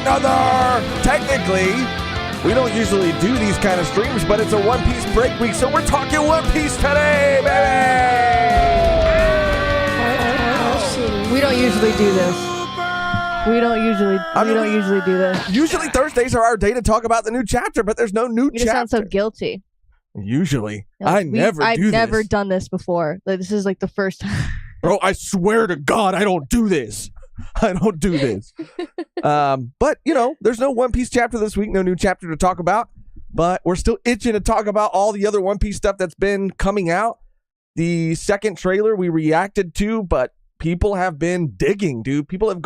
another. Technically, we don't usually do these kind of streams, but it's a One Piece break week, so we're talking One Piece today, baby! We don't usually do this. We don't usually do this. Usually Thursdays are our day to talk about the new chapter, but there's no new You just chapter. sound so guilty. Usually. No, I've never done this before. Like, this is like the first time. Bro, I swear to God, I don't do this. I don't do this. But, you know, there's no One Piece chapter this week, no new chapter to talk about. But we're still itching to talk about all the other One Piece stuff that's been coming out. The second trailer we reacted to, but people have been digging, dude. People have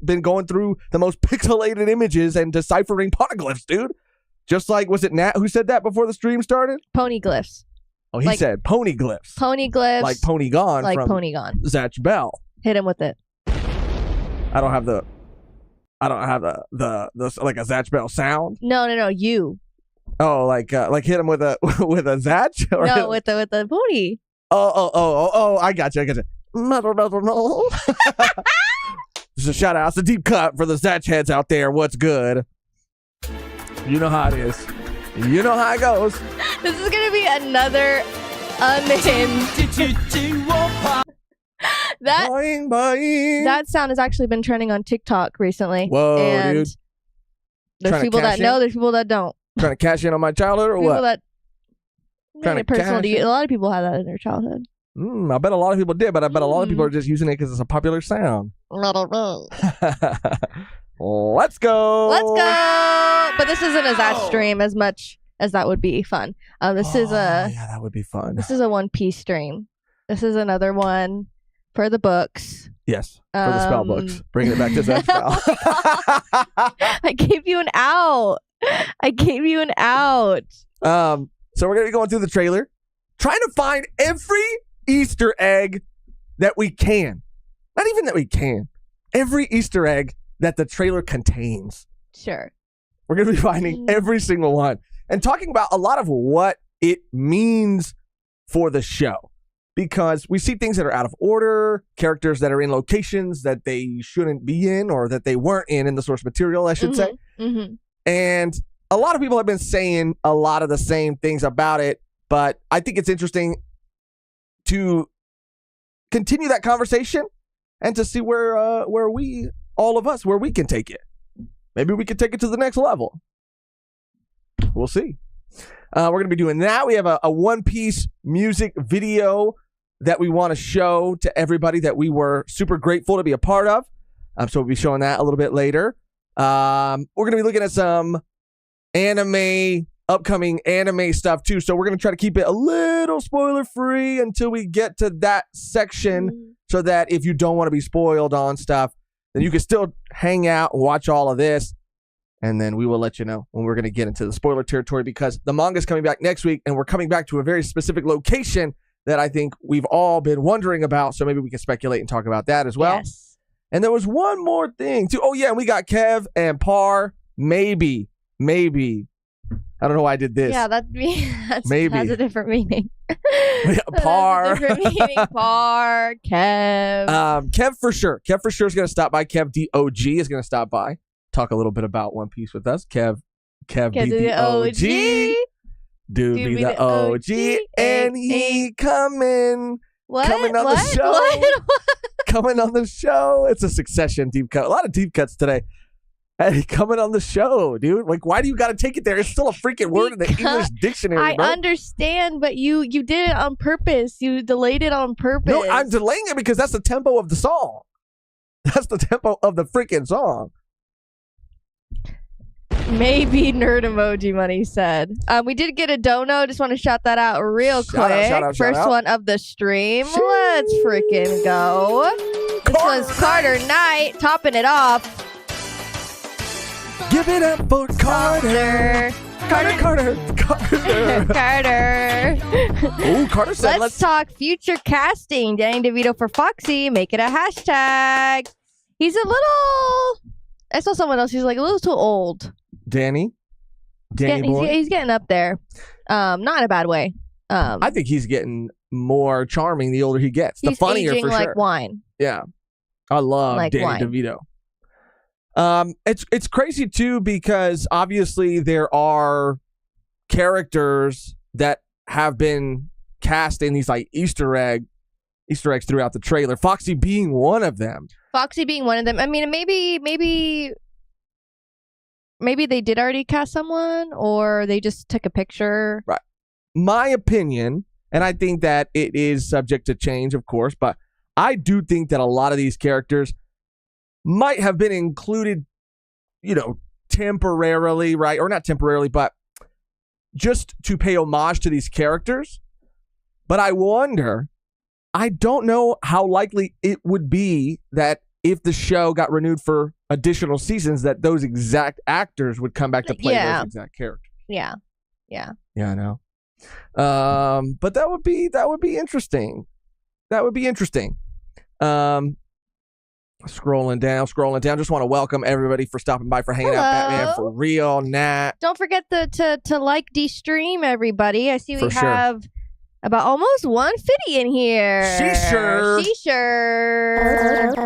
been going through the most pixelated images and deciphering poneglyphs, dude. Just like, was it Nat who said that before the stream started? Poneglyphs. Oh, he said poneglyphs. Poneglyphs. Like Ponygon Like from Ponygon. Zatch Bell. Hit him with it. I don't have the like a Zatch Bell sound. No, you. Oh, like hit him with a with a Zatch? Or no, with the pony. Oh, I got you. Just a shout out. It's a deep cut for the Zatch heads out there. What's good? You know how it is. You know how it goes. This is gonna be another unhinged. That sound has actually been trending on TikTok recently. Whoa, and dude. There's people that know, there's people that don't. Trying to cash in on my childhood or people what? That Trying to personal cash to you. in? A lot of people had that in their childhood. I bet a lot of people did, but I bet a lot of people are just using it because it's a popular sound. Let's go. But this isn't a Zatch stream as much as that would be fun. Yeah, that would be fun. This is a One Piece stream. This is another one for the books. Yes, for the spell books. Bringing it back to Zatch Spell. I gave you an out. So we're going to be going through the trailer, trying to find every Easter egg that we can. Not even that we can. Every Easter egg that the trailer contains. Sure. We're going to be finding every single one and talking about a lot of what it means for the show. Because we see things that are out of order, characters that are in locations that they shouldn't be in or that they weren't in the source material, I should say. Mm-hmm. And a lot of people have been saying a lot of the same things about it, but I think it's interesting to continue that conversation and to see where we can take it. Maybe we can take it to the next level. We'll see. We're going to be doing that. We have a One Piece music video that we want to show to everybody that we were super grateful to be a part of. So we'll be showing that a little bit later. We're going to be looking at some upcoming anime stuff too. So we're going to try to keep it a little spoiler free until we get to that section so that if you don't want to be spoiled on stuff, then you can still hang out and watch all of this. And then we will let you know when we're going to get into the spoiler territory because the manga is coming back next week and we're coming back to a very specific location that I think we've all been wondering about. So maybe we can speculate and talk about that as well. Yes. And there was one more thing too. Oh yeah, and we got Kev and Par. Maybe. I don't know why I did this. Yeah, that's has a different meaning. Par. Different meaning. Par. Kev. Kev for sure. Kev for sure is going to stop by. Kev DOG is going to stop by. Talk a little bit about One Piece with us. Kev be the OG. Dude be the OG. And he coming on the show. Coming on the show. It's a Succession deep cut. A lot of deep cuts today. Hey, coming on the show, dude. Like, why do you got to take it there? It's still a freaking word in the English dictionary, bro. I understand, but you did it on purpose. You delayed it on purpose. No, I'm delaying it because that's the tempo of the song. That's the tempo of the freaking song. Maybe nerd emoji money said. We did get a dono. Just want to shout that out real quick. Shout out. First one of the stream. Let's freaking go. This was Carter Knight topping it off. Give it up for Carter. Carter. Oh, Carter said, let's talk future casting. Danny DeVito for Foxy. Make it a hashtag. He's a little... I saw someone else. He's like a little too old. Danny boy. He's getting up there. Not in a bad way. I think he's getting more charming the older he gets. The funnier aging for sure. like wine. Yeah. I love like Danny wine. DeVito. It's crazy too because obviously there are characters that have been cast in these like Easter eggs throughout the trailer. Foxy being one of them. I mean, maybe they did already cast someone, or they just took a picture. Right. My opinion, and I think that it is subject to change, of course, but I do think that a lot of these characters might have been included, temporarily, right? Or not temporarily, but just to pay homage to these characters. But I don't know how likely it would be that if the show got renewed for additional seasons, that those exact actors would come back to play those exact characters. Yeah, I know. But that would be interesting. Scrolling down. Just want to welcome everybody for stopping by, for hanging out. Batman for real, Nat. Don't forget to like D-Stream, everybody. I see we have about almost 150 in here. She-sure. Oh,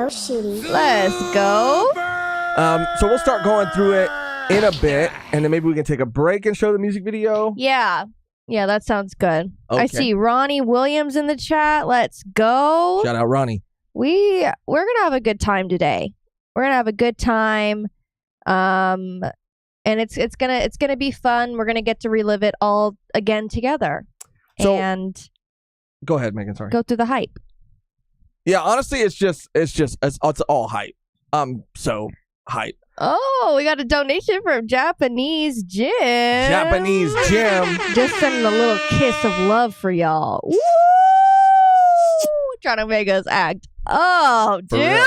shooty. Let's go. So we'll start going through it in a bit, and then maybe we can take a break and show the music video. Yeah, that sounds good. Okay. I see Ronnie Williams in the chat. Let's go. Shout out Ronnie. We're gonna have a good time today. We're gonna have a good time. And it's gonna be fun. We're gonna get to relive it all again together. So, and go ahead, Megan. Sorry. Go through the hype. Yeah, honestly, it's all hype. So hype. Oh, we got a donation from Japanese Jim. Just sending a little kiss of love for y'all. Woo! Trying to make us act. Oh, Jim.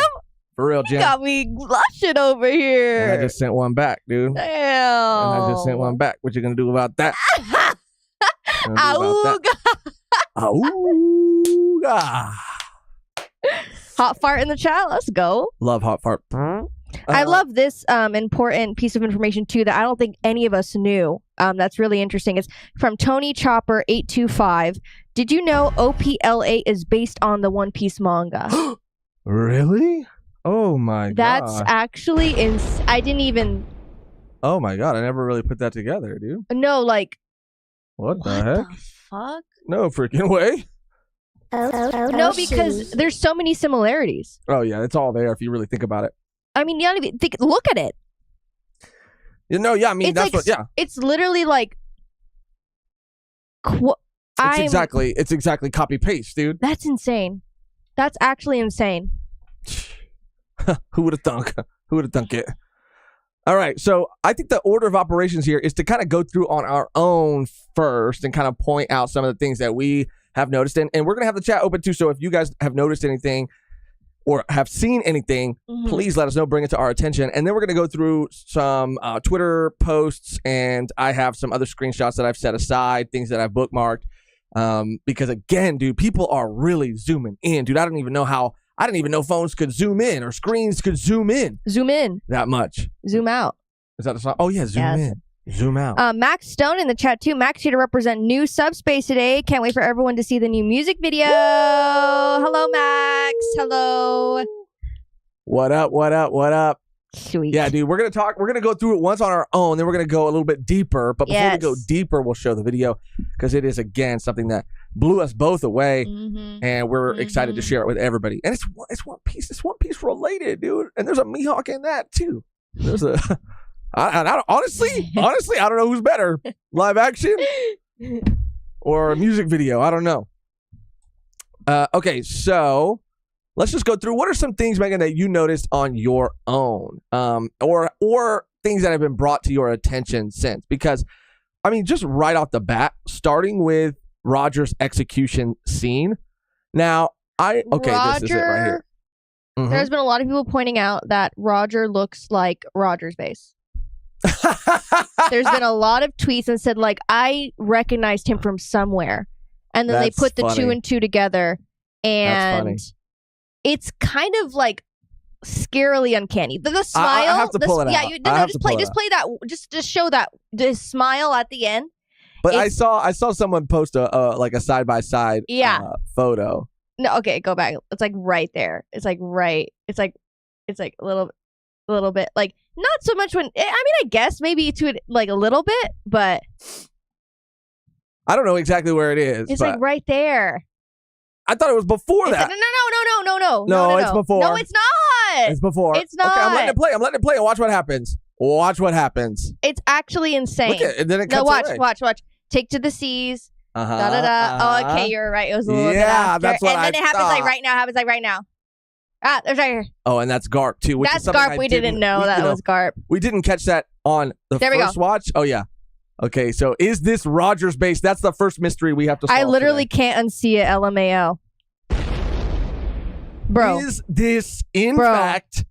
For real, Jim. You got me blushing over here. And I just sent one back, dude. Damn. And I just sent one back. What you gonna do about that? Auga. Hot fart in the chat. Let's go. Love hot fart. I love this important piece of information too that I don't think any of us knew. That's really interesting. It's from Tony Chopper 825. Did you know OPLA is based on the One Piece manga? Really? Oh my god. That's actually I didn't even. Oh my god! I never really put that together, dude. No, like. What the heck? The fuck? No freaking way. No, because there's so many similarities. Oh yeah, it's all there if you really think about it. I mean, you don't even think. Look at it. Yeah. I mean, that's what. Yeah. It's literally like. It's exactly copy paste, dude. That's insane. That's actually insane. Who would have thunk? Who would have thunk it? All right, so I think the order of operations here is to kind of go through on our own first and kind of point out some of the things that we have noticed. And we're going to have the chat open too, so if you guys have noticed anything or have seen anything, please let us know, bring it to our attention. And then we're going to go through some Twitter posts, and I have some other screenshots that I've set aside, things that I've bookmarked. Because again, dude, people are really zooming in. Dude, I didn't even know phones could zoom in or screens could zoom in. Zoom in. That much. Zoom out. Is that a song? Oh, yeah, zoom in. Zoom out. Max Stone in the chat, too. Max here to represent New Subspace today. Can't wait for everyone to see the new music video. Woo! Hello, Max. Hello. What up? Sweet. Yeah, dude, we're going to go through it once on our own, then we're going to go a little bit deeper. But before we go deeper, we'll show the video because it is, again, something that blew us both away, and we're excited to share it with everybody. And it's One Piece. It's One Piece related, dude. And there's a Mihawk in that, too. There's a... honestly, I don't know who's better, live action or a music video. I don't know. Okay, so let's just go through. What are some things, Megan, that you noticed on your own, or things that have been brought to your attention since? Because, I mean, just right off the bat, starting with Roger's execution scene. Now, this is it right here. There's been a lot of people pointing out that Roger looks like Roger's base. There's been a lot of tweets and said, like, I recognized him from somewhere. And then they put the two and two together. And it's kind of like scarily uncanny. The smile. I have to pull it out. Yeah, just play that. Just show that the smile at the end. But I saw someone post a side by side photo. No, okay, go back. It's like right there. It's like right. It's like a little. a little bit. Like, not so much when, I guess maybe to it, like, a little bit, but. I don't know exactly where it is. It's like right there. I thought it was before that. No, it's before. No, it's not. It's before. It's not. Okay, I'm letting it play and watch what happens. Watch what happens. It's actually insane. Look at it, then it cuts away. Watch. Take to the seas. Uh-huh, Da da da. Oh, okay, you're right. It was a little bit after. That's what and then I it happens thought. like right now. Happens like right now. Ah, there's right here. Oh, and that's Garp too. Which that's is something Garp. We didn't know that was Garp. We didn't catch that on the first watch. Oh yeah. Okay, so is this Rogers base? That's the first mystery we have to solve. I literally can't unsee it. LMAO. Bro. Is this in fact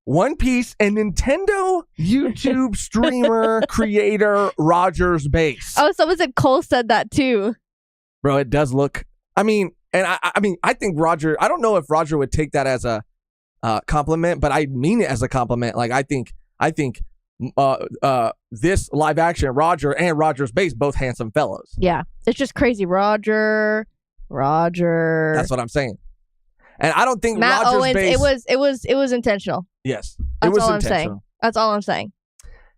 One Piece and Nintendo YouTube streamer creator Rogers base? Oh, someone said Cole said that too. Bro, it does look. I mean, and I think Roger. I don't know if Roger would take that as a compliment, but I mean it as a compliment. Like I think this live action Roger and Roger's base, both handsome fellows. Yeah, it's just crazy. Roger. That's what I'm saying. And I don't think Matt Roger's Owens. base. It was intentional. Yes, That's it was all intentional. I'm saying. That's all I'm saying.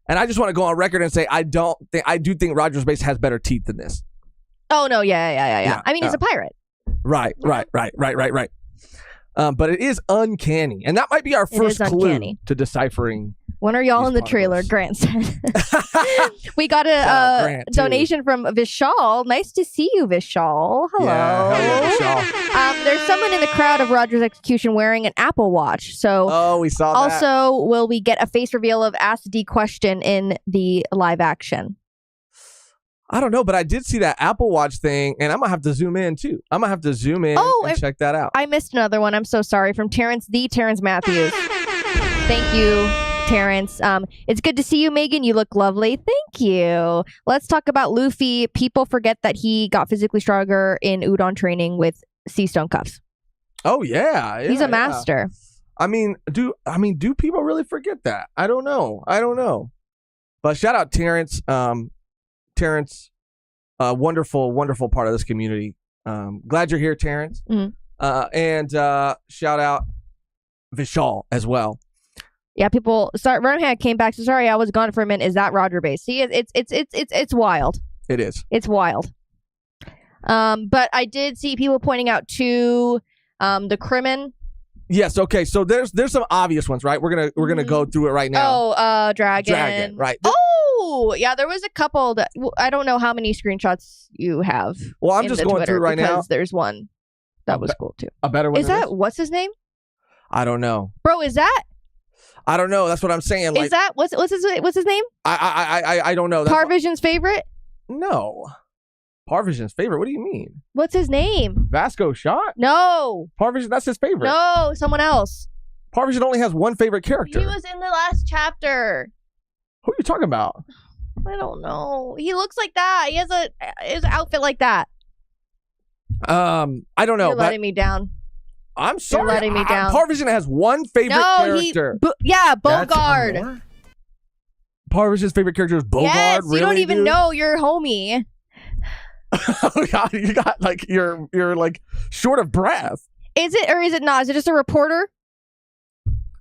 And I just want to go on record and say I do think Roger's base has better teeth than this. Oh no, yeah. I mean, he's a pirate. Right. But it is uncanny, and that might be our first clue to deciphering. When are y'all in the trailer? Grant said. We got a donation from Vishal. Nice to see you, Vishal. Hello. Yeah, Vishal. There's someone in the crowd of Roger's execution wearing an Apple Watch. So, we saw that. Also, will we get a face reveal of Ask D question in the live action? I don't know, but I did see that Apple Watch thing, and I'm going to have to zoom in, too. I'm going to have to zoom in and check that out. I missed another one. I'm so sorry. From Terrence Matthews. Thank you, Terrence. It's good to see you, Mehgan. You look lovely. Thank you. Let's talk about Luffy. People forget that he got physically stronger in Udon training with sea stone cuffs. Oh, yeah. He's a master. I mean, do people really forget that? I don't know. But shout out Terrence. Terrence, wonderful part of this community. Glad you're here, Terrence. Mm-hmm. And shout out Vishal as well. Yeah, people. Sorry, Vernhead came back. So sorry, I was gone for a minute. Is that Roger base? See, it's wild. It is. It's wild. But I did see people pointing out to the Crimin. Yes. Okay. So there's some obvious ones, right? We're gonna go through it right now. Oh, Dragon. Right. Oh, yeah. There was a couple that I don't know how many screenshots you have. Well, I'm just going through right now. There's one that was cool too. A better one. Is that what's his name? I don't know, bro. Is that? I don't know. That's what I'm saying. Like, is that what's his name? I don't know. Parvision's favorite? No. Parvision's favorite? What do you mean? What's his name? Vasco Shot? No. Parvision, that's his favorite. No, someone else. Parvision only has one favorite character. He was in the last chapter. Who are you talking about? I don't know. He looks like that. He has his outfit like that. I don't know. You're letting me down. I'm sorry. You're letting me down. Parvision has one favorite character. Bogard. Parvision's favorite character is Bogard? Yes, really, you don't even dude? know your homie. Oh God, you got like you're like short of breath. Is it or is it not? Is it just a reporter?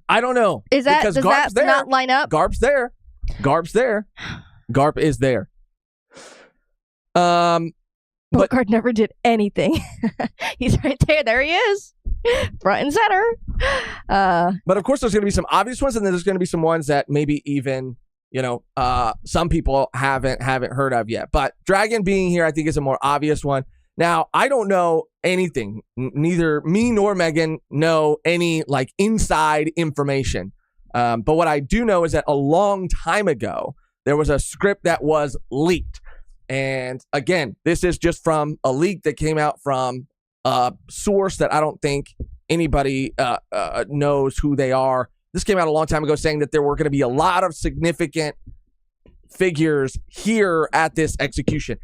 I don't know. Does that not line up? Garp's there. Garp is there. Bogard never did anything. He's right there. There he is. Front and center. But of course there's gonna be some obvious ones, and then there's gonna be some ones that maybe even some people haven't heard of yet. But Dragon being here, I think, is a more obvious one. Now, I don't know anything. Neither me nor Mehgan know any like inside information. But what I do know is that a long time ago, there was a script that was leaked. And again, this is just from a leak that came out from a source that I don't think anybody knows who they are. This came out a long time ago saying that there were going to be a lot of significant figures here at this execution.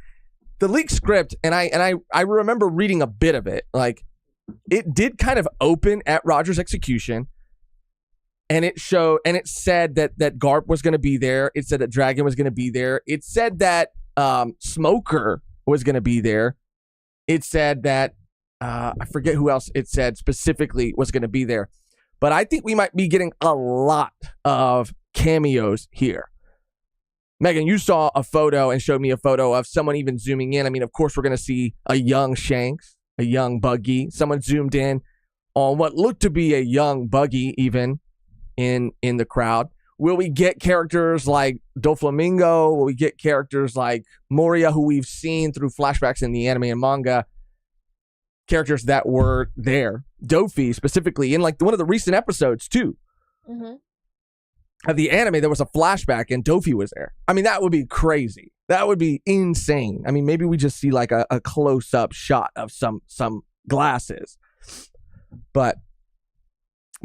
The leaked script, and I remember reading a bit of it. Like, it did kind of open at Roger's execution, and it said that Garp was going to be there. It said that Dragon was going to be there. It said that Smoker was going to be there. It said that I forget who else it said specifically was going to be there. But I think we might be getting a lot of cameos here. Mehgan, you saw a photo and showed me a photo of someone even zooming in. I mean, of course, we're going to see a young Shanks, a young Buggy. Someone zoomed in on what looked to be a young Buggy even in the crowd. Will we get characters like Doflamingo? Will we get characters like Moria, who we've seen through flashbacks in the anime and manga? Characters that were there. Dofi, specifically, in like one of the recent episodes, too. Mm-hmm. Of the anime, there was a flashback and Dofi was there. I mean, that would be crazy. That would be insane. I mean, maybe we just see like a close-up shot of some glasses. But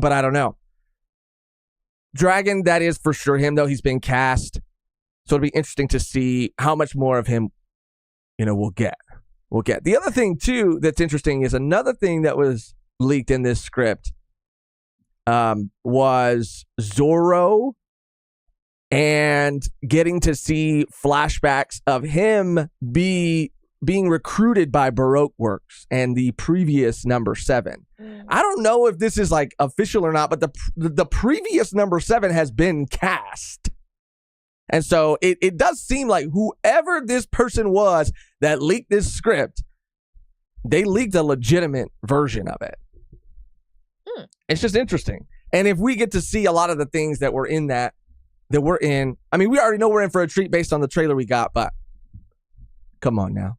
I don't know. Dragon, that is for sure him, though. He's been cast. So it'll be interesting to see how much more of him, we'll get. The other thing, too, that's interesting is another thing that was leaked in this script was Zoro and getting to see flashbacks of him being recruited by Baroque Works and the previous number 7. I don't know if this is like official or not, but the previous number 7 has been cast. And so it does seem like whoever this person was that leaked this script, they leaked a legitimate version of it. It's just interesting. And if we get to see a lot of the things that were in that we're in, I mean, we already know we're in for a treat based on the trailer we got, but come on now.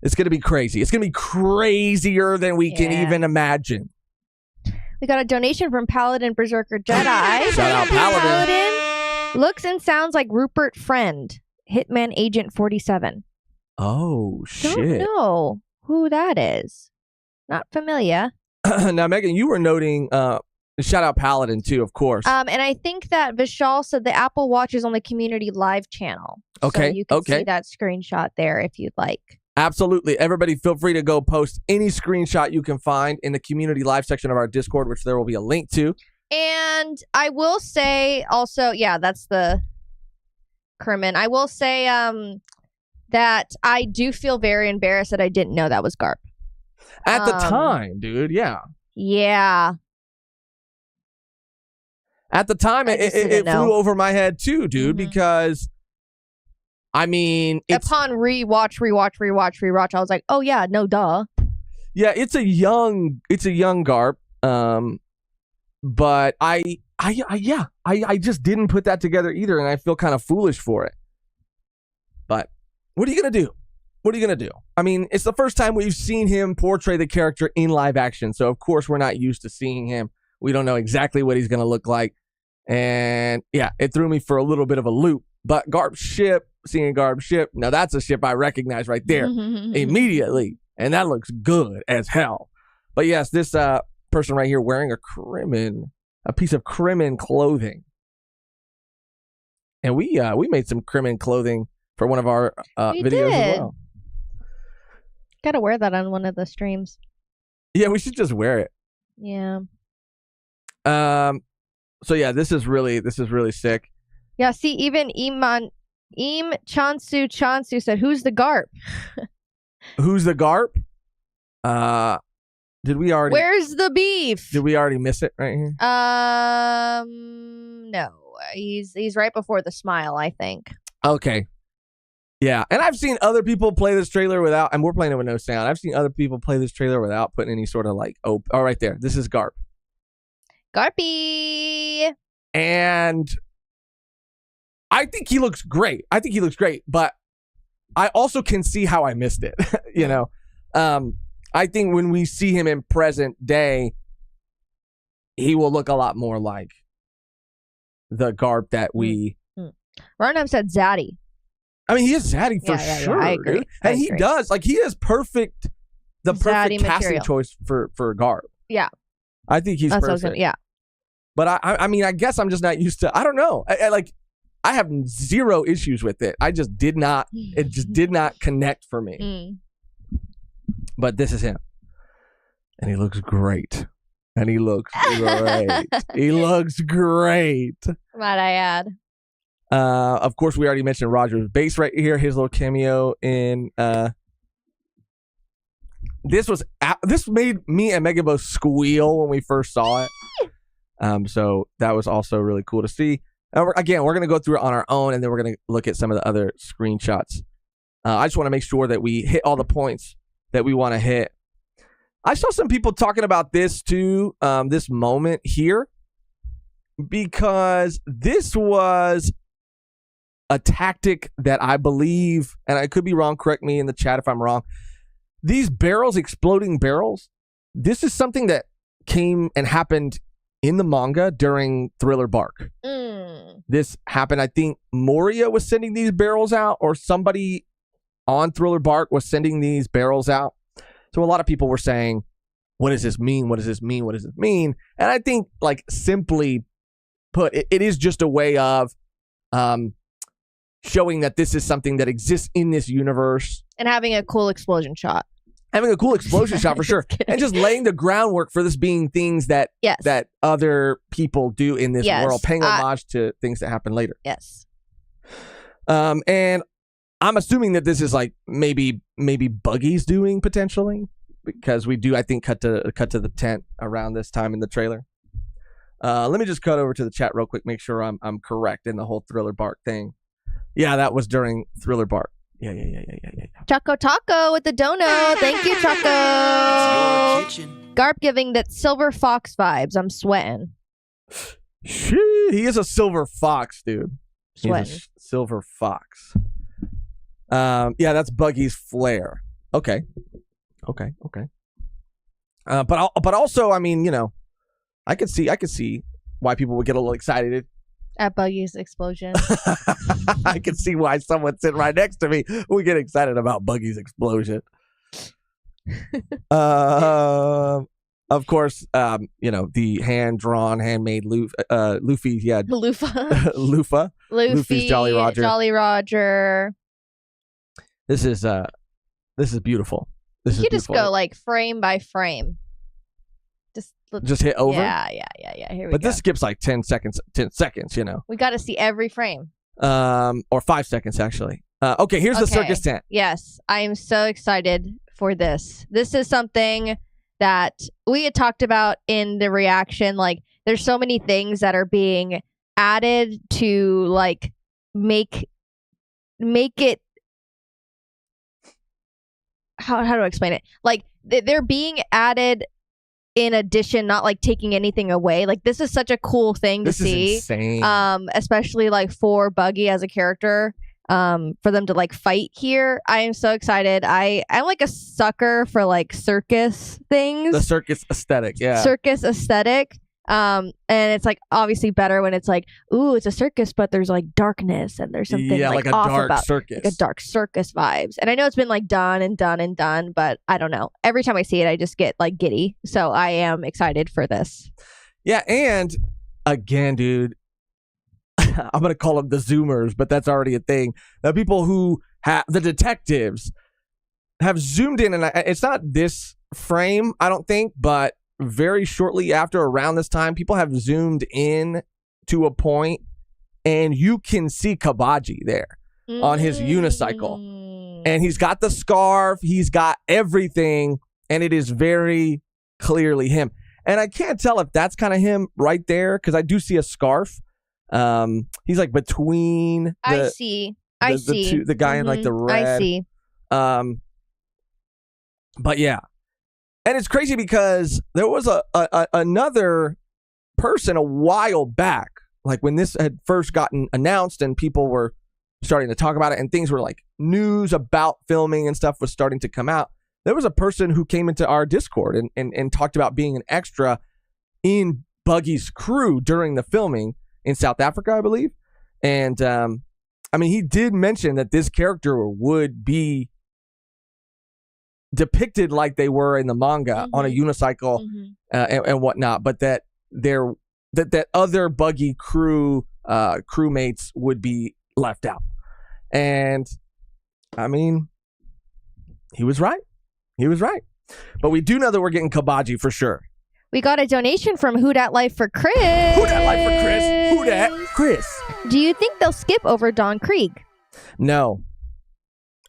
It's going to be crazy. It's going to be crazier than we can even imagine. We got a donation from Paladin Berserker Jedi. Shout out Paladin. Looks and sounds like Rupert Friend, Hitman Agent 47. Oh, shit. Don't know who that is. Not familiar. Now, Mehgan, you were noting, shout out Paladin too, of course. And I think that Vishal said the Apple Watch is on the community live channel. Okay. So you can see that screenshot there if you'd like. Absolutely. Everybody feel free to go post any screenshot you can find in the community live section of our Discord, which there will be a link to. And I will say also, yeah, that's the Kerman. I will say that I do feel very embarrassed that I didn't know that was Garp. At the time, dude, yeah. Yeah. At the time, it flew over my head too, dude, because, I mean... Upon rewatch, I was like, oh yeah, no duh. Yeah, it's a young Garp, but I just didn't put that together either, and I feel kind of foolish for it. But what are you going to do? What are you going to do? I mean, it's the first time we've seen him portray the character in live action. So, of course, we're not used to seeing him. We don't know exactly what he's going to look like. And, yeah, it threw me for a little bit of a loop. But seeing Garp's ship, now that's a ship I recognize right there immediately. And that looks good as hell. But, yes, this person right here wearing a piece of Kremen clothing. And we made some Kremen clothing for one of our videos as well. Gotta wear that on one of the streams. Yeah, we should just wear it. Yeah. So yeah, this is really sick. Yeah, see, even Chansu said, "Who's the Garp?" Who's the Garp? Did we already? Where's the beef? Did we already miss it right here? No. He's right before the smile, I think. Okay. Yeah, and I've seen other people play this trailer without, and we're playing it with no sound. I've seen other people play this trailer without putting any sort of like, oh, right there. This is Garp. Garpy. And I think he looks great. But I also can see how I missed it. I think when we see him in present day, he will look a lot more like the Garp that we... Roundup said Zaddy. I mean, he is Zaddy for sure. I agree. Dude. And he does. Like, he is perfect. The perfect casting choice for Garp. Yeah. I think he's perfect. Yeah. But I mean, I guess I'm just not used to... I don't know. I have zero issues with it. I just did not... It just did not connect for me. But this is him. And he looks great. He looks great. Might I add. Of course, we already mentioned Roger's base right here. His little cameo in this made me and Mehgan both squeal when we first saw it. So that was also really cool to see. And we're going to go through it on our own, and then we're going to look at some of the other screenshots. I just want to make sure that we hit all the points that we want to hit. I saw some people talking about this too, this moment here, because this was a tactic that I believe, and I could be wrong, correct me in the chat if I'm wrong. These barrels, exploding barrels, this is something that came and happened in the manga during Thriller Bark. This happened, I think Moria was sending these barrels out, or somebody on Thriller Bark was sending these barrels out. So a lot of people were saying, what does this mean? What does this mean? What does this mean? And I think, like, simply put, it is just a way of showing that this is something that exists in this universe. And having a cool explosion shot. Having a cool explosion shot for sure. And just laying the groundwork for this being things that that other people do in this world, paying homage to things that happen later. Yes. And I'm assuming that this is like maybe Buggy's doing potentially, because we do, I think, cut to the tent around this time in the trailer. Let me just cut over to the chat real quick, make sure I'm correct in the whole Thriller Bark thing. Yeah, that was during Thriller Bark. Yeah. Choco Taco with the dono. Thank you, Choco. Garp giving that Silver Fox vibes. I'm sweating. He is a silver fox, dude. Sweating. He's a silver fox. Yeah, that's Buggy's flare. Okay. But also, I mean, you know, I could see why people would get a little excited at Buggy's explosion. I can see why someone sitting right next to me would get excited about Buggy's explosion. Of course, you know, the hand-drawn, handmade Luffy. Yeah, Luffy. Luffy's Jolly Roger. This is beautiful. You just go like frame by frame. Just hit over. Yeah. Here we go. But this skips like 10 seconds. You know. We got to see every frame. Or 5 seconds actually. Okay, here's the circus tent. Yes, I am so excited for this. This is something that we had talked about in the reaction. Like, there's so many things that are being added to like make it. How do I explain it? Like, they're being added in addition, not like taking anything away. Like, this is such a cool thing to see. This is insane. Especially like for Buggy as a character, for them to like fight here. I am so excited. I'm like a sucker for like circus things. The circus aesthetic, yeah. Circus aesthetic. And it's like obviously better when it's like, ooh, it's a circus, but there's like darkness and there's something like a off dark about circus. Like a dark circus vibes. And I know it's been like done, but I don't know. Every time I see it, I just get like giddy. So I am excited for this. Yeah, and again, dude, I'm gonna call them the Zoomers, but that's already a thing. The people who have the detectives have zoomed in, and it's not this frame, I don't think, but very shortly after, around this time, people have zoomed in to a point and you can see Kabaji there on his unicycle, and he's got the scarf, he's got everything, and it is very clearly him. And I can't tell if that's kind of him right there, because I do see a scarf. He's like between I see the guy in like the red. I see. But yeah. And it's crazy because there was another person a while back, like when this had first gotten announced and people were starting to talk about it and things were like news about filming and stuff was starting to come out. There was a person who came into our Discord and talked about being an extra in Buggy's crew during the filming in South Africa, I believe. And I mean, he did mention that this character would be depicted like they were in the manga on a unicycle and whatnot, but that that other Buggy crew crewmates would be left out. And I mean, he was right. But we do know that we're getting Kabaji for sure. We got a donation from Who Dat Life for Chris. Who Dat Life for Chris? Who Dat Chris? Do you think they'll skip over Don Krieg? No.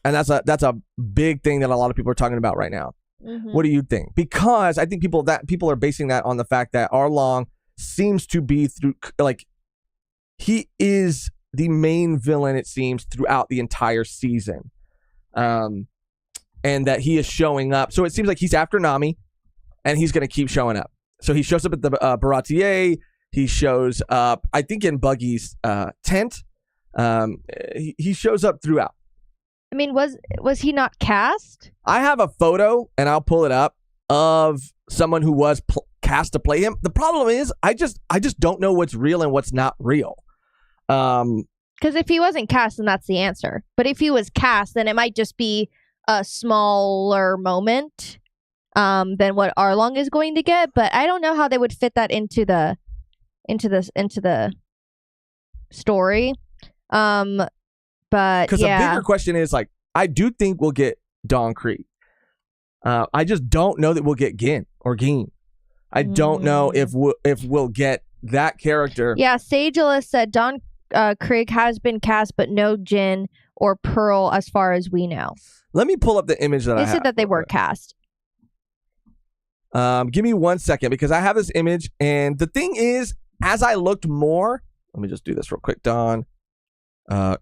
And that's a big thing that a lot of people are talking about right now. What do you think? Because I think people are basing that on the fact that Arlong seems to be he is the main villain, it seems, throughout the entire season. And that he is showing up. So it seems like he's after Nami, and he's going to keep showing up. So he shows up at the Baratier. He shows up, I think, in Buggy's tent. He shows up throughout. I mean, was he not cast? I have a photo, and I'll pull it up, of someone who was cast to play him. The problem is, I just don't know what's real and what's not real. Because if he wasn't cast, then that's the answer. But if he was cast, then it might just be a smaller moment than what Arlong is going to get. But I don't know how they would fit that into the story. But because the bigger question is, like, I do think we'll get Don Krieg. I just don't know that we'll get Gin or Geen. I don't know if we'll get that character. Yeah, Sageless said Don Krieg has been cast, but no Jin or Pearl as far as we know. Let me pull up the image that I have. They said that they were cast. Give me 1 second, because I have this image, and the thing is, as I looked more, let me just do this real quick. Don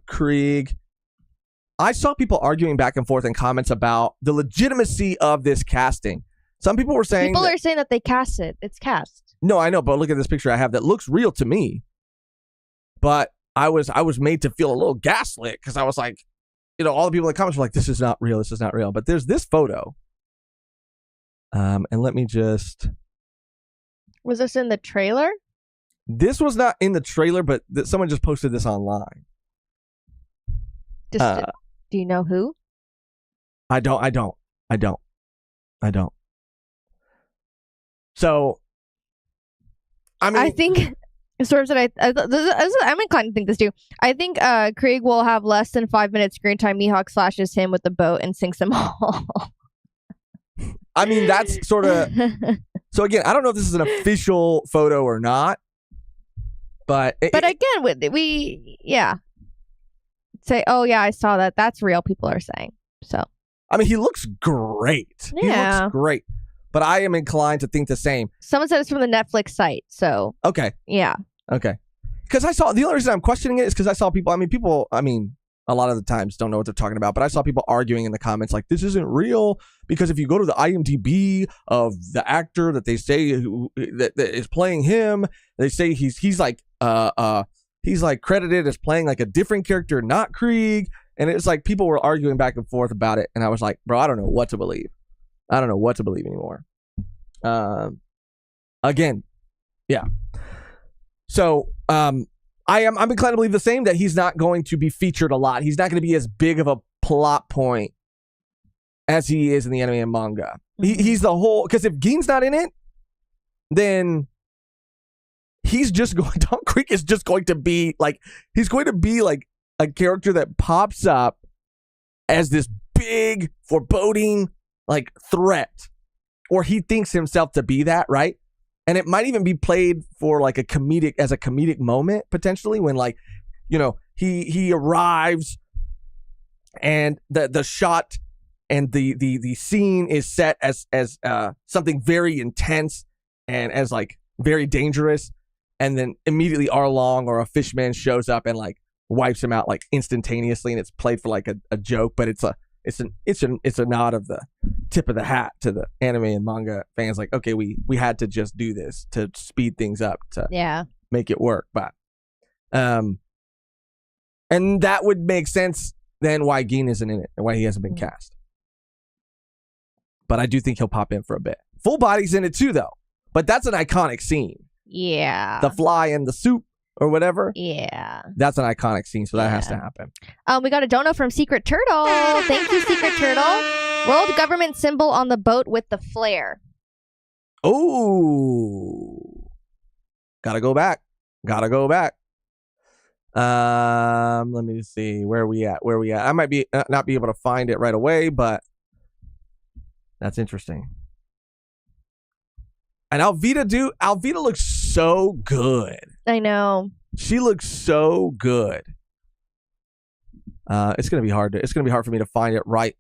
Krieg. I saw people arguing back and forth in comments about the legitimacy of this casting. Some people were saying are saying that they cast it. It's cast. No, I know, but look at this picture I have that looks real to me. But I was made to feel a little gaslit, because I was like, all the people in the comments were like, this is not real. This is not real. But there's this photo. And let me just. Was this in the trailer? This was not in the trailer, but someone just posted this online. Do you know who? I don't. So, I mean, I think. Storm said, I'm inclined to think this too. I think Krieg will have less than 5 minutes screen time. Mihawk slashes him with the boat and sinks them all. I mean, that's sort of. So again, I don't know if this is an official photo or not, but again, we say, oh yeah, I saw that. That's real. People are saying so. I mean, he looks great. Yeah. He looks great. But I am inclined to think the same. Someone said it's from the Netflix site. So okay. Yeah. Okay. Because the only reason I'm questioning it is because I saw people. I mean, a lot of the times don't know what they're talking about. But I saw people arguing in the comments like, this isn't real, because if you go to the IMDb of the actor that they say that is playing him, they say he's like credited as playing like a different character, not Krieg. And it's like people were arguing back and forth about it, and I was like, bro, I don't know what to believe. I don't know what to believe anymore. Again, yeah. So I'm inclined to believe the same, that he's not going to be featured a lot. He's not going to be as big of a plot point as he is in the anime and manga. He's the whole, because if Geen's not in it, then Don Krieg is just going to be like, he's going to be like a character that pops up as this big, foreboding, like, threat, or he thinks himself to be that, right? And it might even be played for like a comedic moment, potentially, when, like, he arrives and the shot and the scene is set as something very intense and as like very dangerous, and then immediately Arlong or a fishman shows up and like wipes him out like instantaneously, and it's played for like a joke, but it's a nod of the tip of the hat to the anime and manga fans. Like, okay, we had to just do this to speed things up to make it work. But, and that would make sense then why Geen isn't in it and why he hasn't been cast. But I do think he'll pop in for a bit. Full Body's in it too, though. But that's an iconic scene. Yeah. The fly in the soup or whatever. Yeah. That's an iconic scene, so that has to happen. We got a dono from Secret Turtle. Thank you, Secret Turtle. World government symbol on the boat with the flare. Oh. Gotta go back. Let me see. Where are we at? I might be not be able to find it right away, but that's interesting. And Alvida looks so good. I know. She looks so good. It's gonna be hard for me to find it right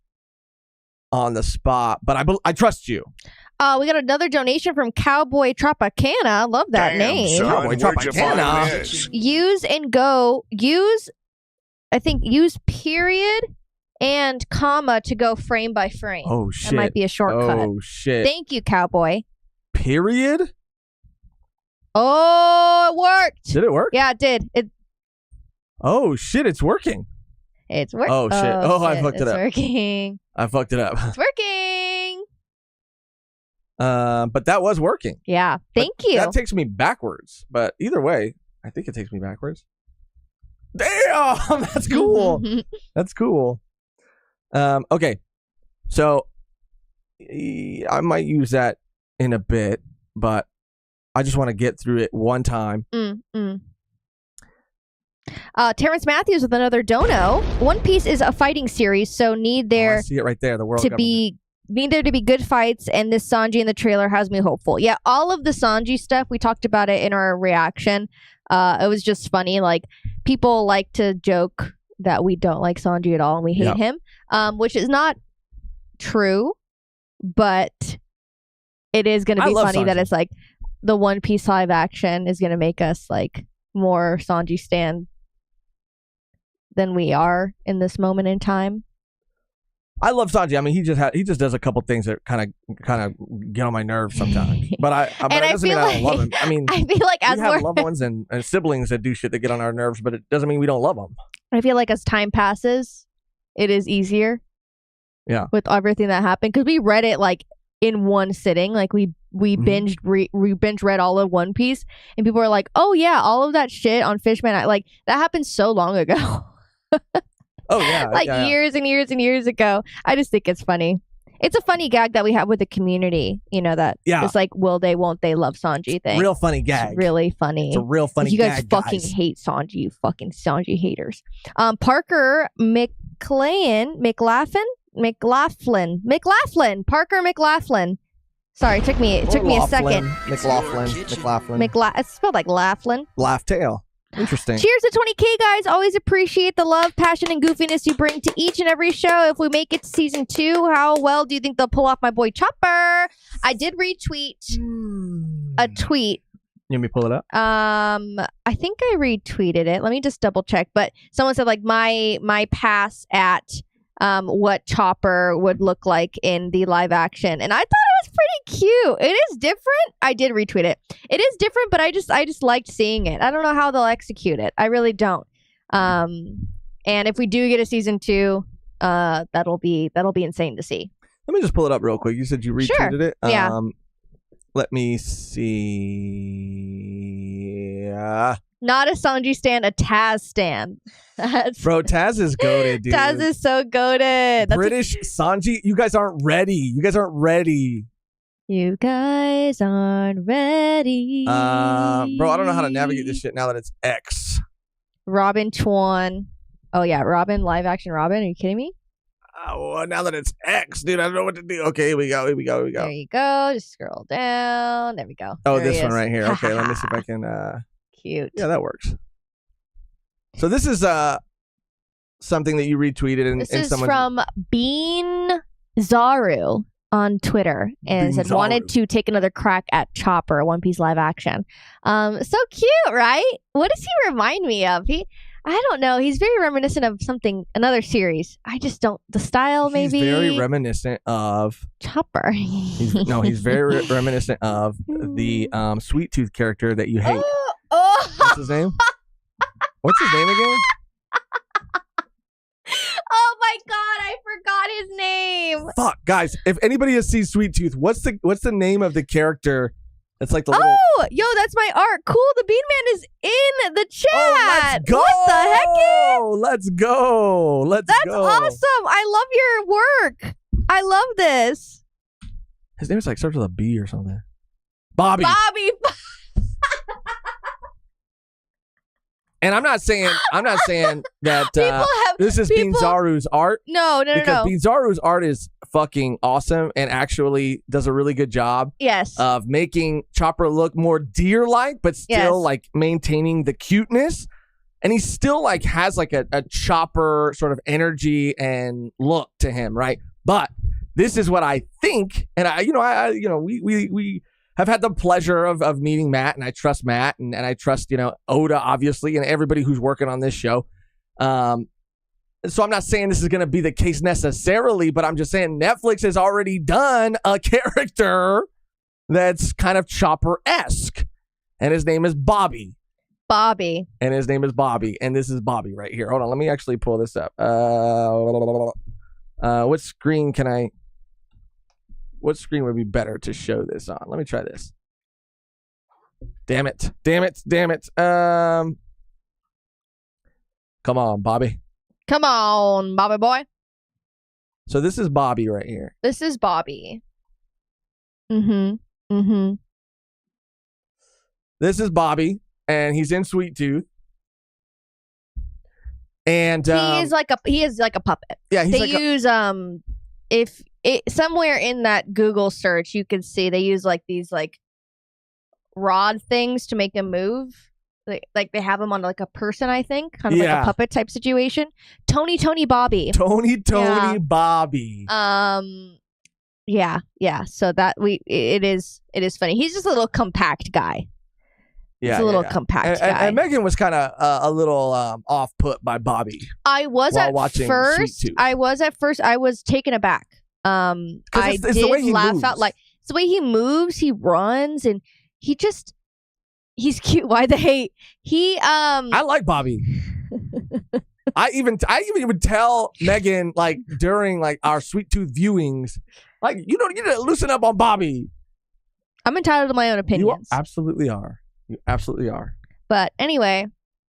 on the spot, but I trust you. We got another donation from Cowboy Tropicana. Love that name. Son, Cowboy where'd you find Tropicana. this? Use period and comma to go frame by frame. Oh shit! That might be a shortcut. Oh shit! Thank you, Cowboy. Period. Oh, it worked. Did it work? Yeah, it did. Oh shit! It's working. It's working. Oh shit! Oh, I fucked it up. It's working. I fucked it up. It's working. But that was working. Yeah. Thank you. That takes me backwards. But either way, I think it takes me backwards. Damn, that's cool. That's cool. Okay, so I might use that in a bit, but I just want to get through it one time. Terrence Matthews with another dono. One Piece is a fighting series, so need I there see it right there. The world to government. need there to be good fights, and this Sanji in the trailer has me hopeful. Yeah, all of the Sanji stuff, we talked about it in our reaction. It was just funny. Like, people like to joke that we don't like Sanji at all and we hate him, which is not true, but it is going to be funny Sanji. that it's like the One Piece live action is going to make us like more Sanji stan than we are in this moment in time. I love Sanji. I mean, he just does a couple things that kind of get on my nerves sometimes. But it doesn't mean I don't love him. I mean, I feel like as we have loved ones and siblings that do shit that get on our nerves, but it doesn't mean we don't love them. I feel like as time passes, it is easier. Yeah. With everything that happened, because we read it like in one sitting, like we binge read all of One Piece, and people were like, "Oh yeah, all of that shit on Fishman, like that happened so long ago." Oh yeah, like yeah. years and years and years ago. I just think it's funny. It's a funny gag that we have with the community. You know that it's like, will they, won't they, love Sanji thing. Real funny gag. It's really funny. It's a real funny if you guys gag, fucking hate Sanji, you fucking Sanji haters. Parker McLaughlin. Parker McLaughlin. Sorry, it took me a second. McLaughlin. It's spelled like Laughlin. Laugh tail. Interesting. Cheers to 20K, guys. Always appreciate the love, passion, and goofiness you bring to each and every show. If we make it to season 2, how well do you think they'll pull off my boy Chopper? I did retweet a tweet. You want me to pull it up? I think I retweeted it. Let me just double check. But someone said like my pass at what Chopper would look like in the live action, and I thought it was pretty cute. It is different. I did retweet it. It is different, but I just liked seeing it. I don't know how they'll execute it. I really don't. And if we do get a season 2, that'll be insane to see. Let me just pull it up real quick. You said you retweeted it. Yeah. Let me see. Not a Sanji stan, a Taz stan. Bro, Taz is goated, dude. Taz is so goated. British Sanji, you guys aren't ready. You guys aren't ready. You guys aren't ready. Bro, I don't know how to navigate this shit now that it's X. Robin Chuan. Oh yeah, Robin, live action Robin. Are you kidding me? Oh, now that it's X, dude, I don't know what to do. Okay, here we go. There you go. Just scroll down. There we go. Oh, there this one right here. Okay, let me see if I can. Cute. Yeah, that works. So this is something that you retweeted, and this is someone from Bean Zaru on Twitter, and said wanted to take another crack at Chopper, One Piece live action. So cute, right? What does he remind me of? I don't know. He's very reminiscent of another series. I just don't. The style, maybe. He's very reminiscent of Chopper. He's very reminiscent of the Sweet Tooth character that you hate. What's his name? What's his name again? Oh my god, I forgot his name. Fuck, guys! If anybody has seen Sweet Tooth, what's the name of the character? It's like the little. Oh, yo, that's my art. Cool. The Bean Man is in the chat. Oh, let's go! What the heck? Let's go! That's awesome. I love your work. I love this. His name is like starts with a B or something. Bobby. And I'm not saying that this is Beanzaru's art. No. Because Beanzaru's art is fucking awesome and actually does a really good job. Yes. Of making Chopper look more deer-like, but still like maintaining the cuteness. And he still like has like a Chopper sort of energy and look to him, right? But this is what I think. And we have had the pleasure of meeting Matt, and I trust Matt, and I trust, Oda, obviously, and everybody who's working on this show. So I'm not saying this is going to be the case necessarily, but I'm just saying Netflix has already done a character that's kind of Chopper-esque, and his name is Bobby. And his name is Bobby, and this is Bobby right here. Hold on, let me actually pull this up. What screen would be better to show this on? Let me try this. Damn it. Come on, Bobby. Come on, Bobby boy. So this is Bobby right here. This is Bobby. This is Bobby, and he's in Sweet Tooth. And he is like a puppet. Yeah, they use if it somewhere in that Google search you could see they use like these like rod things to make him move. Like they have him on like a person, I think, kind of like a puppet type situation. Tony Bobby. Tony Bobby. Yeah. So that it is funny. He's just a little compact guy. Yeah, he's a little compact guy. And Mehgan was kind of a little off put by Bobby. I was at first. I was taken ababack. I did laugh out like it's the way he moves. He runs and he's cute. Why the hate? I like Bobby. I even would tell Mehgan like during like our Sweet Tooth viewings, like you need to loosen up on Bobby. I'm entitled to my own opinions. You absolutely are. You absolutely are. But anyway,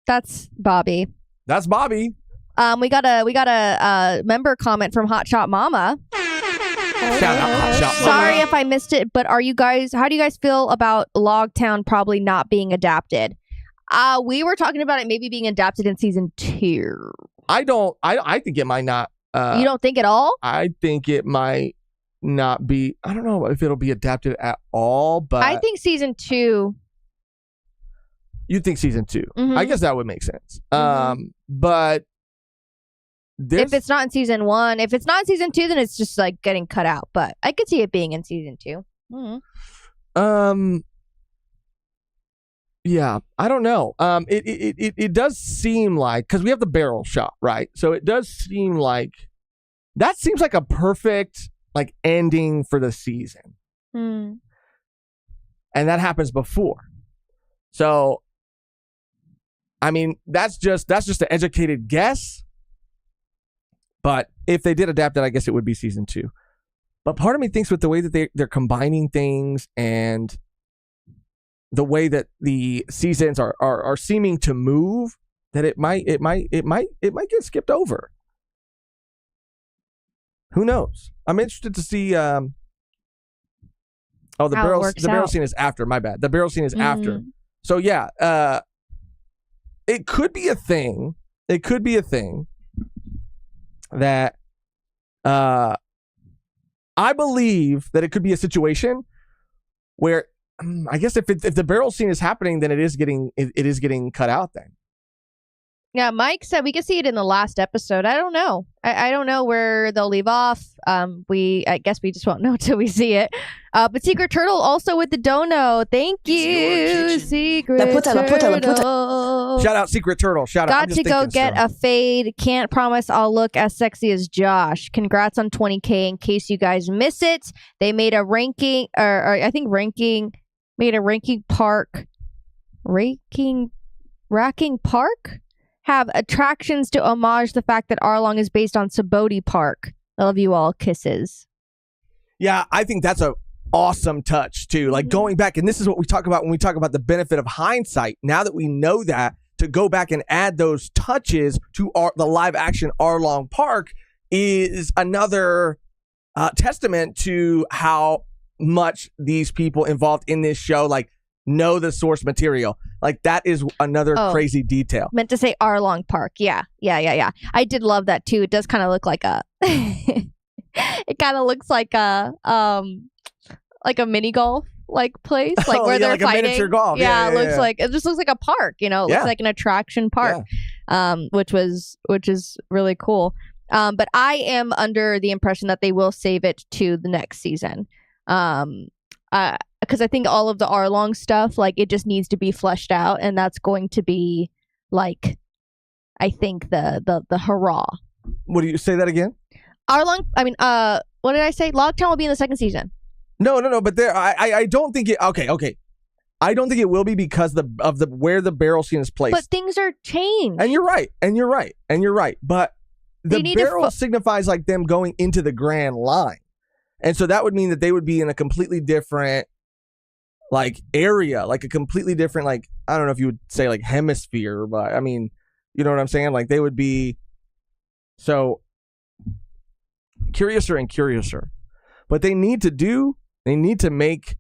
that's Bobby. That's Bobby. We got a member comment from Hot Shot Mama. Shout out Hot Shot Mama. Sorry if I missed it, but how do you guys feel about Logtown probably not being adapted? We were talking about it maybe being adapted in season 2. I think it might not. You don't think at all? I think it might not be. I don't know if it'll be adapted at all, but I think season 2. You think season 2? Mm-hmm. I guess that would make sense. But if it's not in season 1, if it's not in season 2, then it's just like getting cut out. But I could see it being in season 2. Mm-hmm. Yeah, I don't know. It does seem like, because we have the barrel shot, right? So it does seem like that seems like a perfect like ending for the season. And that happens before. So I mean, that's just an educated guess. But if they did adapt it, I guess it would be season 2. But part of me thinks with the way that they're combining things and the way that the seasons are seeming to move, that it might get skipped over. Who knows? I'm interested to see. The barrel scene is after. My bad. The barrel scene is after. So yeah, it could be a thing. It could be a thing that I believe that it could be a situation where I guess if the barrel scene is happening, then it is getting cut out then. Yeah, Mike said we could see it in the last episode. I don't know. I don't know where they'll leave off. I guess we just won't know until we see it. But Secret Turtle also with the dono. Thank you, Secret Turtle. Shout out Secret Turtle. Shout out. Got to go get a fade. Can't promise I'll look as sexy as Josh. Congrats on 20K. In case you guys miss it, they made a ranking, or I think made a ranking park. Racking Park? Have attractions to homage the fact that Arlong is based on Saboti Park. I love you all. Kisses. Yeah, I think that's a awesome touch too. Like going back, and this is what we talk about when we talk about the benefit of hindsight. Now that we know that, to go back and add those touches to the live action Arlong Park is another testament to how much these people involved in this show know the source material. Like that is another crazy detail. Meant to say Arlong Park. Yeah. I did love that too. It does kind of look like it kind of looks like a mini golf place, like where they're fighting. A miniature golf. Yeah, it just looks like a park. It looks like an attraction park, which is really cool. But I am under the impression that they will save it to the next season. Because I think all of the Arlong stuff, like, it just needs to be fleshed out, and that's going to be, like, I think the hurrah. What do you say that again? Arlong, what did I say? Logtown will be in the second season. No, but I don't think it. Okay. I don't think it will be because of the where the barrel scene is placed. But things are changed. And you're right. But the barrel signifies like them going into the Grand Line. And so that would mean that they would be in a completely different like area, like a completely different, like, I don't know if you would say like hemisphere, but I mean, you know what I'm saying? Like they would be so curiouser and curiouser. But they need to make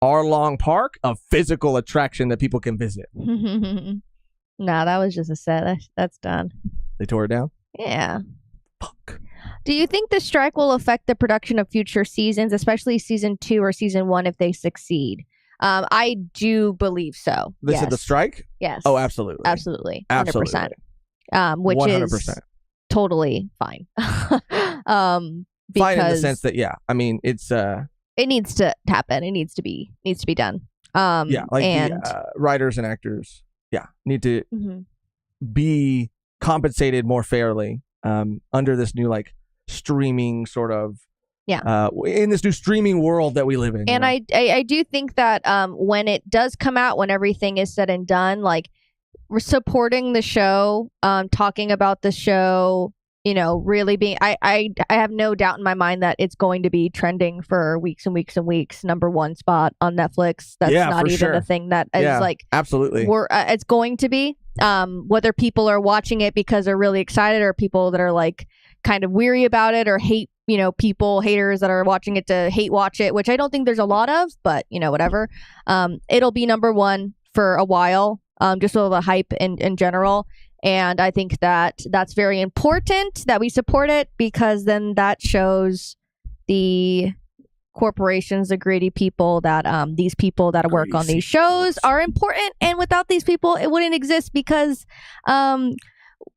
Arlong Park a physical attraction that people can visit. No, that was just a set. That's done. They tore it down? Yeah. Fuck. Do you think the strike will affect the production of future seasons, especially season 2 or season 1 if they succeed? I do believe so. They said the strike? Yes. Oh, absolutely. 100%. Which 100%. Is totally fine. Fine in the sense that, yeah, I mean, it's it needs to happen. It needs to be done. Yeah, like the writers and actors, need to be compensated more fairly under this new like streaming sort of in this new streaming world that we live in. And I do think that when it does come out, when everything is said and done, like, we're supporting the show, talking about the show, you know, really being, I have no doubt in my mind that it's going to be trending for weeks and weeks and weeks. #1 spot on Netflix. That's not even a thing that is like, absolutely. It's going to be, whether people are watching it because they're really excited or people that are like kind of weary about it or hate, you know, haters that are watching it to hate watch it, which I don't think there's a lot of, but you know, whatever. It'll be #1 for a while. Just with the hype in general. And I think that that's very important that we support it, because then that shows the corporations, the greedy people, that these people that work on these shows are important. And without these people, it wouldn't exist, because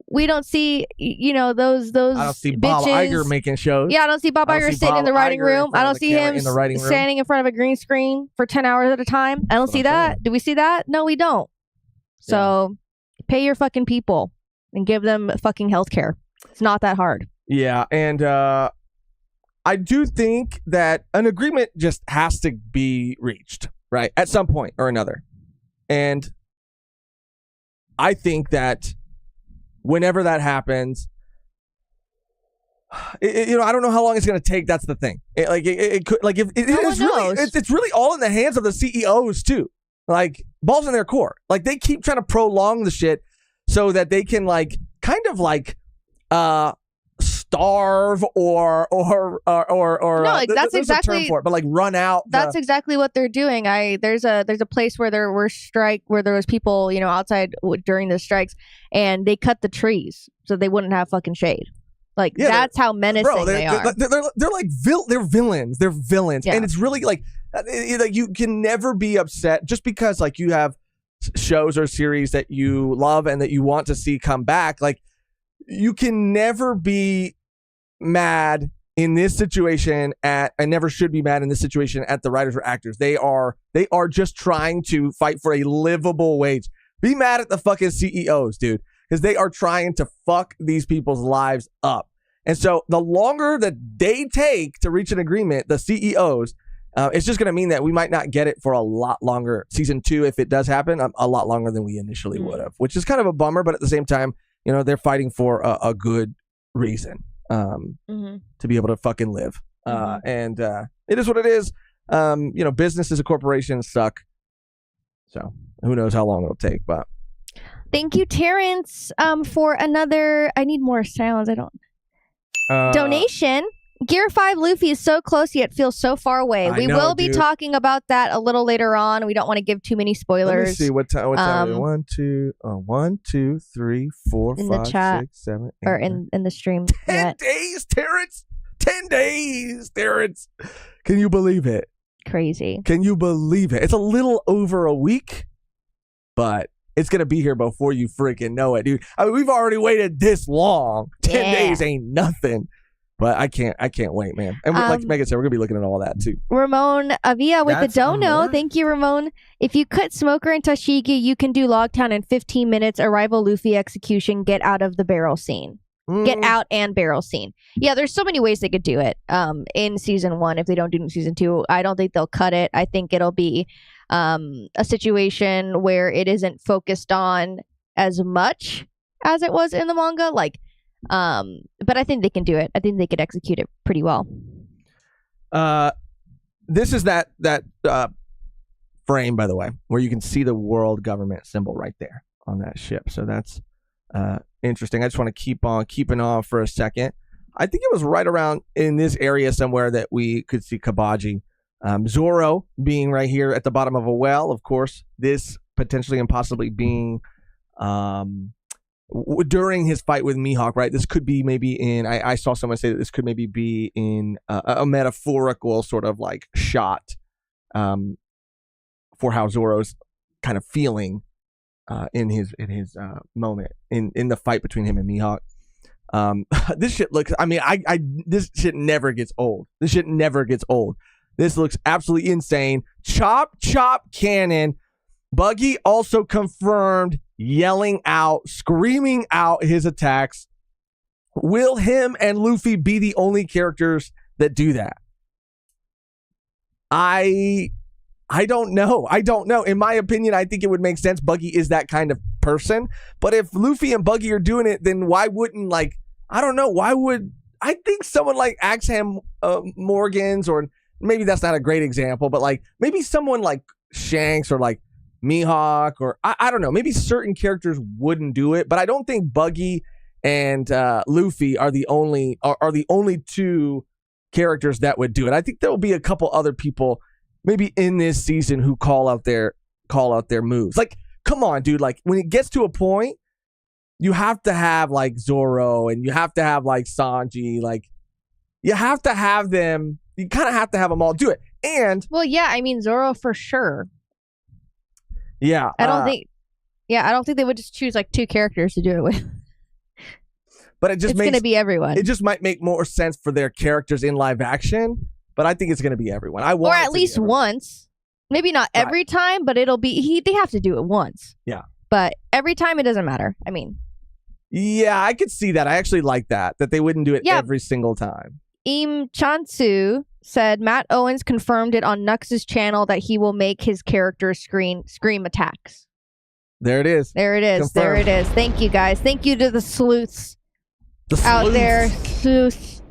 we don't see, you know, those I don't see Bob Iger making shows. Yeah, I don't see Bob Iger sitting in the writing room. I don't see him standing in front of a green screen for 10 hours at a time. I don't see that. Do we see that? No, we don't. So pay your fucking people and give them fucking healthcare. It's not that hard. Yeah, and I do think that an agreement just has to be reached, right, at some point or another. And I think that whenever that happens, you know, I don't know how long it's going to take. That's the thing. It could, like, if it's really all in the hands of the CEOs too. Like, balls in their court. Like, they keep trying to prolong the shit so that they can, like, kind of like starve or no, that's exactly a term for it, but like run out. That's exactly what they're doing. There's a place where there was people, you know, outside during the strikes, and they cut the trees so they wouldn't have fucking shade. Like, that's how menacing they are. They're like they're villains. They're villains, and it's really like you can never be upset just because like you have shows or series that you love and that you want to see come back. Like, you can never be mad in this situation and never should be mad in this situation at the writers or actors. They are just trying to fight for a livable wage. Be mad at the fucking CEOs, dude, because they are trying to fuck these people's lives up. And so the longer that they take to reach an agreement, the CEOs, it's just going to mean that we might not get it for a lot longer. Season 2, if it does happen, a lot longer than we initially would have, which is kind of a bummer. But at the same time, you know, they're fighting for a good reason to be able to fucking live. And it is what it is. You know, businesses and corporations suck. So who knows how long it'll take. But thank you, Terrence, for another. I need more sounds. I don't. Donation. Gear 5 Luffy is so close yet feels so far away. We will be talking about that a little later on. We don't want to give too many spoilers. Let me see what time. 1, 2, 3, 4, in 5, the chat, 6, 7, 8, or in the stream. 10 days, Terrence. 10 days, Terrence. Can you believe it? Crazy. Can you believe it? It's a little over a week, but It's going to be here before you freaking know it, dude. I mean, we've already waited this long. 10 days ain't nothing. But I can't wait, man. And like Mehgan said, we're going to be looking at all that, too. Ramon Avia with the dono. Thank you, Ramon. If you cut Smoker and Tashigi, you can do Logtown in 15 minutes. Arrival Luffy execution. Get out of the barrel scene. Get out and barrel scene. Yeah, there's so many ways they could do it in season 1 if they don't do it in season 2. I don't think they'll cut it. I think it'll be a situation where it isn't focused on as much as it was in the manga. But I think they can do it. I think they could execute it pretty well. This is that frame, by the way, where you can see the world government symbol right there on that ship. So that's interesting. I just want to keep on keeping on for a second. I think it was right around in this area somewhere that we could see Kabaji. Zoro being right here at the bottom of a well, of course. This potentially and possibly being during his fight with Mihawk, right? This could be maybe in, I saw someone say that this could maybe be in a metaphorical sort of like shot for how Zoro's kind of feeling in his moment in the fight between him and Mihawk. This shit looks, I mean, this shit never gets old. This shit never gets old. This looks absolutely insane. Chop, chop, cannon. Buggy also confirmed, yelling out, screaming out his attacks. Will him and Luffy be the only characters that do that? I don't know. I don't know. In my opinion, I think it would make sense. Buggy is that kind of person. But if Luffy and Buggy are doing it, then why wouldn't, like, I don't know. Why would, I think someone like Axham Morgans, or maybe that's not a great example, but like maybe someone like Shanks or like Mihawk, or I don't know. Maybe certain characters wouldn't do it, but I don't think Buggy and Luffy are the only two characters that would do it. I think there will be a couple other people maybe in this season who call out their moves. Like, come on, dude. Like, when it gets to a point, you have to have like Zoro and you have to have like Sanji. Like, you have to have them. You kind of have to have them all do it. And well, yeah, I mean Zoro for sure. Yeah, I don't think they would just choose like two characters to do it with. But it's going to be everyone. It just might make more sense for their characters in live action. But I think it's going to be everyone. Or at least once. Maybe not every time, but it'll be they have to do it once. Yeah. But every time it doesn't matter. I mean. Yeah, I could see that. I actually like that they wouldn't do it every single time. Im Chansu said Matt Owens confirmed it on Nux's channel that he will make his character scream attacks. There it is. There it is. Confirmed. There it is. Thank you, guys. Thank you to the sleuths out there. Sleuths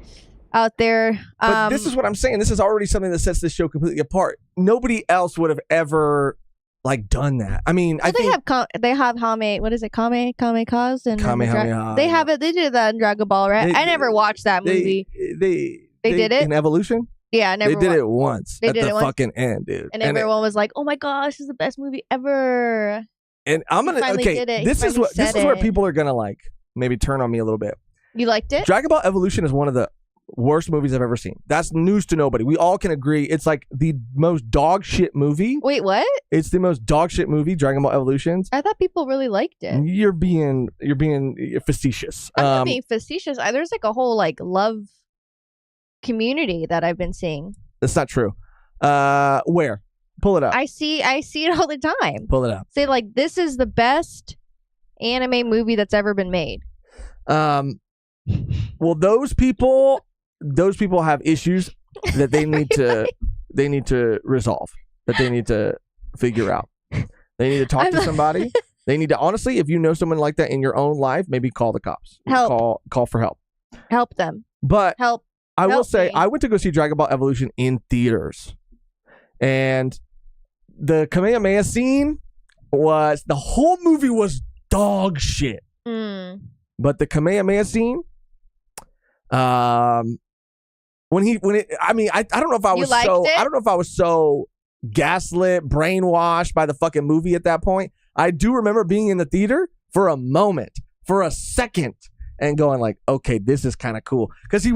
out there. But this is what I'm saying. This is already something that sets this show completely apart. Nobody else would have ever like done that. I mean, I think they have Hame. What is it? Kame Kaz and Kamehameha. They have it. They did that in Dragon Ball, right? I never watched that movie. They did it in Evolution. Yeah, I never. They did it once at the fucking end, dude. And everyone was like, "Oh my gosh, this is the best movie ever." And I'm gonna This is where people are gonna like maybe turn on me a little bit. You liked it? Dragon Ball Evolution is one of the worst movies I've ever seen. That's news to nobody. We all can agree it's like the most dog shit movie. Wait, what? It's the most dog shit movie, Dragon Ball Evolutions. I thought people really liked it. You're being facetious. I'm not being facetious. There's like a whole like love community that I've been seeing. That's not true. Where? Pull it up. I see it all the time. Pull it up. Say like this is the best anime movie that's ever been made. Well, those people have issues that they need to resolve, that they need to figure out. They need to talk to somebody. They need to, honestly, if you know someone like that in your own life, maybe call the cops. Help. Call for help. Help them. But help. I will say, me. I went to go see Dragon Ball Evolution in theaters, and the Kamehameha scene the whole movie was dog shit. But the Kamehameha scene, I don't know if I was so gaslit, brainwashed by the fucking movie at that point. I do remember being in the theater for a moment, for a second, and going like, okay, this is kind of cool. Because they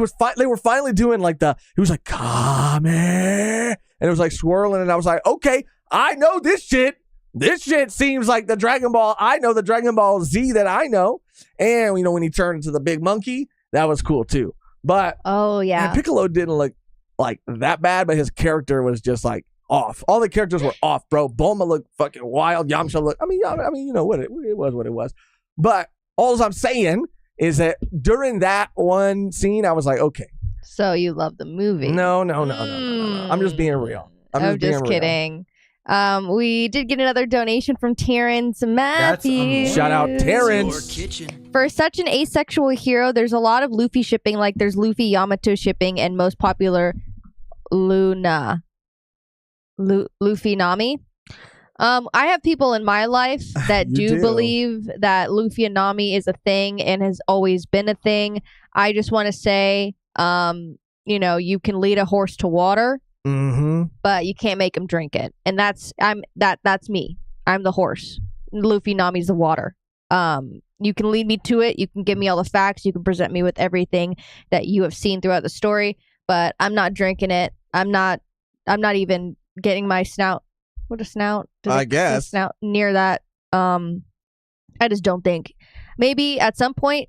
were finally doing like he was like, Kame, and it was like swirling, and I was like, okay, I know this shit. this shit seems like the Dragon Ball. I know the Dragon Ball Z that I know. And, when he turned into the big monkey, that was cool too. But oh yeah, man, Piccolo didn't look like that bad, but his character was just like off. All the characters were off, bro. Bulma looked fucking wild. Yamcha looked, what it was what it was. But all I'm saying is that during that one scene, I was like, okay. So you love the movie? No. I'm just being real. I'm just kidding. We did get another donation from Terrence Matthews. Shout out Terrence. For such an asexual hero, there's a lot of Luffy shipping, like there's Luffy Yamato shipping, and most popular Luffy Nami. I have people in my life that do believe that Luffy and Nami is a thing and has always been a thing. I just want to say, you can lead a horse to water, but you can't make him drink it. And that's me. I'm the horse. Luffy Nami's the water. You can lead me to it. You can give me all the facts. You can present me with everything that you have seen throughout the story, but I'm not drinking it. I'm not even getting my snout. What a snout. I guess. Snout near that. I just don't think. Maybe at some point,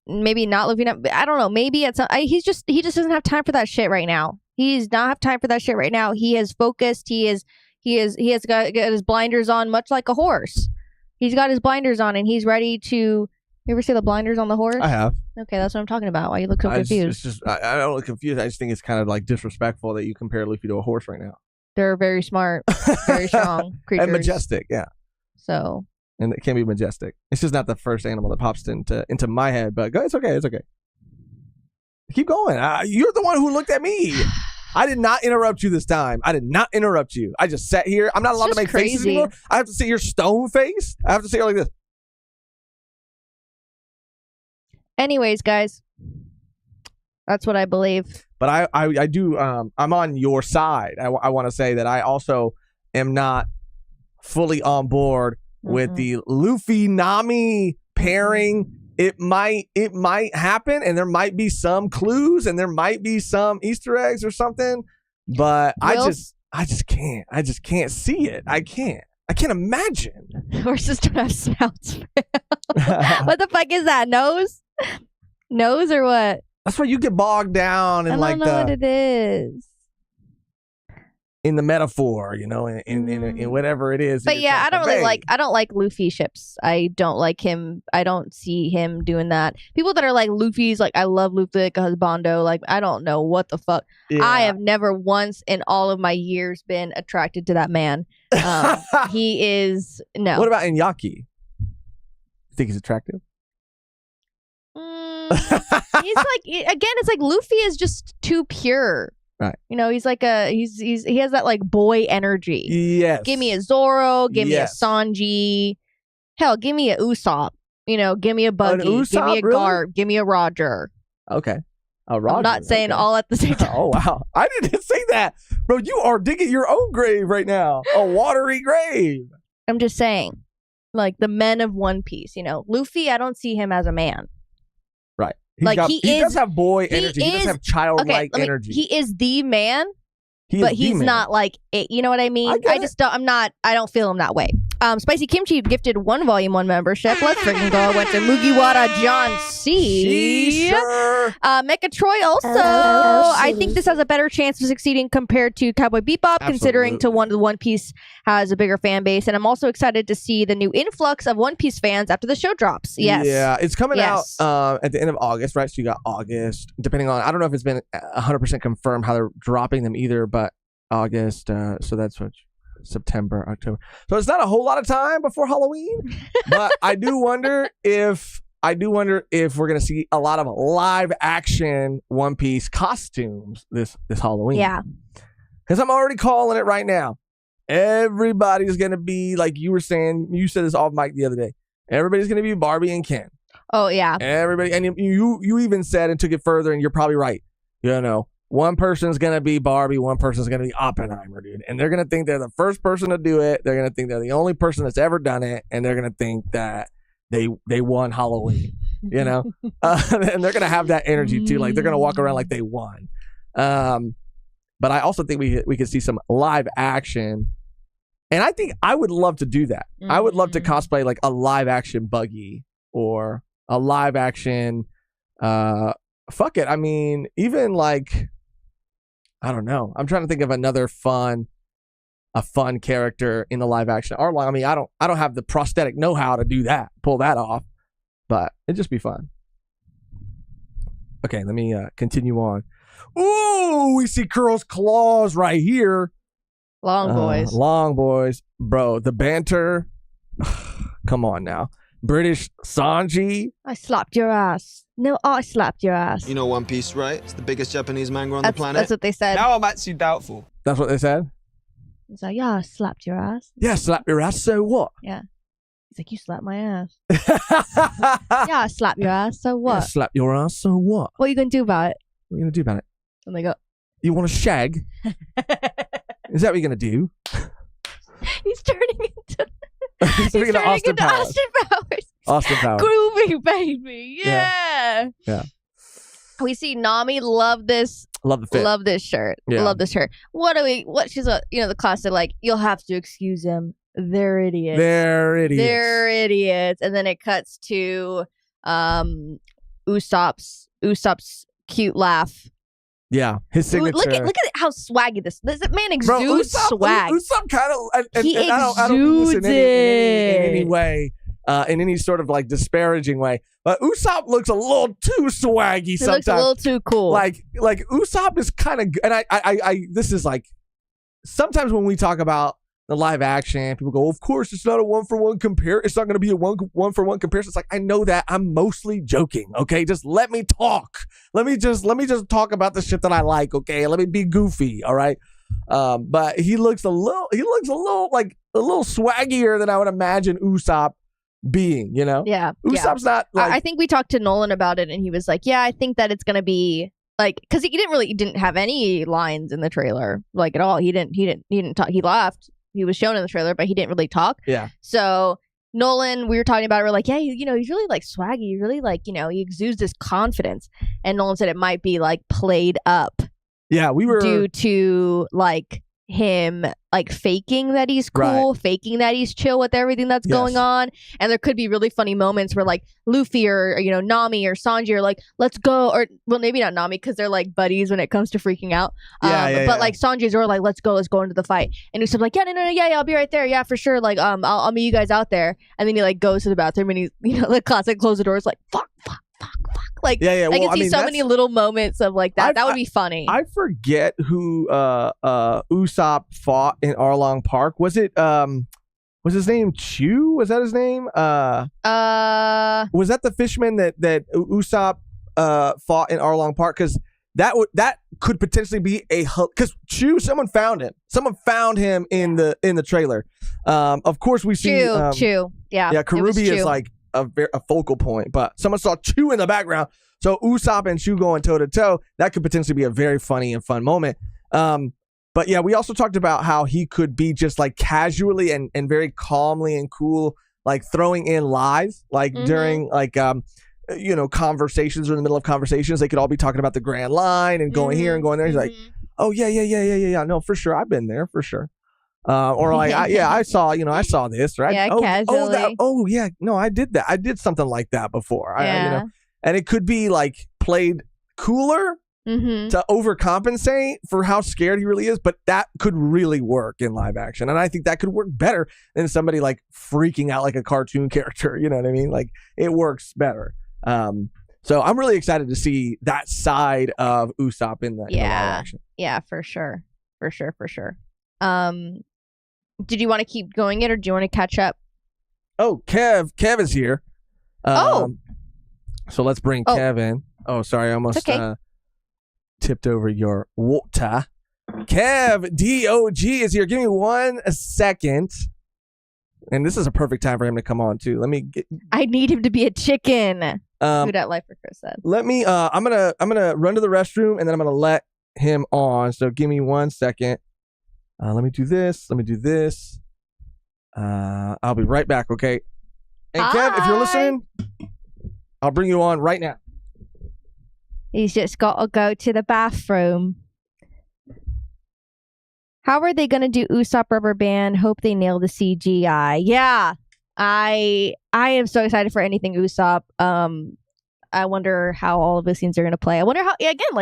maybe not Luffy. I don't know. Maybe at some. He just doesn't have time for that shit right now. He's not have time for that shit right now. He is focused. He has got his blinders on, much like a horse. He's got his blinders on, and he's ready to. You ever see the blinders on the horse? I have. Okay, that's what I'm talking about. Why you look so confused? I don't look confused. I just think it's kind of like disrespectful that you compare Luffy to a horse right now. They're very smart, very strong creatures. And majestic, yeah. So. And it can be majestic. It's just not the first animal that pops into my head, but it's okay. It's okay. Keep going. You're the one who looked at me. I did not interrupt you this time. I did not interrupt you. I just sat here. I'm not allowed to make faces anymore. I have to sit here stone face. I have to sit here like this. Anyways, guys, that's what I believe. But I do. I'm on your side. I want to say that I also am not fully on board with the Luffy Nami pairing. It might happen, and there might be some clues, and there might be some Easter eggs or something. But I just can't. I just can't see it. I can't imagine. Horses don't have snouts. What the fuck is that? Nose or what? That's why you get bogged down in I don't know what it is. In the metaphor, in whatever it is. But yeah, I don't like Luffy ships. I don't like him. I don't see him doing that. People that are like Luffy's, like, I love Luffy like a husbando. Like, I don't know what the fuck. Yeah. I have never once in all of my years been attracted to that man. He is, no. What about Inyaki? You think he's attractive? He's like, again, it's like Luffy is just too pure. Right. He's like he has that like boy energy. Yes. Give me a Zoro, give me a Sanji. Hell, give me a Usopp. Give me a Buggy, give me a Garp, give me a Roger. Okay. Roger. I'm not saying all at the same time. Oh wow. I didn't say that. Bro, you are digging your own grave right now. A watery grave. I'm just saying. Like the men of One Piece, Luffy, I don't see him as a man. Right. He does have boy energy. He does have childlike energy. He is the man, but he's not like it. You know what I mean? I don't feel him that way. Spicy Kimchi gifted 1 Volume 1 membership. Let's freaking go. Went to Mugiwara John C. Sure. Mecha Troy also. I think this has a better chance of succeeding compared to Cowboy Bebop, considering One Piece has a bigger fan base. And I'm also excited to see the new influx of One Piece fans after the show drops. Yes. Yeah, it's coming out at the end of August, right? So you got August, depending on, I don't know if it's been 100% confirmed how they're dropping them either, but August, so that's what, September, October. So it's not a whole lot of time before Halloween, but I do wonder if we're gonna see a lot of live action One Piece costumes this Halloween. Yeah, because I'm already calling it right now. Everybody's gonna be like you were saying. You said this off mic the other day. Everybody's gonna be Barbie and Ken. Oh yeah. Everybody, and you even said and took it further, and you're probably right. One person's going to be Barbie, one person's going to be Oppenheimer, dude. And they're going to think they're the first person to do it. They're going to think they're the only person that's ever done it. And they're going to think that they won Halloween, and they're going to have that energy too. Like they're going to walk around like they won. But I also think we could see some live action And I think I would love to do that. I would love to Mm-hmm. cosplay like a live action Buggy or a live action. Fuck it. I mean, even like, I don't know. I'm trying to think of a fun character in the live action. Arlong. I mean, I don't have the prosthetic know-how to do that, pull that off, but it'd just be fun. Okay, let me continue on. Ooh, we see Curl's claws right here. Long boys. Long boys. Bro, the banter. Come on now. British Sanji. I slapped your ass. No, I slapped your ass. You know One Piece, right? It's the biggest Japanese manga on the planet. That's what they said. Now I'm actually doubtful. That's what they said? He's like, yeah, I slapped your ass. Yeah, slap your ass, so what? Yeah. He's like, you slapped my ass. Yeah, Yeah, I slapped your ass. So what? slap your ass, so what? What are you going to do about it? What are you going to do about it? And they go, You want to shag? Is that what you're going to do? he's turning into... He's turning into Austin Powers. Austin Powers. Austin Powers. Groovy, baby. Yeah. Yeah. We see Nami love this. Love the fit. Love this shirt. Yeah. Love this shirt. What she's the classic, like, you'll have to excuse them. They're idiots. They're idiots. They're idiots. And then it cuts to Usopp's cute laugh. Yeah, his signature. Look at how swaggy this man exudes swag. Usopp kind of. He I don't mean this exudes in any it. way, in any sort of like disparaging way. But Usopp looks a little too swaggy He sometimes. looks a little too cool. Like Usopp is kind of, and I this is like sometimes when we talk about the live action, people go, of course it's not a 1-for-1 compare. It's not going to be a 1-for-1 comparison. It's like, I know that. I'm mostly joking. Okay, just let me talk. Let me just talk about the shit that I like. Okay, let me be goofy. All right. But he looks a little swaggier than I would imagine Usopp being. You know. yeah. Usopp's not like. I think we talked to Nolan about it, and he was like, "Yeah, I think that it's gonna be like because he didn't have any lines in the trailer like at all. He didn't talk. He laughed. He was shown in the trailer, but he didn't really talk. Yeah. So Nolan, we were talking about it. We're like, yeah, he's really like swaggy. He's really like, he exudes this confidence. And Nolan said it might be like played up Yeah, we were due to like him like faking that he's cool, faking that he's chill with everything that's going on. And there could be really funny moments where like Luffy or Nami or Sanji are like, let's go, or well, maybe not Nami because they're like buddies when it comes to freaking out. But like Sanji's are like, let's go into the fight. And Usopp's like, yeah, I'll be right there. Yeah, for sure. Like, I'll meet you guys out there. And then he like goes to the bathroom and he's the classic close the doors like fuck. Like, I can see so many little moments of like that. That would be funny. I forget who Usopp fought in Arlong Park. Was it was his name Chew? Was that his name? Was that the fishman that Usopp fought in Arlong Park? Because that could potentially be because Chew, someone found him. Someone found him in the trailer. Of course we see Chew. Yeah. Karubi is like a focal point, but someone saw Chew in the background. So Usopp and Chew going toe to toe, that could potentially be a very funny and fun moment. But yeah, we also talked about how he could be just like casually and very calmly and cool, like throwing in lies, like during like conversations or in the middle of conversations, they could all be talking about the Grand Line and going here and going there. He's like, oh yeah, no, for sure, I've been there for sure. Or like, I saw this, right? Yeah, casually. I did that. I did something like that before. Yeah. And it could be like played cooler to overcompensate for how scared he really is, but that could really work in live action. And I think that could work better than somebody like freaking out like a cartoon character. You know what I mean? Like it works better. So I'm really excited to see that side of Usopp in the live action. Yeah, for sure. Did you want to keep going it or do you want to catch up? Oh, Kev is here. So let's bring Kev in. Oh, sorry, I almost tipped over your water. Kev DOG is here. Give me 1 second. And this is a perfect time for him to come on too. I need him to be a chicken. Who that life for Chris said. Let me I'm gonna run to the restroom and then I'm gonna let him on. So give me 1 second. Let me do this. I'll be right back, okay? And Kev, if you're listening, I'll bring you on right now. He's just got to go to the bathroom. How are they going to do Usopp Rubber Band? Hope they nail the CGI. Yeah, I am so excited for anything Usopp. I wonder how all of the scenes are going to play. I wonder how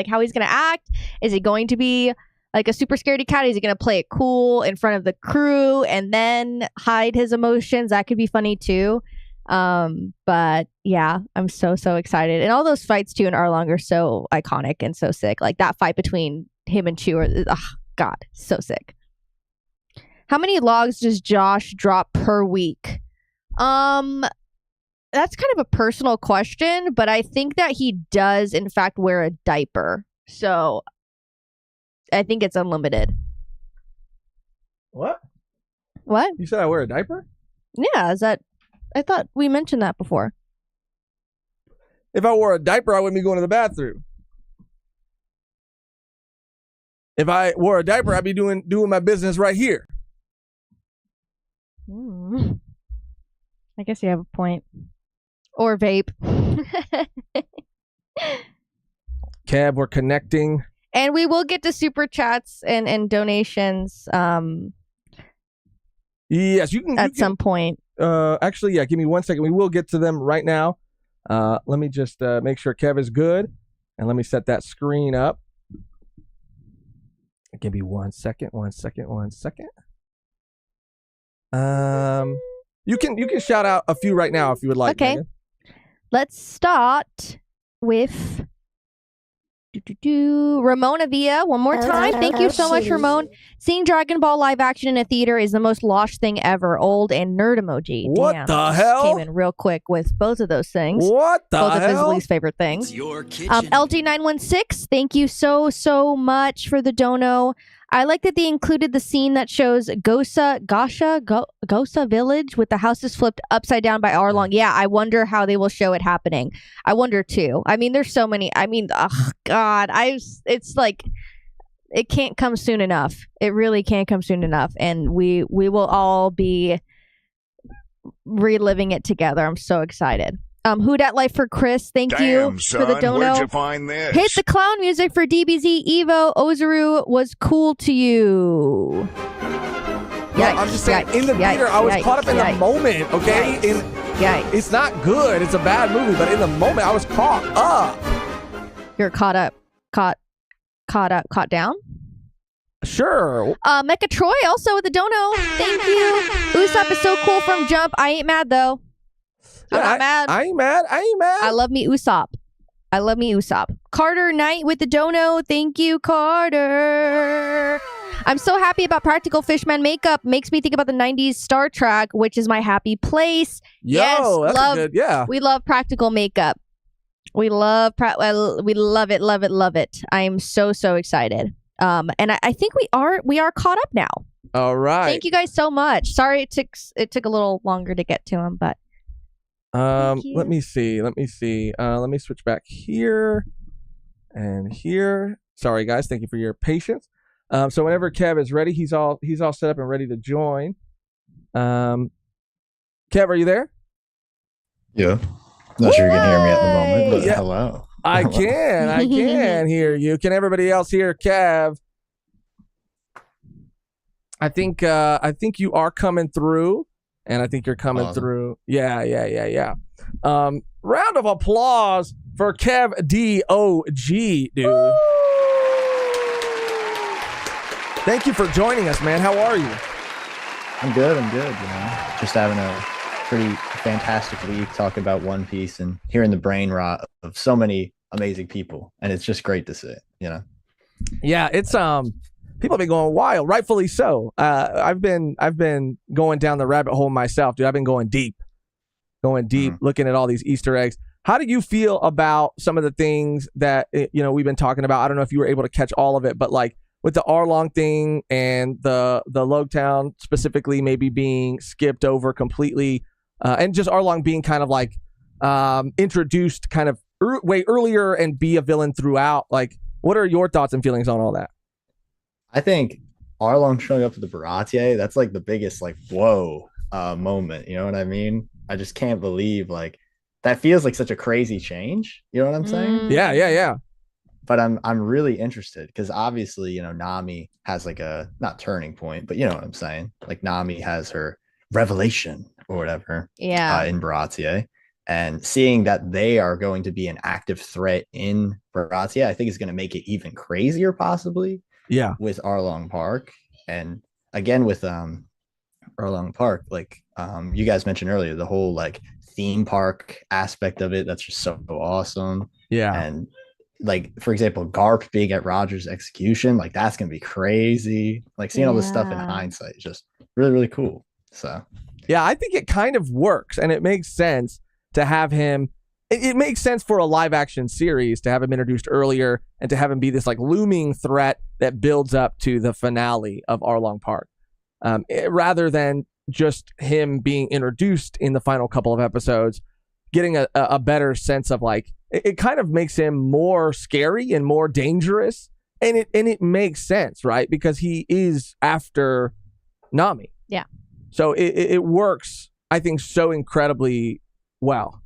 how he's going to act. Is he going to be like a super scaredy cat? Is he going to play it cool in front of the crew and then hide his emotions? That could be funny too. But yeah, I'm so excited. And all those fights too in Arlong are so iconic and so sick. Like that fight between him and Chew God, so sick. How many logs does Josh drop per week? That's kind of a personal question, but I think that he does in fact wear a diaper. So I think it's unlimited. What? What? You said I wear a diaper? Yeah, I thought we mentioned that before. If I wore a diaper, I wouldn't be going to the bathroom. If I wore a diaper, I'd be doing my business right here. I guess you have a point. Or vape. Kev, we're connecting. And we will get to super chats and donations yes, you can. At some point. Actually, yeah, give me 1 second. We will get to them right now. Let me just make sure Kev is good. And let me set that screen up. Give me 1 second. You can shout out a few right now if you would like. Okay. Mehgan. Let's start with Ramona Villa one more time. Thank you so much, Ramon. Seeing Dragon Ball live action in a theater is the most lost thing ever. Old and nerd emoji. What Damn, the hell? Came in real quick with both of those things. What the both hell? of his least favorite things. Your kitchen. LG916, thank you so much for the dono. I like that they included the scene that shows Gosa Village with the houses flipped upside down by Arlong. Yeah, I wonder how they will show it happening. I wonder too. I mean, there's so many. I mean, God, it's like it can't come soon enough. It really can't come soon enough, and we will all be reliving it together. I'm so excited. Who Dat Life for Chris? Thank you for the dono. Where'd you find this? Hit the clown music for DBZ Evo. Ozaru was cool to you. Well, I'm just saying, in the theater, I was caught up in the moment, okay? It's not good. It's a bad movie, but in the moment, I was caught up. You're caught up. Caught down? Sure. Mecha Troy also with the dono. Thank you. Usopp is so cool from Jump. I ain't mad, though. I'm not mad. I ain't mad. I love me Usopp. Carter Knight with the dono. Thank you, Carter. I'm so happy about Practical Fishman makeup. Makes me think about the 90s Star Trek, which is my happy place. Yo, yes, that's good. Yeah. We love practical makeup. We love it. I am so excited. And I think we are caught up now. All right. Thank you guys so much. Sorry it took a little longer to get to them, but let me see. Let me switch back here and here. Sorry guys, thank you for your patience. So whenever Kev is ready, he's all set up and ready to join. Kev, are you there? Yeah. Not sure you can hear me at the moment, but yeah. Hello. I can hear you. Can everybody else hear Kev? I think you are coming through. And I think you're coming through. Yeah. Round of applause for Kev D.O.G., dude. Thank you for joining us, man. How are you? I'm good. Just having a pretty fantastic week talking about One Piece and hearing the brain rot of so many amazing people. And it's just great to see, Yeah, it's people have been going wild, rightfully so. I've been going down the rabbit hole myself, dude. I've been going deep, looking at all these Easter eggs. How do you feel about some of the things that we've been talking about? I don't know if you were able to catch all of it, but like with the Arlong thing and the Logtown specifically maybe being skipped over completely, and just Arlong being kind of like introduced kind of way earlier and be a villain throughout. Like, what are your thoughts and feelings on all that? I think Arlong showing up to the Baratier, that's like the biggest like whoa moment. You know what I mean? I just can't believe like that feels like such a crazy change. You know what I'm saying? Yeah. but I'm really interested because obviously, Nami has like a not turning point, but you know what I'm saying. Like Nami has her revelation or whatever Yeah. in Baratie. And seeing that they are going to be an active threat in Baratie, I think is going to make it even crazier, possibly. Yeah. With Arlong Park, and again with Arlong Park, like you guys mentioned earlier, the whole like theme park aspect of it. That's just so awesome. Yeah. And like for example, Garp being at Roger's execution, like that's gonna be crazy. Like seeing all this stuff in hindsight is just really really cool. So yeah, I think it kind of works, and it makes sense to have him. It makes sense for a live action series to have him introduced earlier and to have him be this like looming threat that builds up to the finale of Arlong Park, rather than just him being introduced in the final couple of episodes, getting a better sense of like, it kind of makes him more scary and more dangerous. And it makes sense, right? Because he is after Nami. Yeah. So it works, I think, so incredibly well.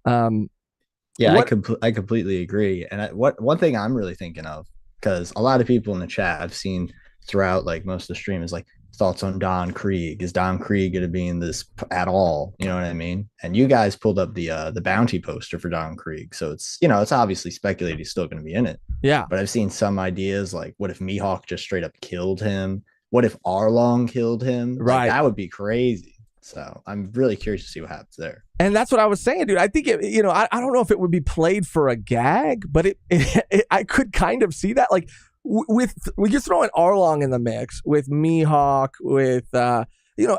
Yeah, I completely agree. And one thing I'm really thinking of, because a lot of people in the chat I've seen throughout like most of the stream is like thoughts on Don Krieg. Is Don Krieg going to be in this at all? You know what I mean? And you guys pulled up the bounty poster for Don Krieg, so it's it's obviously speculated he's still going to be in it. Yeah, but I've seen some ideas like, what if Mihawk just straight up killed him? What if Arlong killed him? Right, like, that would be crazy. So I'm really curious to see what happens there. And that's what I was saying, dude. I think I don't know if it would be played for a gag, but I could kind of see that, like with you're throwing Arlong in the mix with Mihawk, with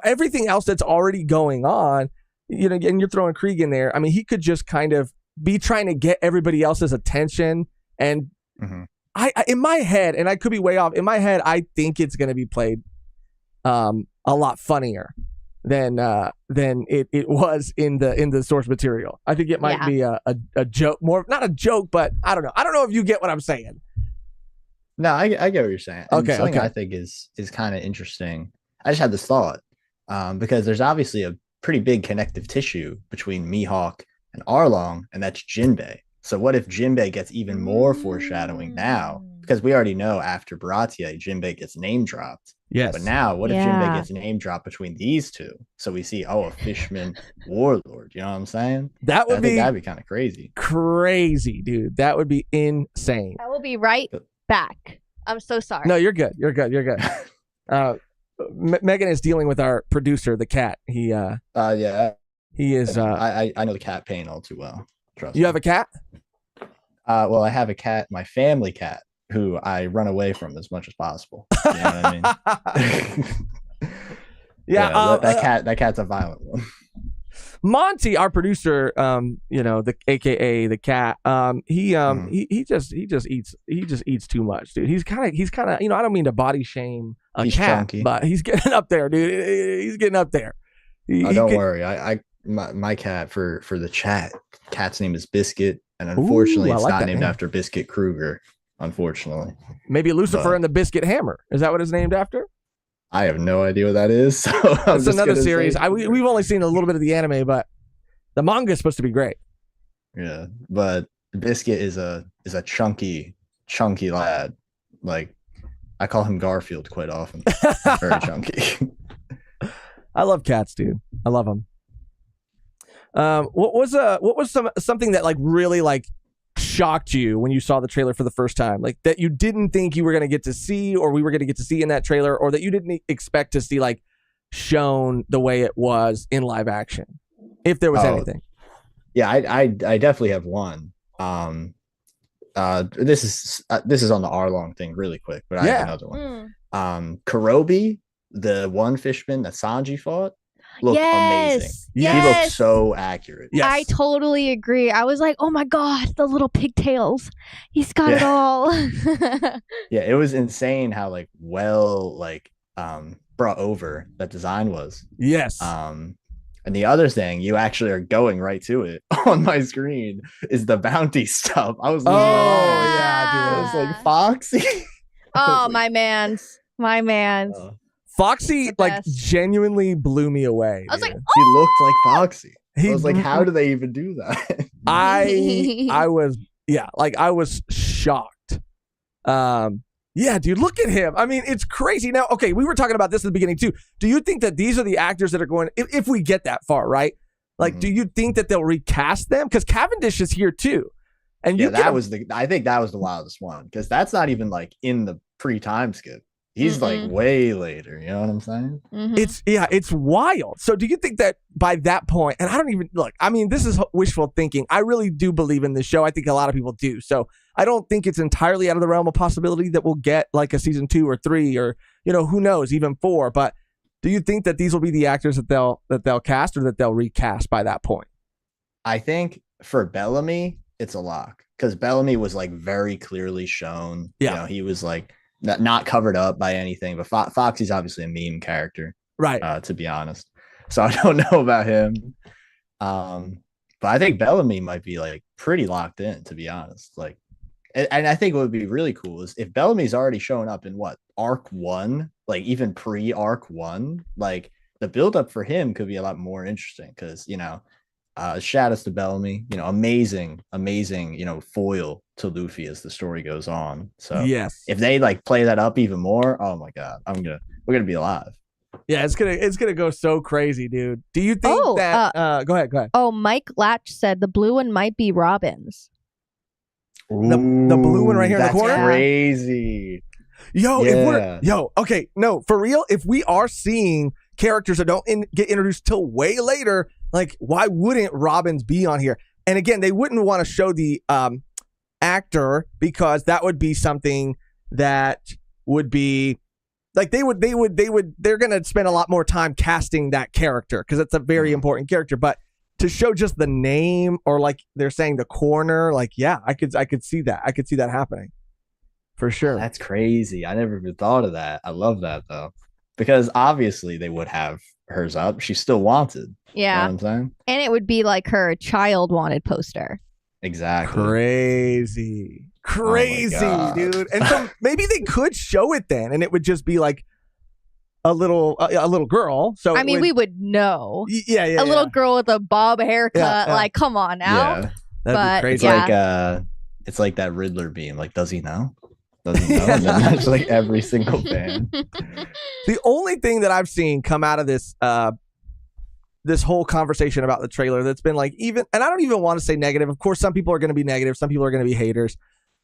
everything else that's already going on, and you're throwing Krieg in there. I mean, he could just kind of be trying to get everybody else's attention, and I in my head, and I could be way off. In my head, I think it's going to be played a lot funnier than it was in the source material. I think it might be a joke, more not a joke, but I don't know. I don't know if you get what I'm saying. No, I get what you're saying. And okay. I think is kind of interesting. I just had this thought because there's obviously a pretty big connective tissue between Mihawk and Arlong, and that's Jinbei. So what if Jinbei gets even more foreshadowing now? Because we already know after Baratie, Jinbei gets name dropped. Yes. But now, what if Jinbei gets a name drop between these two? So we see, a Fishman warlord. You know what I'm saying? That'd be kind of crazy. Crazy, dude. That would be insane. I will be right back. I'm so sorry. No, you're good. You're good. You're good. Mehgan is dealing with our producer, the cat. He he is. I know the cat pain all too well. Trust me. You have a cat? Well, I have a cat, my family cat, who I run away from as much as possible. You know what I mean? that cat's a violent one. Monty, our producer, the AKA the cat, he just eats too much, dude. He's kind of, I don't mean to body shame a cat, chunky, but he's getting up there, dude. He's getting up there. Don't worry. My cat for the cat's name is Biscuit, and unfortunately, it's not named after Biscuit Kruger. Unfortunately, maybe Lucifer and the Biscuit Hammer. Is that what it's named after? I have no idea what that is. So it's another series. We've only seen a little bit of the anime, but the manga is supposed to be great. Yeah, but Biscuit is a chunky lad. Like, I call him Garfield quite often. He's very chunky. I love cats, dude. I love them. What was something that like really like shocked you when you saw the trailer for the first time, like that you didn't think you were going to get to see, or we were going to get to see in that trailer, or that you didn't expect to see like shown the way it was in live action, if there was anything? Yeah, I definitely have one. This is on the Arlong thing really quick, but I have another one. Kurobi, the one fishman that Sanji fought, looked amazing. Yes. He looked so accurate. Yes. I totally agree. I was like, oh my god, the little pigtails. He's got it all. Yeah, it was insane how brought over that design was. Yes. And the other thing, you actually are going right to it on my screen, is the bounty stuff. I was dude. I was like, Foxy. My man's. Foxy genuinely blew me away. I was like, he looked like Foxy. I was like, how do they even do that? I was Yeah, like I was shocked. Yeah, dude, look at him. I mean, it's crazy. Now, okay, we were talking about this at the beginning too. Do you think that these are the actors that are going, if we get that far, right? Like, do you think that they'll recast them? Because Cavendish is here too. And yeah, I think that was the wildest one, because that's not even like in the pre-time skip. He's like way later. You know what I'm saying? It's wild. So do you think that by that point, and I don't even look, I mean, this is wishful thinking. I really do believe in this show. I think a lot of people do. So I don't think it's entirely out of the realm of possibility that we'll get like a season 2 or 3 or, who knows, even 4. But do you think that these will be the actors that they'll cast or that they'll recast by that point? I think for Bellamy, it's a lock, because Bellamy was like very clearly shown. Yeah. He was like not covered up by anything, but Foxy's obviously a meme character, right? To be honest, so I don't know about him. But I think Bellamy might be like pretty locked in, to be honest. Like, and I think what would be really cool is if Bellamy's already showing up in arc 1, like even pre-arc 1, like the buildup for him could be a lot more interesting, because shout outs to Bellamy, amazing, foil to Luffy as the story goes on. So yes, if they like play that up even more, oh my god, we're gonna be alive. Yeah, it's gonna go so crazy, dude. Do you think that? Go ahead. Oh, Mike Latch said the blue one might be Robin's. The blue one right here in the corner. That's crazy. Okay, no, for real. If we are seeing characters that don't get introduced till way later, like why wouldn't Robin's be on here? And again, they wouldn't want to show the actor, because that would be something that would be like they're going to spend a lot more time casting that character, because it's a very important character. But to show just the name, or like they're saying the corner, like, yeah, I could see that. I could see that happening for sure. That's crazy. I never even thought of that. I love that though, because obviously they would have hers up. She's still wanted. Yeah. You know what I'm saying? And it would be like her child wanted poster. Exactly. Crazy, dude. And so maybe they could show it then, and it would just be like a little girl. So I mean, we would know. Yeah. A little girl with a bob haircut. Yeah. Like, come on now. Yeah. That'd be crazy. It's like that Riddler beam. Like, does he know? Does he know? And then that's like every single fan. The only thing that I've seen come out of this this whole conversation about the trailer that's been like, even, and I don't even want to say negative. Of course, some people are going to be negative. Some people are going to be haters.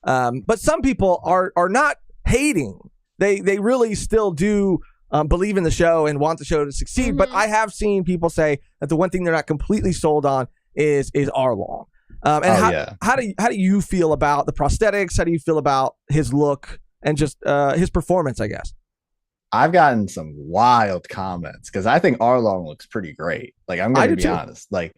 But some people are not hating. They really still do believe in the show and want the show to succeed. But I have seen people say that the one thing they're not completely sold on is Arlong. How do you feel about the prosthetics? How do you feel about his look and just his performance, I guess? I've gotten some wild comments, because I think Arlong looks pretty great. Like, I'm going to be honest. Like,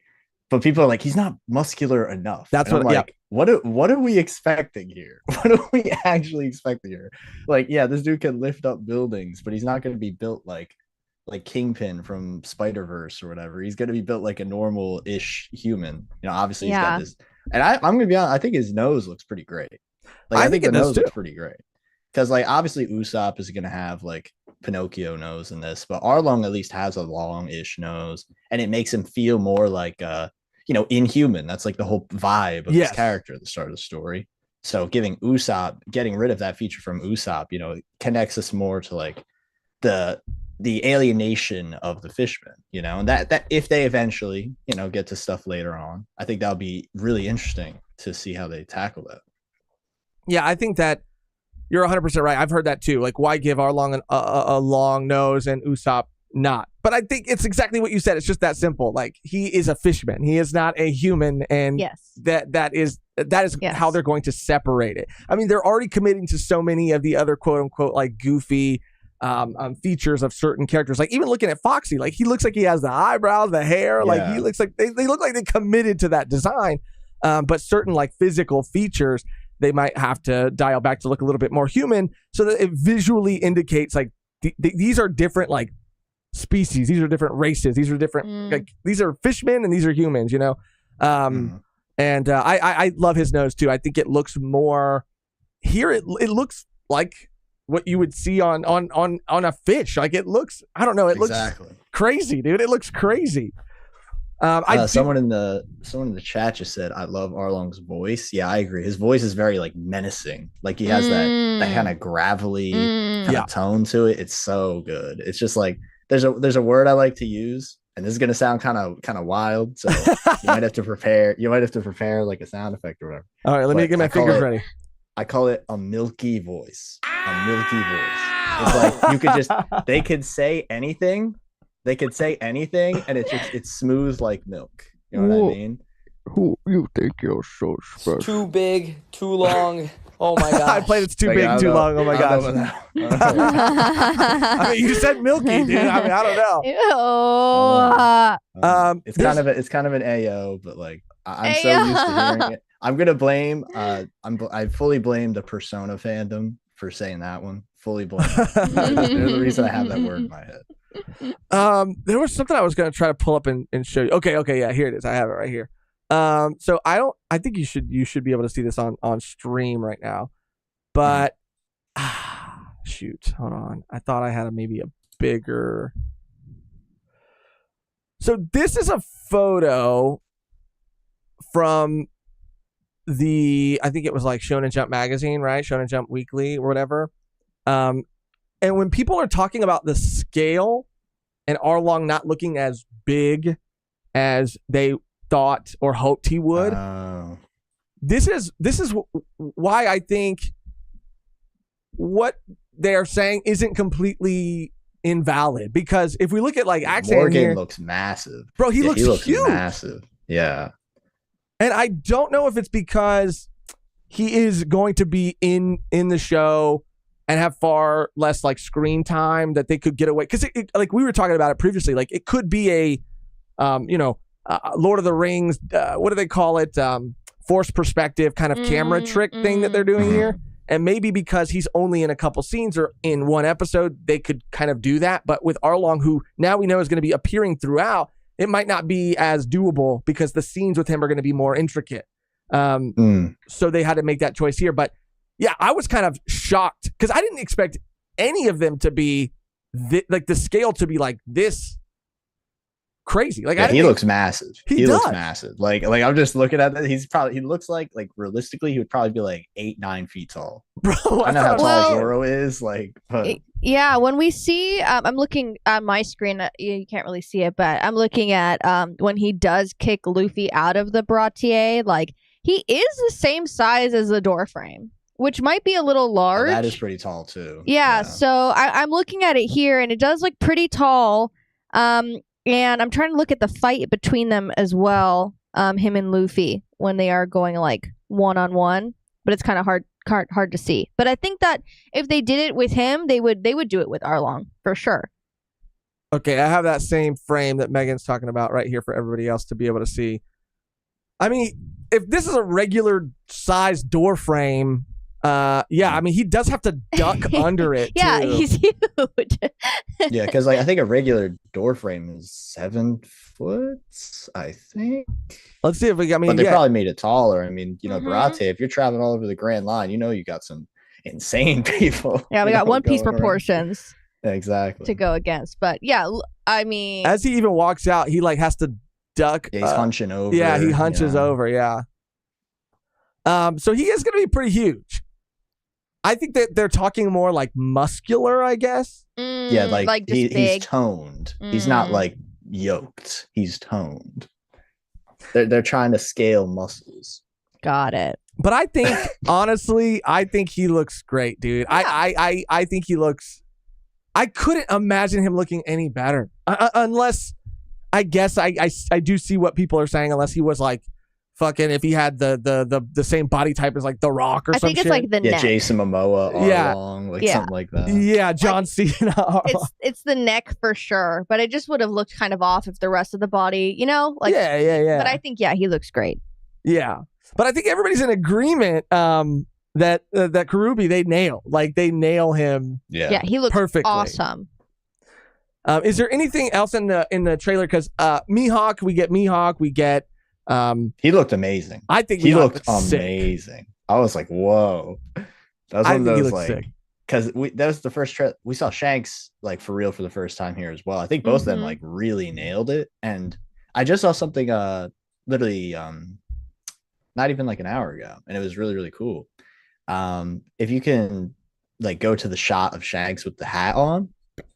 but people are like, he's not muscular enough. That's what I'm like. Yeah. What are we expecting here? What are we actually expecting here? Like, yeah, this dude can lift up buildings, but he's not going to be built like Kingpin from Spider-Verse or whatever. He's going to be built like a normal-ish human. Obviously he's got this. And I'm going to be honest, I think his nose looks pretty great. Like, I think the nose looks pretty great. Because, like, obviously Usopp is going to have, like, Pinocchio nose in this, but Arlong at least has a long-ish nose, and it makes him feel more like, inhuman. That's, like, the whole vibe of his character at the start of the story. So getting rid of that feature from Usopp, connects us more to, like, the alienation of the Fishman, and that if they eventually, get to stuff later on, I think that would be really interesting to see how they tackle that. Yeah, I think that you're 100% right. I've heard that too. Like, why give Arlong a long nose and Usopp not? But I think it's exactly what you said. It's just that simple. Like, he is a fishman. He is not a human, and that is how they're going to separate it. I mean, they're already committing to so many of the other quote unquote like goofy features of certain characters. Like, even looking at Foxy, like, he looks like he has the eyebrows, the hair. Like, he looks like they look like they committed to that design. But certain like physical features, they might have to dial back to look a little bit more human, so that it visually indicates like these are different like species. These are different races. These are different. Like, these are fishmen and these are humans. And I love his nose too. I think it looks more here. It looks like what you would see on a fish. Like, it looks. I don't know. It looks crazy, dude. It looks crazy. Someone in the chat just said, "I love Arlong's voice." Yeah, I agree. His voice is very like menacing. Like he has that kind of gravelly kind of tone to it. It's so good. It's just like there's a word I like to use, and this is gonna sound kind of wild. So you might have to prepare. You might have to prepare like a sound effect or whatever. All right, let me get my fingers ready. I call it a milky voice. A milky voice. It's like you could just they could say anything. They could say anything, and it's smooth like milk. You know what I mean? Who you think you're so special? It's too big, too long. Oh my god! I played it's too big, too long. Oh my gosh! I mean, you said milky, dude. I mean, I don't know. It's kind of an AO, but like I'm so used to hearing it. I'm gonna blame. I fully blame the Persona fandom for saying that one. Fully blame. They're the reason I have that word in my head. There was something I was gonna try to pull up and show you. Okay, yeah, here it is. I have it right here. So I think you should be able to see this on stream right now. But shoot, hold on. I thought I had maybe a bigger. So this is a photo from I think it was like Shonen Jump magazine, right? Shonen Jump Weekly or whatever. And when people are talking about the scale and Arlong not looking as big as they thought or hoped he would, this is why I think what they're saying isn't completely invalid. Because if we look at like Accent Morgan here, looks massive, bro. He looks huge, massive. Yeah, and I don't know if it's because he is going to be in the show and have far less like screen time that they could get away. Because like we were talking about it previously, like it could be a, Lord of the Rings, what do they call it? Forced perspective kind of camera trick thing that they're doing here. And maybe because he's only in a couple scenes or in one episode, they could kind of do that. But with Arlong, who now we know is going to be appearing throughout, it might not be as doable because the scenes with him are going to be more intricate. So they had to make that choice here. But yeah, I was kind of shocked because I didn't expect any of them to be like the scale to be like this crazy. Like he looks massive. He does. Looks massive. Like I'm just looking at that. He looks like realistically he would probably be like 8-9 feet tall. Bro, I know how tall Zoro is. Like, yeah, when we see, I'm looking at my screen. You can't really see it, but I'm looking at when he does kick Luffy out of the brassiere. Like he is the same size as the door frame, which might be a little large. That is pretty tall too. Yeah. So I'm looking at it here, and it does look pretty tall. And I'm trying to look at the fight between them as well, him and Luffy, when they are going like one-on-one, but it's kind of hard to see. But I think that if they did it with him, they would do it with Arlong for sure. Okay, I have that same frame that Megan's talking about right here for everybody else to be able to see. I mean, if this is a regular size door frame, I mean, he does have to duck under it. Yeah, too. he's huge. Yeah, because like I think a regular door frame is 7 foot, I think. Let's see if we. I mean, but they probably made it taller. I mean, Barate, if you're traveling all over the Grand Line, you got some insane people. Yeah, we got One Piece proportions. Exactly. To go against, but yeah, I mean, as he even walks out, he like has to duck. Yeah, he's hunching over. Yeah, he hunches over. Yeah. So he is going to be pretty huge. I think that they're talking more like muscular, I guess. Yeah, like he's toned. He's not like yoked. He's toned. They're trying to scale muscles. Got it. But I think honestly, I think he looks great, dude. Yeah. I think he looks. I couldn't imagine him looking any better, unless I guess I do see what people are saying. Unless he was like. Fucking if he had the same body type as like The Rock or something. I think it's like the neck. Jason Momoa, Arlong, something like that. Yeah, John Cena. It's the neck for sure, but it just would have looked kind of off if the rest of the body, like yeah. But I think he looks great. Yeah, but I think everybody's in agreement that Karubi they nail him. Yeah, he looks perfectly awesome. Is there anything else in the trailer? Because Mihawk, we get. He looked amazing. I think he looked amazing. I was like, whoa. That was one of those like because that was the first we saw Shanks like for real for the first time here as well. I think both of them like really nailed it. And I just saw something literally not even like an hour ago, and it was really, really cool. If you can like go to the shot of Shanks with the hat on,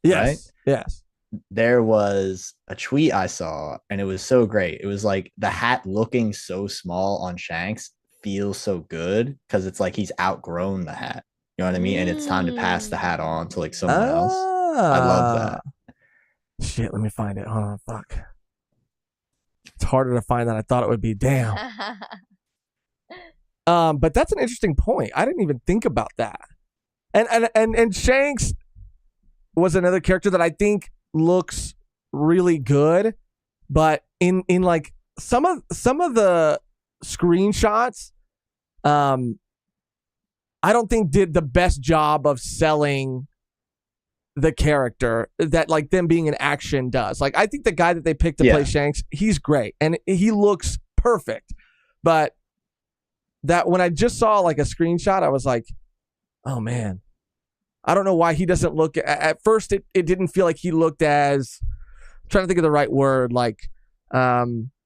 right? Yes. There was a tweet I saw, and it was so great. It was like the hat looking so small on Shanks feels so good because it's like he's outgrown the hat. You know what I mean? And it's time to pass the hat on to like someone else. I love that. Shit, let me find it. Hold on, fuck. It's harder to find than I thought it would be. Damn. But that's an interesting point. I didn't even think about that. And Shanks was another character that I think looks really good, but in like some of the screenshots, I don't think did the best job of selling the character that like them being in action does. Like I think the guy that they picked to play Shanks, he's great and he looks perfect. But that when I just saw like a screenshot, I was like, oh man, I don't know why he doesn't look at first. It didn't feel like he looked as, I'm trying to think of the right word. Like,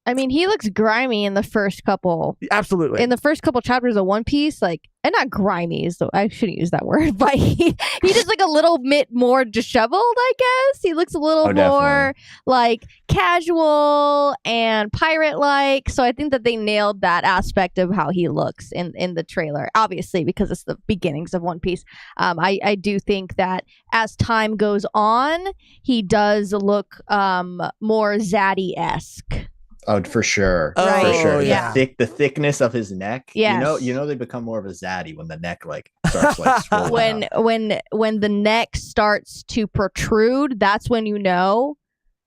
I mean, he looks grimy in the first couple. Absolutely. In the first couple chapters of One Piece, like, and not grimy, so I shouldn't use that word, but he just like a little bit more disheveled, I guess. He looks a little more like casual and pirate-like. So I think that they nailed that aspect of how he looks in the trailer, obviously, because it's the beginnings of One Piece. I do think that as time goes on, he does look more Zaddy-esque. Oh, for sure. Right. For sure. Yeah. The thickness of his neck. Yes. You know they become more of a zaddy when the neck like starts like swollen up. when the neck starts to protrude, that's when you know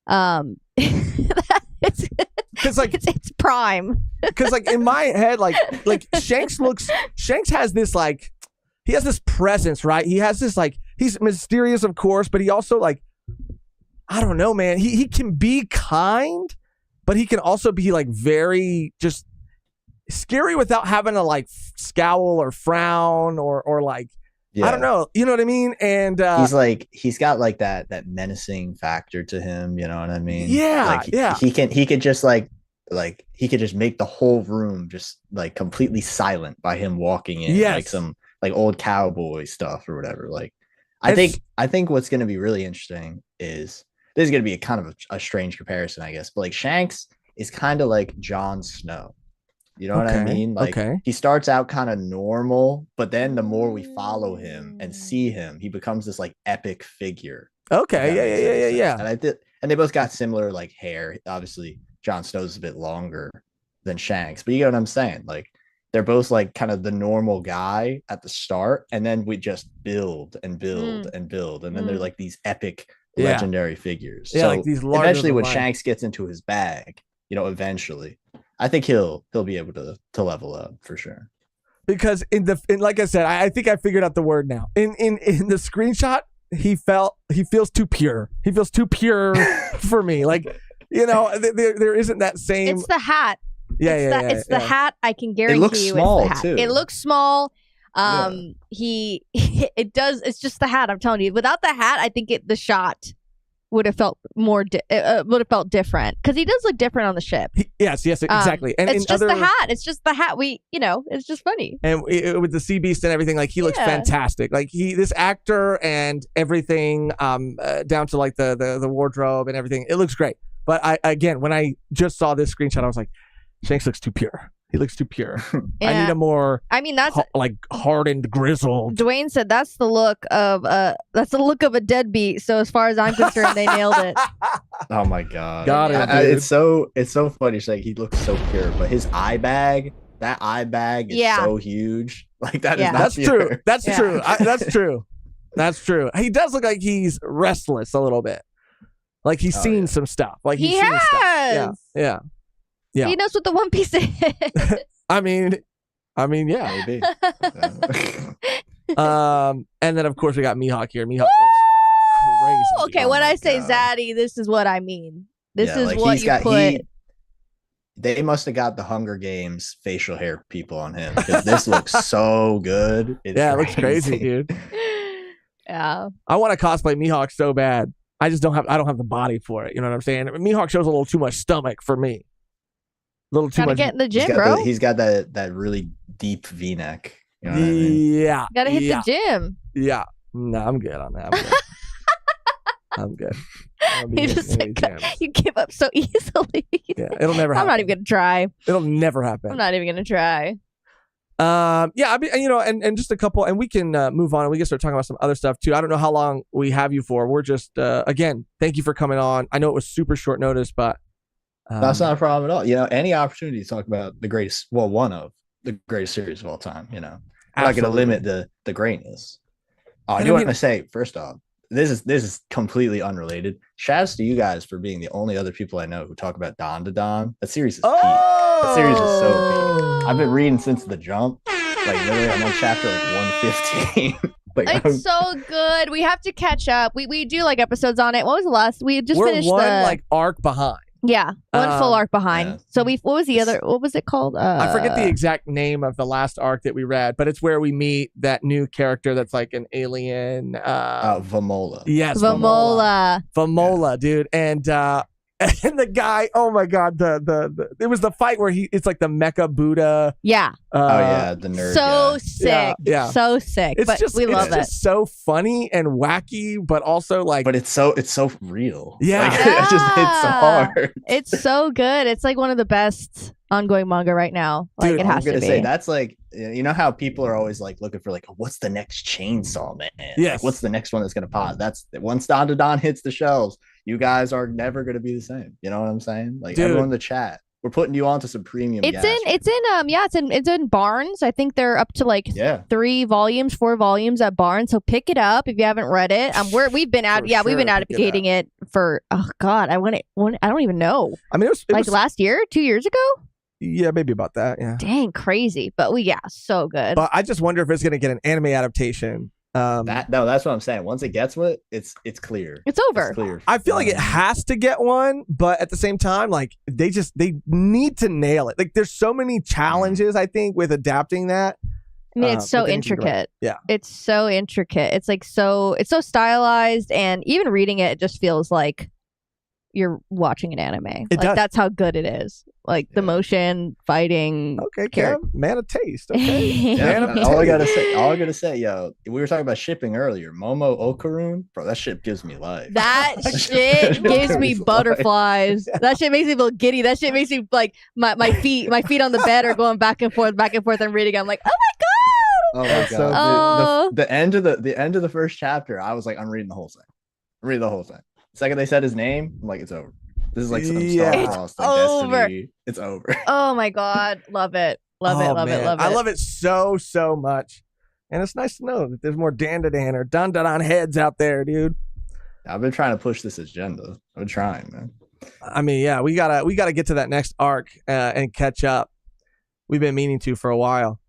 it's like it's prime. Because like in my head, like Shanks has this like, he has this presence, right? He has this like, he's mysterious, of course, but he also like, I don't know, man. He can be kind, but he can also be like very just scary without having to like scowl or frown or like, I don't know. You know what I mean? And he's got like that menacing factor to him. You know what I mean? Yeah. Like, he could just like he could just make the whole room just like completely silent by him walking in, like some like old cowboy stuff or whatever. Like I think what's going to be really interesting is, this is going to be a kind of a strange comparison, I guess, but like Shanks is kind of like Jon Snow. You know what I mean? Like he starts out kind of normal, but then the more we follow him and see him, he becomes this like epic figure. Okay. Yeah. And they both got similar like hair. Obviously, Jon Snow's a bit longer than Shanks, but you get what I'm saying? Like they're both like kind of the normal guy at the start, and then we just build and build and build, and then they're like these epic legendary figures. Yeah, so like these eventually when Shanks gets into his bag, you know, eventually I think he'll be able to level up for sure. Because in like I said, I think I figured out the word now. In the screenshot, he feels too pure. He feels too pure for me. Like, you know, there isn't that same. It's the hat. It's the hat. I can guarantee it looks you small, it's the hat. too. It looks small. It does. It's just the hat. I'm telling you. Without the hat, I think the shot would have felt more would have felt different, because he does look different on the ship. Yes, exactly. And it's just the hat. It's just the hat. It's just funny. And with the sea beast and everything, like he looks fantastic. Like this actor and everything, down to like the wardrobe and everything, it looks great. But when I just saw this screenshot, I was like, Shanks looks too pure. He looks too pure. Yeah. I need a more. I mean, that's like hardened, grizzled. Dwayne said that's the look of a deadbeat. So as far as I'm concerned, they nailed it. Oh my god! Got it. It's so funny. It's like he looks so pure, but his eye bag is so huge. Like that is not That's pure. true. That's true. That's true. That's true. He does look like he's restless a little bit. Like he's seen some stuff. Like he's seen stuff. Yeah. He knows what the One Piece is. I mean, yeah. Maybe. And then of course we got Mihawk here. Mihawk looks crazy. Okay, when I say Zaddy, this is what I mean. This is what you put. They must have got the Hunger Games facial hair people on him, because this looks so good. It looks crazy, dude. Yeah. I want to cosplay Mihawk so bad. I just don't have the body for it. You know what I'm saying? Mihawk shows a little too much stomach for me. A little too Gotta much. get in the He's gym, got bro. he's got that really deep V-neck. You know what I mean? Yeah. Gotta hit the gym. Yeah. No, I'm good on that. I'm good. You just you give up so easily. Yeah, it'll never happen. I'm not even gonna try. It'll never happen. I'm not even gonna try. Yeah, I mean, and just a couple, and we can move on and we can start talking about some other stuff too. I don't know how long we have you for. We're just again, thank you for coming on. I know it was super short notice, but that's not a problem at all. Any opportunity to talk about one of the greatest series of all time. I'm not going to limit the greatness. I do want to say, first off, this is completely unrelated. Shouts to you guys for being the only other people I know who talk about Dawn to Dawn. That series is peak. That series is so peak. I've been reading since the jump. Like literally, I'm on chapter 115. It's so good. We have to catch up. We do like episodes on it. What was the last? We just finished one arc behind. Yeah, one full arc behind. Yeah. So what was the other? What was it called? I forget the exact name of the last arc that we read, but it's where we meet that new character that's like an alien. Vamola. Yes, Vamola, dude, and the guy. Oh my god, it was the fight where it's like the Mecha Buddha. Yeah. The nerd. So sick. Yeah. So sick. We love it. It's just so funny and wacky, but also like. But it's so real. Yeah. It just hits so hard. It's so good. It's like one of the best ongoing manga right now. Like Dude, it has to be. I'm gonna say that's like, how people are always like looking for like, what's the next Chainsaw Man? Yes. Like, what's the next one that's gonna pop? That's once Dawn to Dawn hits the shelves, you guys are never gonna be the same. You know what I'm saying? Like, everyone in the chat, we're putting you onto some premium. It's in Barnes. I think they're up to like 4 volumes at Barnes. So pick it up if you haven't read it. We've been advocating it for. Oh God, I don't even know. I mean, it was last year, 2 years ago. Yeah, maybe about that. Yeah. Dang, crazy, but so good. But I just wonder if it's gonna get an anime adaptation. That's what I'm saying. Once it gets one, it's clear. It's over. It's clear. I feel like it has to get one, but at the same time, like they need to nail it. Like there's so many challenges, I think, with adapting that. I mean, it's so intricate. Yeah, it's so intricate. It's like it's so stylized, and even reading it just feels like you're watching an anime. That's how good it is. Like the motion, fighting. Okay, Kev, man of taste. Okay, all I gotta say, yo, we were talking about shipping earlier. Momo Okarun, bro, that shit gives me life. That shit gives me butterflies. That shit makes me feel giddy. That shit makes me like my feet on the bed are going back and forth. I'm reading. I'm like, oh my god. Oh my god. The end of the first chapter, I was like, I'm reading the whole thing. The second they said his name, I'm like, it's over. This is like some Star Wars, like Destiny. It's over. Oh my god, love it. Love it. I love it so much. And it's nice to know that there's more Dan to Dan or Don heads out there, dude. I've been trying to push this agenda. I've been trying, man. I mean, yeah, we gotta get to that next arc and catch up. We've been meaning to for a while.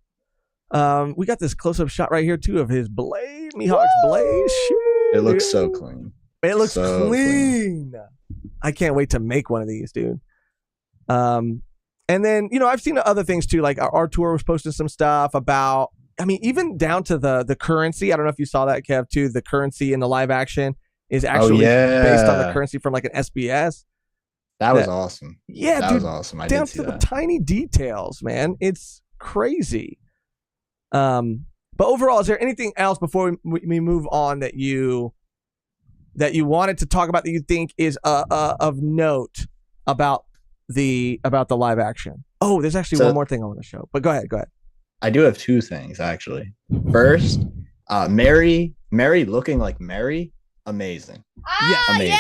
We got this close-up shot right here too of his blade, Mihawk's blade. Shoot, it looks so clean. It looks so clean. I can't wait to make one of these, dude. And then, I've seen other things too. Like our tour was posting some stuff about, I mean, even down to the currency. I don't know if you saw that, Kev, too. The currency in the live action is actually based on the currency from like an SBS. That was awesome. Yeah, that was awesome. I down did see to that. The tiny details, man. It's crazy. But overall, is there anything else before we move on that you wanted to talk about that you think is of note about the live action? Oh, there's actually one more thing I want to show, but go ahead. I do have two things actually. First, Mary looking like Mary, amazing. Amazing.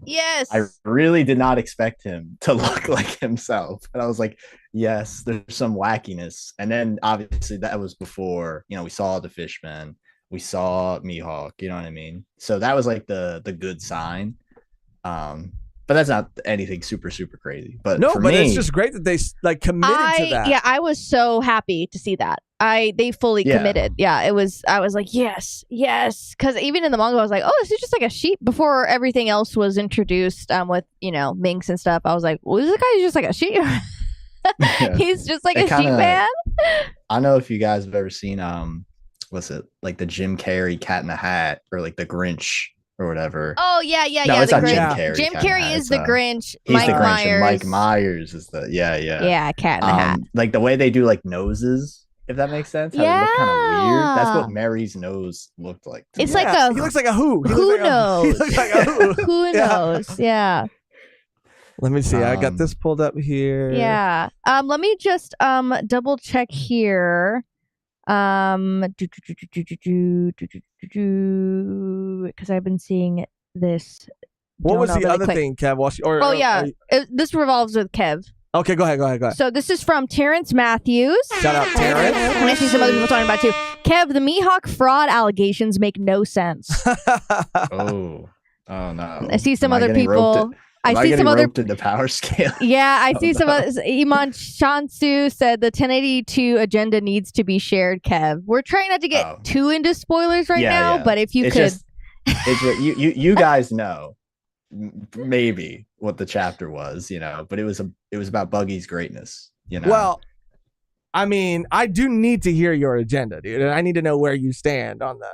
Yes. I really did not expect him to look like himself, and I was like, yes, there's some wackiness. And then obviously that was before we saw the Fishman. We saw Mihawk, you know what I mean? So that was like the good sign. But that's not anything super, super crazy. But no, for but me, it's just great that they like committed to that. Yeah, I was so happy to see that. They fully committed. Yeah, I was like, yes. Because even in the manga, I was like, oh, this is just like a sheep before everything else was introduced with, Minks and stuff. I was like, well, this guy's just like a sheep. He's just like a sheep man. I don't know if you guys have ever seen what's it, like the Jim Carrey Cat in the Hat or like the Grinch or whatever. Oh yeah, No, it's the not Grinch. Jim Yeah. Carrey. Jim kinda. Carrey is It's, the Grinch. He's Mike the Grinch, Myers. and Mike Myers is the Yeah, Cat in the Hat. like the way they do like noses, if that makes sense. How they look kind of weird. That's what Yeah. Mary's nose looked like. to It's me. like a he looks like a who. He who looks like knows? He looks like a who. Who Yeah. knows? Yeah. Let me see. I got Um, this pulled up here. Yeah. Let me just double check here. Because I've been seeing this. What was donut the really other quick. thing, Kev? Oh yeah, this revolves with Kev. Okay, go ahead. So this is from Terrence Matthews. Shout out Terrence. And I see some other people talking about it too. Kev, the Mihawk fraud allegations make no sense. Oh no. I see some Am I other getting people. roped I Am see getting some other. roped into power scale. Yeah, I see Oh, some. no. Iman Shansu said the 1082 agenda needs to be shared. Kev, we're trying not to get Oh. too into spoilers right Yeah, now, yeah. but if you It's could, just- it's you guys know maybe what the chapter was, but it was about Buggy's greatness, Well, I mean, I do need to hear your agenda, dude, and I need to know where you stand on the.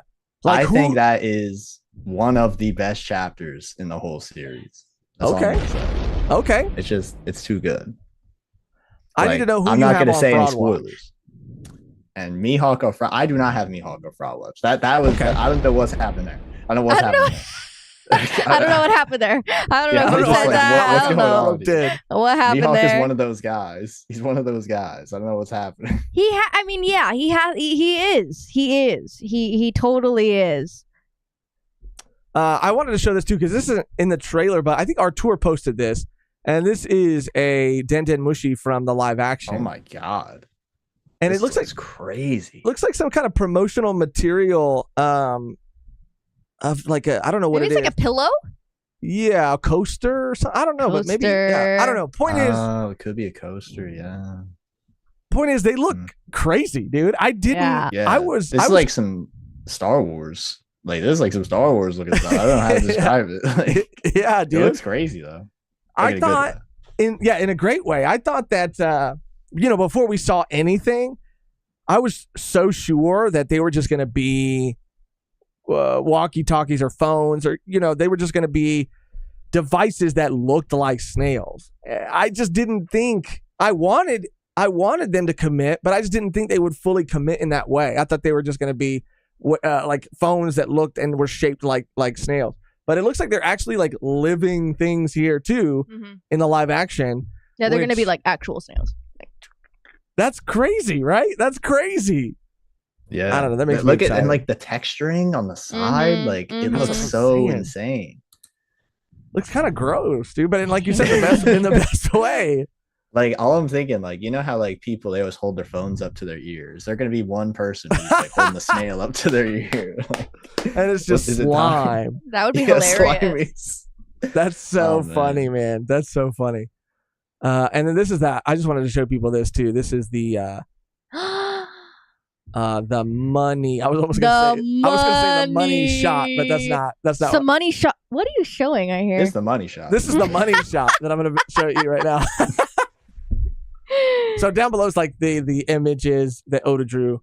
I think that is one of the best chapters in the whole series. That's all I'm Okay. gonna say. Okay, It's too good. I need to know who I'm you not have gonna on say any Fraud Watch. spoilers. And Mihawk or I do not have Mihawk or Fraud Watch. That was Okay. I don't know what's happened there. I don't know what's I don't know. happening. I don't know what happened there. I don't Yeah, know I who was said just like, that. what's I don't going know on? Did what happened Mihawk there. is one of those guys. He's one of those guys. I don't know what's happening. I mean, yeah, he has. He is. He totally is. I wanted to show this too because this isn't in the trailer, but I think Artur posted this, and this is a Den Den Mushi from the live action. Oh my god. And This it looks like crazy. looks like some kind of promotional material of like a I don't know what Maybe it it's is. like a pillow. Yeah, a coaster or something. I don't know, but maybe yeah, I don't know. Point it could be a coaster, yeah. is they look Mm. crazy, dude. I didn't Yeah. Yeah. I was This I is was like some Star Wars. Like this is like some Star Wars looking stuff. I don't know how to describe it. Like, yeah, it dude. looks crazy though. I Like in a good thought way. in a great way. I thought that before we saw anything, I was so sure that they were just going to be walkie-talkies or phones or they were just going to be devices that looked like snails. I just didn't think I wanted them to commit, but I just didn't think they would fully commit in that way. I thought they were just going to be like phones that looked and were shaped like snails. But it looks like they're actually like living things here too in the live action. Yeah, they're going to be Which- like actual snails. That's crazy, right? That's crazy. Yeah. I don't know, that makes me look at excited. and like the texturing on the side, Mhm, like it mhm. looks That's what I'm so saying. insane. Looks kind of gross, dude. But like you said, in the best way. Like all I'm thinking, like how like people they always hold their phones up to their ears. They're gonna be one person who's like holding the snail up to their ear. Like, And it's just is it slime. That would be yeah, hilarious. That's so Oh, man. funny, man. That's so funny. And then this is that. I just wanted to show people this too. This is the money. I was almost gonna say the money shot, but that's not. Some money shot. What are you showing? I hear. it's the money shot. This is the money shot that I'm gonna show you right now. So down below is like the images that Oda drew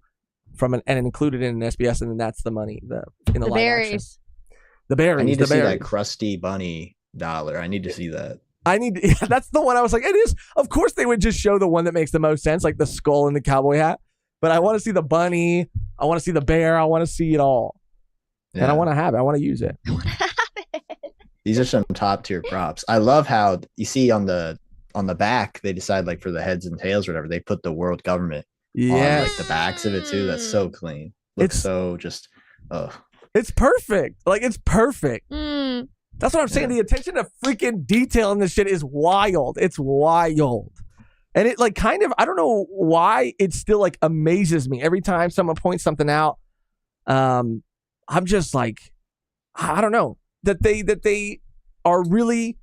from and included in an SBS, and then that's the money in the The live berries. action. The berries. I need the to see berries. that crusty bunny dollar. I need to see that. That's the one I was like, it is. Of course, they would just show the one that makes the most sense, like the skull and the cowboy hat. But I want to see the bunny. I want to see the bear. I want to see it all. And I Yeah. want to have it. I want to use it. These are some top tier props. I love how you see on the back they decide like for the heads and tails or whatever they put the world government on Yeah. like the backs of it too. That's so clean. Looks It's- so just It's perfect. Like, it's perfect. Mm. That's what I'm saying. Yeah. The attention to freaking detail in this shit is wild. It's wild. And it like kind of, I don't know why it still like amazes me every time someone points something out. I'm just like, I don't know that they are really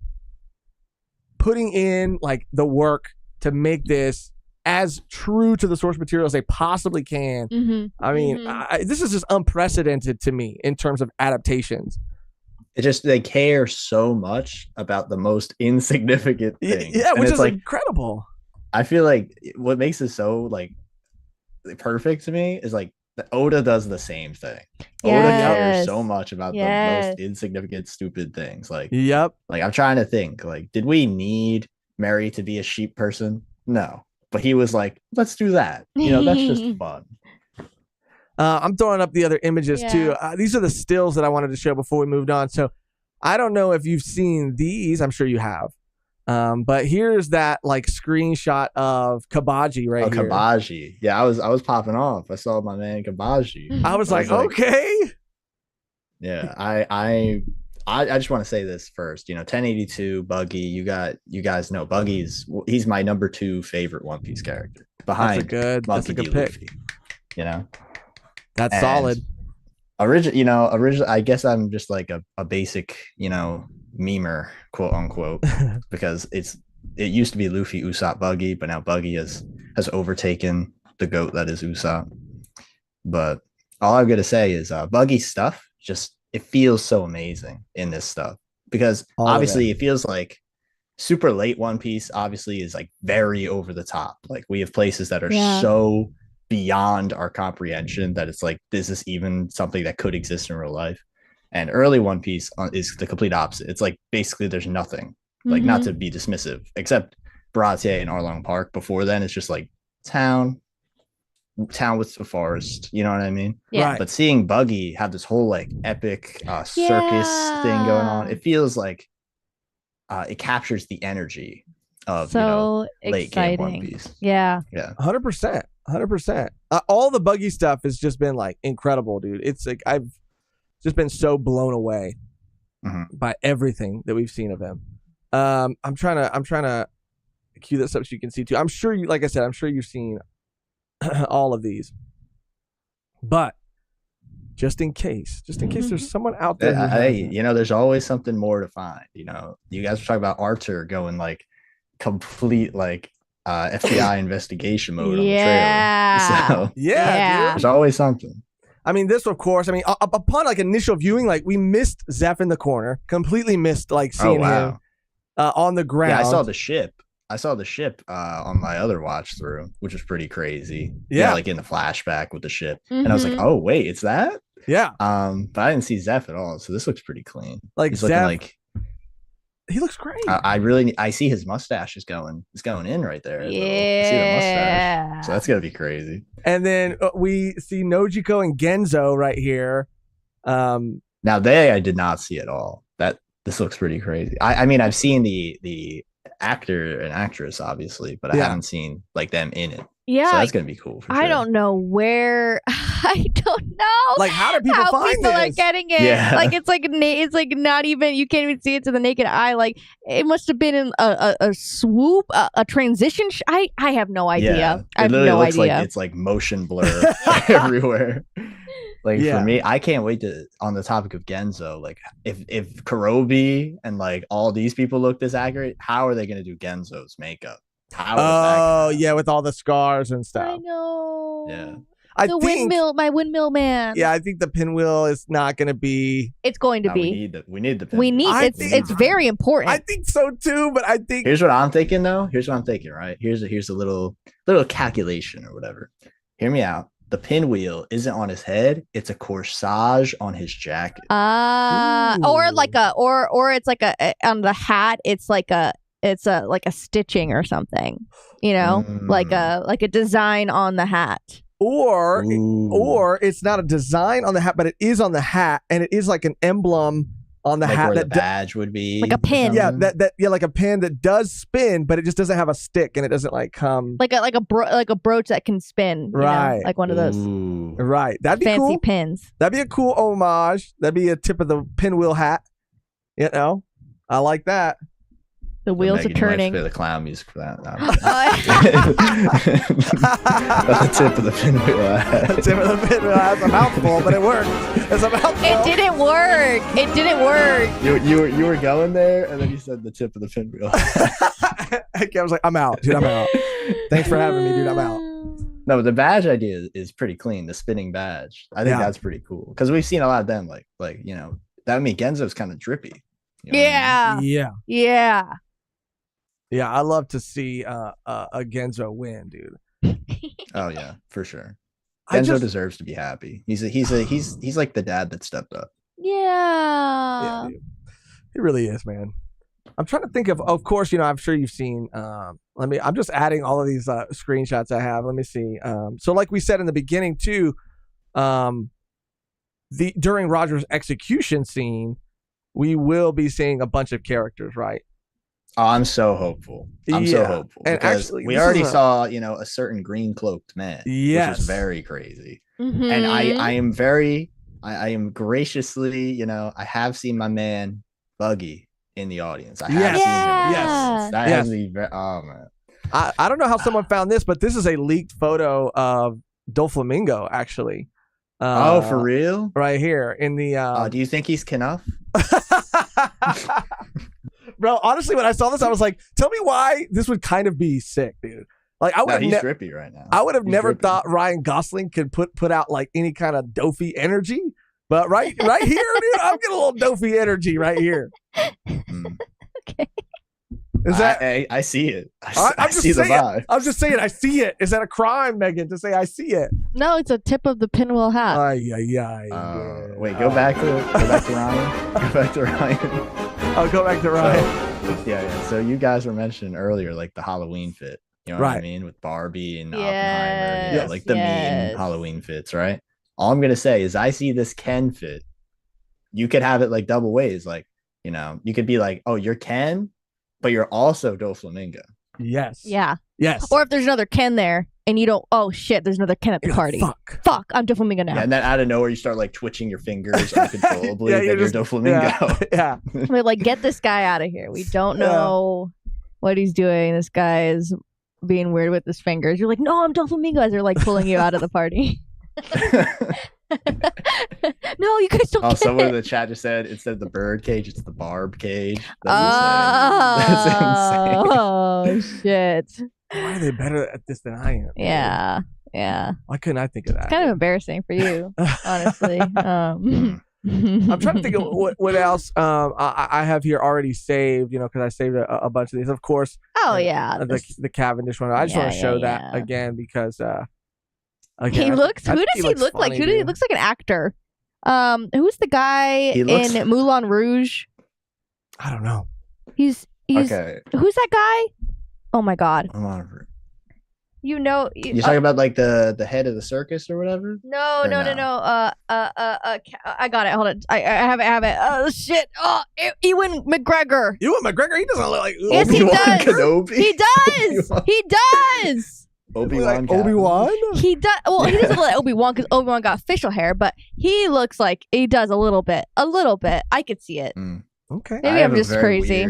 putting in like the work to make this as true to the source material as they possibly can. Mm-hmm. I mean, Mhm. this is just unprecedented to me in terms of adaptations. it just they care so much about the most insignificant thing. Yeah, And which it's is like incredible. I feel like what makes it so like perfect to me is like Oda does the same thing. Oda cares so much about the most insignificant, stupid things. Like, like I'm trying to think. Like, did we need Mary to be a sheep person? No, but he was like, let's do that. You know, that's just fun. I'm throwing up the other images too. These are the stills that I wanted to show before we moved on. So I don't know if you've seen these. I'm sure you have. But here's that like screenshot of Kabaji right here. Kabaji. Yeah, I was popping off. I saw my man Kabaji. I was like, okay. Yeah, I just want to say this first. You know, 1082 Buggy. You guys know he's my number 2 favorite One Piece character behind that's a good pick. Luffy. You know. That's solid. Original. I guess I'm just like a basic, memer, quote unquote, because it used to be Luffy, Usopp, Buggy, but now Buggy has overtaken the GOAT that is Usopp. But all I'm gonna say is Buggy's stuff it feels so amazing in this stuff because obviously it feels like super late One Piece obviously is like very over the top. Like we have places that are so beyond our comprehension that it's like, is this even something that could exist in real life? And early One Piece is the complete opposite. It's like basically there's nothing, like not to be dismissive, except Baratie and Arlong Park. Before then, it's just like town with the forest. You know what I mean? Yeah. Right. But seeing Buggy have this whole like epic circus thing going on, it feels like it captures the energy of late game One Piece. Yeah. 100%. 100%. All the Buggy stuff has just been like incredible, dude. It's like I've just been so blown away by everything that we've seen of him. I'm trying to cue this up so you can see too. I'm sure you, like I said, I'm sure you've seen all of these, but just in case there's someone out there. Hey, there's always something more to find. You guys were talking about Arthur going like complete like FBI investigation mode on the trailer. So dude. There's always something. I mean, this, of course, upon like initial viewing, like we missed Zeph in the corner, completely missed like seeing him on the ground. Yeah, I saw the ship on my other watch through, which was pretty crazy. Yeah, like in the flashback with the ship. And I was like, oh wait, it's that? Yeah. But I didn't see Zeph at all, so this looks pretty clean. Like he's Zeph, looking like he looks great. I see his mustache is going in right there. I see the mustache. So that's gonna be crazy. And then we see Nojiko and Genzo right here. Now I did not see at all. This looks pretty crazy. I mean, I've seen the actor and actress obviously, but I haven't seen like them in it. Yeah, so that's gonna be cool. For sure. I don't know where. I don't know. Like, how do people find people this? are getting it? Yeah. Like it's like not even. You can't even see it to the naked eye. Like it must have been in a swoop, a transition. I have no idea. Yeah. I have no idea. Like it's like motion blur everywhere. Like for me, I can't wait to, on the topic of Genzo, like if Kurobi and like all these people look this accurate, how are they going to do Genzo's makeup? With all the scars and stuff. I know. Yeah. My windmill man. Yeah, I think the pinwheel is not going to be. It's going to be. We need the pinwheel. It's very important. I think so too, but I think. Here's what I'm thinking though. Right. Here's a little calculation or whatever. Hear me out. The pinwheel isn't on his head; it's a corsage on his jacket. Or it's like on the hat. It's like a stitching or something. Like a design on the hat. Or it's not a design on the hat, but it is on the hat, and it is like an emblem on the hat. Where the badge would be like a pin. Yeah, like a pin that does spin, but it just doesn't have a stick, and it doesn't like come like a brooch that can spin. Right, like one of those. Right, that'd be fancy cool. Pins. That'd be a cool homage. That'd be a tip of the pinwheel hat. I like that. The wheels are turning. Play the clown music for that. That's the tip of the pinwheel. The tip of the pinwheel. That's a mouthful, but it worked. It's a mouthful. It didn't work. You were going there, and then you said the tip of the pinwheel. I was like, I'm out, dude. I'm out. Thanks for having me, dude. I'm out. No, but the badge idea is pretty clean. The spinning badge. I think that's pretty cool because we've seen a lot of them. Like that would mean Genzo's kind of drippy. Yeah. Yeah, I love to see a Genzo win, dude. Oh yeah, for sure. Denzo deserves to be happy. He's like the dad that stepped up. Yeah. Dude. He really is, man. I'm trying to think of course, I'm sure you've seen, I'm just adding all of these screenshots I have. Let me see. So like we said in the beginning too, during Roger's execution scene, we will be seeing a bunch of characters, right? Oh, I'm so hopeful. So hopeful. And because actually, we already saw, a certain green cloaked man. Yes. Which is very crazy. Mm-hmm. And I am graciously, I have seen my man Buggy in the audience. I have seen him. Yes. That has me oh man. I don't know how someone found this, but this is a leaked photo of Doflamingo, actually. For real? Right here in the. Do you think he's Knuff? Bro, honestly, when I saw this, I was like, "Tell me why this would kind of be sick, dude." Like, he's drippy right now. I would have never thought Ryan Gosling could put out like any kind of dofy energy, but right here, dude, I'm getting a little dofy energy right here. Okay. Is that? I see it. I see the vibe. I'm just saying, I see it. Is that a crime, Mehgan, to say I see it? No, it's a tip of the pinwheel hat. Wait, go back to Ryan. Go back to Ryan. I'll go back to Ryan. Yeah. So you guys were mentioning earlier, like the Halloween fit. You know what I mean? With Barbie and Oppenheimer. Like the mean Halloween fits, right? All I'm gonna say is I see this Ken fit. You could have it like double ways. Like, you could be like, oh, you're Ken, but you're also Doflamingo. Yes. Yeah. Yes. Or if there's another Ken there and you don't, oh shit, there's another Ken at the party. Fuck, I'm Doflamingo now. Yeah, and then out of nowhere you start like twitching your fingers uncontrollably. You're Doflamingo. Yeah. We're like, get this guy out of here. We don't know what he's doing. This guy is being weird with his fingers. You're like, no, I'm Doflamingo, as they're like pulling you out of the party. No, you guys don't get someone it. in the chat just said instead of the bird cage, it's the barb cage. That's insane. Oh shit. Why are they better at this than I am? Yeah. Yeah. Why couldn't I think of that? It's kind of embarrassing for you, honestly. I'm trying to think of what else I have here already saved, because I saved a bunch of these. Of course. Oh, yeah. The Cavendish one. I just want to show that again because he looks. Who does he look like? Who does he looks like an actor? Who's the guy in Moulin Rouge? I don't know. He's okay. Who's that guy? Oh my god. You're talking about like the head of the circus or whatever? No. I got it. Hold on. I have it. Oh shit. Oh, Ewan McGregor. Ewan McGregor. He doesn't look like. Yes, he does. Kenobi? He does. He does. Obi-Wan. Obi-Wan? He does. Well, he doesn't look like Obi-Wan because Obi-Wan got facial hair, but he looks like he does a little bit. I could see it. Okay. Maybe I'm just crazy.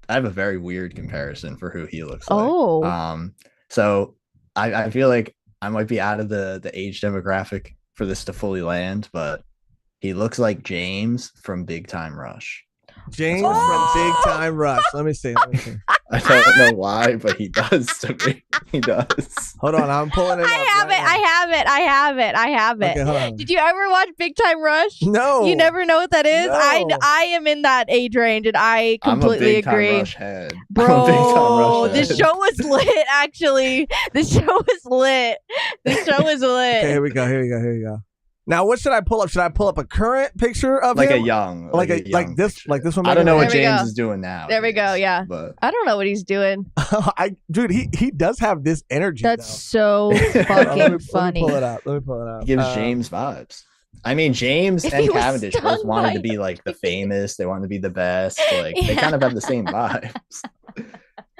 I have a very weird comparison for who he looks like. Oh. So I feel like I might be out of the age demographic for this to fully land, but he looks like James from Big Time Rush. James from Big Time Rush. Let me see. I don't know why, but he does to me. He does. Hold on, I'm pulling it up. I have it. Okay, hold on. Did you ever watch Big Time Rush? No. You never know what that is? No. I am in that age range, and I completely agree. I'm a Big Time Rush head. Bro, this show was lit, actually. This show was lit. Okay, here we go. Now, what should I pull up? Should I pull up a current picture of like him? a young, like this one? I don't know what James is doing now. There we go. Yeah, but I don't know what he's doing. Dude, he does have this energy. That's so fucking funny. Let me pull it up. He gives James vibes. I mean, James and Cavendish both wanted to be like the famous. They wanted to be the best. Like they kind of have the same vibes.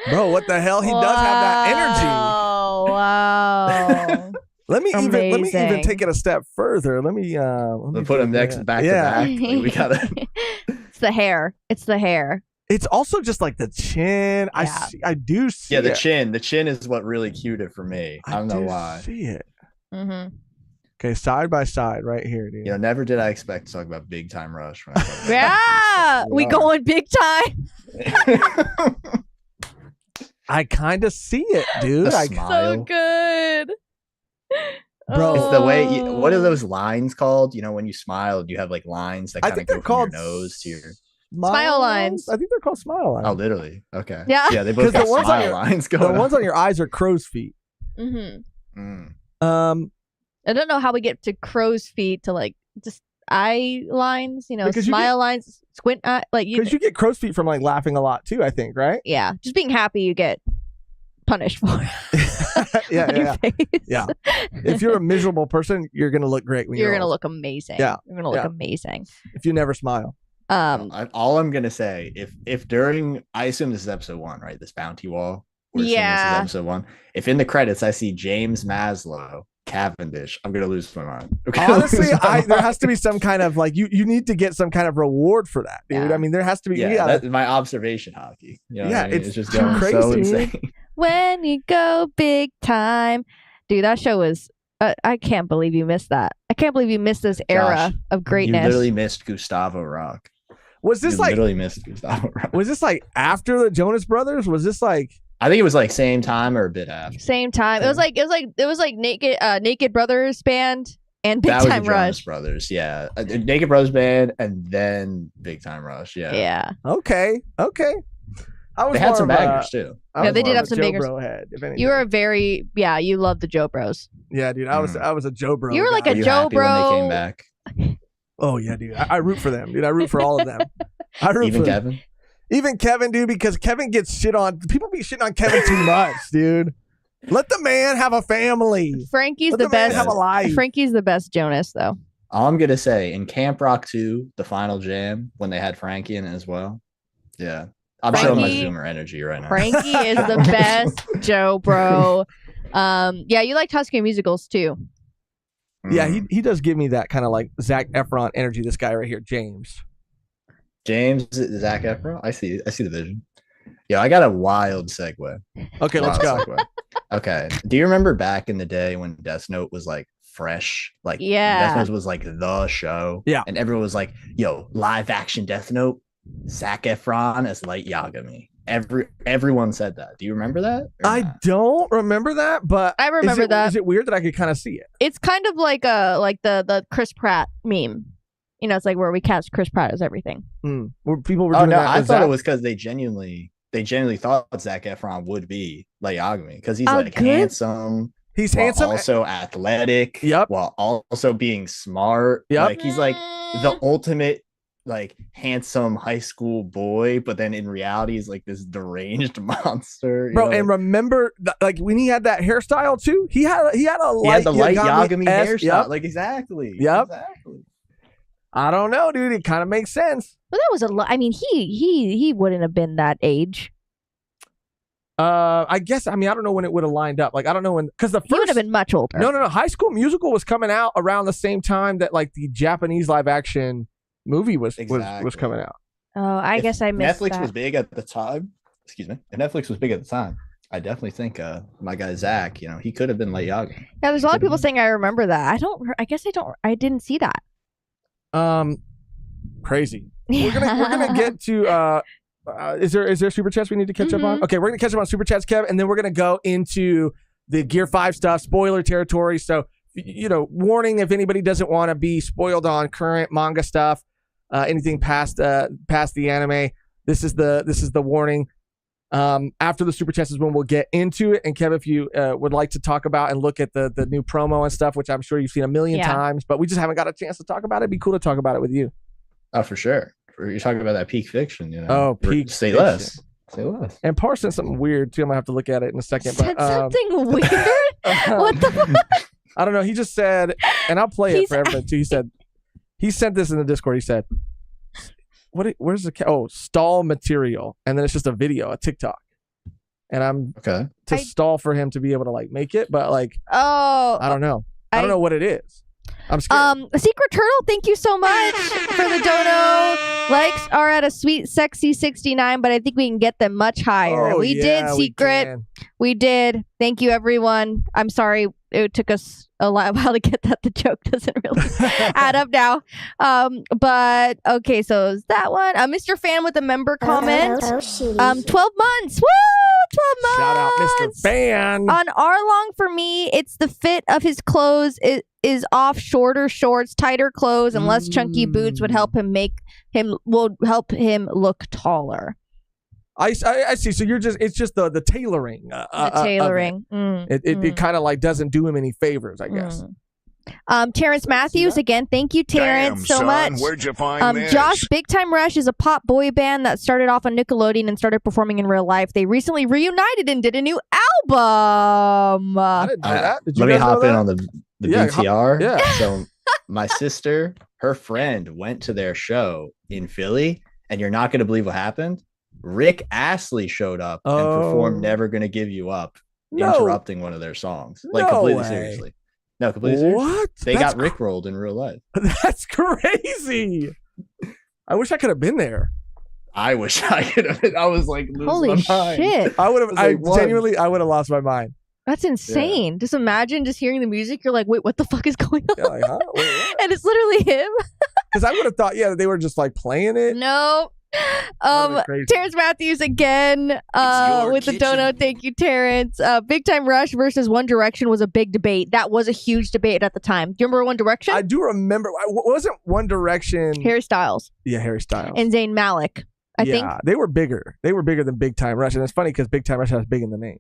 Bro, what the hell? He does have that energy. Oh wow. Let me even take it a step further. Let me put him next back to back. Like, we gotta. It's the hair. It's also just like the chin. Yeah. I do see. Yeah, the chin. The chin is what really cued it for me. I don't know why. See it. Mm-hmm. Okay, side by side, right here, dude. Never did I expect to talk about Big Time Rush. When We going big time. I kind of see it, dude. So good. Bro, it's the way. What are those lines called? When you smile, you have like lines that kind of go from your nose to your smile lines. I think they're called smile lines. Oh, literally. Okay. Yeah. Yeah, they both got smile lines going. The ones on your eyes are crow's feet. Mm-hmm. And I don't know how we get to crow's feet to like just eye lines, Because smile lines, squint eye, like Because you get crow's feet from like laughing a lot too, I think, right? yeah, just being happy you get punished for yeah. face. Yeah. If you're a miserable person, you're gonna look great when You're you're gonna old. look amazing. Yeah. You're gonna look amazing. If you never smile. All I'm gonna say, if during, I assume this is episode 1, right? This bounty wall. We're assuming this is episode 1. If in the credits I see James Maslow, Cavendish, I'm gonna lose my mind. Honestly, there has to be some kind of like you need to get some kind of reward for that, dude. Yeah. I mean, there has to be. Yeah, that's my observation hockey. You know Yeah, what I mean? it's just too going crazy, so dude. insane. When you go big time, dude, that show was. I can't believe you missed that. I can't believe you missed this era Josh, of greatness. You literally missed Gustavo Rock. Was this You like? literally missed Gustavo Rock. Was this like after the Jonas Brothers? Was this like? I think it was like same time or a bit after. Same time. It was like Naked Brothers Band and Big That was Time the Jonas Rush. Brothers, yeah. Naked Brothers Band and then Big Time Rush, yeah. Yeah. Okay. I was They had more some of a- bangers too. I Yeah, was they more did of have a some Joe bangers. Bro head, if anything. You were you love the Joe Bros. Yeah, dude. I was a Joe Bro. You were like guy. a Were you Joe happy when they Bro. came back? Oh yeah, dude. I root for them, dude. I root for all of them. I root Even for Kevin? Even Kevin, dude, because Kevin gets shit on. People be shitting on Kevin too much, dude. Let the man have a family. Frankie's Let the the man best. have a life. Frankie's the best Jonas though. All I'm gonna say, in Camp Rock 2, the final jam, when they had Frankie in it as well. Yeah. I'm showing my Frankie- Zoomer energy right now. Frankie is the best Joe Bro. Yeah, you liked Husky musicals too. Yeah, he does give me that kind of like Zac Efron energy. This guy right here, James. James, Zac Efron. I see the vision. Yeah, I got a wild segue. Okay, let's Wild go. segue. Okay. Do you remember back in the day when Death Note was like fresh? Like Yeah. Death Note was like the show. Yeah. And everyone was like, yo, live action Death Note, Zac Efron as Light Yagami. Everyone said that. Do you remember that? or I not? don't remember that, but I remember that. Is it weird that I could kind of see it? It's kind of like the Chris Pratt meme. It's like where we cast Chris Pratt as everything. Where people were Oh doing no, that. I with thought Zac? it was because they genuinely thought Zac Efron would be Light Yagami because he's Oh, like good. handsome. He's while handsome. also athletic. Yep. While also being smart. Yep. Like he's like the ultimate like handsome high school boy, but then in reality he's like this deranged monster. Bro, and remember, like when he had that hairstyle too, he had he had the Light Yagami hairstyle. Yep. Like exactly. Yep. Exactly. I don't know, dude. It kind of makes sense. But that was a lot. I mean, he wouldn't have been that age. I guess. I mean, I don't know when it would have lined up. Like, I don't know when, because the He would first have been much older. no. High School Musical was coming out around the same time that like the Japanese live action movie was Exactly. coming out. Oh, I If guess I missed Netflix that. was big at the time. Excuse me. If Netflix was big at the time, I definitely think my guy Zach, he could have been Light Yagami. Yeah, there's a lot of people saying I remember that. I guess I don't. I didn't see that. Crazy. We're gonna get to. Is there super chats we need to catch up on? Okay, we're gonna catch up on super chats, Kev, and then we're gonna go into the Gear 5 stuff, spoiler territory. So warning if anybody doesn't want to be spoiled on current manga stuff, anything past the anime. This is the warning. After the super chats is when we'll get into it. And Kev, if you would like to talk about and look at the new promo and stuff, which I'm sure you've seen a million times, but we just haven't got a chance to talk about it. It'd be cool to talk about it with you. Oh, for sure. You're talking about that peak fiction, Oh, peak Say fiction. less. Say less. And Parr said something weird too. I'm gonna have to look at it in a second. Said But something weird. What the fuck? I don't know. He just said, and I'll play it He's- for everyone too. He said, he sent this in the Discord. He said, where's the stall material, and then it's just a video, a TikTok, and I'm Okay. to stall for him to be able to like make it, but like Oh, I don't know. I don't know what it is. I'm scared. Secret Turtle, thank you so much for the dono. Likes are at a sweet, sexy 69, but I think we can get them much higher. Oh, we yeah, did, Secret. can. We did. Thank you, everyone. I'm sorry it took us a while to get that. The joke doesn't really add up now. But okay, so is that one? Mr. Fan with a member comment. 12 months. Woo! 12 months. Shout out, Mr. Fan. On Arlong, for me, it's the fit of his clothes. It is off shorter shorts, tighter clothes, and less chunky boots would help him help him look taller. I see. So it's just the tailoring. The tailoring. It kind of like doesn't do him any favors, I guess. Terrence Matthews, again, thank you, Terrence, so much. Where'd you find this? Josh, Big Time Rush is a pop boy band that started off on Nickelodeon and started performing in real life. They recently reunited and did a new album. I didn't know that. Did you Let me guys know hop in that? on the Yeah, BTR. yeah. So my sister, her friend went to their show in Philly, and you're not going to believe what happened. Rick Astley showed up and performed "Never Gonna Give You Up," interrupting one of their songs. Like No completely way. seriously. No, completely seriously. What? They got rickrolled in real life. That's crazy. I wish I could have been there. I wish I could have. I was like, losing Holy my mind. shit. I would have. I was like, Genuinely, I would have lost my mind. That's insane. Just imagine just hearing the music. You're like, wait, what the fuck is going on? Yeah, like, huh? Wait, what? And it's literally him. Because I would have thought, yeah, they were just like playing it. No. That'd be crazy. Terrence Matthews again your with the kitchen. dono. Thank you, Terrence. Big Time Rush versus One Direction was a big debate. That was a huge debate at the time. Do you remember One Direction? I do remember. Wasn't One Direction? Harry Styles Yeah, Harry Styles. and Zayn Malik. I think. they were bigger. They were bigger than Big Time Rush, and it's funny because Big Time Rush has big in the name.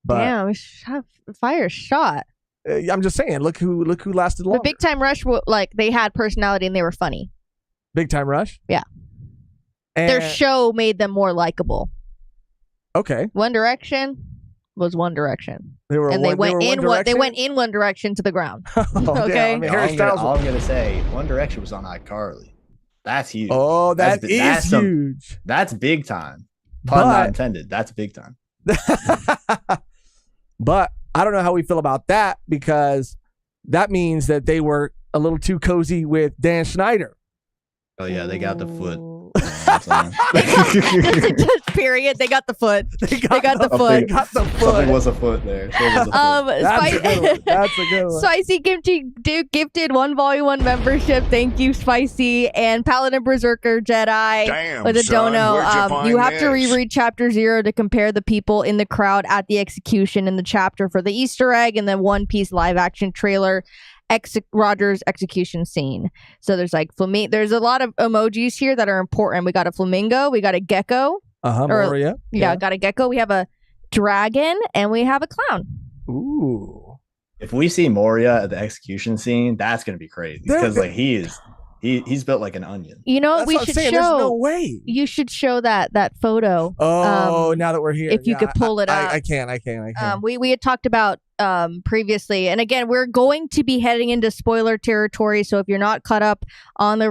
But Damn, fire shot. I'm just saying, look who lasted longer. But Big Time Rush, like they had personality and they were funny. Big Time Rush. Yeah. And, Their show made them more likable. okay, One Direction was One Direction, they were. and one, they went were in One one. They Direction? went in One Direction to the ground. Oh, damn. Okay. I mean, Harry All Styles. I'm gonna say, One Direction was on iCarly. That's huge. Oh, That's that's huge. That's big time. Pun not intended. That's big time. But I don't know how we feel about that because that means that they were a little too cozy with Dan Schneider. Oh yeah, they got the foot. Just period. They got the foot. They got the foot. They got the foot. Something was a foot there. There was a foot. That's a good one. That's a good one. Spicy Kimchi Duke gifted one Volume 1 membership. Thank you, Spicy. And Paladin Berserker Jedi Damn, with a son, dono. where'd you find You have to this? reread Chapter 0 to compare the people in the crowd at the execution in the chapter for the Easter egg and the One Piece live action trailer. Roger's execution scene. So there's like there's a lot of emojis here that are important. We got a flamingo, we got a gecko. Moria. Yeah, got a gecko. We have a dragon and we have a clown. Ooh. If we see Moria at the execution scene, that's gonna be crazy because like he's built like an onion. You know what That's we what I'm should saying. show? There's no way. You should show that photo. Oh, now that we're here, if you could pull it up. I can. We had talked about previously, and again, we're going to be heading into spoiler territory. So if you're not caught up on the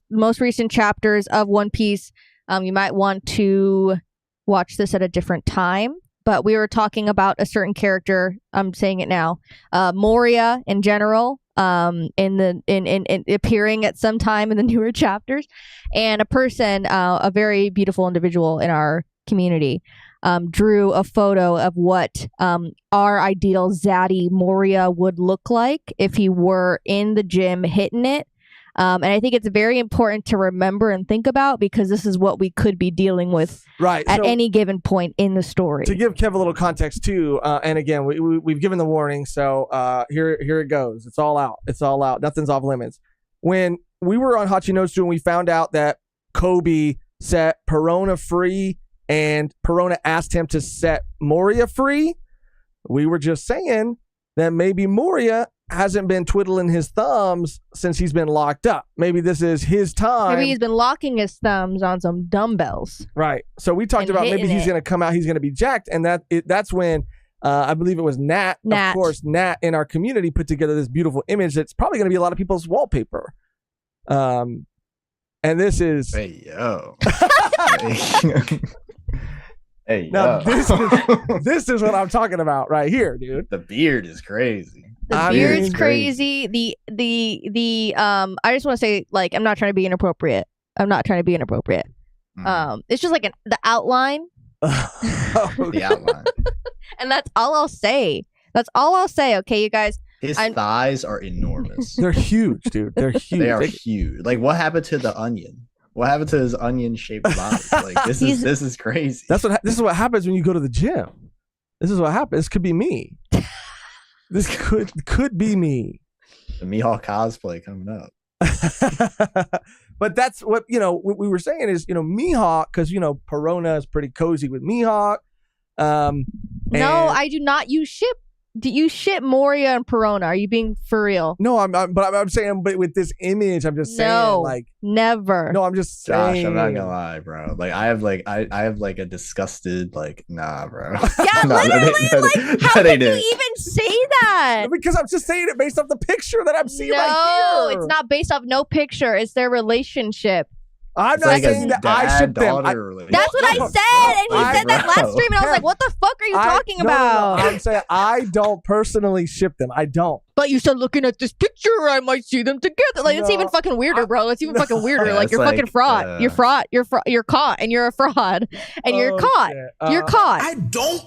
most recent chapters of One Piece, you might want to watch this at a different time. But we were talking about a certain character. I'm saying it now. Moria in general. In appearing at some time in the newer chapters, and a person, a very beautiful individual in our community, drew a photo of what our ideal Zaddy Moria would look like if he were in the gym hitting it. And I think it's very important to remember and think about because this is what we could be dealing with at any given point in the story. To give Kev a little context too, and again, we've given the warning, so here it goes. It's all out. It's all out. Nothing's off limits. When we were on Hachinotsu and we found out that Kobe set Perona free and Perona asked him to set Moria free, we were just saying that maybe Moria hasn't been twiddling his thumbs since he's been locked up. Maybe this is his time. Maybe he's been locking his thumbs on some dumbbells. Right. So we talked And about maybe hitting he's it. going to come out, he's going to be jacked. And that's when I believe it was Nat, of course, Nat in our community put together this beautiful image that's probably going to be a lot of people's wallpaper. And this is... Hey, yo. Hey, Now, yo. this is what I'm talking about right here, dude. The beard is crazy. The I beard's mean, crazy. The I just want to say, like, I'm not trying to be inappropriate. It's just like the outline. The outline. And that's all I'll say. Okay, you guys. His thighs are enormous. They're huge, dude. They're huge. They are huge. Like, what happened to the onion? What happened to his onion-shaped body? Like, this is crazy. This is what happens when you go to the gym. This is what happens. This could be me. This could be me. The Mihawk cosplay coming up. But that's what what we were saying is Mihawk, because Perona is pretty cozy with Mihawk. No, I do not use ship Do you ship Moria and Perona? Are you being for real? No, I'm saying, but with this image, I'm just saying, like, never. No, I'm just saying. Josh, I'm not gonna lie, bro. Like, I have like a disgusted, like, nah, bro. Yeah, literally, how could you even say that? Because I'm just saying it based off the picture that I'm seeing right No, here. it's not based off no picture. It's their relationship. I'm It's not like saying that I ship them. That's what I said, and he said that last stream, and I was like, "What the fuck are you talking about?" No. I'm saying I don't personally ship them. I don't. But you said looking at this picture, I might see them together. Like it's even fucking weirder, bro. It's even fucking weirder. Yeah, like you're fucking fraud. You're fraud. You're caught, and you're a fraud, and you're caught. You're caught. I don't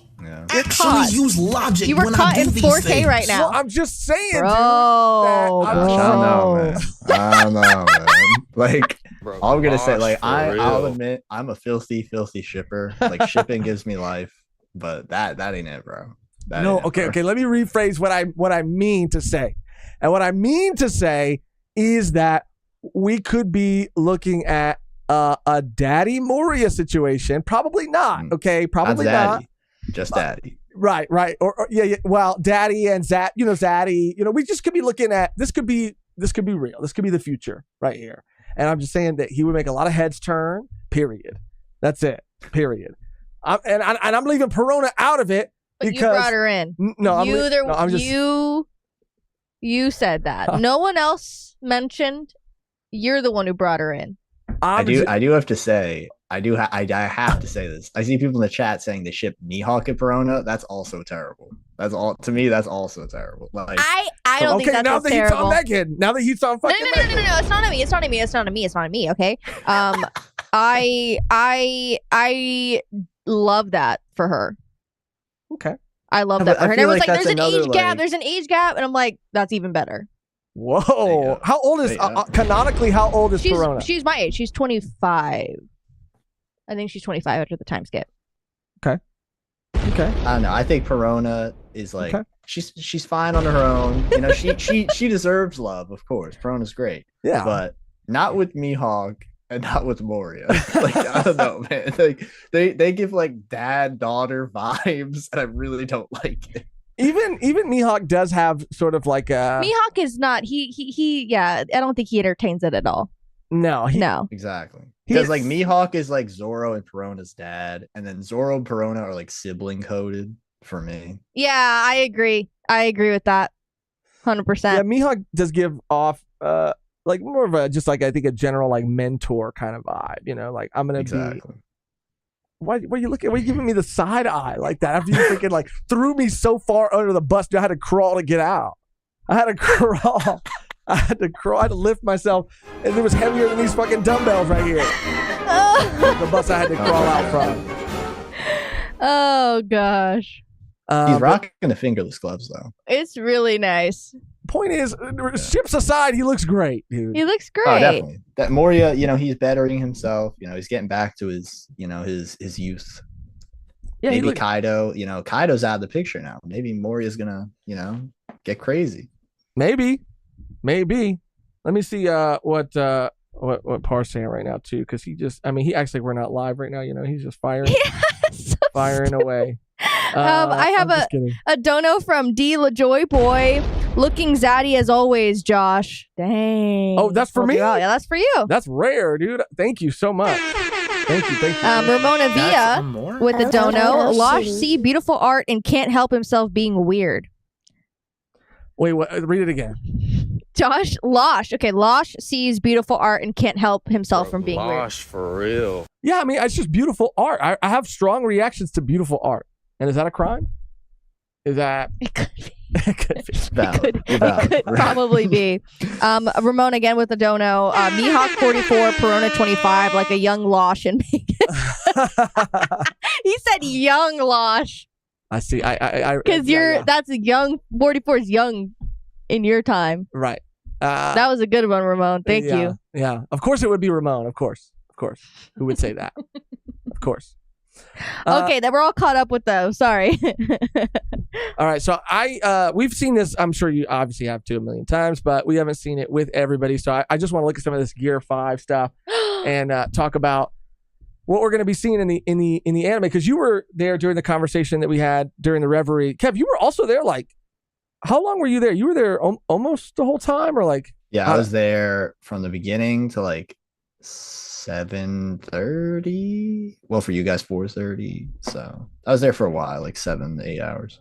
You're caught. use logic. You were when caught I in do these 4K things. right now. Well, I'm just saying, Bro, dude. I don't know, man. I don't know, man. Like, Bro, all I'm gonna say, like, for I'll real. admit, I'm a filthy shipper. Like, shipping gives me life, but that ain't it, bro. That No, ain't it, bro. okay. Let me rephrase what I mean to say, and what I mean to say is that we could be looking at a Daddy Moria situation. Probably not. Okay, probably Not not. daddy, just daddy. Right. Or yeah. Well, Daddy and Zad. Zaddy. We just could be looking at this. Could be real. This could be the future right here. And I'm just saying that he would make a lot of heads turn. Period. That's it. Period. And I'm leaving Perona out of it But because you brought her in. You said that. No one else mentioned. You're the one who brought her in. I do have to say, I have to say this. I see people in the chat saying they ship Mihawk and Perona. That's also terrible. That's all to me. That's also terrible. Like, I don't think that's now that terrible. he's on Megan. Now that he's on fucking No. It's not on me. It's not on me. It's not on me. It's not on me. Okay. I love that for her. Okay. I love Yeah, that but for I her. And feel everyone's like like, that's there's an another, age gap. like- There's an age gap, and I'm like, that's even better. Whoa. How old is canonically? How old is Perona? She's my age. She's 25. I think she's 25 after the time skip. Okay. I don't know. I think Perona is like she's fine on her own. She deserves love, of course. Perona's great. Yeah. But not with Mihawk and not with Moria. Like, I don't know, man. Like they give like dad-daughter vibes, and I really don't like it. Even Mihawk does have sort of like a Mihawk is not. He. Yeah. I don't think he entertains it at all. no. No. Exactly. Because like Mihawk is like Zoro and Perona's dad, and then Zoro and Perona are like sibling coded for me. Yeah, I agree. I agree with that. 100%. Yeah, Mihawk does give off like more of a just like I think a general like mentor kind of vibe. Like I'm gonna be. Why are you looking? Why are you giving me the side eye like that? After you freaking like threw me so far under the bus, dude, I had to crawl to get out. I had to crawl. I had to lift myself, and it was heavier than these fucking dumbbells right here. The bus I had to crawl out from. Oh gosh. He's rocking the fingerless gloves though. It's really nice. Point is, ships aside, he looks great, dude. He looks great. Oh, definitely. That Moria, he's bettering himself. He's getting back to his, his youth. Yeah, maybe Kaido. Kaido's out of the picture now. Maybe Moria's gonna, get crazy. Maybe. Let me see what Par's saying right now too, because he acts like we're not live right now. He's just firing, firing away. I have a dono from D LaJoy Boy, looking zaddy as always. Josh, dang. Oh, that's for me. Yeah, that's for you. That's rare, dude. Thank you so much. Thank you. Ramona Villa with a dono. Losh see beautiful art and can't help himself being weird. Wait, what? Read it again. Josh, Losh. Okay, Losh sees beautiful art and can't help himself from being weird. Losh, for real. Yeah, it's just beautiful art. I have strong reactions to beautiful art. And is that a crime? Is that? It could be. It could be. It could probably be. Ramon again with the dono. Mihawk 44, Perona 25, like a young Losh and Mehgan. He said young Losh. I see. Because that's a young 44 is young in your time. Right. That was a good one, Ramon. Thank you. Yeah. Of course it would be Ramon. Of course. Who would say that? Of course. Okay, then we're all caught up with those. Sorry. All right, so we've seen this. I'm sure you obviously have too a million times, but we haven't seen it with everybody. So I just want to look at some of this Gear 5 stuff and talk about what we're going to be seeing in the anime, because you were there during the conversation that we had during the Reverie. Kev, you were also there. Like, how long were you there? You were there almost the whole time, or like? Yeah, I was there from the beginning to like 7:30. Well, for you guys, 4:30. So I was there for a while, like 7 to 8 hours.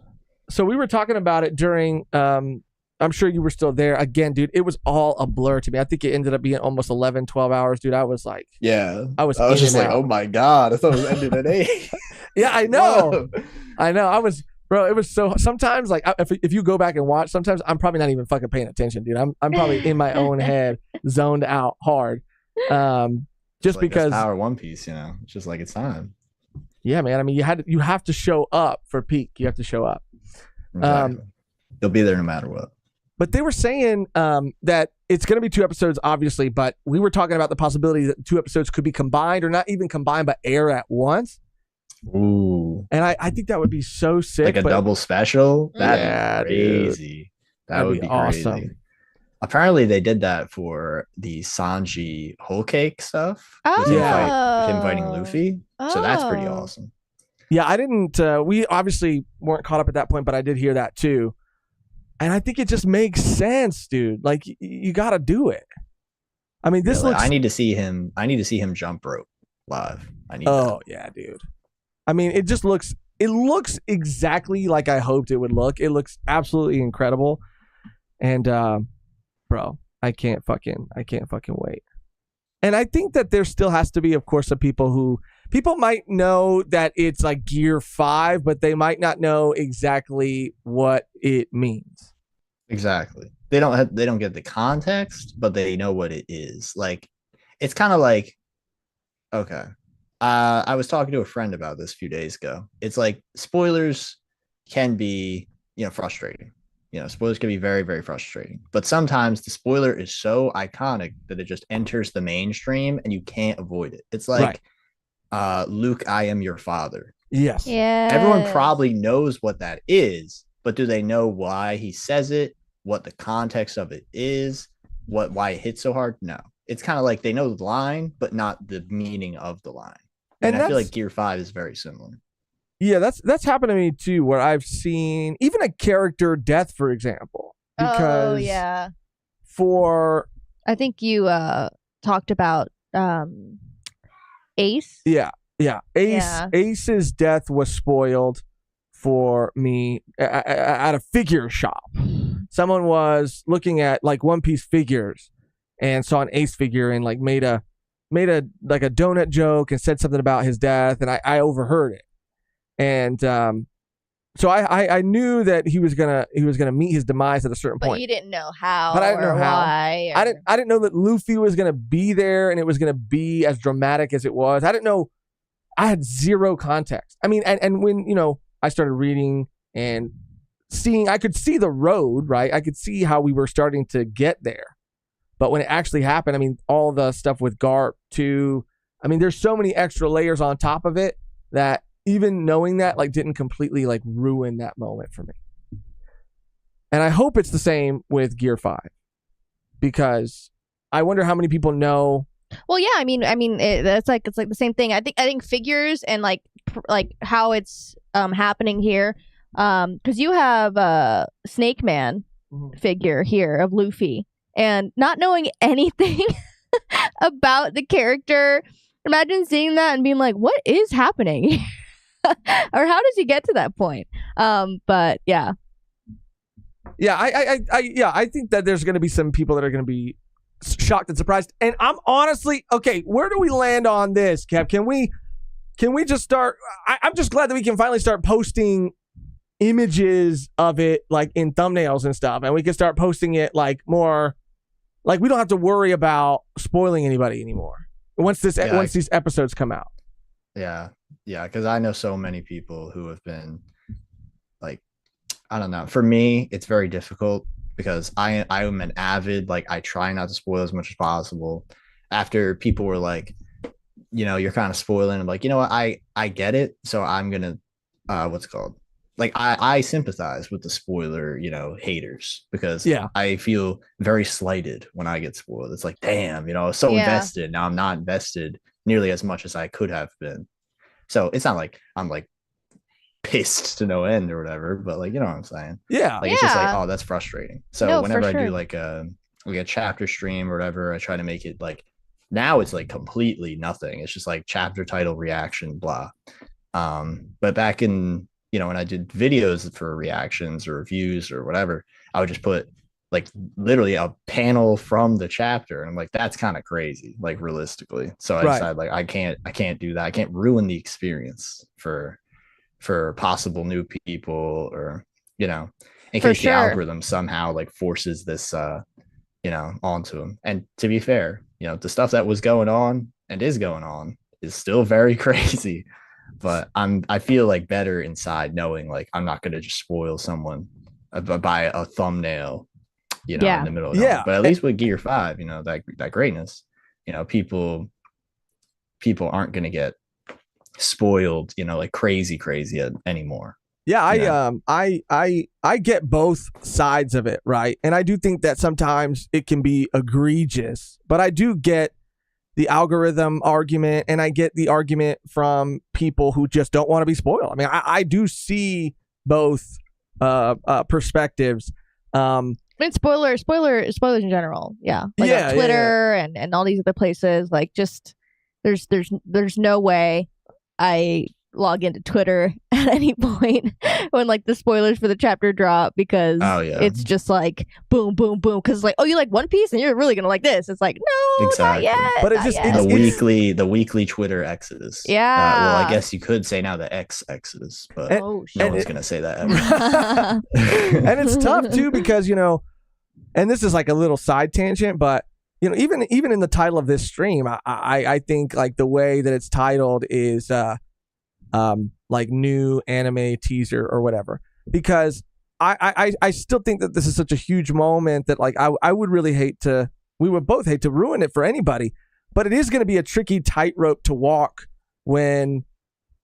So we were talking about it during. I'm sure you were still there. Again, dude, it was all a blur to me. I think it ended up being almost 11, 12 hours, dude. I was like, yeah, I was just like, oh my God, I thought it was ended at 8. Yeah, I know. Whoa. I know. I was, bro, it was so, sometimes like if you go back and watch, sometimes I'm probably not even fucking paying attention, dude. I'm probably in my own head, zoned out hard. Just like because power One Piece, you know, it's just like it's time. Yeah, man. I mean, you have to show up for peak. You have to show up. Exactly. They'll be there no matter what. But they were saying that it's going to be 2 episodes, obviously, but we were talking about the possibility that 2 episodes could be combined, or not even combined, but air at once. Ooh. And I think that would be so sick. Like a double special? That'd Yeah, be crazy. dude. That would be awesome. crazy. Apparently, they did that for the Sanji whole cake stuff. Oh. Him fighting Luffy. So that's pretty Oh. awesome. Yeah, I didn't. We obviously weren't caught up at that point, but I did hear that too. And I think it just makes sense, dude. Like you got to do it. I mean, this looks. I need to see him. I need to see him jump rope live. I need. Oh yeah, dude. I mean, it just looks. It looks exactly like I hoped it would look. It looks absolutely incredible. And bro, I can't fucking wait. And I think that there still has to be, of course, some people might know that it's like Gear 5, but they might not know exactly what it means. Exactly. They don't get the context, but they know what it is. Like, it's kind of like, okay. I was talking to a friend about this a few days ago. It's like spoilers can be, frustrating. Spoilers can be very, very frustrating. But sometimes the spoiler is so iconic that it just enters the mainstream and you can't avoid it. It's like, Luke, I am your father. Yes. Yeah. Everyone probably knows what that is, but do they know why he says it? What the context of it is? Why it hits so hard? No. It's kind of like they know the line, but not the meaning of the line. And I feel like Gear 5 is very similar. Yeah, that's happened to me too, where I've seen even a character death, for example. Because yeah. I think you talked about Ace. Yeah. Ace's death was spoiled for me at a figure shop. Someone was looking at like One Piece figures and saw an Ace figure and like made a like a donut joke and said something about his death, and I overheard it. And so I knew that he was gonna meet his demise at a certain point. But you didn't know how. But I didn't know how. Why. I didn't know that Luffy was gonna be there and it was gonna be as dramatic as it was. I didn't know. I had zero context. I mean, and when I started reading and seeing, I could see the road, right? I could see how we were starting to get there. But when it actually happened, I mean, all the stuff with Garp too. I mean, there's so many extra layers on top of it that even knowing that like didn't completely like ruin that moment for me. And I hope it's the same with Gear 5, because I wonder how many people know. Well, yeah, I mean, it's like the same thing. I think figures and like how it's happening here, because you have a Snake Man figure here of Luffy, and not knowing anything about the character. Imagine seeing that and being like, "What is happening?" Or how does he get to that point? But yeah. Yeah, I think that there's going to be some people that are going to be shocked and surprised. And I'm honestly, okay, where do we land on this, Kev? Can we just start? I'm just glad that we can finally start posting images of it like in thumbnails and stuff. And we can start posting it like more, like we don't have to worry about spoiling anybody anymore once these episodes come out. Yeah. Yeah. Cause I know so many people who have been like, I don't know. For me, it's very difficult because I am an avid, like I try not to spoil as much as possible. After people were like, you're kind of spoiling. I'm like, you know what? I get it. So I'm going to, what's it called? Like I sympathize with the spoiler, haters, because I feel very slighted when I get spoiled. It's like, damn, I was so invested. Now I'm not invested nearly as much as I could have been. So it's not like I'm like pissed to no end or whatever, but like, you know what I'm saying? Yeah. Like, it's just like, Yeah. oh, that's frustrating. So No, for whenever I do sure. like a chapter stream or whatever, I try to make it like, now it's like completely nothing. It's just like chapter title reaction, blah. But back in, you know, when I did videos for reactions or reviews or whatever, I would just put like literally a panel from the chapter. And I'm like, that's kind of crazy, like realistically. So I Right. decided like I can't do that. I can't ruin the experience for possible new people, or, you know, in For case the sure. algorithm somehow like forces this you know, onto them. And to be fair, you know, the stuff that was going on and is going on is still very crazy. But I feel like better inside knowing like I'm not going to just spoil someone by a thumbnail, you know, Yeah. in the middle of it. Yeah. But at least with Gear 5, you know, that greatness, you know, people aren't going to get spoiled, you know, like crazy anymore. Yeah, Yeah. I get both sides of it, right? And I do think that sometimes it can be egregious, but I do get the algorithm argument, and I get the argument from people who just don't want to be spoiled. I mean, I do see both perspectives. I mean, spoilers in general. Yeah. Like Yeah, on Twitter and all these other places. Like, just there's no way I log into Twitter at any point when like the spoilers for the chapter drop, because it's just like boom, boom, boom. Because like, oh, you like One Piece and you're really gonna like this. It's like, no, Exactly. not yet. But it's not just- yet. The weekly Twitter exodus. Yeah. Well, I guess you could say now the X exodus, but And- oh no and one's it- gonna say that ever. And it's tough too, because, you know, and this is like a little side tangent, but, you know, even in the title of this stream, I think like the way that it's titled is like new anime teaser or whatever, because I still think that this is such a huge moment that like I would really we would both hate to ruin it for anybody, but it is going to be a tricky tightrope to walk when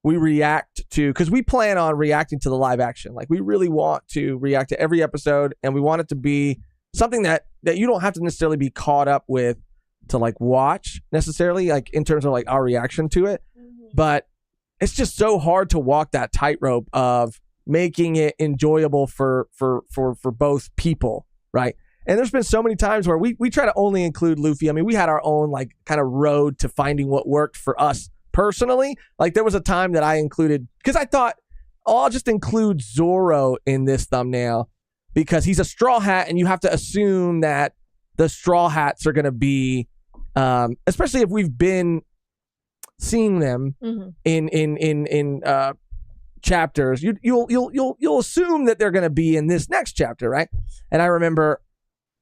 we react to, because we plan on reacting to the live action. Like, we really want to react to every episode, and we want it to be something that you don't have to necessarily be caught up with to like watch necessarily, like in terms of like our reaction to it. But it's just so hard to walk that tightrope of making it enjoyable for both people, right? And there's been so many times where we try to only include Luffy. I mean, we had our own like kind of road to finding what worked for us personally. Like, there was a time that I included, because I thought, oh, I'll just include Zoro in this thumbnail because he's a Straw Hat, and you have to assume that the Straw Hats are going to be, especially if we've been seeing them in chapters, you'll assume that they're going to be in this next chapter, right? And I remember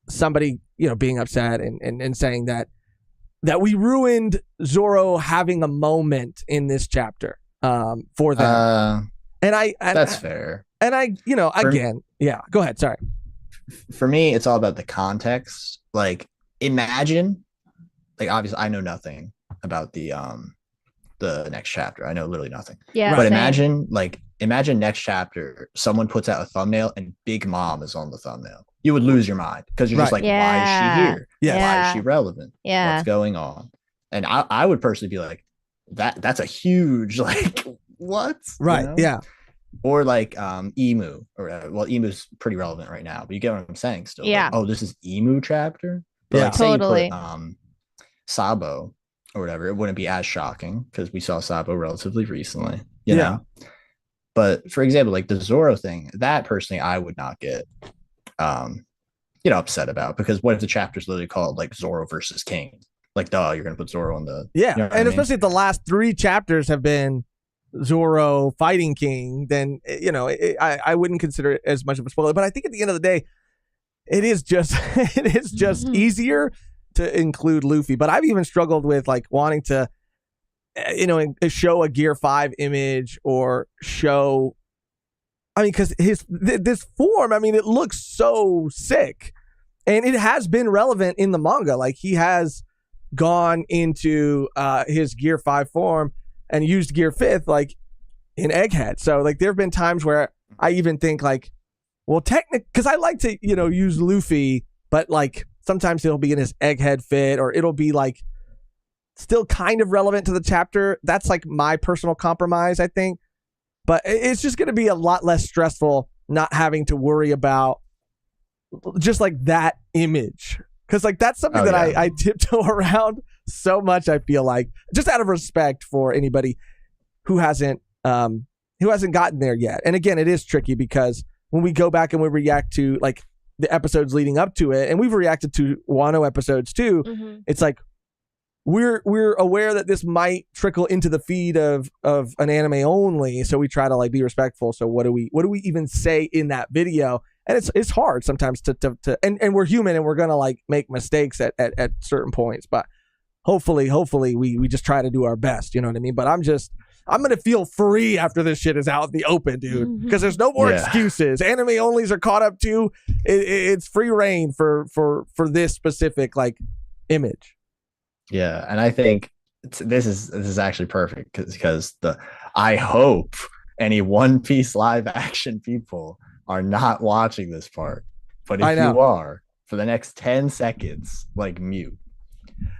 somebody, you know, being upset and saying that we ruined Zoro having a moment in this chapter for them. That's fair. And I, you know, again, yeah, go ahead. Sorry. For me, it's all about the context. Like, imagine, like, obviously I know nothing about the next chapter. I know literally nothing. Yeah. But same. imagine next chapter, someone puts out a thumbnail and Big Mom is on the thumbnail. You would lose your mind, because you're just like, why is she here? Yeah. Why is she relevant? Yeah. What's going on? And I would personally be like, that's a huge, like, what? Right. You know? Yeah. Or like Emu, or well, Emu's pretty relevant right now, but you get what I'm saying still. Yeah. Like, oh, this is Emu chapter? But Yeah. like, say Totally. you put Sabo or whatever, it wouldn't be as shocking because we saw Sabo relatively recently, you know. But for example, like the Zoro thing, that personally I would not get you know, upset about, because what if the chapter's literally called like Zoro versus King? Like, duh, you're gonna put Zoro on the Yeah. you know what And I mean? especially if the last 3 chapters have been Zoro fighting King, then, you know, I wouldn't consider it as much of a spoiler. But I think at the end of the day, it is just easier to include Luffy. But I've even struggled with like wanting to, you know, show a Gear 5 image, or show, I mean, because this form, I mean, it looks so sick, and it has been relevant in the manga. Like, he has gone into his Gear 5 form and used Gear 5th, like in Egghead. So like, there have been times where I even think like, well, because I like to, you know, use Luffy, but like sometimes he'll be in his Egghead fit, or it'll be like still kind of relevant to the chapter. That's like my personal compromise, I think. But it's just going to be a lot less stressful not having to worry about just like that image. Because like that's something that I tiptoe around so much, I feel like, just out of respect for anybody who hasn't gotten there yet. And again, it is tricky because when we go back and we react to like the episodes leading up to it, and we've reacted to Wano episodes too, it's like we're aware that this might trickle into the feed of an anime only, so we try to like be respectful. So what do we even say in that video? And it's hard sometimes to and we're human and we're gonna like make mistakes at certain points, but hopefully we just try to do our best, you know what I mean? But I'm gonna feel free after this shit is out in the open, dude, because there's no more excuses. Anime onlys are caught up too. It's free reign for this specific like image. Yeah, and I think this is actually perfect because I hope any One Piece live action people are not watching this part, but if you are, for the next 10 seconds, like mute.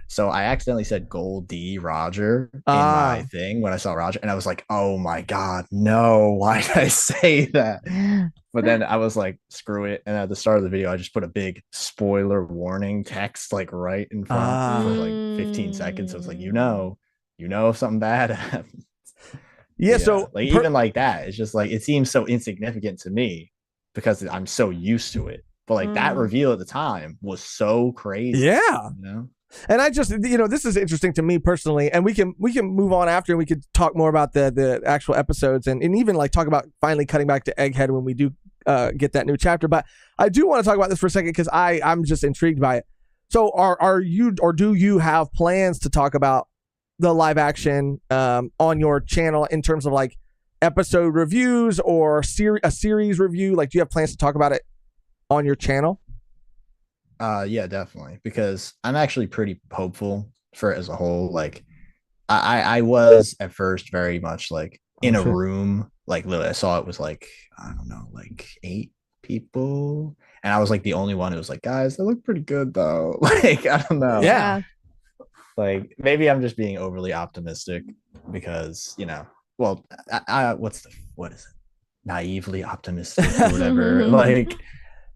So I accidentally said Gold D Roger in my thing when I saw Roger, and I was like, oh my god, no, why did I say that? But then I was like, screw it, and at the start of the video I just put a big spoiler warning text like right in front for like 15 seconds. So it's like, you know if something bad happens. Yeah, so like even like that, it's just like it seems so insignificant to me because I'm so used to it. But like that reveal at the time was so crazy. Yeah. You know? And I just, this is interesting to me personally, and we can move on after, and we could talk more about the actual episodes and even like talk about finally cutting back to Egghead when we do get that new chapter. But I do want to talk about this for a second because I'm just intrigued by it. So are you, or do you have plans to talk about the live action on your channel in terms of like episode reviews or a series review? Like, do you have plans to talk about it on your channel? Yeah, definitely, because I'm actually pretty hopeful for it as a whole. Like I was at first very much like in a room, like literally I saw it was like, I don't know, like 8 people, and I was like the only one who was like, guys, they look pretty good though. Like, I don't know. Yeah. Like maybe I'm just being overly optimistic because, well, what is it? Naively optimistic or whatever. Like,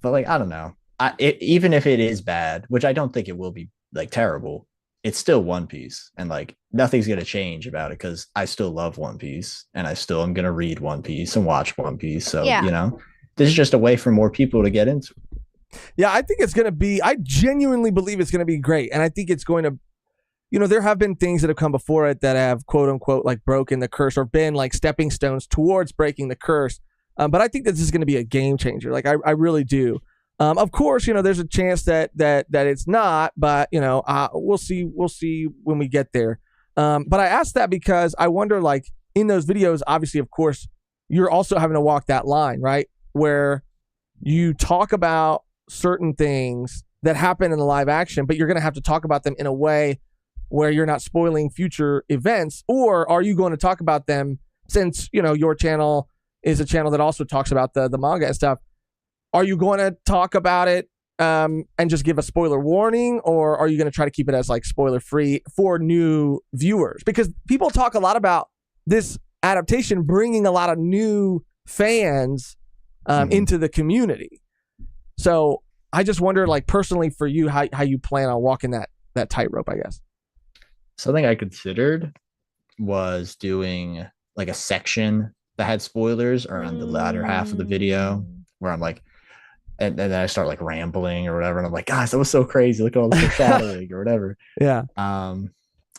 but like, I don't know. Even if it is bad, which I don't think it will be like terrible, it's still One Piece, and like nothing's gonna change about it because I still love One Piece and I still am gonna read One Piece and watch One Piece. So this is just a way for more people to get into it. Yeah, I think it's gonna be. I genuinely believe it's gonna be great, and I think it's going to. There have been things that have come before it that have quote unquote like broken the curse or been like stepping stones towards breaking the curse. But I think this is going to be a game changer. Like I really do. Of course, there's a chance that it's not, but we'll see when we get there. But I asked that because I wonder, like in those videos, obviously, of course, you're also having to walk that line, right? Where you talk about certain things that happen in the live action, but you're going to have to talk about them in a way where you're not spoiling future events, or are you going to talk about them since, your channel is a channel that also talks about the manga and stuff? Are you going to talk about it and just give a spoiler warning, or are you going to try to keep it as like spoiler free for new viewers? Because people talk a lot about this adaptation bringing a lot of new fans into the community. So I just wonder, like personally for you, how you plan on walking that tightrope, I guess. Something I considered was doing like a section that had spoilers around the latter half of the video where I'm like, and then I start like rambling or whatever, and I'm like, guys, that was so crazy. Look at all the foreshadowing or whatever. Yeah. And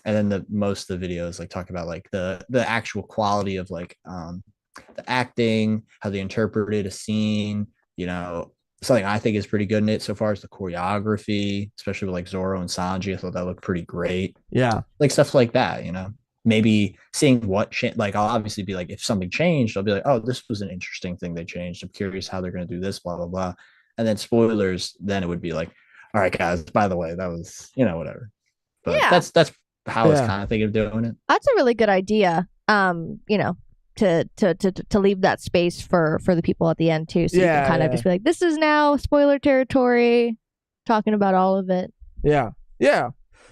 then most of the videos like talk about like the actual quality of like the acting, how they interpreted a scene. Something I think is pretty good in it so far is the choreography, especially with like Zoro and Sanji. I thought that looked pretty great. Yeah. Like stuff like that, maybe seeing what like I'll obviously be like, if something changed, I'll be like, oh, this was an interesting thing they changed. I'm curious how they're going to do this, blah, blah, blah. And then spoilers, then it would be like, all right, guys, by the way, that was, whatever. But that's how I was kind of thinking of doing it. That's a really good idea. To leave that space for the people at the end too, so you can kind of just be like, this is now spoiler territory, talking about all of it. Yeah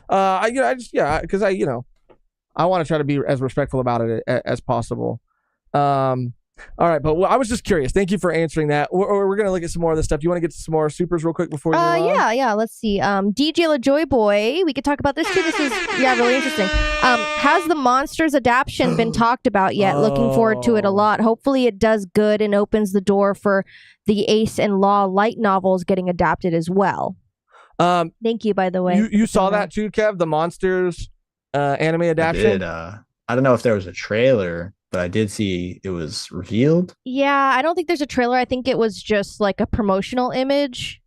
Because I want to try to be as respectful about it as possible. All right, but I was just curious. Thank you for answering that. We're going to look at some more of this stuff. You want to get to some more supers real quick before you move on? Yeah. Let's see. DJ LaJoy Boy. We could talk about this too. This is really interesting. Has the Monsters adaptation been talked about yet? Looking forward to it a lot. Hopefully it does good and opens the door for the Ace and Law light novels getting adapted as well. Thank you, by the way. You saw that too, Kev? The Monsters anime adaptation? I did. I don't know if there was a trailer, but I did see it was revealed. Yeah, I don't think there's a trailer. I think it was just like a promotional image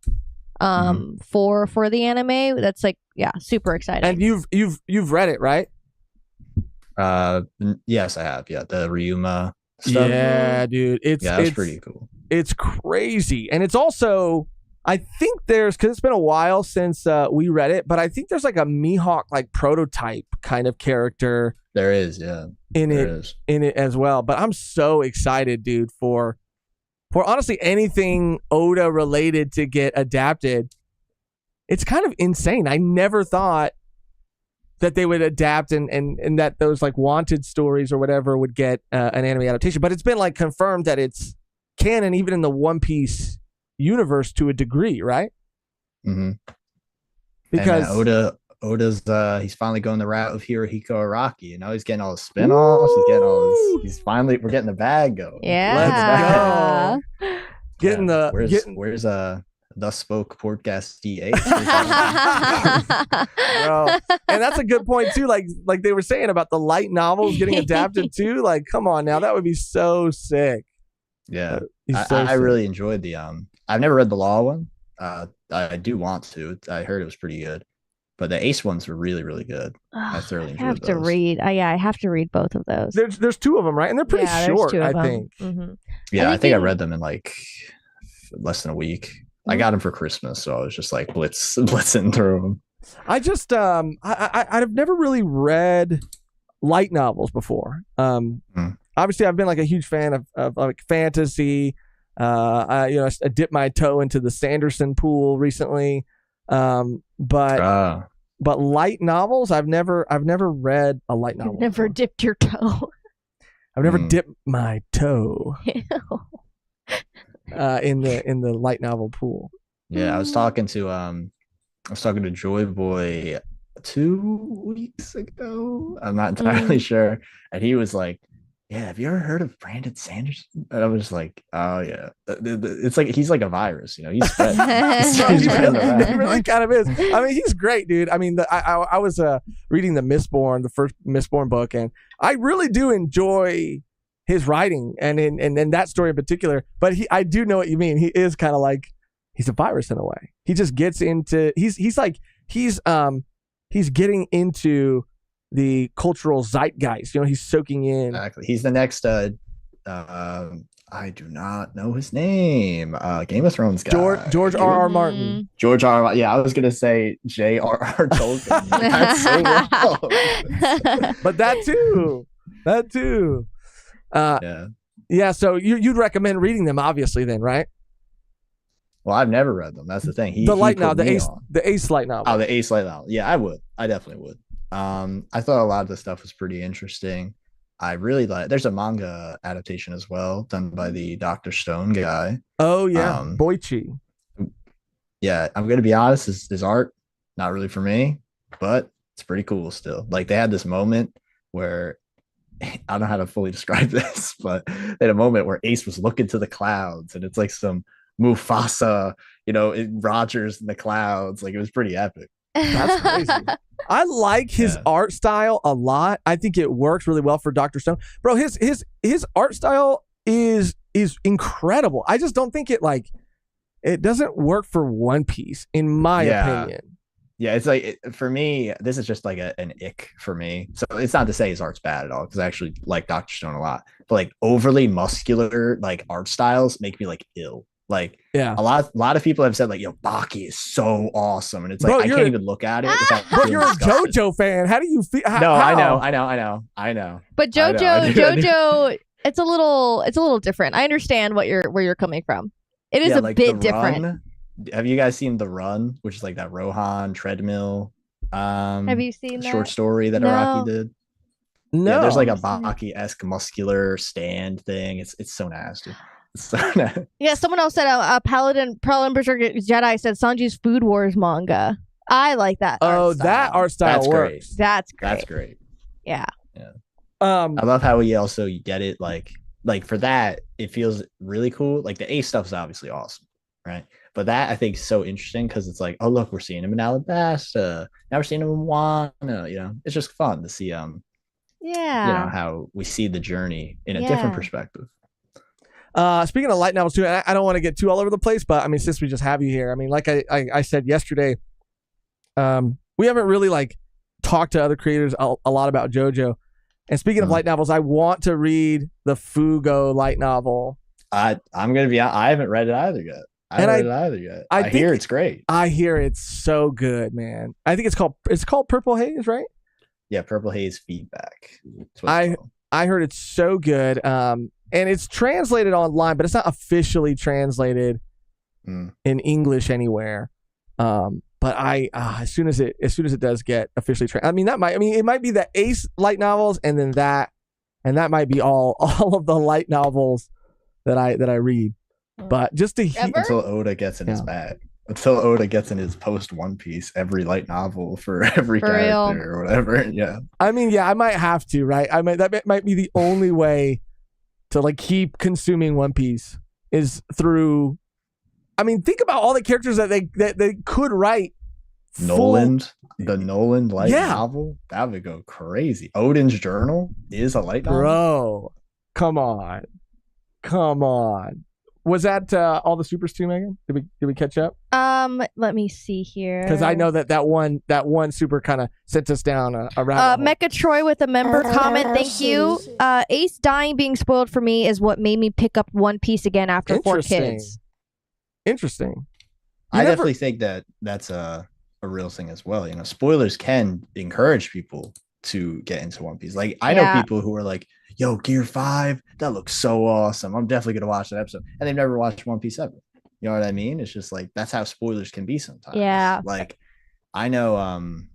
for the anime. That's like, super exciting. And you've read it, right? Yes, I have. Yeah, the Ryuma stuff. Yeah, dude. It's pretty cool. It's crazy. And it's also, I think because it's been a while since we read it, but I think there's like a Mihawk like prototype kind of character. There is, yeah. In it as well. But I'm so excited, dude, for honestly anything Oda related to get adapted. It's kind of insane. I never thought that they would adapt and that those like Wanted stories or whatever would get an anime adaptation. But it's been like confirmed that it's canon even in the One Piece universe to a degree, right? Mm-hmm. Because Oda's he's finally going the route of Hirohiko Araki. He's getting all his spin-offs. He's getting all his, we're getting the bag going. Yeah. Let's go. Getting where's Thus Spoke Podcast DA. Bro. And that's a good point too. Like they were saying about the light novels getting adapted too. Like, come on now, that would be so sick. Yeah. I really enjoyed the I've never read the Law one. I do want to. I heard it was pretty good. But the Ace ones were really, really good. I thoroughly enjoyed those. I have to read both of those. There's two of them, right? And they're pretty short, I think. Mm-hmm. Yeah, I think I read them in like less than a week. Mm-hmm. I got them for Christmas, so I was just like blitzing through them. I just I've never really read light novels before. Obviously, I've been like a huge fan of like fantasy. I dipped my toe into the Sanderson pool recently. But light novels, I've never read a light novel. Never dipped your toe. I've never dipped my toe in the light novel pool. Yeah, I was talking to Joy Boy 2 weeks ago. I'm not entirely sure, and he was like, "Yeah, have you ever heard of Brandon Sanderson?" And I was like, "Oh yeah, it's like he's like a virus, he's spread." He really kind of is. I mean, he's great, dude. I mean, I was reading the first Mistborn book, and I really do enjoy his writing, and in that story in particular. But I do know what you mean. He is kind of like he's a virus in a way. He just gets into he's getting into the cultural zeitgeist. He's soaking in. Exactly. He's the next I do not know his name. Game of Thrones guy. George R.R. Martin. George R.R. Yeah, I was gonna say J.R.R. Tolkien. That's so wrong. But that too. Yeah. So you'd recommend reading them, obviously, then, right? Well, I've never read them. That's the thing. The Ace light novel. Oh, the Ace light novel. Yeah, I would. I definitely would. I thought a lot of the stuff was pretty interesting. I really there's a manga adaptation as well done by the Dr. Stone guy. Oh yeah, Boichi. Yeah, I'm gonna be honest, his art not really for me, but it's pretty cool still. Like they had this moment where I don't know how to fully describe this, but they had a moment where Ace was looking to the clouds and it's like some Mufasa, Rogers in the clouds. Like it was pretty epic. That's crazy. I like his art style a lot. I think it works really well for Dr. Stone. Bro, his art style is incredible. I just don't think it doesn't work for One Piece, in my opinion. Yeah, it's like for me, this is just like an ick for me. So it's not to say his art's bad at all, because I actually like Dr. Stone a lot. But like overly muscular like art styles make me like ill. Like a lot of people have said like, yo, Baki is so awesome, and it's like I can't even look at it. But you're a JoJo fan. How do you feel? No, I know. But JoJo, it's a little different. I understand where you're coming from. It is a bit different. Have you guys seen The Run, which is like that Rohan treadmill Have you seen short that? story that No. Araki did? No, Yeah, there's like a I've seen it. Baki-esque muscular stand thing. It's so nasty. It's so nasty. Yeah, someone else said a Paladin Berserker Jedi said Sanji's Food Wars manga. I like that. Oh, that art style That's works. great. That's great. That's great. Yeah. I love how you get it like for that, it feels really cool. Like the Ace stuff is obviously awesome, right? But that I think is so interesting because it's like, oh look, we're seeing him in Alabasta. Now we're seeing him in Wano. It's just fun to see Yeah. how we see the journey in a Yeah. different perspective. Speaking of light novels too, and I don't want to get too all over the place, but I mean, since we just have you here, I mean, like I said yesterday, we haven't really like talked to other creators a lot about JoJo. And speaking of light novels, I want to read the Fugo light novel. I'm gonna be. I haven't read it either yet. I hear it's great. I hear it's so good, man. I think it's called Purple Haze, right? Yeah, Purple Haze Feedback. I heard it's so good. And it's translated online, but it's not officially translated in English anywhere. But as soon as it does get officially it might be the Ace light novels and then that might be all of the light novels that I read. But just to hear until Oda gets in his bag. Until Oda gets in his post One Piece, every light novel for every character or whatever. Yeah. I mean, yeah, I might have to, right? That might be the only way to like keep consuming One Piece is through. I mean, think about all the characters that they could write. The Nolan light novel, that would go crazy. Odin's Journal is a light novel. Bro, come on. Was that all the supers too, Megan? Did we catch up? Let me see here. Because I know that one super kind of sent us down a rabbit hole. Mecha Troy with a member comment. Thank you. Ace dying being spoiled for me is what made me pick up One Piece again after 4 kids. Interesting. I definitely think that's a real thing as well. Spoilers can encourage people to get into One Piece. Like I know people who are like, yo, Gear 5, that looks so awesome. I'm definitely gonna watch that episode. And they've never watched One Piece ever. You know what I mean? It's just like that's how spoilers can be sometimes. Yeah. Like I know I'm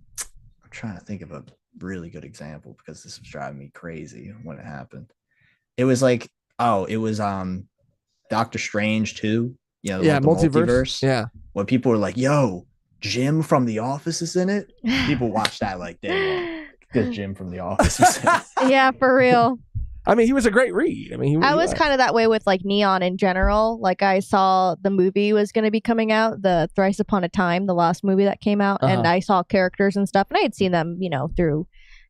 trying to think of a really good example because this was driving me crazy when it happened. It was like, Doctor Strange 2. The multiverse. Yeah. When people were like, yo, Jim from The Office is in it. People watch that like day one because Jim from The Office is in it. Yeah, for real. I mean, he was a great read. I mean, I was kind of that way with like Neon in general. Like I saw the movie was going to be coming out, the Thrice Upon a Time, the last movie that came out, and I saw characters and stuff, and I had seen them, through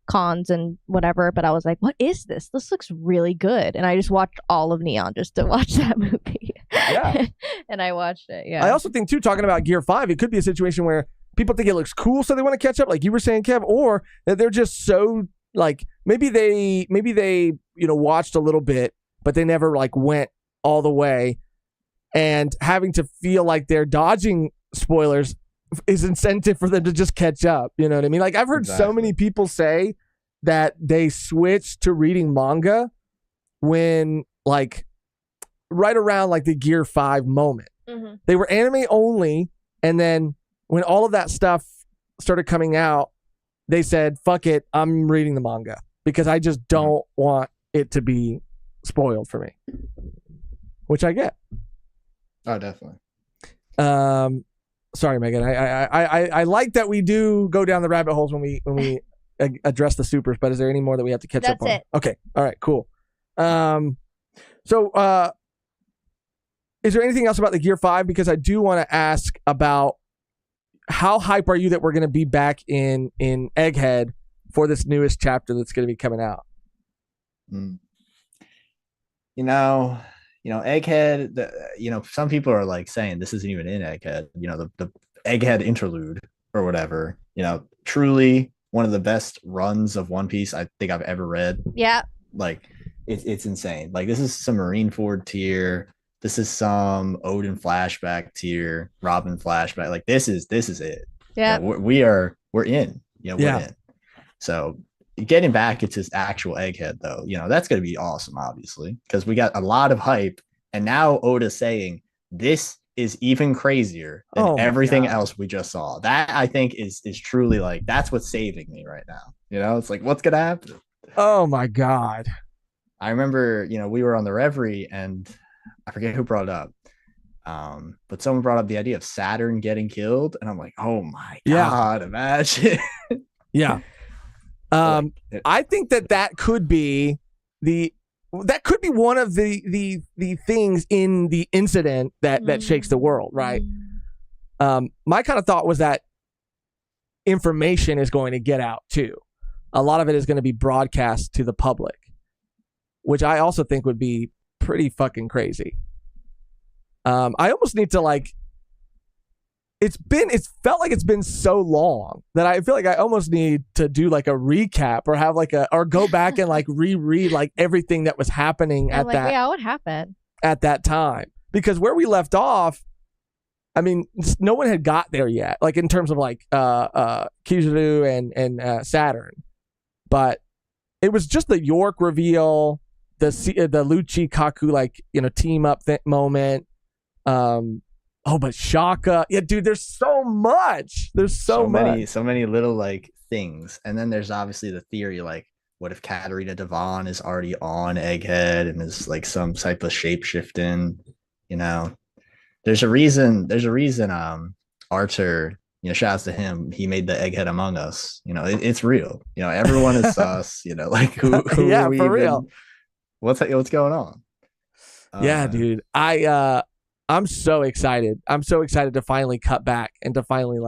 cons and whatever, but I was like, what is this? This looks really good. And I just watched all of Neon just to watch that movie. Yeah. And I watched it. Yeah. I also think too, talking about Gear 5, it could be a situation where people think it looks cool, so they want to catch up, like you were saying, Kev, or that they're just so like maybe they watched a little bit, but they never like went all the way, and having to feel like they're dodging spoilers is incentive for them to just catch up. You know what I mean? Like I've heard so many people say that they switched to reading manga when like right around like the Gear 5 moment. Mm-hmm. They were anime only, and then when all of that stuff started coming out, they said, fuck it, I'm reading the manga because I just don't want it to be spoiled for me. Which I get. Oh, definitely. Sorry, Megan. I like that we do go down the rabbit holes when we address the supers, but is there any more that we have to catch up on? That's it. Okay. All right, cool. So is there anything else about the Gear 5? Because I do want to ask about how hype are you that we're going to be back in Egghead for this newest chapter that's going to be coming out? Egghead, some people are like saying this isn't even in Egghead, the Egghead interlude or whatever, truly one of the best runs of One Piece I think I've ever read. Yeah. Like it's insane. Like this is some Marineford tier. This is some Odin flashback tier, Robin flashback. Like this is it. Yeah. We're in. We're in. So getting back into actual Egghead though, that's going to be awesome, obviously, because we got a lot of hype, and now Oda's saying this is even crazier than Oh my everything God. else we just saw. That I think is truly like that's what's saving me right now. It's like what's gonna happen? Oh my God. I remember, we were on the Reverie and I forget who brought it up. But someone brought up the idea of Saturn getting killed, and I'm like, oh my Yeah. God, imagine. Yeah. I think that could be one of the things in the incident that shakes the world, right? My kind of thought was that information is going to get out too. A lot of it is going to be broadcast to the public, which I also think would be pretty fucking crazy. I almost need to it's felt like it's been so long that I feel like I almost need to do like a recap or have or go back and reread everything that was happening at that. Yeah, what happened at that time? Because where we left off, I mean, no one had got there yet, in terms of Kizaru and Saturn, but it was just the York reveal, the Lucci Kaku team up moment. But Shaka, yeah, dude, there's so much. There's so many little things, and then there's obviously the theory what if Katarina Devon is already on Egghead and is some type of shape shifting? There's a reason. Archer, shouts to him. He made the Egghead Among Us. It's real. Everyone is sus. Who yeah, for even, real. What's going on? Yeah, dude. I'm so excited. I'm so excited to finally cut back and to finally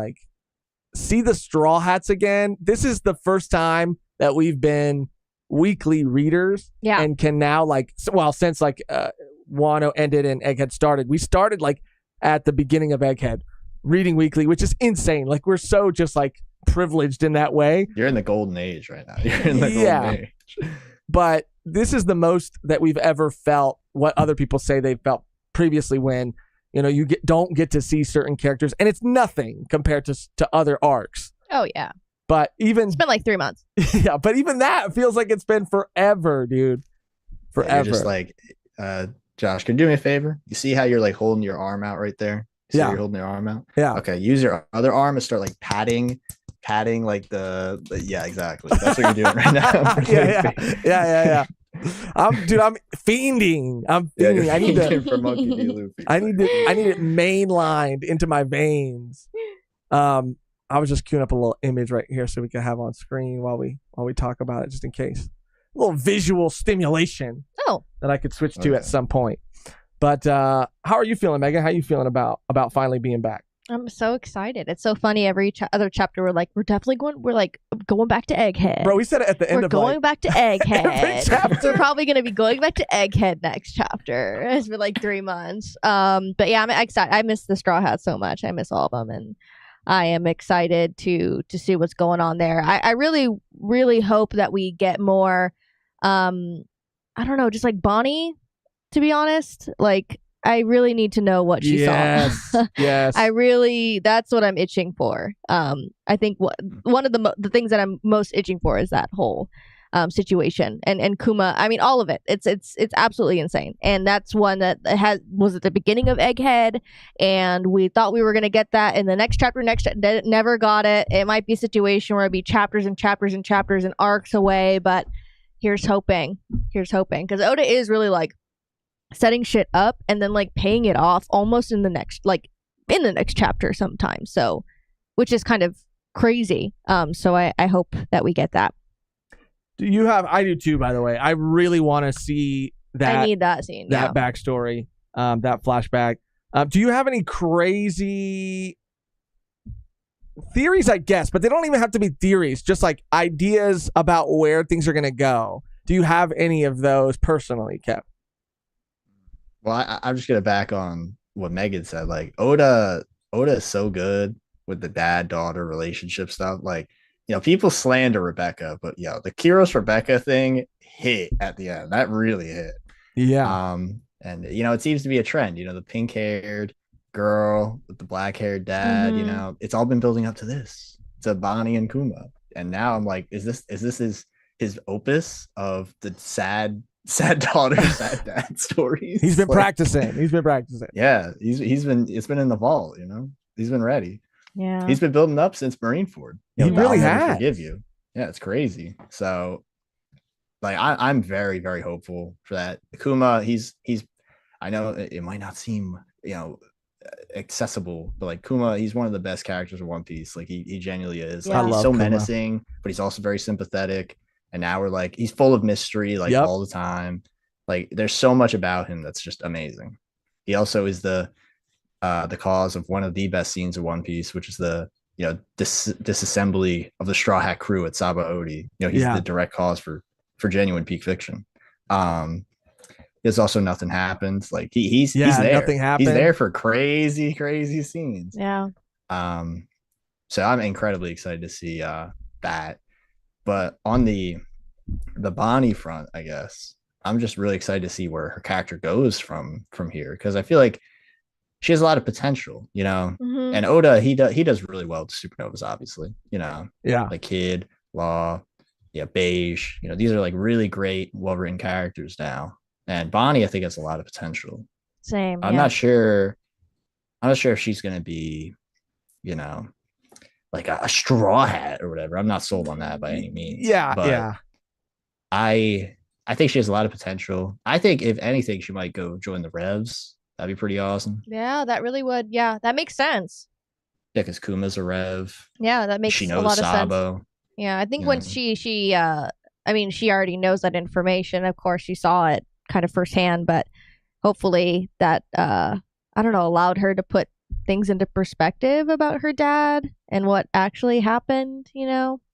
see the Straw Hats again. This is the first time that we've been weekly readers, and can now since Wano ended and Egghead started. We started at the beginning of Egghead reading weekly, which is insane. We're so just privileged in that way. You're in the golden age right now. You're in the golden age. But this is the most that we've ever felt what other people say they felt previously when you don't get to see certain characters, and it's nothing compared to other arcs. Oh yeah, but it's been 3 months. Yeah, but even that feels like it's been forever, dude. Forever. You're just Josh, can you do me a favor? You see how you're holding your arm out right there? You're holding your arm out. Yeah. Okay, use your other arm and start patting the yeah, exactly. That's what you're doing right now. Yeah. I'm fiending. I need to for Monkey D. Luffy. I need it mainlined into my veins. I was just queuing up a little image right here so we can have on screen while we talk about it, just in case. A little visual stimulation. That I could switch to at some point. But how are you feeling, Mehgan? How are you feeling about finally being back? I'm so excited. It's so funny. Every other chapter, we're definitely going back to Egghead. Bro, we said it at the end we're of going back to Egghead. every chapter. We're probably going to be going back to Egghead next chapter. It's been 3 months. But yeah, I'm excited. I miss the Straw Hats so much. I miss all of them, and I am excited to see what's going on there. I really, really hope that we get more. I don't know, just Bonnie. To be honest, I really need to know what she saw. Yes. That's what I'm itching for. I think one of the things that I'm most itching for is that whole situation and Kuma. I mean, all of it. It's absolutely insane. And that's one that was at the beginning of Egghead, and we thought we were going to get that in the next chapter. Never got it. It might be a situation where it'd be chapters and chapters and chapters and arcs away, but here's hoping. Because Oda is really setting shit up and then paying it off almost in the next chapter sometimes, so which is kind of crazy. So I hope that we get that. I do too, by the way. I really want to see that. I need that scene, that backstory, that flashback. Do you have any crazy theories? I guess, but they don't even have to be theories, just ideas about where things are going to go. Do you have any of those personally, Kev? Well, I'm just gonna back on what Mehgan said. Oda is so good with the dad-daughter relationship stuff. People slander Rebecca, but the Kyros Rebecca thing hit at the end. That really hit. Yeah. And it seems to be a trend. The pink-haired girl with the black-haired dad. Mm-hmm. It's all been building up to this, to Bonnie and Kuma, and now I'm is this his opus of the sad sad daughter, sad dad stories. He's been Like, practicing. He's been practicing. Yeah, it's been in the vault, He's been ready. Yeah. He's been building up since Marineford. He really I'll never has. forgive you. Yeah, it's crazy. So like I'm very, very hopeful for that. Kuma, he's I know it might not seem, accessible, but like Kuma, he's one of the best characters of One Piece. Like he genuinely is. Yeah. Like, I he's love so Kuma. menacing, but he's also very sympathetic. And now we're like, he's full of mystery, like Yep. all the time. Like there's so much about him that's just amazing. He also is the cause of one of the best scenes of One Piece, which is the disassembly of the Straw Hat crew at Sabaody. He's Yeah. the direct cause for genuine peak fiction. There's also nothing happens. Like he's there. Nothing happened. He's there for crazy, crazy scenes. Yeah. So I'm incredibly excited to see that. But on the Bonnie front, I guess I'm just really excited to see where her character goes from here, because I feel like she has a lot of potential, Mhm. And Oda, he does really well with supernovas, obviously, Yeah. like Kid, Law, Beige, these are like really great, well-written characters now. And Bonnie, I think, has a lot of potential. Same. I'm not sure if she's gonna be, like a straw hat or whatever. I'm not sold on that by any means. Yeah. But Yeah. I think she has a lot of potential. I think if anything, she might go join the Revs. That'd be pretty awesome. Yeah, that really would. Yeah, that makes sense. Yeah, because Kuma's a Rev. Yeah, that makes She a knows lot of sense. Sabo. Yeah, I think Yeah. once she I mean, she already knows that information. Of course, she saw it kind of firsthand, but hopefully that I don't know, allowed her to put things into perspective about her dad and what actually happened,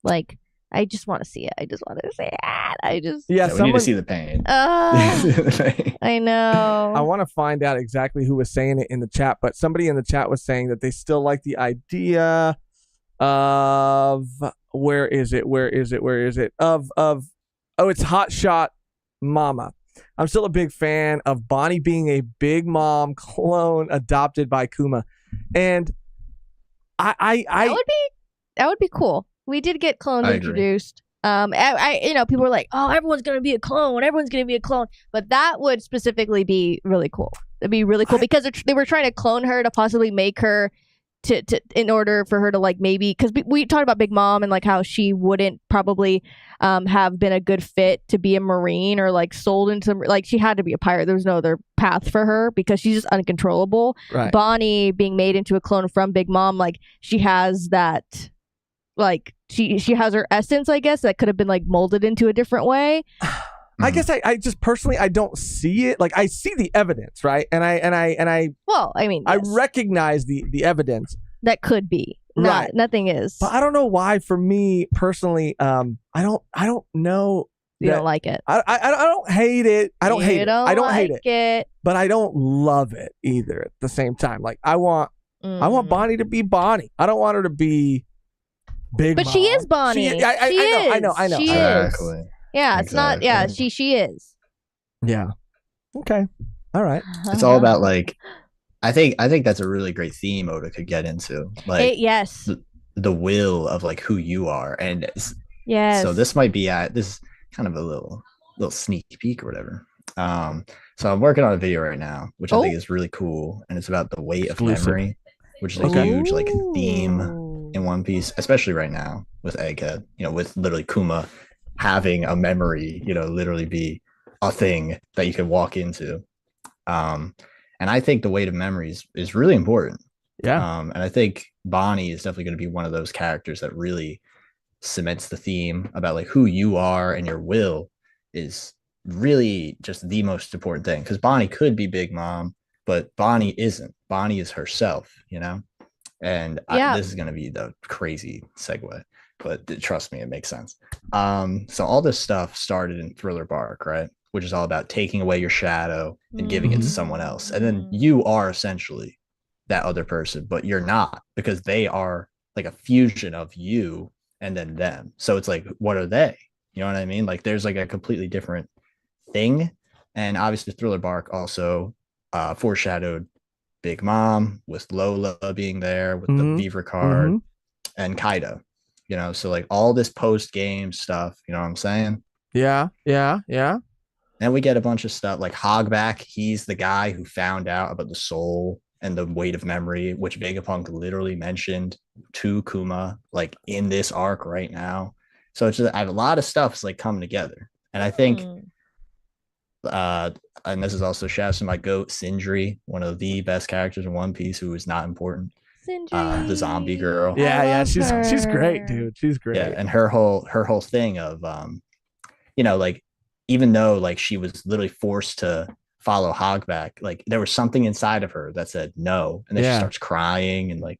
Like, I just want to see it. I just want to see it. Yeah. We need to see the pain. I know. I want to find out exactly who was saying it in the chat, but somebody in the chat was saying that they still like the idea of where is it? It's Hot Shot Mama. I'm still a big fan of Bonnie being a Big Mom clone adopted by Kuma, and that would be cool. We did get clones I agree. introduced. People were like, "Oh, everyone's gonna be a clone. Everyone's gonna be a clone." But that would specifically be really cool. It'd be really cool because they were trying to clone her to possibly make her to in order for her to like maybe, because we talked about Big Mom and like how she wouldn't probably have been a good fit to be a Marine or like sold into, like, she had to be a pirate. There was no other path for her because she's just uncontrollable. right. Bonnie being made into a clone from Big Mom, like, she has that, like, she has her essence, I guess, that could have been like molded into a different way. I guess I just personally I don't see it. Like, I see the evidence, right? And I Well, I mean, I yes, recognize the evidence, that could be. Right. Nothing is. but I don't know why. For me personally, I don't know. You that- don't like it. I don't hate it. I don't hate it. I don't hate it, it. but I don't love it either. At the same time, like I want Mm. Bonnie to be Bonnie. I don't want her to be Big But Mom. she is Bonnie. She, I know. She is. Exactly. Yeah, it's not. Yeah, Exactly. she is. Yeah. Okay. All right. It's all about like, I think that's a really great theme Oda could get into, like yes. the will of like who you are, and Yes. so this might be this is kind of a little sneak peek or whatever. So I'm working on a video right now, which I think is really cool, and it's about the weight Exclusive. of memory, which is a Okay. huge like theme Ooh. in One Piece, especially right now with Egghead. With literally Kuma having a memory, literally be a thing that you can walk into. And I think the weight of memories is really important. Yeah. And I think Bonnie is definitely going to be one of those characters that really cements the theme about like who you are, and your will is really just the most important thing. Because Bonnie could be Big Mom, but Bonnie isn't. Bonnie is herself, And Yeah. this is going to be the crazy segue, but trust me, it makes sense. So all this stuff started in Thriller Bark, right? Which is all about taking away your shadow and giving it to someone else. And then you are essentially that other person, but you're not, because they are like a fusion of you and then them. So it's like, what are they? You know what I mean? Like there's like a completely different thing. And obviously Thriller Bark also foreshadowed Big Mom, with Lola being there, with Mhm. the Beaver card, Mhm. and Kaido. So like all this post game stuff, you know what I'm saying? Yeah. Yeah. Yeah. Then we get a bunch of stuff like Hogback. He's the guy who found out about the soul and the weight of memory, which Vegapunk literally mentioned to Kuma, like in this arc right now. So it's just, I have a lot of stuff is like coming together. And I think, and this is also shouts to my goat, Sindri, one of the best characters in One Piece, who is not important. The zombie girl. Yeah, she's great, dude. She's great. Yeah, and her whole thing of like even though like she was literally forced to follow Hogback, like there was something inside of her that said no, and then she starts crying and like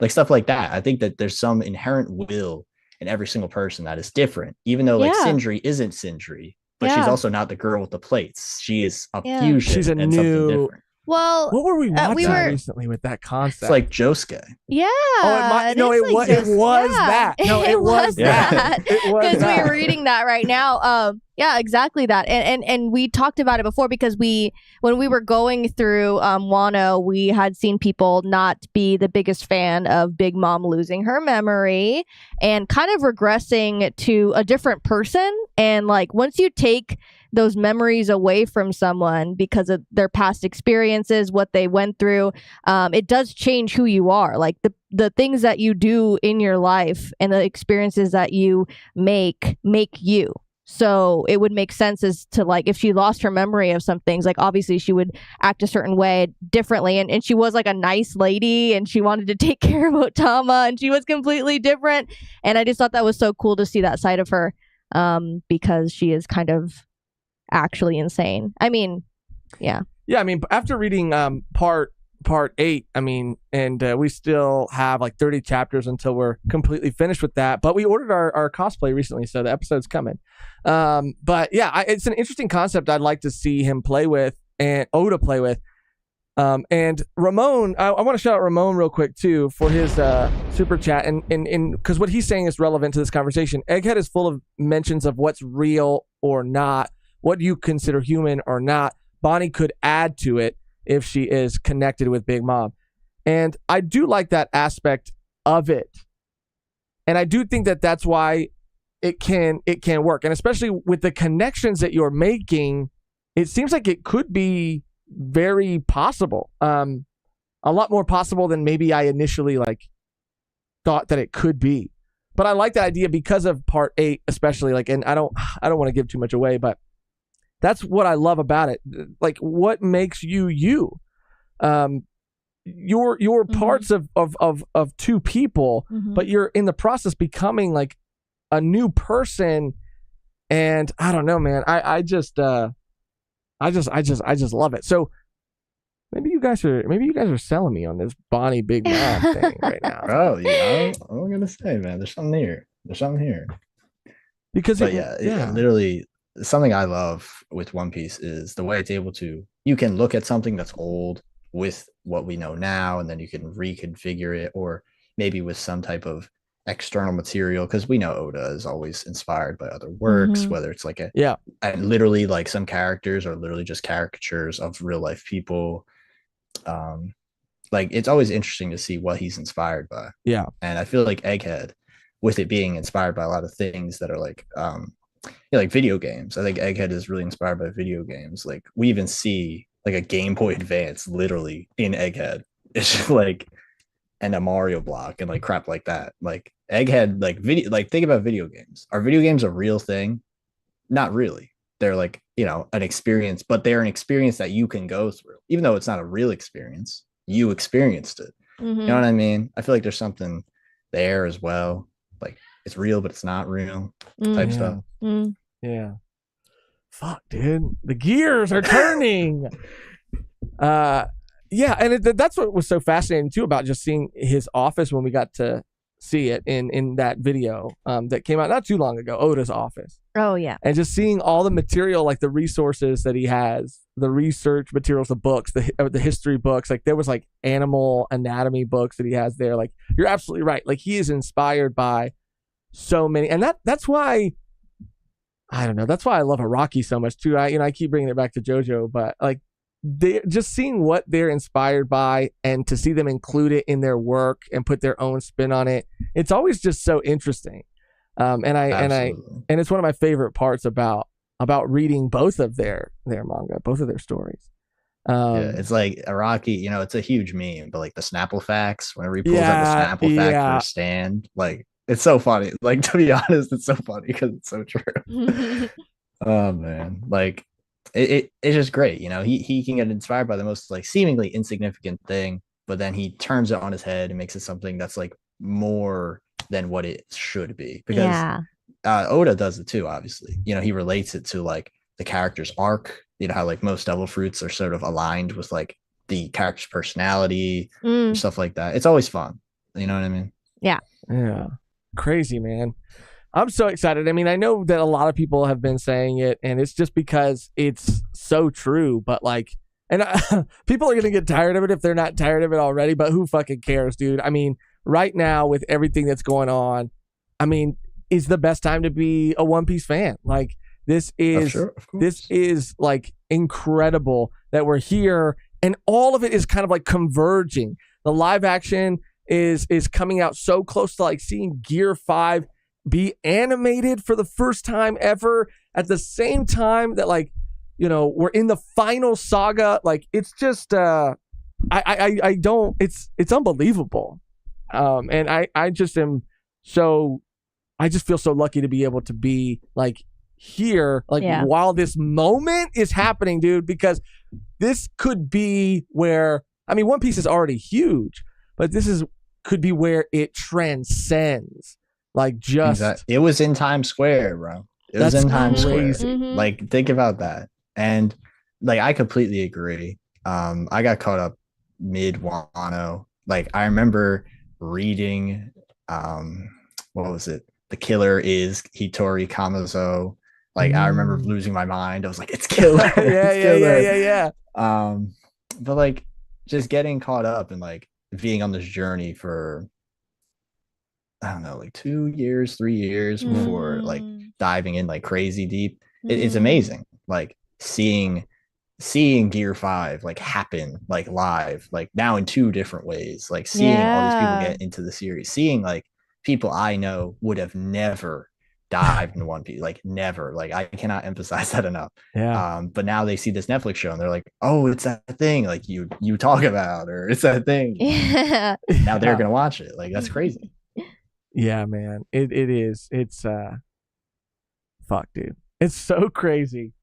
stuff like that. I think that there's some inherent will in every single person that is different, even though like Sindri isn't Sindri, but she's also not the girl with the plates. She is a fusion. She's a and new something different. Well, what were we watching recently with that concept? It's like Josuke. Yeah. It was that. No, it was that. Because we're reading that right now. Yeah, exactly that. And we talked about it before because when we were going through Wano, we had seen people not be the biggest fan of Big Mom losing her memory and kind of regressing to a different person. And like once you take those memories away from someone because of their past experiences, what they went through, it does change who you are. Like the things that you do in your life and the experiences that you make you. So it would make sense as to like if she lost her memory of some things, like obviously she would act a certain way differently. And she was like a nice lady and she wanted to take care of Otama and she was completely different. And I just thought that was so cool to see that side of her because she is kind of actually insane. I mean, yeah. I mean, after reading part 8, I mean, and we still have like 30 chapters until we're completely finished with that, but we ordered our cosplay recently, so the episode's coming. But yeah, it's an interesting concept I'd like to see him play with and Oda play with. And Ramon, I want to shout out Ramon real quick too for his super chat, and because what he's saying is relevant to this conversation. Egghead is full of mentions of what's real or not, what you consider human or not. Bonnie could add to it if she is connected with Big Mom. And I do like that aspect of it. And I do think that that's why it can work. And especially with the connections that you're making, it seems like it could be very possible. A lot more possible than maybe I initially like thought that it could be. But I like that idea because of part 8, especially like, and I don't want to give too much away, but that's what I love about it. Like, what makes you you? You're parts of two people, but you're in the process becoming like a new person. And I don't know, man. I just love it. So maybe you guys are selling me on this Bonnie Big Mom thing right now. Oh yeah, I'm gonna say, man, there's something here. Because it literally. Something I love with One Piece is the way it's able to, you can look at something that's old with what we know now, and then you can reconfigure it, or maybe with some type of external material, because we know Oda is always inspired by other works, whether it's like and literally like some characters are literally just caricatures of real life people. Like it's always interesting to see what he's inspired by. Yeah. And I feel like Egghead, with it being inspired by a lot of things that are like like video games. I think Egghead is really inspired by video games. Like we even see like a Game Boy Advance literally in Egghead. It's just like, and a Mario block and like crap like that. Like Egghead, like video, like think about video games. Are video games a real thing? Not really. They're like, an experience, but they're an experience that you can go through, even though it's not a real experience. You experienced it. You know what I mean? I feel like there's something there as well. Like it's real, but it's not real type stuff. Yeah. Fuck, dude. The gears are turning. And that's what was so fascinating too about just seeing his office when we got to see it in that video that came out not too long ago, Oda's office. Oh, yeah. And just seeing all the material, like the resources that he has, the research materials, the books, the history books, like there was like animal anatomy books that he has there. Like you're absolutely right. Like he is inspired by so many, and that's why I don't know. That's why I love Iraqi so much too. I keep bringing it back to JoJo, but like they just seeing what they're inspired by and to see them include it in their work and put their own spin on it. It's always just so interesting. And it's one of my favorite parts about reading both of their manga, both of their stories. Yeah, it's like Araki, it's a huge meme, but like the Snapple facts, whenever he pulls out the Snapple fact for a stand, like it's so funny. Like, to be honest, it's so funny because it's so true. Oh man, like it's just great. He can get inspired by the most like seemingly insignificant thing, but then he turns it on his head and makes it something that's like more than what it should be. Because Oda does it too, obviously. He relates it to like the character's arc. How like most devil fruits are sort of aligned with like the character's personality and stuff like that. It's always fun. You know what I mean? Yeah. Crazy, man. I'm so excited. I mean, I know that a lot of people have been saying it, and it's just because it's so true. But like, people are gonna get tired of it if they're not tired of it already. But who fucking cares, dude? I mean, right now with everything that's going on, I mean, is the best time to be a One Piece fan. Like, this is like incredible that we're here, and all of it is kind of like converging. The live action is coming out so close to like seeing Gear 5 be animated for the first time ever at the same time that like, we're in the final saga. Like, it's just it's unbelievable. And I just feel so lucky to be able to be like here, like while this moment is happening, dude, because this could be where, I mean, One Piece is already huge, but could be where it transcends. Like, just it was in Times Square, bro. It was in Times Square. Mm-hmm. Like, think about that. And like, I completely agree. I got caught up mid Wano. Like, I remember reading what was it? The killer is Hitori Kamazo. Like, I remember losing my mind. I was like, it's killer. yeah. But like, just getting caught up and like being on this journey for, I don't know, like 2 years, 3 years before like diving in like crazy deep. It's amazing. Like, seeing Gear 5 like happen like live, like now in 2 different ways, like seeing all these people get into the series, seeing like people I know would have never dived in One Piece, like never. Like, I cannot emphasize that enough. But now they see this Netflix show and they're like, oh, it's that thing like you talk about, or it's that thing. Now they're gonna watch it. Like, that's crazy. Yeah, man. It is. It's fuck, dude. It's so crazy.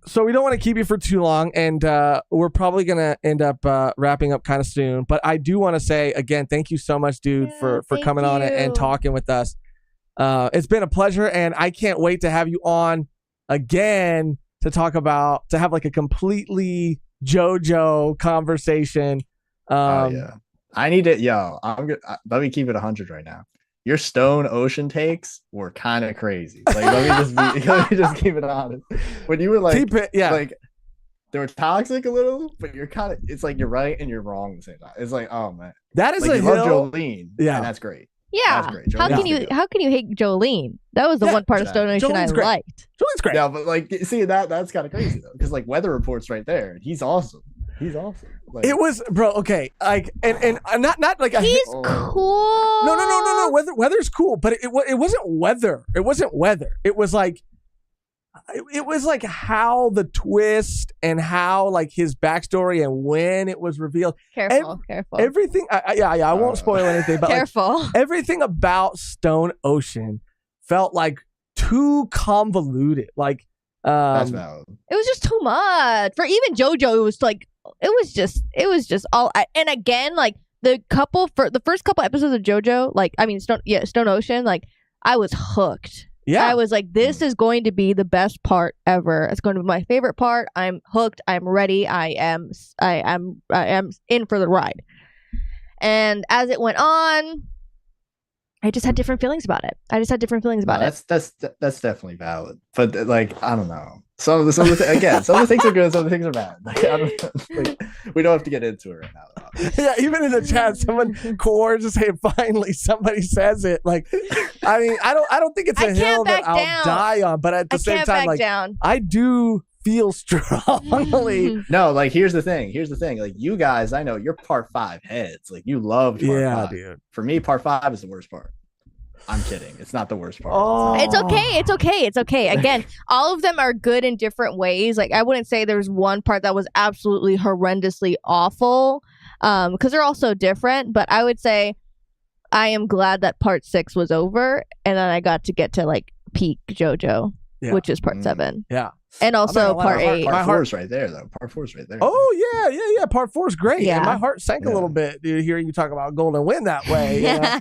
So we don't want to keep you for too long, and we're probably gonna end up wrapping up kind of soon. But I do want to say again, thank you so much, dude, for coming on and talking with us. It's been a pleasure, and I can't wait to have you on again to have like a completely JoJo conversation. I need it. Let me keep it 100 right now. Your Stone Ocean takes were kind of crazy. Like, let me just keep it honest. When you were like, like, they were toxic a little, but you're kind of, it's like you're right and you're wrong at the same time. It's like, oh man, that is like, a you hill. love Jolene. Yeah, and that's great. Yeah. That's great. How can you hate Jolene? That was the one part of Stone Ocean I liked. Jolene's great. Yeah, but like, see, that's kind of crazy though, because like Weather Report's right there. He's awesome. Like, it was, bro. Okay, like, and not like he's cool. No. Weather's cool, but it wasn't weather. It wasn't weather. It was like how the twist and how like his backstory and when it was revealed. Careful. Everything. I won't spoil anything, but careful. Like, everything about Stone Ocean felt like too convoluted. Like, that's valid. It was just too much for even JoJo. It was like. It was just all, and again, like the first couple episodes of JoJo, like, I mean, Stone Ocean, like, I was hooked. Yeah, I was like, this is going to be the best part ever. It's going to be my favorite part. I'm hooked. I'm ready. I am in for the ride. And as it went on, I just had different feelings about it. That's definitely valid. But like, I don't know. Some of the things are good, some of the things are bad. Like, I don't know. Like, we don't have to get into it right now. Yeah, even in the chat, someone core just saying finally somebody says it. Like, I mean, I don't think it's a hill that I'll die on, but at the same time, like, I do feel strongly. No, like, here's the thing. Like, you guys, I know you're part 5 heads. Like, you loved part 5. Dude. For me, part 5 is the worst part. I'm kidding. It's not the worst part. Oh. It's okay. It's okay. It's okay. Again, all of them are good in different ways. Like, I wouldn't say there's one part that was absolutely horrendously awful, because they're all so different. But I would say I am glad that part 6 was over, and then I got to get to like peak JoJo, which is part 7. Yeah. And also part 8. Part 4 is right there, though. Part 4 is right there. Oh, yeah. Part 4 is great. Yeah. And my heart sank a little bit, dude, hearing you talk about Golden Wind that way. You know?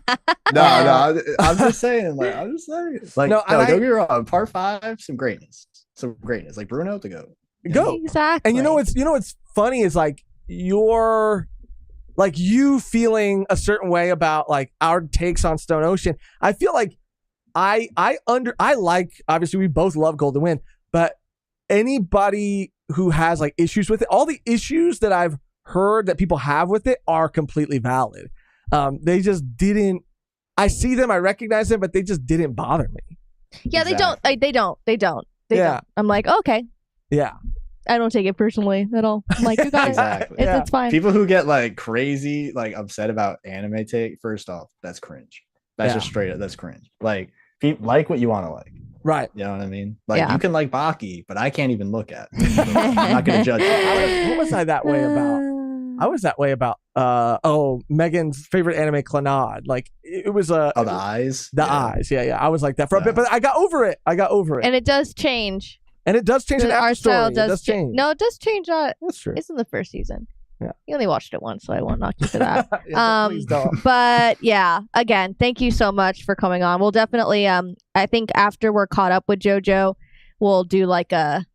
No, I'm just saying. Like, No, don't get me wrong. Part 5, some greatness. Like Bruno to go. Go. Exactly. And you know what's funny is like you feeling a certain way about like our takes on Stone Ocean. I feel like I like, obviously we both love Golden Wind, but anybody who has like issues with it, all the issues that I've heard that people have with it are completely valid. They just didn't, I see them, I recognize them, but they just didn't bother me. Yeah, Exactly. they don't. I'm like, okay. Yeah. I don't take it personally at all. I'm like, you guys, Exactly. it's fine. People who get like crazy, like upset about anime take, first off, that's cringe. That's just straight up, that's cringe. Like, like what you want to like. Right. You know what I mean? Like, you can like Baki, but I can't even look at it. So I'm not going to judge it. What was I that way about? I was that way about Megan's favorite anime, Clannad. Like it was the eyes. The eyes. Yeah. I was like that for a bit, but I got over it. And it does change. And it does change in Our after style story. It does change. No, it does change. That's true. It's in the first season. Yeah. You only watched it once, so I won't knock you for that. Please don't. But yeah, again, thank you so much for coming on. We'll definitely I think after we're caught up with JoJo, we'll do like a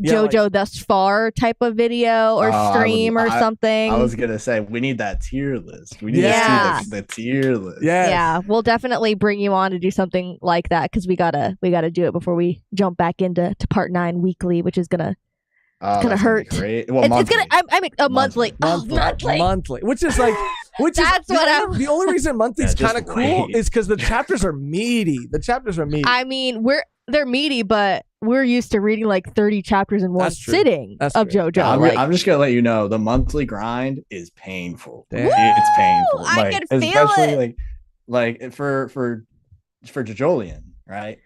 JoJo thus far type of video or stream or something. I was gonna say we need that tier list. We need to see the tier list. Yeah, we'll definitely bring you on to do something like that because we gotta do it before we jump back into part 9 weekly, which is gonna hurt. Great. Well, it's gonna. I mean, monthly. Monthly. Which is like, That's the only reason monthly's Yeah, kind of cool is because the chapters are meaty. I mean, they're meaty, but we're used to reading like 30 chapters in one sitting of JoJo. I'm just gonna let you know the monthly grind is painful. Damn. It's painful. I can feel especially like for Jojolian, right?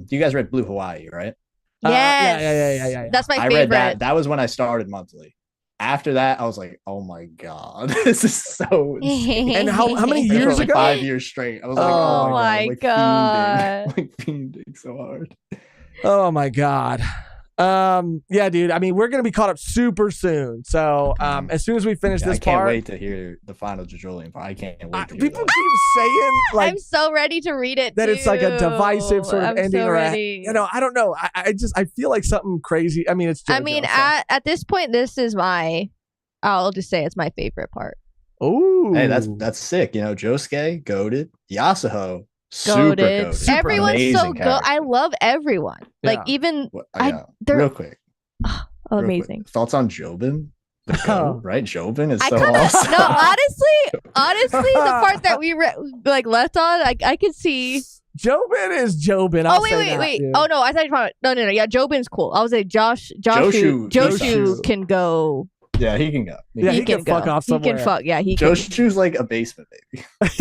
You guys read Blue Hawaii, right? Yes. Yeah. That's my I favorite. read that. That was when I started monthly. After that, I was like, "Oh my god, this is so insane." And how many For years like ago? 5 years straight. I was like, Oh "Oh my my God. god, like fiending so hard." Oh my god. Yeah, dude. I mean, we're gonna be caught up super soon. So as soon as we finish this I can't part, wait to hear the final Jojolian part. I can't wait to hear people that. keep saying like I'm so ready to read it. that it's like a divisive sort of I'm ending, so or ready. I don't know. I feel like something crazy. I mean, it's JoJo, I mean, so. at this point, this is I'll just say it's my favorite part. Oh, Hey, that's sick. Josuke, goated. Yasuho, super Goated. goated. Super Everyone's amazing so good. character. I love everyone. Like Yeah. even they're real quick. real quick. amazing. Thoughts on Jobin? The goat, right? Jobin is I so kinda, awesome. No, honestly, the part that we left on, I could see. Jobin is Jobin. I'll say that, Wait. dude. Oh no, I thought you were talking about, no. Yeah, Jobin's cool. I was like Joshu Joshu. can go. Yeah, he can go. Yeah, he can fuck off somewhere. He can fuck. Yeah, he can. Joshu's like a basement baby. Like,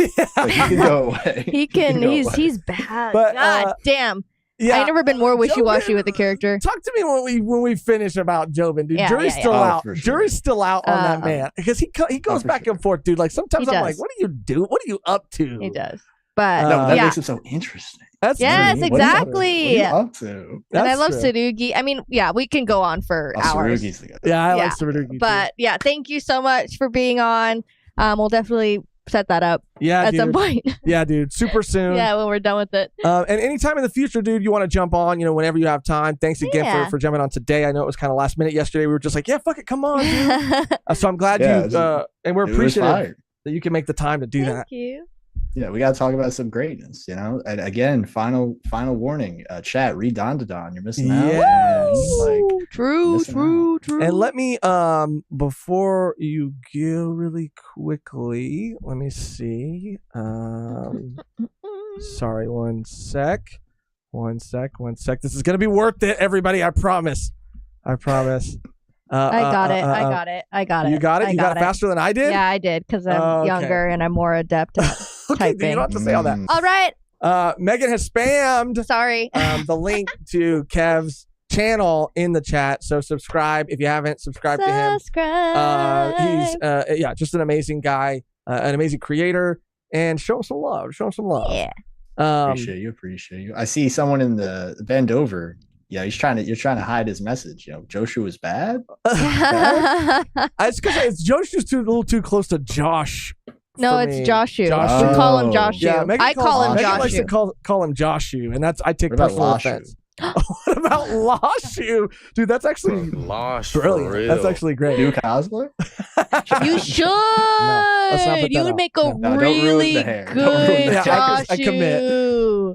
he can go away. He can. go He's away. bad. But, God damn. Yeah, I've never been more wishy-washy Jobin, with the character. Talk to me when we finish about Jobin, dude. Yeah, Jury's yeah, still yeah. out. For sure. Jury's still out on that man because he goes for back sure. and forth, dude. Like sometimes He I'm does. like, what do you do? What are you up to? He does. But No, that yeah. makes him so interesting. That's Yes, true. exactly. What are you up to? And I That's love true. Tsurugi. I mean, yeah, we can go on for hours. Tsurugi's the guy. Yeah, I Yeah. like Surugi. But yeah, thank you so much for being on. We'll definitely set that up at some point. Yeah, dude. Super soon. Yeah, when we're done with it. And anytime in the future, dude, you want to jump on, whenever you have time. Thanks again Yeah. for jumping on today. I know it was kind of last minute yesterday. We were just like, yeah, fuck it, come on, dude. So I'm glad Yeah, and we're It was appreciative fire. that you can make the time to do that. Thank you. Yeah, we got to talk about some greatness, And again, final warning, chat, read Don to Don. You're missing out. Yes. And, True. And let me, before you go really quickly, let me see. Sorry, one sec. This is going to be worth it, everybody. I promise. I got it. I got it. You got it? You got it faster than I did? Yeah, I did because I'm Okay. younger and I'm more adept at Okay, dude, you typing. don't have to say all that. All right. Megan has spammed Sorry. the link to Kev's channel in the chat. So subscribe if you haven't subscribed to him. He's just an amazing guy, an amazing creator, and show him some love. Yeah. Appreciate you. I see someone in the bend over. Yeah, you're trying to hide his message. Joshua is bad. It's because Joshua's a little too close to Josh. No, it's Joshu. Joshu. We call him Joshu. Yeah, I call him Megan likes to Joshu. call him Joshu, and I take What about personal Lashu? offense. What about Lashu? Dude, that's actually brilliant. That's actually great. New cosplay? You should. let's not put You that would out. make a No, don't ruin really the hair. Don't good ruin the hair. Joshu. I commit.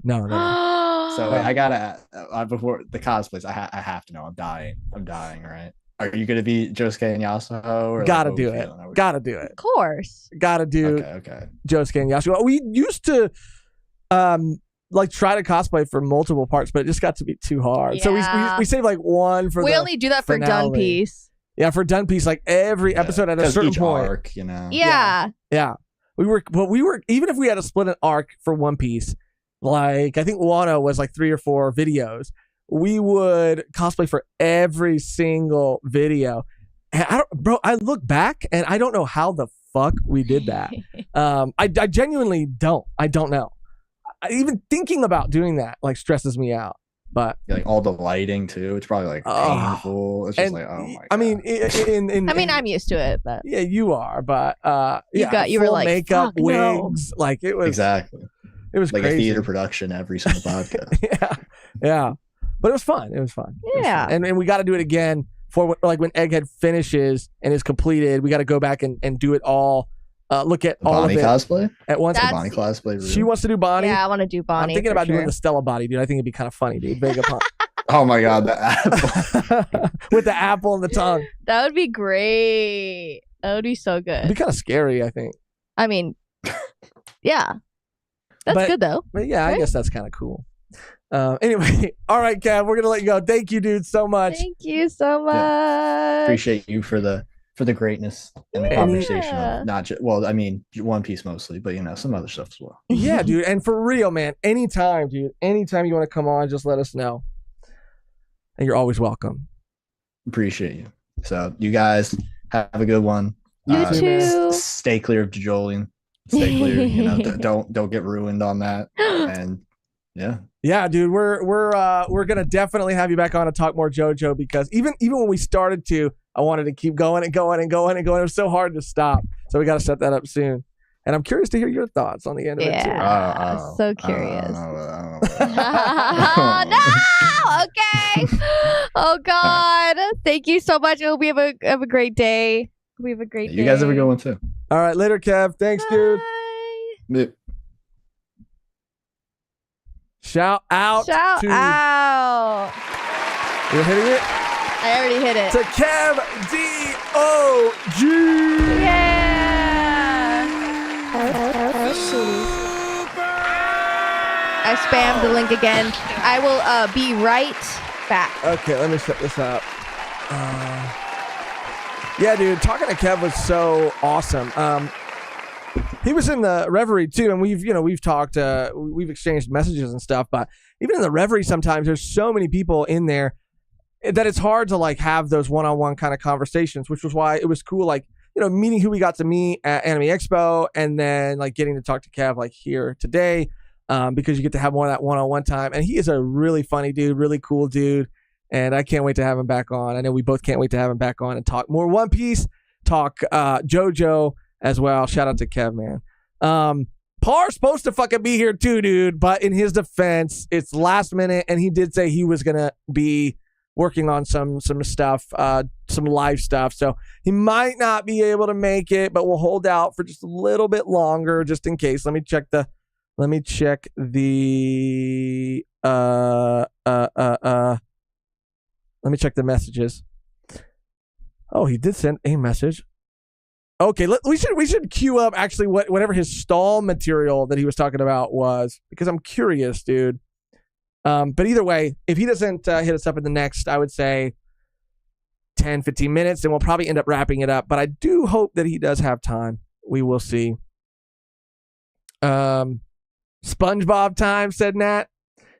No. So I gotta before the cosplays. I have to know. I'm dying. Right? Are you gonna be Josuke and Yasuo? Or Gotta what do we it. feeling? Gotta do it. Of course. Gotta do Okay. Josuke and Yasuo. We used to try to cosplay for multiple parts, but it just got to be too hard. So Yeah. we saved like one for We the only do that for finale. Done Piece. Yeah, for Done Piece, like every episode at a certain each point. arc, Yeah. Yeah. We were even if we had to split an arc for One Piece, like I think Wano was like 3 or 4 videos, we would cosplay for every single video. And I look back and I don't know how the fuck we did that. I genuinely don't. I don't know. Even thinking about doing that like stresses me out. But like all the lighting too. It's probably like painful. It's just like, oh my god. I mean, I'm used to it, but yeah, you are. But you were full like, makeup, fuck, no. wigs, like it was exactly. It was like crazy. a theater production every single podcast. yeah. But it was fun. Yeah. And we got to do it again for like when Egghead finishes and is completed. We got to go back and do it all. Look at all Bonnie of it cosplay at once. That's- Bonnie cosplay. She wants to do Bonnie. Yeah, I want to do Bonnie. I'm thinking about doing sure. the Stella body, dude. I think it'd be kind of funny, dude. Vega Punk. Oh my god, the apple. With the apple and the tongue. That would be great. That would be so It'd be good. kind of scary, I think. I mean, yeah. That's good though. But yeah, I Right? guess that's kind of cool. Anyway, all right, Kev, we're gonna let you go. Thank you, dude, so much. Thank you so much. Appreciate you for the greatness and the Yeah. conversation of not just One Piece mostly, but some other stuff as well. Yeah, dude, and for real, man. Anytime, dude. Anytime you want to come on, just let us know. And you're always welcome. Appreciate you. So you guys have a good one. You too. Stay clear of Jajolian. Stay clear. Don't get ruined on that. And Yeah, dude, we're gonna definitely have you back on to talk more JoJo because even when we started to, I wanted to keep going and going and going and going. It was so hard to stop. So we got to set that up soon. And I'm curious to hear your thoughts on the end of it too. Yeah. So curious. I No. Okay. Oh God. Thank you so much. I hope we have a great day. We have a great day. You guys have a good one too. All right, later, Kev. Thanks, dude. Bye. Yeah. Shout out Shout to out. you're hitting it I already hit it. to Kev DOG. I spammed the link again. I will be right back. Okay, let me set this up. Yeah, dude, talking to Kev was so awesome. He was in the Reverie too, and we've talked, we've exchanged messages and stuff. But even in the Reverie, sometimes there's so many people in there that it's hard to like have those one-on-one kind of conversations, which was why it was cool, like meeting who we got to meet at Anime Expo, and then like getting to talk to Kev like here today, because you get to have more of that one-on-one time. And he is a really funny dude, really cool dude, and I can't wait to have him back on. I know we both can't wait to have him back on and talk more One Piece, talk JoJo as well. Shout out to Kev, man. Par's supposed to fucking be here too, dude, but in his defense, it's last minute, and he did say he was gonna be working on some stuff, some live stuff, so he might not be able to make it, but we'll hold out for just a little bit longer just in case. Let me check the let me check the the messages. Oh, he did send a message. Okay, we should queue up actually whatever his stall material that he was talking about was, because I'm curious, dude. But either way, if he doesn't hit us up in the next, I would say 10, 15 minutes, then we'll probably end up wrapping it up. But I do hope that he does have time. We will see. SpongeBob time, said Nat.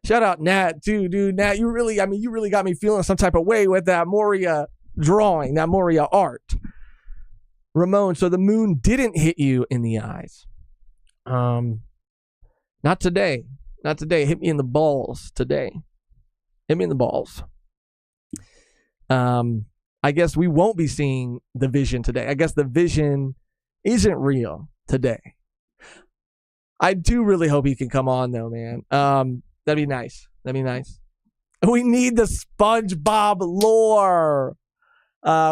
Shout out Nat too, dude. Nat, you really got me feeling some type of way with that Moria drawing, that Moria art. Ramon, so the moon didn't hit you in the eyes. Not today. Not today. Hit me in the balls today. Hit me in the balls. I guess we won't be seeing the vision today. I guess the vision isn't real today. I do really hope he can come on though, man. That'd be nice. That'd be nice. We need the SpongeBob lore.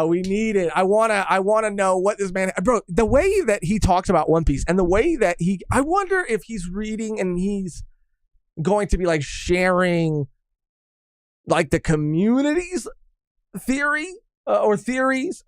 We need it. I wanna know what this man, bro. The way that he talks about One Piece and the way that I wonder if he's reading and he's going to be like sharing like the community's theory or theories,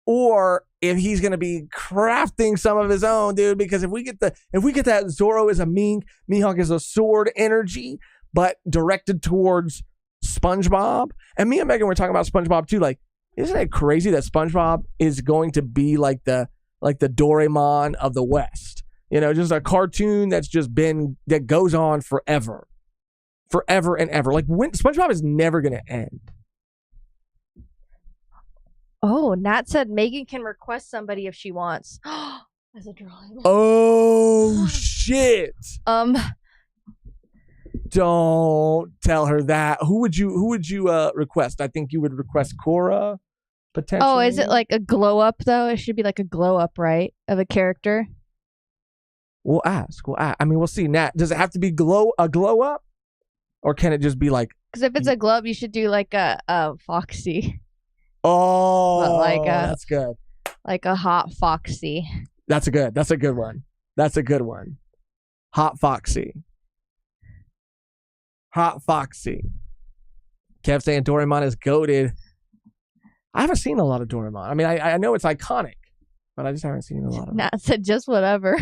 or if he's going to be crafting some of his own, dude. Because if we get that Zoro is a Mihawk is a sword energy, but directed towards SpongeBob, and me and Mehgan were talking about SpongeBob too. Like, isn't it crazy that SpongeBob is going to be like the Doraemon of the West? You know, just a cartoon that goes on forever and ever. Like, when SpongeBob is never going to end. Oh, Nat said Mehgan can request somebody if she wants. As a drawing. Oh shit! Don't tell her that. Who would you request? I think you would request Korra, potentially. Oh, is it like a glow up though? It should be like a glow up, right, of a character. We'll ask. I mean, we'll see. Nat, does it have to be a glow up, or can it just be like? Because if it's a glow up, you should do like a Foxy. Oh, that's good. Like a hot Foxy. That's a good one. Hot Foxy. Kev saying Doraemon is goated. I haven't seen a lot of Doraemon. I mean, I know it's iconic, but I just haven't seen a lot of it. Nat said just whatever.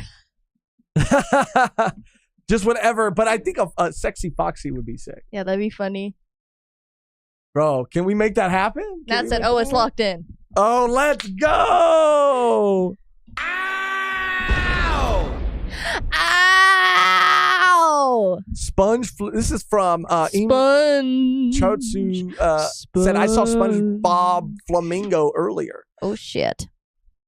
Just whatever, but I think a sexy Foxy would be sick. Yeah, that'd be funny. Bro, can we make that happen? Nat said, it's locked in. Oh, let's go! Ow! This is from Sponge. Chotsu said, I saw SpongeBob Flamingo earlier. Oh, shit.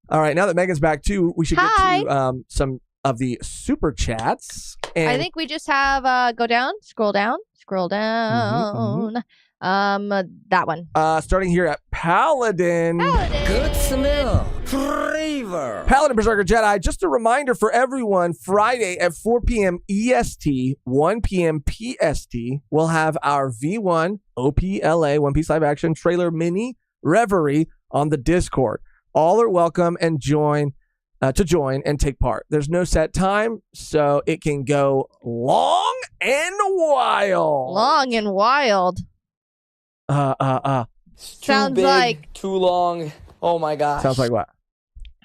All right, now that Megan's back too, we should Hi. get to some of the super chats. And I think we just have scroll down. That one. Starting here at Paladin. Good smell. Flavor. Paladin Berserker Jedi. Just a reminder for everyone, Friday at 4 p.m. EST, 1 p.m. PST, we'll have our V1 OPLA One Piece live action trailer mini reverie on the Discord. All are welcome and join and take part. There's no set time, so it can go long and wild. Long and wild. Sounds Too big, like too long. Oh my gosh. Sounds like what?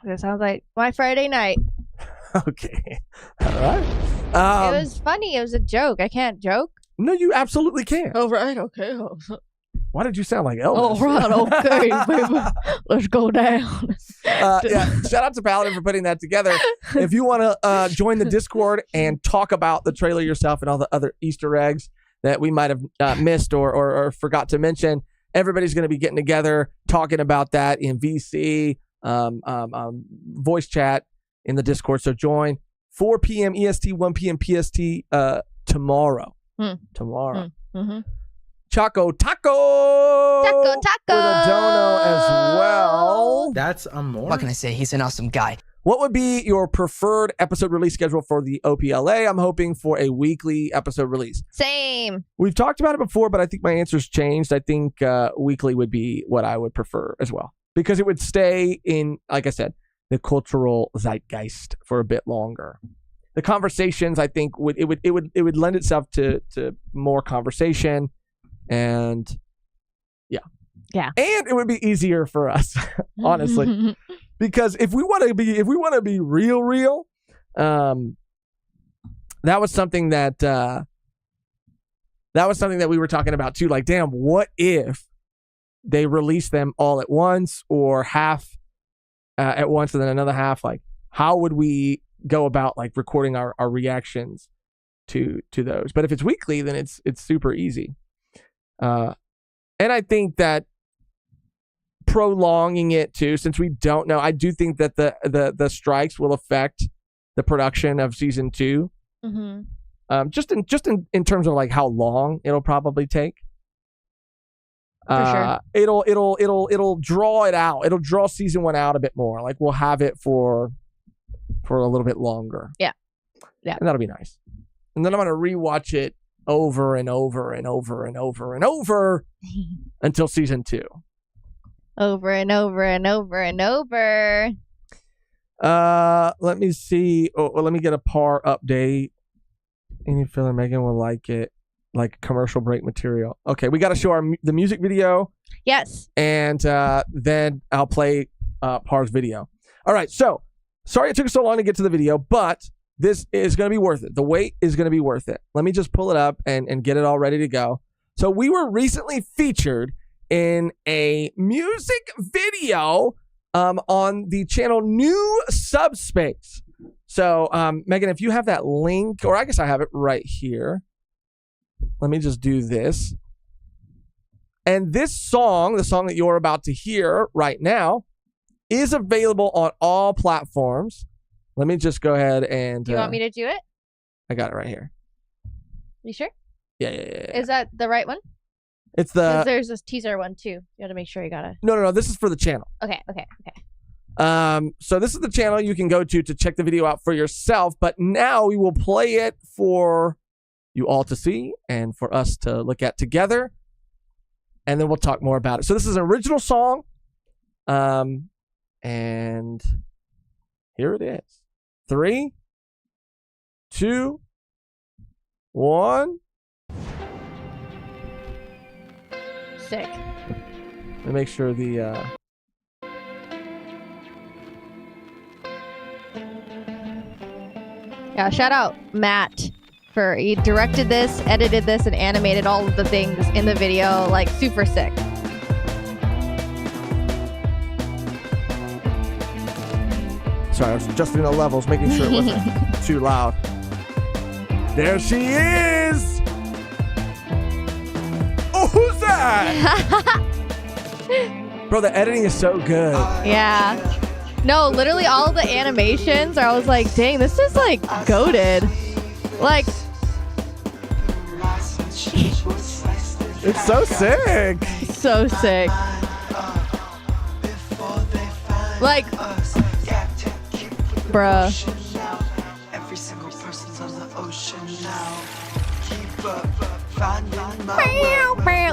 It sounds like my Friday night. Okay. All right. It was funny. It was a joke. I can't joke. No, you absolutely can. Oh, right. Okay. Why did you sound like Elvis? Oh, right. Okay, baby. Let's go down. Yeah. Shout out to Paladin for putting that together. If you want to join the Discord and talk about the trailer yourself and all the other Easter eggs that we might have missed or forgot to mention, everybody's going to be getting together talking about that in VC, voice chat in the Discord. So join 4 p.m. EST, 1 p.m. PST tomorrow. Tomorrow. Mm-hmm. Choco Taco! Taco! For the dono as well. That's amore. What can I say? He's an awesome guy. What would be your preferred episode release schedule for the OPLA? I'm hoping for a weekly episode release. Same. We've talked about it before, but I think my answer's changed. I think weekly would be what I would prefer as well, because it would stay in, like I said, the cultural zeitgeist for a bit longer. The conversations, I think, would lend itself to more conversation, and yeah, and it would be easier for us, honestly. Because if we want to be real, that was something that we were talking about too. Like, damn, what if they release them all at once, or half at once and then another half? Like, how would we go about like recording our reactions to those. But if it's weekly, then it's super easy. And I think that prolonging it too, since we don't know, I do think that the strikes will affect the production of season 2. Mm-hmm. Just in terms of like how long it'll probably take. For sure. It'll draw it out. It'll draw season 1 out a bit more. Like we'll have it for a little bit longer. Yeah. And that'll be nice. And then I'm gonna rewatch it over and over and over and over and over until season 2. Over and over and over and over. Let me see. Let me get a par update. Any filler Mehgan will like it. Like commercial break material. Okay, we got to show the music video. Yes. And then I'll play Par's video. All right, so sorry it took so long to get to the video, but this is going to be worth it. The wait is going to be worth it. Let me just pull it up and get it all ready to go. So we were recently featured in a music video on the channel New Subspace. So, Mehgan, if you have that link, or I guess I have it right here. Let me just do this. And this song, the song that you're about to hear right now, is available on all platforms. Let me just go ahead and... Do you want me to do it? I got it right here. You sure? Yeah. Is that the right one? It's the... 'Cause there's this teaser one too. You got to make sure you got it. No. This is for the channel. Okay. So this is the channel you can go to check the video out for yourself. But now we will play it for you all to see and for us to look at together. And then we'll talk more about it. So this is an original song. And here it is. 3, 2, 1. Sick. Let me make sure the... Yeah, shout out Matt he directed this, edited this, and animated all of the things in the video. Like, super sick. Sorry, I was adjusting the levels, making sure it wasn't too loud. There she is! Oh, who's that? Bro, the editing is so good. Yeah. No, literally all of the animations I was like, dang, this is like goated. Like... It's so sick. So sick. Like... Bruh. Every single person's on the ocean now.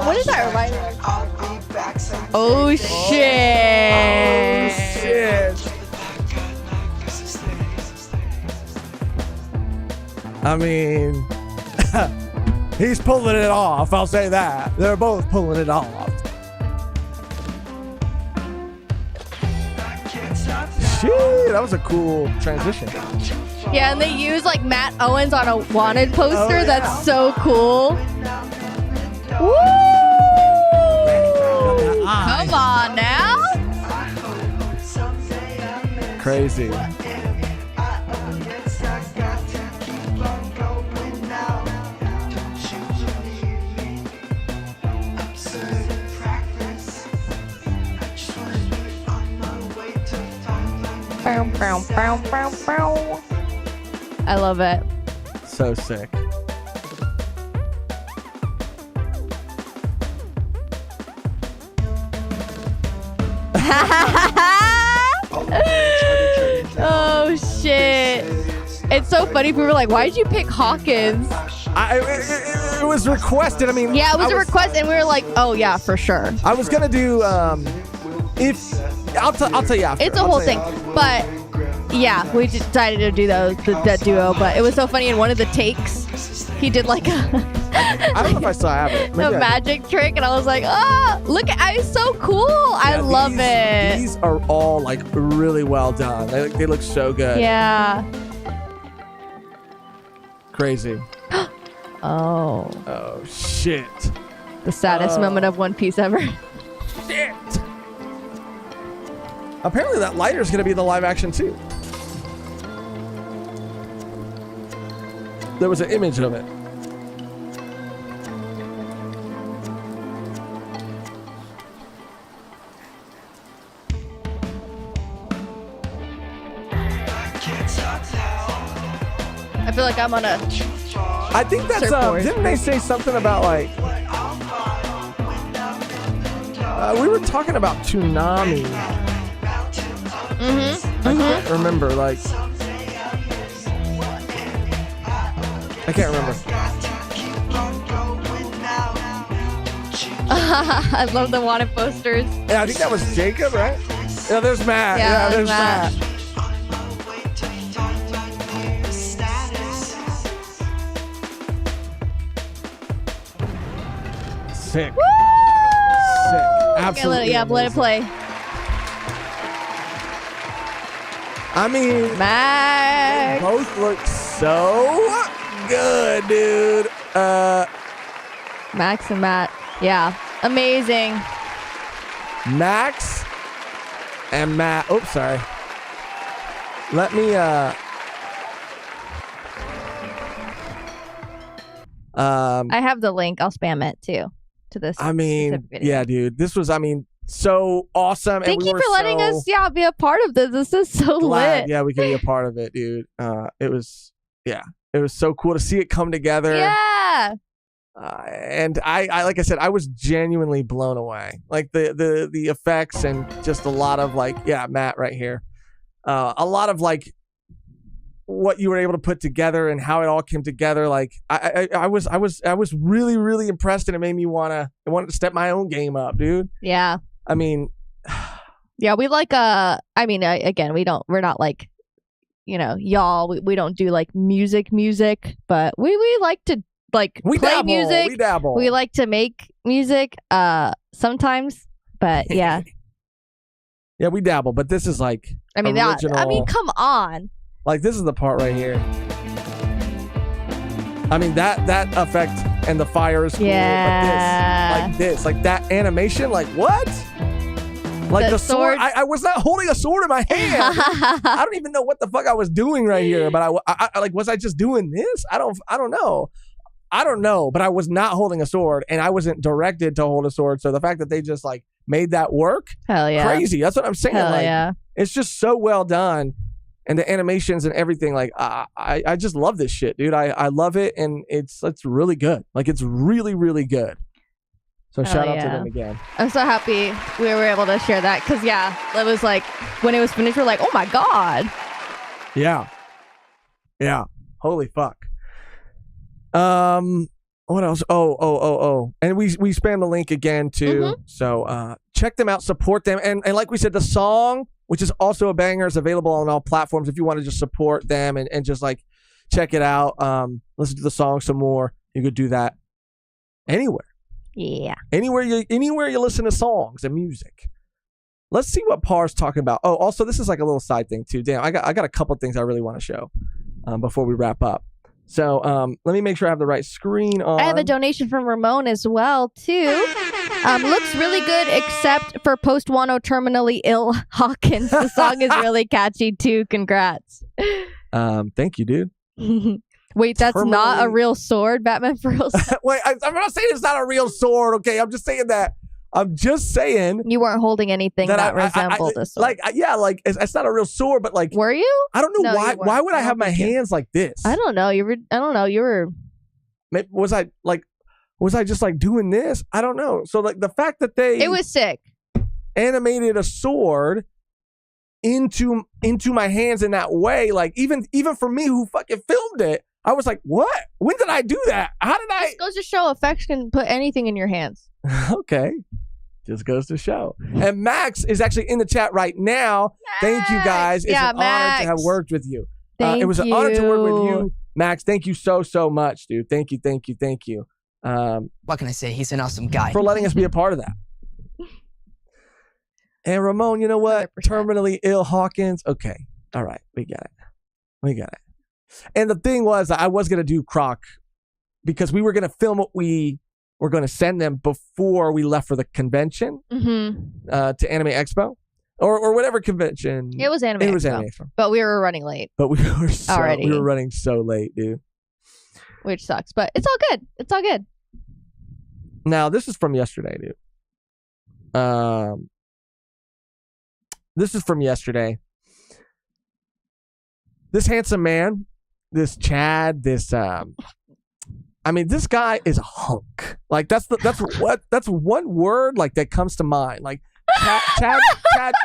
What does that remind me of? Oh shit! Oh shit! I mean, he's pulling it off. I'll say that. They're both pulling it off. Shit, that was a cool transition. Yeah, and they use like Matt Owens on a wanted poster. Oh, yeah. That's so cool. Woo! Come on now. Crazy. I love it. So sick. Oh shit. It's so funny. People were like, why did you pick Hawkins? It was requested. I mean, Yeah, it was a request, and we were like, oh yeah, for sure. I was gonna do if I'll tell you after. It's a whole thing. But yeah, we decided to do that duo. But it was so funny. In one of the takes, he did like a I don't know if I still have it. Maybe a magic trick, and I was like, oh, look, it's so cool. I love it. These are all like really well done. They look so good. Yeah. Crazy. Oh. Oh shit. The saddest moment of One Piece ever. Shit. Apparently that lighter is going to be the live action too. There was an image of it. I feel like I'm on a. I think that's didn't they say something about like we were talking about tsunami. I can't remember, like I can't remember. I love the wanted posters. Yeah, I think that was Jacob, right? Yeah, there's Matt. Yeah, there's Matt. Sick. Woo! Sick. Absolutely. Let it play. I mean, Max. both look so good, dude. Max and Matt. Yeah. Amazing. Max and Matt. Oops, sorry. Let me I have the link. I'll spam it too to this. I mean, specific video. yeah, dude. This was, I mean, so awesome. Thank and you for letting us, be a part of this. This is so glad, lit. yeah, we could be a part of it, dude. It was so cool to see it come together. Yeah. And I like I said, I was genuinely blown away. Like the effects and just a lot of like, yeah, Matt right here. A lot of like what you were able to put together and how it all came together. Like I was really, really impressed, and it made me wanted to step my own game up, dude. Yeah. I mean, yeah, we like again, we're not like, y'all, we don't do like music, but we like to like play dabble, music. we dabble. We like to make music sometimes, but yeah. Yeah, we dabble, but this is like original. Come on. Like this is the part right here. I mean that effect and the fire is cool, but this, like that animation, like what? Like the sword. I was not holding a sword in my hand. I don't even know what the fuck I was doing right here, but I like, was I just doing this? I don't know. But I was not holding a sword, and I wasn't directed to hold a sword. So the fact that they just like made that work, hell yeah, crazy. That's what I'm saying. Hell like, yeah. It's just so well done, and the animations and everything. Like I just love this shit, dude. I love it, and it's really good. Like it's really, really good. So shout out to them again. I'm so happy we were able to share that because it was like when it was finished, we're like, oh my god. Yeah. Holy fuck. What else? Oh. And we spam the link again too. So check them out, support them. And like we said, the song, which is also a banger, is available on all platforms. If you want to just support them and just like check it out, listen to the song some more, you could do that anywhere. Yeah. Anywhere you listen to songs and music. Let's see what Par's talking about. Oh, also this is like a little side thing too. Damn, I got a couple things I really want to show before we wrap up. So let me make sure I have the right screen on. I have a donation from Ramon as well too. Looks really good except for post Wano terminally ill Hawkins. The song is really catchy too. Congrats. Thank you, dude. Wait, that's not a real sword, Batman for real. Wait, I'm not saying it's not a real sword. Okay, I'm just saying that. I'm just saying you weren't holding anything that resembled a sword. Like, yeah, like it's not a real sword, but like, were you? I don't know why. Why would I have my hands like this? I don't know. You were. Maybe, was I just like doing this? I don't know. So like the fact that it was sick. Animated a sword into my hands in that way, like even for me who fucking filmed it, I was like, what? When did I do that? How did I? It goes to show effects can put anything in your hands. Okay. Just goes to show. And Max is actually in the chat right now. Max! Thank you guys. It's an honor to have worked with you. It was an honor to work with you, Max. Thank you so much, dude. Thank you. What can I say? He's an awesome guy. For letting us be a part of that. And Ramon, you know what? 100%. Terminally ill Hawkins. Okay. All right. We got it. And the thing was, I was going to do Croc because we were going to film what we were going to send them before we left for the convention to Anime Expo or whatever convention. It was Anime Expo. Anime Expo. But we were running late. But we were running so late, dude. which sucks, but it's all good. It's all good. Now, this is from yesterday, dude. This is from yesterday. This handsome man, this Chad, this this guy is a hunk. Like that's one word like that comes to mind. Like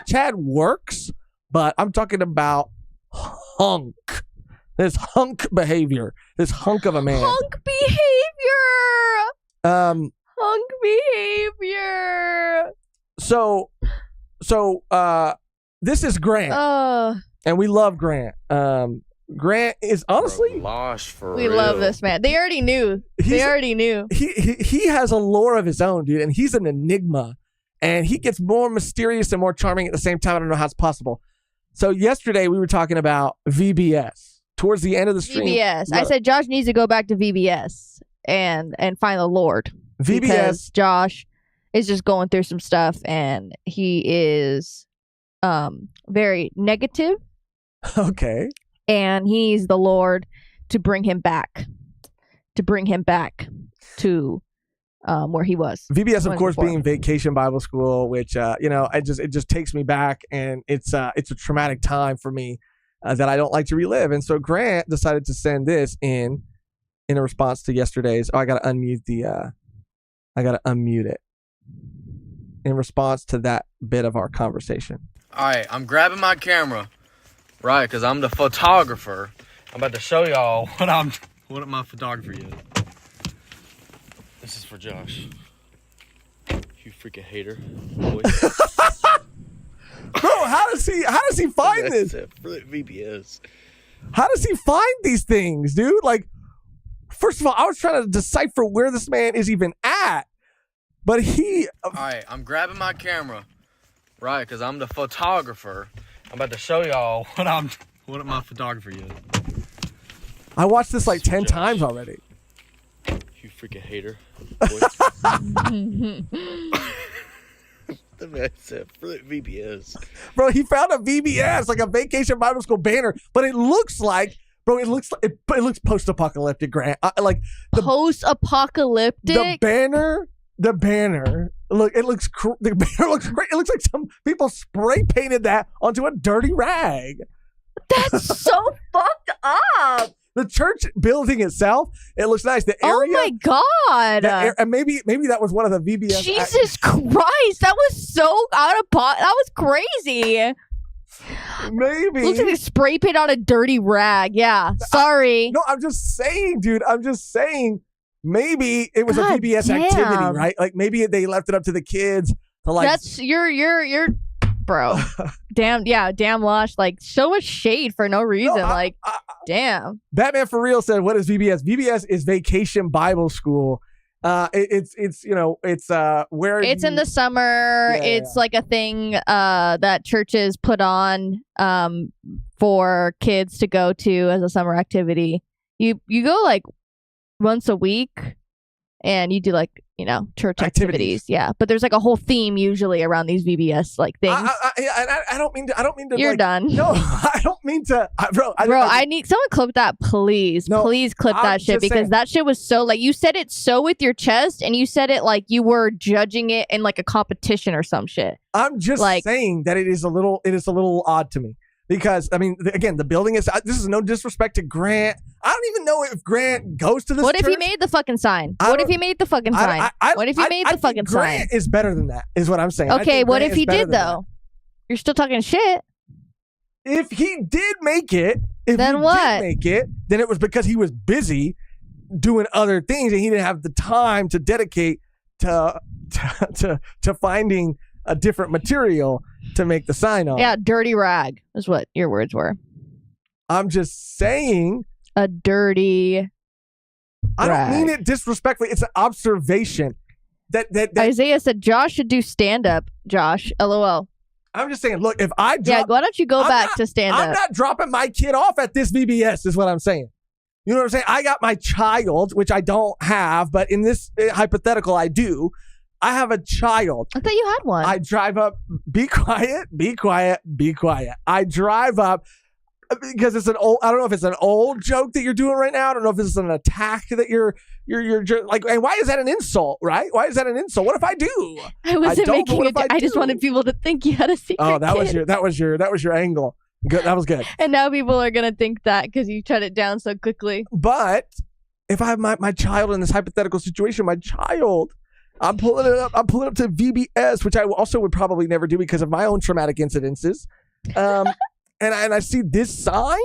Chad works, but I'm talking about hunk. This hunk behavior. This hunk of a man. Hunk behavior. Hunk behavior. So this is Grant. And we love Grant. Grant is honestly lost for we real. love this man. They already knew. He has a lore of his own, dude, and he's an enigma. And he gets more mysterious and more charming at the same time. I don't know how it's possible. So yesterday we were talking about VBS. Towards the end of the stream. VBS. I said Josh needs to go back to VBS and find the Lord. VBS. Because Josh is just going through some stuff and he is very negative. Okay. And he needs the Lord to bring him back. To bring him back to where he was. VBS, of course, before. being Vacation Bible School, which it just takes me back, and it's a traumatic time for me that I don't like to relive. And so Grant decided to send this in a response to yesterday's. Oh, I gotta unmute it in response to that bit of our conversation. All right, I'm grabbing my camera, right? Because I'm the photographer. I'm about to show y'all what my photography is. This is for Josh. You freaking hater, boy. Bro, how does he find this? For VBS. How does he find these things, dude? Like, first of all, I was trying to decipher where this man is even at, but he. All right, I'm grabbing my camera, right? Because I'm the photographer. I'm about to show y'all what my photography is. I watched this like 10 times already. You freaking hater, boy. The man said for VBS. Bro, he found a VBS, like a Vacation Bible School banner, but it looks post-apocalyptic, Grant. Post-apocalyptic? The banner. Look, the banner looks great. It looks like some people spray painted that onto a dirty rag. That's so fucked up. The church building itself, it looks nice. The area. Oh my god! And maybe that was one of the VBS. Jesus Christ, that was so out of pot. That was crazy. Maybe Looks like they spray paint on a dirty rag. Yeah, sorry. No, I'm just saying, dude. Maybe it was God a VBS damn. activity, right? Like maybe they left it up to the kids to like. That's you're bro. Damn Lush. Like so much shade for no reason. Damn. Batman for real said, "What is VBS? VBS is Vacation Bible School. It's where it's in the summer. It's like a thing that churches put on for kids to go to as a summer activity. You go like once a week and you do like church activities. Yeah, but there's like a whole theme usually around these VBS like things. I don't mean to. You're done. No, I don't mean to, bro. I need someone clip that, please. No, please clip I'm that shit just because saying. that shit was so like you said it so with your chest and you said it like you were judging it in like a competition or some shit. I'm just saying that it is a little odd to me. Because, I mean, again, the building is... This is no disrespect to Grant. I don't even know if Grant goes to this What if church. he made the fucking sign? What if he made the fucking sign? What if he made the fucking sign? Grant is better than that, is what I'm saying. Okay, what if he did, though? You're still talking shit. If he did make it, then it was because he was busy doing other things and he didn't have the time to dedicate to finding a different material to make the sign on. Yeah, dirty rag is what your words were. I'm just saying. A dirty I rag. don't mean it disrespectfully. It's an observation. That Isaiah said Josh should do stand-up. Josh, LOL. I'm just saying, look, if I drop... Yeah, why don't you go back to stand-up? I'm not dropping my kid off at this VBS is what I'm saying. You know what I'm saying? I got my child, which I don't have, but in this hypothetical, I do. I have a child. I thought you had one. I drive up. Be quiet. Be quiet. Be quiet. I drive up. because it's an old. I don't know if it's an old joke that you're doing right now. I don't know if this is an attack that you're like. And why is that an insult? Right? Why is that an insult? What if I do? I wasn't don't, making what it. if I I just do? wanted people to think you had a secret. Oh, that kid. was your angle. Good. That was good. And now people are gonna think that because you shut it down so quickly. But if I have my child in this hypothetical situation, my child, I'm pulling it up. I'm pulling up to VBS, which I also would probably never do because of my own traumatic incidences. And I see this sign.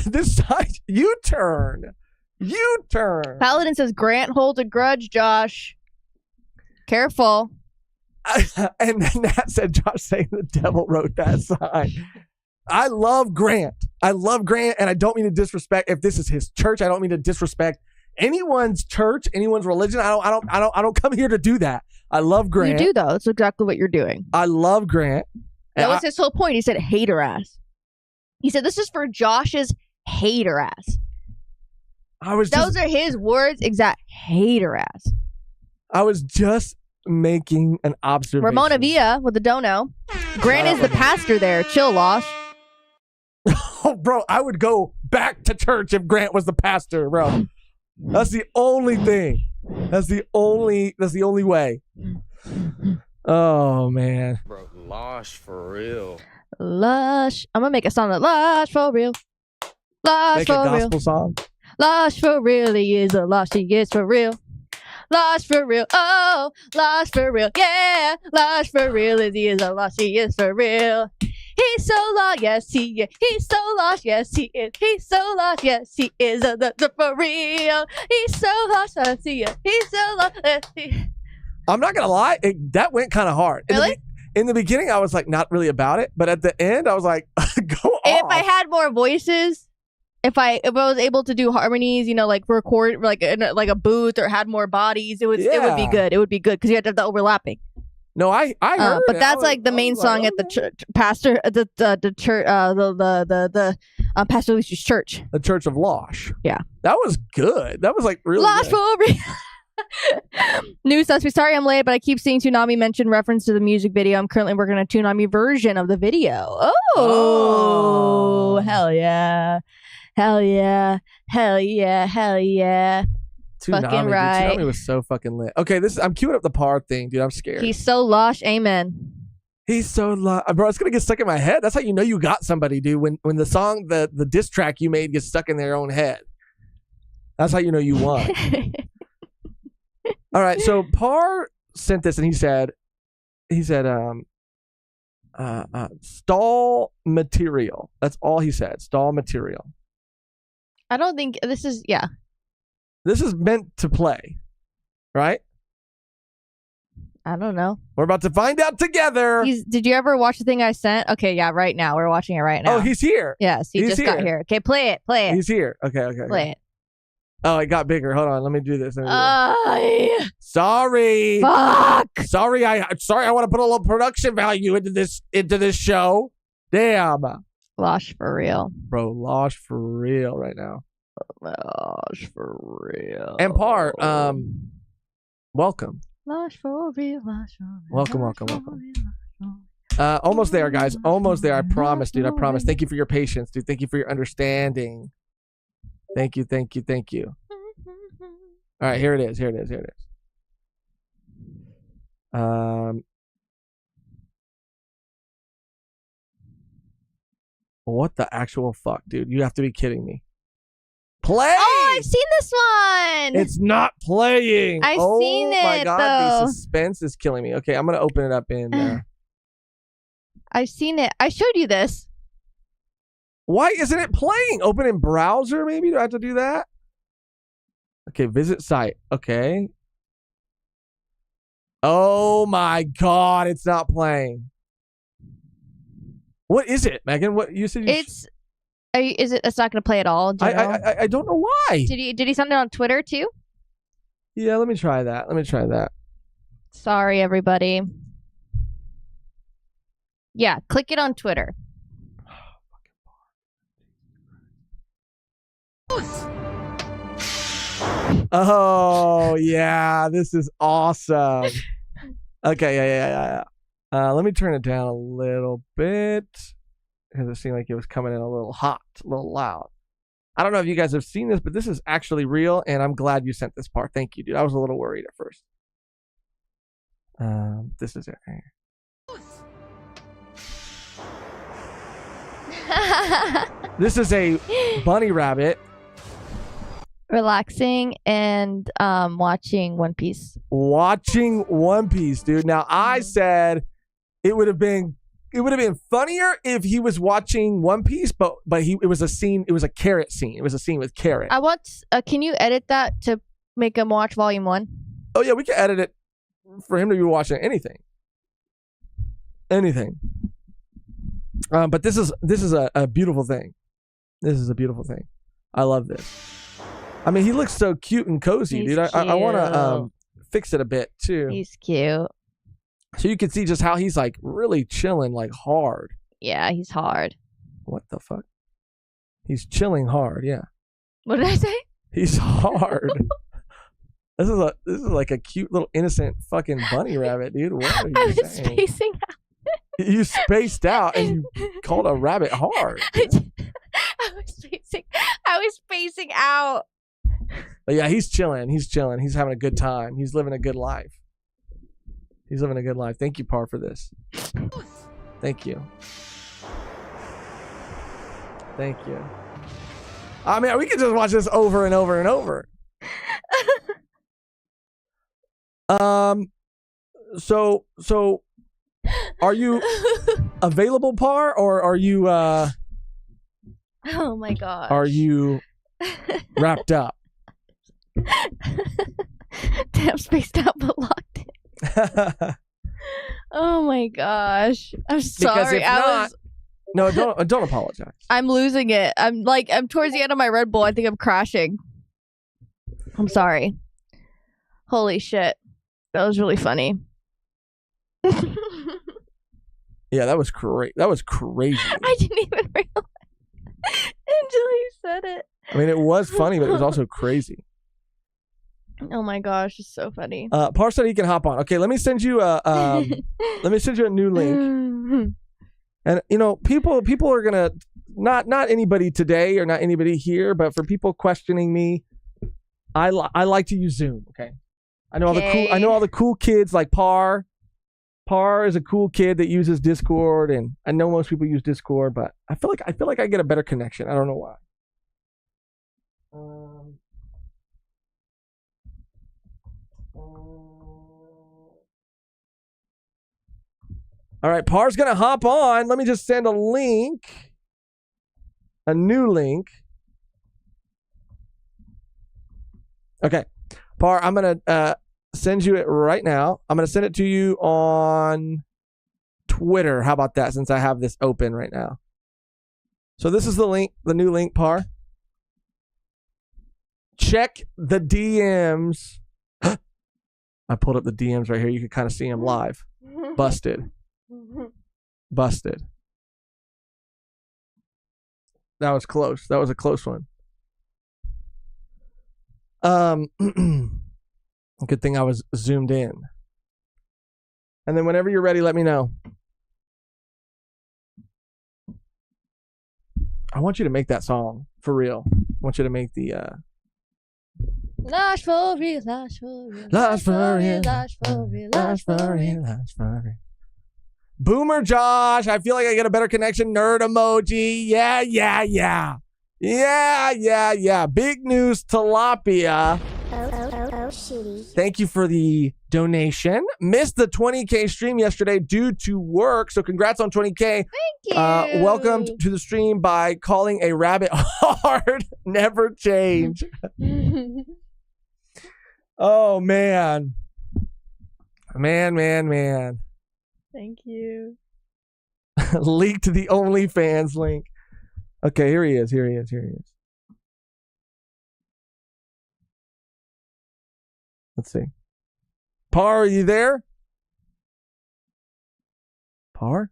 This sign. U-turn. Paladin says Grant holds a grudge, Josh. Careful. And then Nat said, Josh saying the devil wrote that sign. I love Grant, and I don't mean to disrespect. If this is his church, I don't mean to disrespect anyone's church, anyone's religion. I don't come here to do that. I love Grant. You do though. That's exactly what you're doing. I love Grant. That was his whole point. He said hater ass. He said this is for Josh's hater ass. Those are his words. Exact hater ass. I was just making an observation. Ramona Villa with the dono. Grant is the pastor there. Chill, Losh. Oh, bro, I would go back to church if Grant was the pastor, bro. That's the only thing. That's the only way. Oh, man. Bro, Losh for real. Lush. I'm gonna make a song of Lush for real. Lush Make a for real. gospel song. Lush for real. He is a Lush. He is for real. Lush for real. Oh, Lush for real. Yeah. Lush for real. He is a Lush. He is for real. He's so lost, yes he is. He's so lost, yes he is. He's so lost, yes he is. For real. He's so lost, yes he is. He's so lost, yes he is. I'm not gonna lie, that went kind of hard. Really? In the beginning, I was like not really about it, but at the end, I was like, go off. If I had more voices, if I was able to do harmonies, like record like in like a booth or had more bodies, it would be good. It would be good because you had to have the overlapping. No, I heard, but that's like the main song at the church, pastor, the church, Pastor Lucy's church, the Church of Losh. Yeah, that was good. That was like really Losh good. for real. New Susby, sorry I'm late, but I keep seeing Toonami mention reference to the music video. I'm currently working on a Toonami version of the video. Oh, hell yeah. Hell yeah. Hell yeah. Hell yeah. Fucking right. Toonami was so fucking lit. Okay, I'm queuing up the par thing, dude. I'm scared. He's so lush. Amen. He's so lush. Bro, it's going to get stuck in my head. That's how you know you got somebody, dude. When the song, the diss track you made gets stuck in their own head. That's how you know you won. All right, so Par sent this and he said, stall material. That's all he said. Stall material. I don't think this is, This is meant to play, right? I don't know. We're about to find out together. Did you ever watch the thing I sent? Okay, yeah, right now. We're watching it right now. Oh, he's here. Yes, he just got here. Okay, play it. He's here. Okay. Play it. Oh, it got bigger. Hold on. Let me do this. Sorry. Sorry. Fuck. Sorry. I want to put a little production value into this show. Damn. Losh for real. Bro, Losh for real right now. Losh for real. And Par, welcome. Losh for real. Losh for real. Welcome. Almost there, guys. Almost there. I promise, dude. I promise. Thank you for your patience, dude. Thank you for your understanding. Thank you. All right, here it is. What the actual fuck, dude? You have to be kidding me. Play! Oh, I've seen this one. It's not playing. I've seen it, Oh my god, though. the suspense is killing me. Okay, I'm gonna open it up in. I've seen it. I showed you this. Why isn't it playing? Open in browser, maybe? Do I have to do that? Okay, visit site. Okay. Oh my god, it's not playing. What is it, Megan? What you said? It's not going to play at all? I don't know why. Did he send it on Twitter too? Yeah, let me try that. Sorry, everybody. Yeah, click it on Twitter. Oh yeah, this is awesome. Okay, yeah. Let me turn it down a little bit. because it seemed like it was coming in a little hot, a little loud. I don't know if you guys have seen this, but this is actually real, and I'm glad you sent this part. Thank you, dude. I was a little worried at first. This is it right here. This is a bunny rabbit Relaxing and watching One Piece. watching One Piece, dude. Now I said it would have been funnier if he was watching One Piece, but it was a scene. It was a carrot scene. It was a scene with carrot. I want. Can you edit that to make him watch Volume 1? Oh yeah, we can edit it for him to be watching anything. But this is a beautiful thing. This is a beautiful thing. I love this. I mean, he looks so cute and cozy, He's dude. I want to cute. fix it a bit too, He's cute. so you can see just how he's like really chilling, like hard. Yeah, he's hard. What the fuck? He's chilling hard. Yeah, What did I say? he's hard. This is like a cute little innocent fucking bunny rabbit, dude. What are I you was saying? spacing out. You spaced out and you called a rabbit hard. I was spacing out. But yeah, he's chilling. He's having a good time. He's living a good life. Thank you, Par, for this. Thank you. I mean, we could just watch this over and over and over. So are you available, Par, or are you Oh my god. are you wrapped up? Damn, spaced out but locked in. Oh my gosh. I'm sorry. No, don't apologize. I'm losing it. I'm towards the end of my Red Bull. I think I'm crashing. I'm sorry. Holy shit. That was really funny. Yeah, that was great. That was crazy. I didn't even realize until you said it. I mean, it was funny, but it was also crazy. Oh my gosh, it's so funny. Par said he can hop on. Okay, let me send you a new link. And you know, people are gonna not anybody today or not anybody here, but for people questioning me, I like to use Zoom. Okay, I know all the cool kids like Par. Par is a cool kid that uses Discord, and I know most people use Discord, but I feel like I get a better connection. I don't know why. All right, Par's gonna hop on. Let me just send a link, a new link. Okay, Par, I'm gonna send you it right now. I'm gonna send it to you on Twitter. How about that? Since I have this open right now. So this is the link, the new link, Par. Check the DMs. I pulled up the DMs right here. You can kind of see them live. Busted. That was close. That was a close one. Good thing I was zoomed in. And then whenever you're ready, let me know. I want you to make that song for real. I want you to make the Lash for real, lash for real. Lash for real, lash for real, Lash for real, lash for real. Boomer Josh, I feel like I get a better connection. Nerd emoji. Yeah. Big news, tilapia. Shitty. Thank you for the donation. Missed the 20K stream yesterday due to work, so congrats on 20K. Thank you. Welcome to the stream by calling a rabbit hard. Never change. Oh, man. Man. Thank you. Leaked the OnlyFans link. Okay, here he is. Let's see. Par, are you there? Par?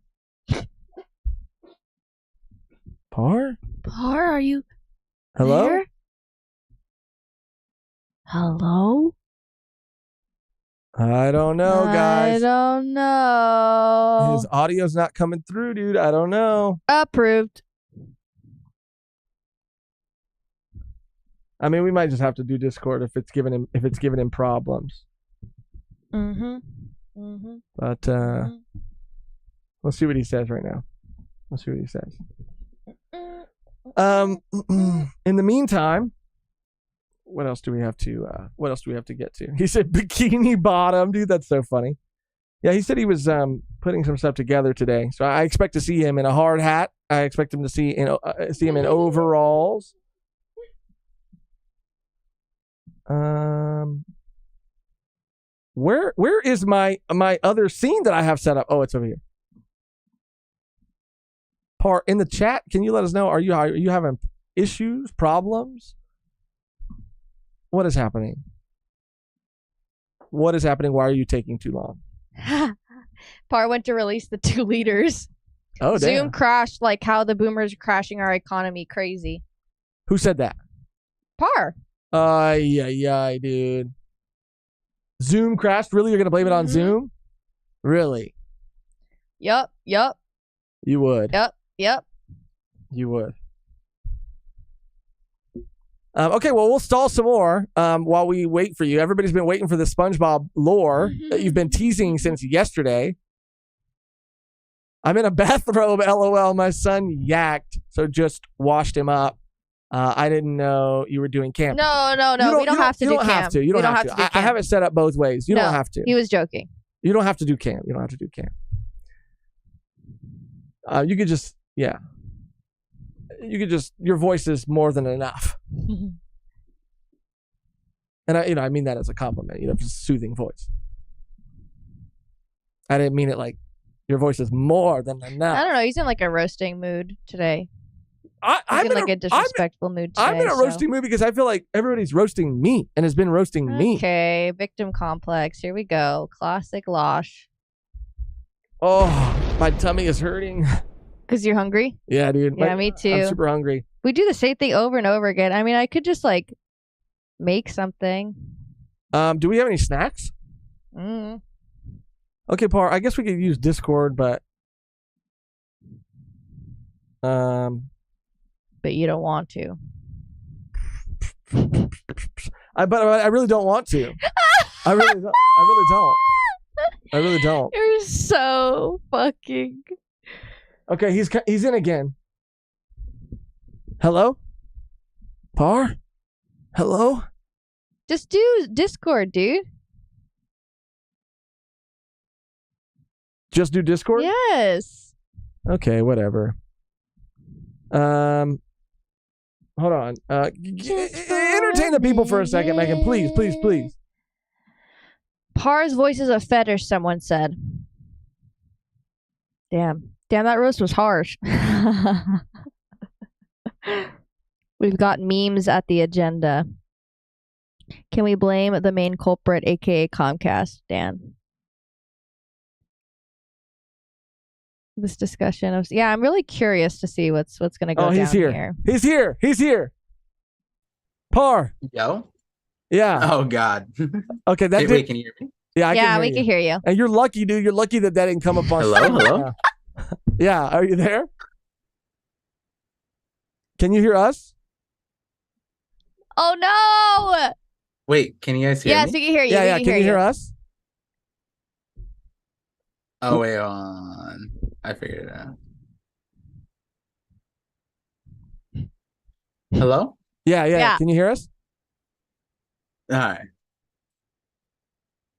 Par, are you hello? there? Hello? I don't know, guys. I don't know. His audio's not coming through, dude. I don't know. Approved. I mean, we might just have to do Discord if it's giving him problems. Mm-hmm. But let's see what he says right now. Let's see what he says. In the meantime, what else do we have to get to? He said bikini bottom, dude. That's so funny. Yeah, he said he was putting some stuff together today, so I expect to see him in a hard hat. I expect him to see him in overalls. Where is my other scene that I have set up? Oh, it's over here. In the chat, can you let us know? Are you having issues, problems? What is happening? What is happening? Why are you taking too long? Par went to release the 2 liters. Oh, damn. Zoom crashed like how the boomers are crashing our economy. Crazy. Who said that? Par. Yeah, dude. Zoom crashed? Really? You're going to blame it on Zoom? Really? Yup. You would. Yep. You would. Okay, well, we'll stall some more while we wait for you. Everybody's been waiting for the SpongeBob lore that you've been teasing since yesterday. I'm in a bathrobe, LOL. My son yacked, so just washed him up. I didn't know you were doing camp. No. We don't have to do camp. You don't have to. I have it set up both ways. You don't have to. He was joking. You don't have to do camp. You could just, yeah. Your voice is more than enough. And I mean that as a compliment. Just a soothing voice. I didn't mean it like your voice is more than enough. I don't know. He's in like a roasting mood today. I'm in like a disrespectful mood today. I'm in a roasting mood because I feel like everybody's roasting me and has been roasting me. Okay, victim complex. Here we go. Classic Losh. Oh, my tummy is hurting. Because you're hungry? Yeah, dude. Yeah, me too. I'm super hungry. We do the same thing over and over again. I mean, I could just like make something. Do we have any snacks? Okay, Par, I guess we could use Discord, but you don't want to. But I really don't want to. I really don't. You're so fucking. Okay, he's in again. Hello? Par? Hello? Just do Discord, dude. Just do Discord? Yes. Okay, whatever. Hold on. Entertain the people for a second, Megan. Please. Par's voice is a fetish, someone said. Damn, that roast was harsh. We've got memes at the agenda. Can we blame the main culprit, aka Comcast, Dan? This discussion of I'm really curious to see what's gonna go down here. He's here. Par. Yo. Yeah. Oh God. Okay. Wait, can you hear me? Yeah, we can hear you. And you're lucky, dude. You're lucky that didn't come up on. Hello. Yeah. Are you there? Can you hear us? Oh no! Wait, can you guys hear me? Yes, we can hear you. Yeah. Can you hear us? Oh wait, on. I figured it out. Hello? Yeah. Can you hear us? All right.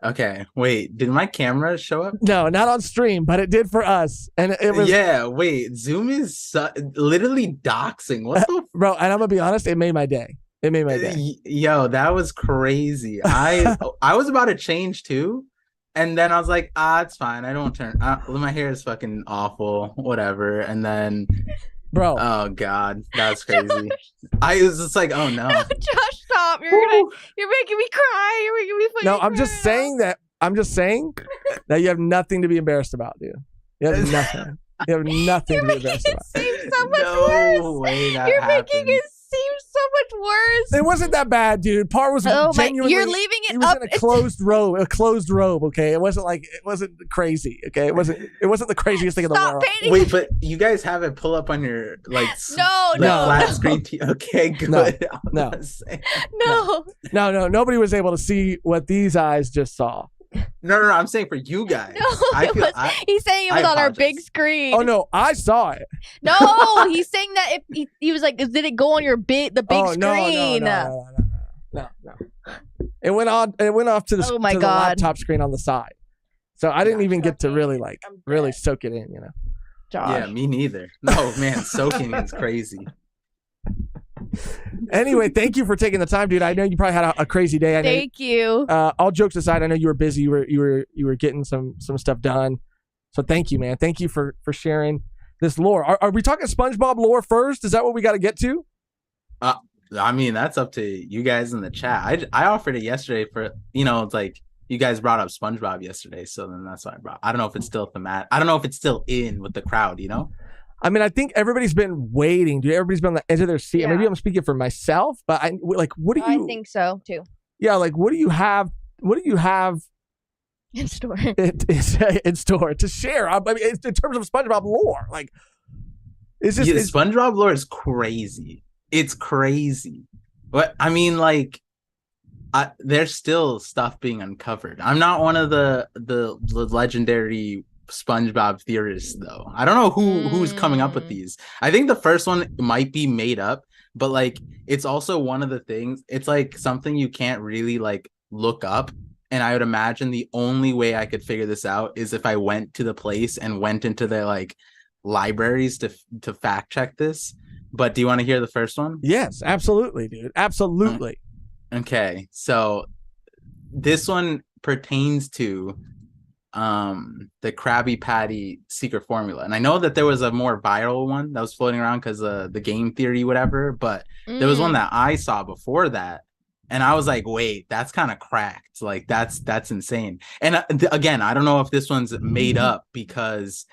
Okay. Wait, did my camera show up? No, not on stream, but it did for us, and it was. Yeah. Wait, Zoom is literally doxing. What the bro? And I'm gonna be honest, it made my day. Yo, that was crazy. I was about to change too. And then I was like, it's fine. I don't turn. My hair is fucking awful. Whatever. And then, bro. Oh God, that's crazy. I was just like, oh no. Josh, stop! You're making me cry. You're making me fucking. No, I'm just saying that you have nothing to be embarrassed about, dude. You have nothing. You have nothing to be embarrassed about. It seems so much No worse. way that You're happened. making it seem so much worse. It wasn't that bad, dude. Par was genuinely. You're leaving it he was up. in a closed robe. Okay, it wasn't crazy. Okay, it wasn't the craziest thing in the world. Painting. Wait, but you guys have it pull up on your No. flat screen. Okay, good. No. No. Nobody was able to see what these eyes just saw. No. I'm saying for you guys. No, he's saying it was on our apologize. big screen. Oh no, I saw it. No, he's saying that he was like, did it go on the big screen? No. It went on. It went off to the, Oh my to the God. laptop screen on the side. So I didn't even get to really soak it in. Josh. Yeah, me neither. No, man, soaking is crazy. Anyway, thank you for taking the time, dude. I know you probably had a crazy day. Thank you. All jokes aside, I know you were busy. You were getting some stuff done. So thank you, man. Thank you for sharing this lore. Are we talking SpongeBob lore first? Is that what we got to get to? I mean, that's up to you guys in the chat. I offered it yesterday for, it's like you guys brought up SpongeBob yesterday, so then that's why I brought. I don't know if it's still thematic. I don't know if it's still in with the crowd, I mean, I think everybody's been waiting, dude. Everybody's been on the edge of their seat. Yeah. Maybe I'm speaking for myself, but what do you? I think so too. Yeah, like what do you have? What do you have In store. in store to share? I mean, in terms of SpongeBob lore, like, is this SpongeBob lore is crazy. It's crazy. But I mean, like, there's still stuff being uncovered. I'm not one of the legendary SpongeBob theorists, though. I don't know who's coming up with these. I think the first one might be made up, but like, it's also one of the things. It's like something you can't really like look up. And I would imagine the only way I could figure this out is if I went to the place and went into their like libraries to fact check this. But do you want to hear the first one? Yes, absolutely, dude. Absolutely. Okay, so this one pertains to the Krabby Patty secret formula, and I know that there was a more viral one that was floating around because the game theory, whatever. But there was one that I saw before that, and I was like, "Wait, that's kind of cracked. Like that's insane." And again, I don't know if this one's made up because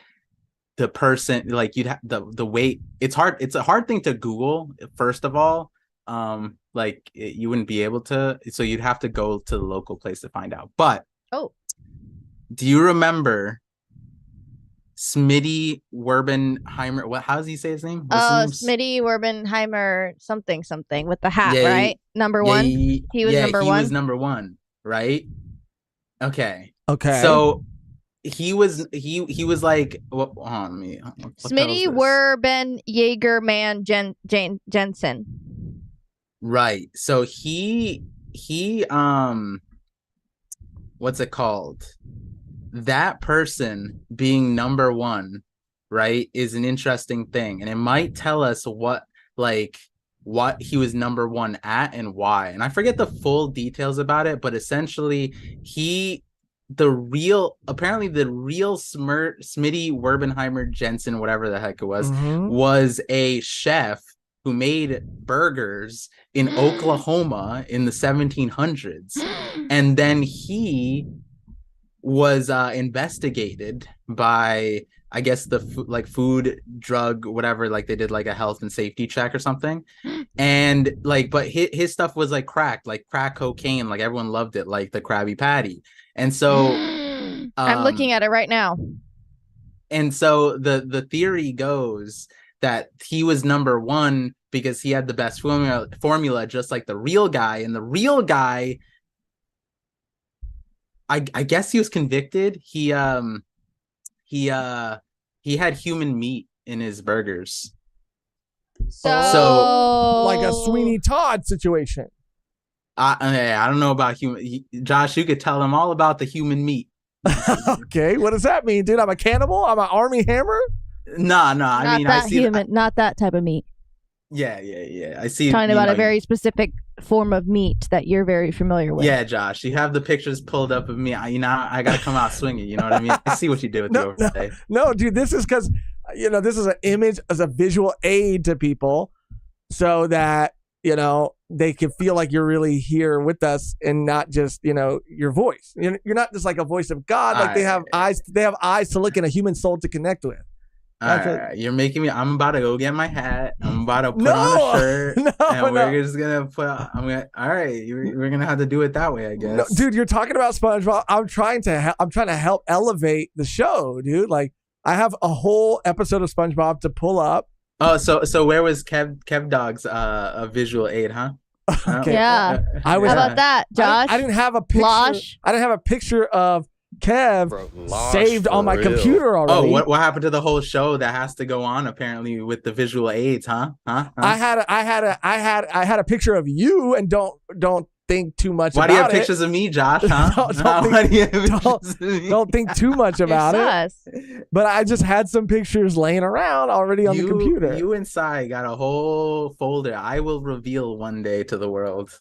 the person, like, you'd have the weight. It's hard. It's a hard thing to Google. First of all, you wouldn't be able to. So you'd have to go to the local place to find out. But do you remember Smitty Werbenheimer? How does he say his name? Smitty Werbenheimer something with the hat, right? Number one. He was number one. He was number one, right? Okay. Okay. So he was like, Smitty Werben Jaegerman Jensen. Right. So he what's it called? That person being number one, right, is an interesting thing, and it might tell us what he was number one at and why. And I forget the full details about it, but essentially the real Smitty Werbenheimer Jensen, whatever the heck it was a chef who made burgers in Oklahoma in the 1700s. And then he was investigated by, I guess, the food, drug, whatever, like they did like a health and safety check or something. And like, but his stuff was like crack cocaine, like everyone loved it, like the Krabby Patty. And so I'm looking at it right now. And so the theory goes that he was number one because he had the best formula, just like the real guy. And the real guy, I guess he was convicted. He had human meat in his burgers. So like a Sweeney Todd situation. I don't know about Josh, you could tell him all about the human meat. Okay, what does that mean, dude? I'm a cannibal? I'm an Army Hammer? No. I mean, I see not that type of meat. Yeah. I see. Talking about a very specific form of meat that you're very familiar with. Yeah, Josh, you have the pictures pulled up of me. I gotta come out swinging. You know what I mean? I see what you did with the overlay. No, dude, this is because this is an image as a visual aid to people, so that they can feel like you're really here with us and not just your voice. You're not just like a voice of God. Like they have eyes to look in a human soul to connect with. Alright, you're making me. I'm about to go get my hat. I'm about to put on a shirt, and we're just gonna put. I'm gonna. All right, we're gonna have to do it that way, I guess. No, dude, you're talking about SpongeBob. I'm trying to help elevate the show, dude. Like I have a whole episode of SpongeBob to pull up. Oh, so where was Kev Dog's a visual aid, huh? Okay. Yeah. I was. How about that, Josh? I didn't have a picture. Losh? I didn't have a picture of Kev Losh saved on my computer already. Oh, what happened to the whole show that has to go on apparently with the visual aids, huh? I had a picture of you, and don't think too much Why about it. do you have pictures of me, Josh? Huh? Don't think too much about it. But I just had some pictures laying around already on the computer. You inside got a whole folder. I will reveal one day to the world.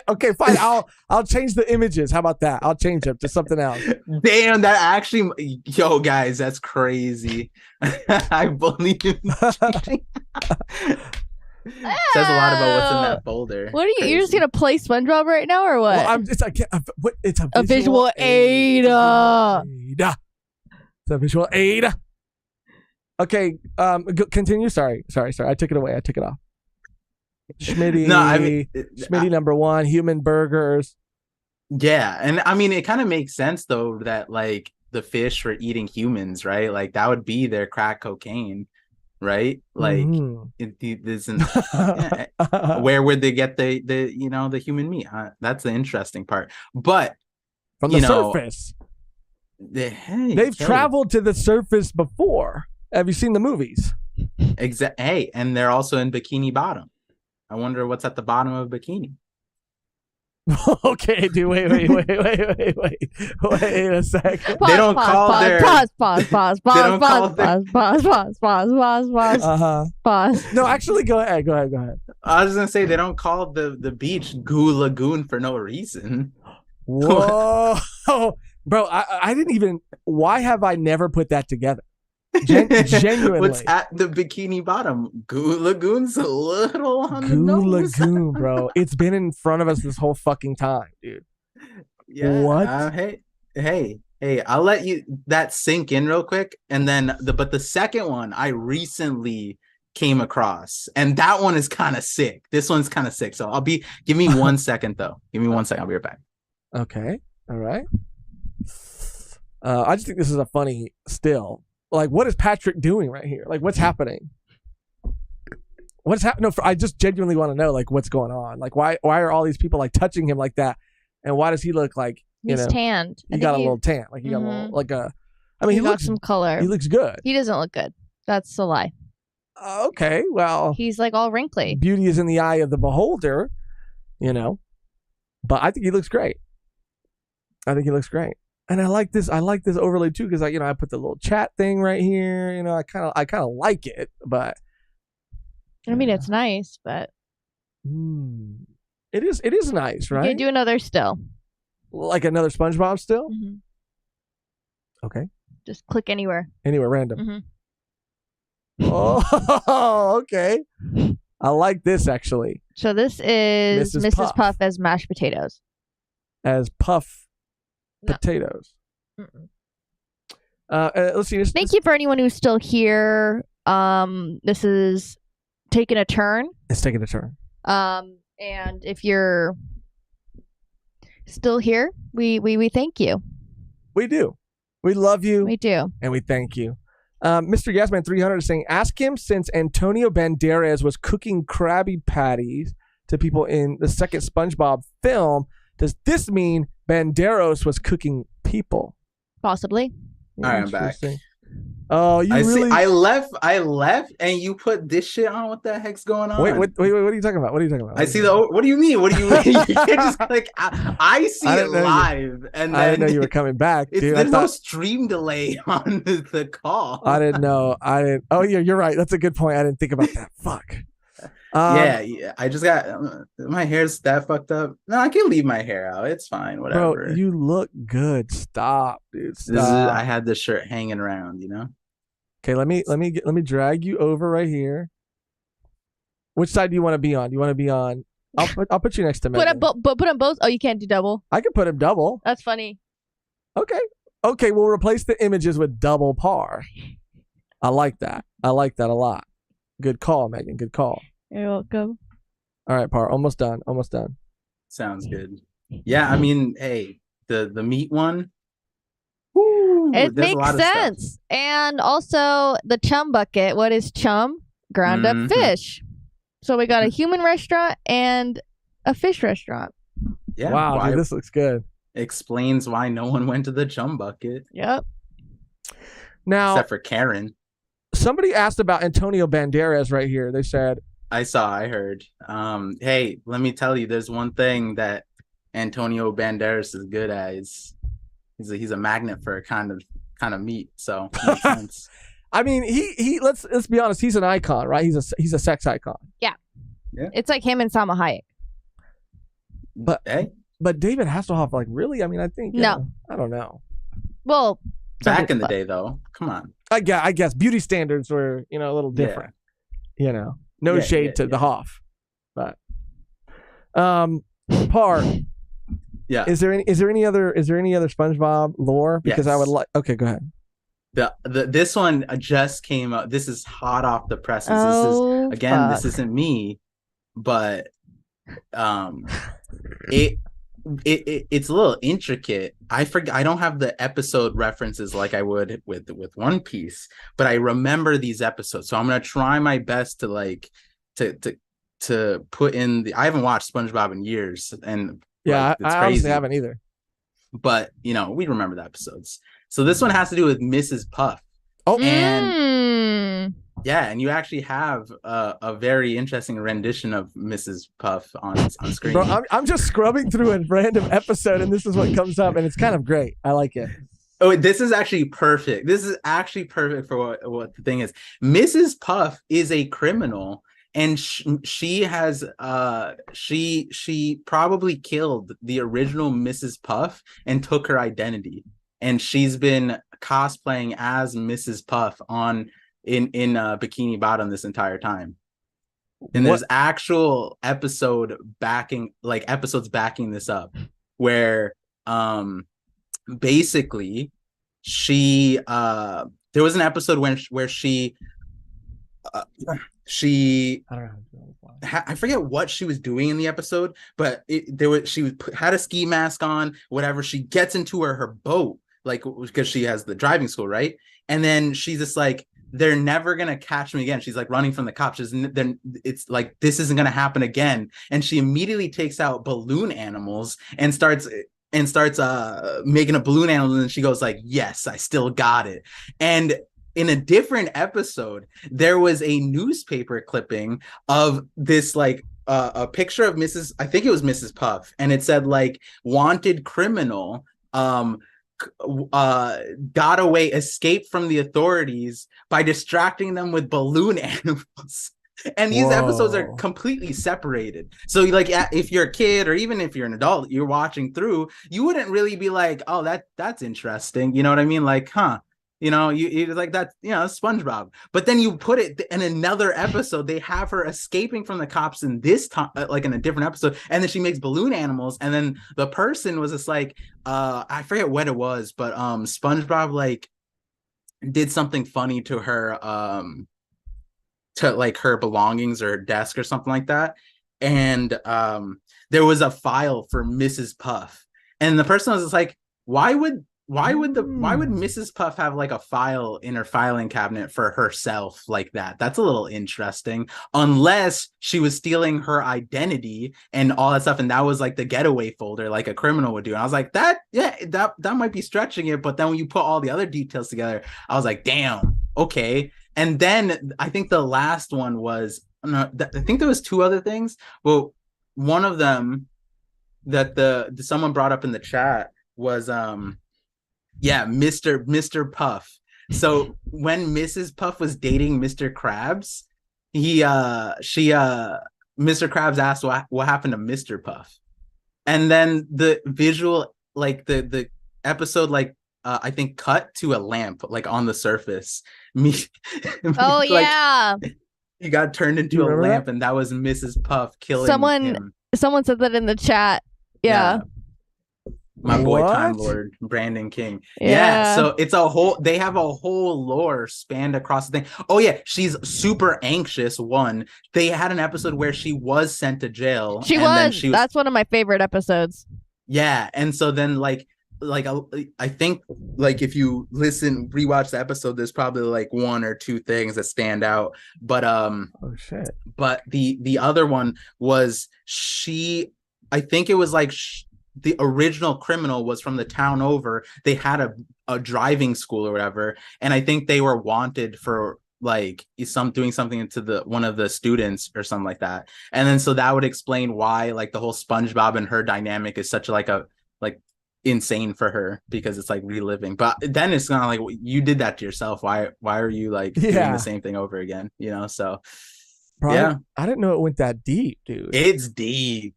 Okay, fine. I'll change the images. How about that? I'll change them to something else. Damn, that actually, yo, guys, that's crazy. I believe in cheating. Says a lot about what's in that folder. What are you? You're just gonna play SpongeBob right now, or what? Well, it's a visual aid. It's a visual aid. Okay, continue. Sorry. I took it away. I took it off. Schmitty. No, I mean, Schmitty number one. Human burgers. Yeah, and I mean, it kind of makes sense though that like the fish were eating humans, right? Like that would be their crack cocaine, right? Like it isn't. Where would they get the human meat? That's the interesting part. But from the surface, they've traveled to the surface before. Have you seen the movies? Hey, and they're also in Bikini Bottom. I wonder what's at the bottom of Bikini. Okay, dude. Wait a second. They don't call their pause. No, actually, go ahead. I was gonna say they don't call the beach Goo Lagoon for no reason. Whoa, bro! I didn't even. Why have I never put that together? Genuinely, what's at the Bikini Bottom? Goo Lagoon's a little on the Goo nose. Lagoon, bro. It's been in front of us this whole fucking time, dude. Yeah. What? Hey! I'll let you that sink in real quick, and then the second one I recently came across, and that one is kind of sick. This one's kind of sick. So give me 1 second though. Give me 1 second. I'll be right back. Okay. All right. I just think this is a funny still. Like, what is Patrick doing right here? Like, what's happening? What's happening? No, I just genuinely want to know, like, what's going on? Like, why are all these people like touching him like that? And why does he look like he's tanned? He got a little tan. Like he got a little like a. I mean, he looks some color. He looks good. He doesn't look good. That's a lie. Okay, well, he's like all wrinkly. Beauty is in the eye of the beholder, But I think he looks great. And I like this overlay too, because I put the little chat thing right here. I kind of like it, but I mean it's nice, but it is nice, right? You can do another still, like another SpongeBob still. Mm-hmm. Okay, just click anywhere random. Mm-hmm. Oh, okay. I like this actually. So this is Mrs. Puff as mashed potatoes. As Puff. Potatoes. Let's see. Thank you for anyone who's still here. This is taking a turn. It's taking a turn. And if you're still here, we thank you. We do. We love you. We do. And we thank you. Mr. Yasman 300 is saying, ask him, since Antonio Banderas was cooking Krabby Patties to people in the second SpongeBob film, does this mean Banderos was cooking people? Possibly. All right, I'm back. Oh, I left, and you put this shit on. What the heck's going on? Wait, what are you talking about? I see what do you mean? What do you mean? You can't just click. I see it live, and then I didn't know you were coming back, dude. There's no stream delay on the call. I didn't know. Oh, yeah, you're right. That's a good point. I didn't think about that. Fuck. Yeah. I just got my hair's that fucked up. No, I can leave my hair out. It's fine. Whatever. Bro, you look good. Stop, dude. Stop. I had this shirt hanging around. Okay, let me drag you over right here. Which side do you want to be on? Do you want to be on? I'll put you next to Mehgan. Put them both. Oh, you can't do double. I can put him double. That's funny. Okay. We'll replace the images with double par. I like that. I like that a lot. Good call, Megan. Good call. You're welcome. All right, Par. Almost done. Almost done. Sounds good. Yeah, I mean, hey, the meat one. Woo, It there's a makes lot of stuff. sense. And also the chum bucket. What is chum? Ground up fish. So we got a human restaurant and a fish restaurant. Yeah. Wow, why, dude, this looks good. explains why no one went to the chum bucket Yep. Now, except for Karen. somebody asked about Antonio Banderas right here. They said, I heard. Hey, let me tell you, there's one thing that Antonio Banderas is good at. He's a magnet for a kind of meat. So it makes sense. I mean, he let's be honest, he's an icon, right? He's a sex icon. Yeah. Yeah. It's like him and Salma Hayek. But Hey, but David Hasselhoff, like, really? I mean, I think No. I don't know. Well, back in the day though, come on. I guess beauty standards were, a little different. No Yeah, shade to yeah. the Hoff, but Par. Yeah. Is there any other SpongeBob lore? Because I would Yes. like. Okay, go ahead. This one just came out. This is hot off the presses. Oh, This is again. fuck. This isn't me, but it's a little intricate. I forget. I don't have the episode references like I would with One Piece, but I remember these episodes. So I'm gonna try my best to put in the. I haven't watched SpongeBob in years, and Yeah, it's I crazy. honestly haven't either. But we remember the episodes. So this one has to do with Mrs. Puff. Oh, and yeah, and you actually have a very interesting rendition of Mrs. Puff on screen. Bro, I'm just scrubbing through a random episode, and this is what comes up, and it's kind of great. I like it. Oh, this is actually perfect. This is actually perfect for what the thing is. Mrs. Puff is a criminal, and she has she probably killed the original Mrs. Puff and took her identity, and she's been cosplaying as Mrs. Puff in Bikini Bottom this entire time. And there's actual episodes backing this up, where basically she there was an episode where she I don't know. I forget what she was doing in the episode, but she had a ski mask on, whatever. She gets into her boat, like, because she has the driving school, right? And then she's just like, they're never gonna catch me again. She's like running from the cops. Then it's like, this isn't gonna happen again. And she immediately takes out balloon animals and starts making a balloon animal. And she goes like, yes, I still got it. And in a different episode, there was a newspaper clipping of this, like, a picture of I think it was Mrs. Puff, and it said like, wanted criminal, got away, escaped from the authorities by distracting them with balloon animals. And these episodes are completely separated. So, like, if you're a kid or even if you're an adult, you're watching through, you wouldn't really be like, oh, that's interesting. You know what I mean? Like, huh? You like that, SpongeBob. But then you put it in another episode, they have her escaping from the cops in this time, like in a different episode, and then she makes balloon animals, and then the person was just like, I forget what it was, but SpongeBob like did something funny to her, to like her belongings or her desk or something like that, and there was a file for Mrs. Puff, and the person was just like, why would Mrs. Puff have like a file in her filing cabinet for herself like that? That's a little interesting, unless she was stealing her identity and all that stuff, and that was like the getaway folder like a criminal would do. And I was like, that might be stretching it, but then when you put all the other details together, I was like, damn, okay. And then I think the last one was, I think there was two other things. Well, one of them that someone brought up in the chat was Mr. Puff. So when Mrs. Puff was dating Mr. Krabs, Mr. Krabs asked what happened to Mr. Puff, and then the visual, like the episode, like I think cut to a lamp like on the surface. Oh, like, yeah, he got turned into a lamp, and that was Mrs. Puff killing him. Someone said that in the chat. Yeah. My boy Time What? Lord, Brandon King. Yeah. So it's they have a whole lore spanned across the thing. Oh yeah, she's super anxious. One, they had an episode where she was sent to jail. She and was. then she was. That's one of my favorite episodes. Yeah, and so then I think like if you rewatch the episode, there's probably like one or two things that stand out. But Oh shit. but the other one was I think it was like the original criminal was from the town over. They had a driving school or whatever, and I think they were wanted for like doing something to one of the students or something like that. And then so that would explain why like the whole SpongeBob and her dynamic is such like insane for her, because it's like reliving. But then it's kind of like, you did that to yourself. Why are you like doing the same thing over again? So Bro, yeah, I didn't know it went that deep, dude. it's deep.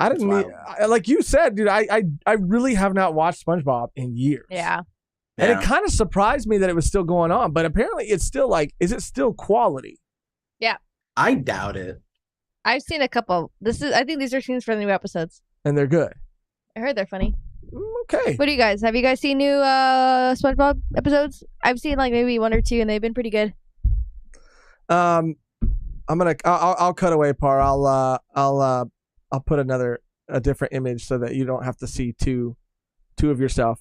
I didn't like you said, dude. I really have not watched SpongeBob in years. Yeah. And it kind of surprised me that it was still going on, but apparently it's still like, is it still quality? Yeah. I doubt it. I've seen a couple. I think these are scenes for the new episodes. And they're good. I heard they're funny. Okay. What do you guys? Have you guys seen new SpongeBob episodes? I've seen like maybe one or two, and they've been pretty good. I'll cut away, Par. I'll put a different image so that you don't have to see two of yourself.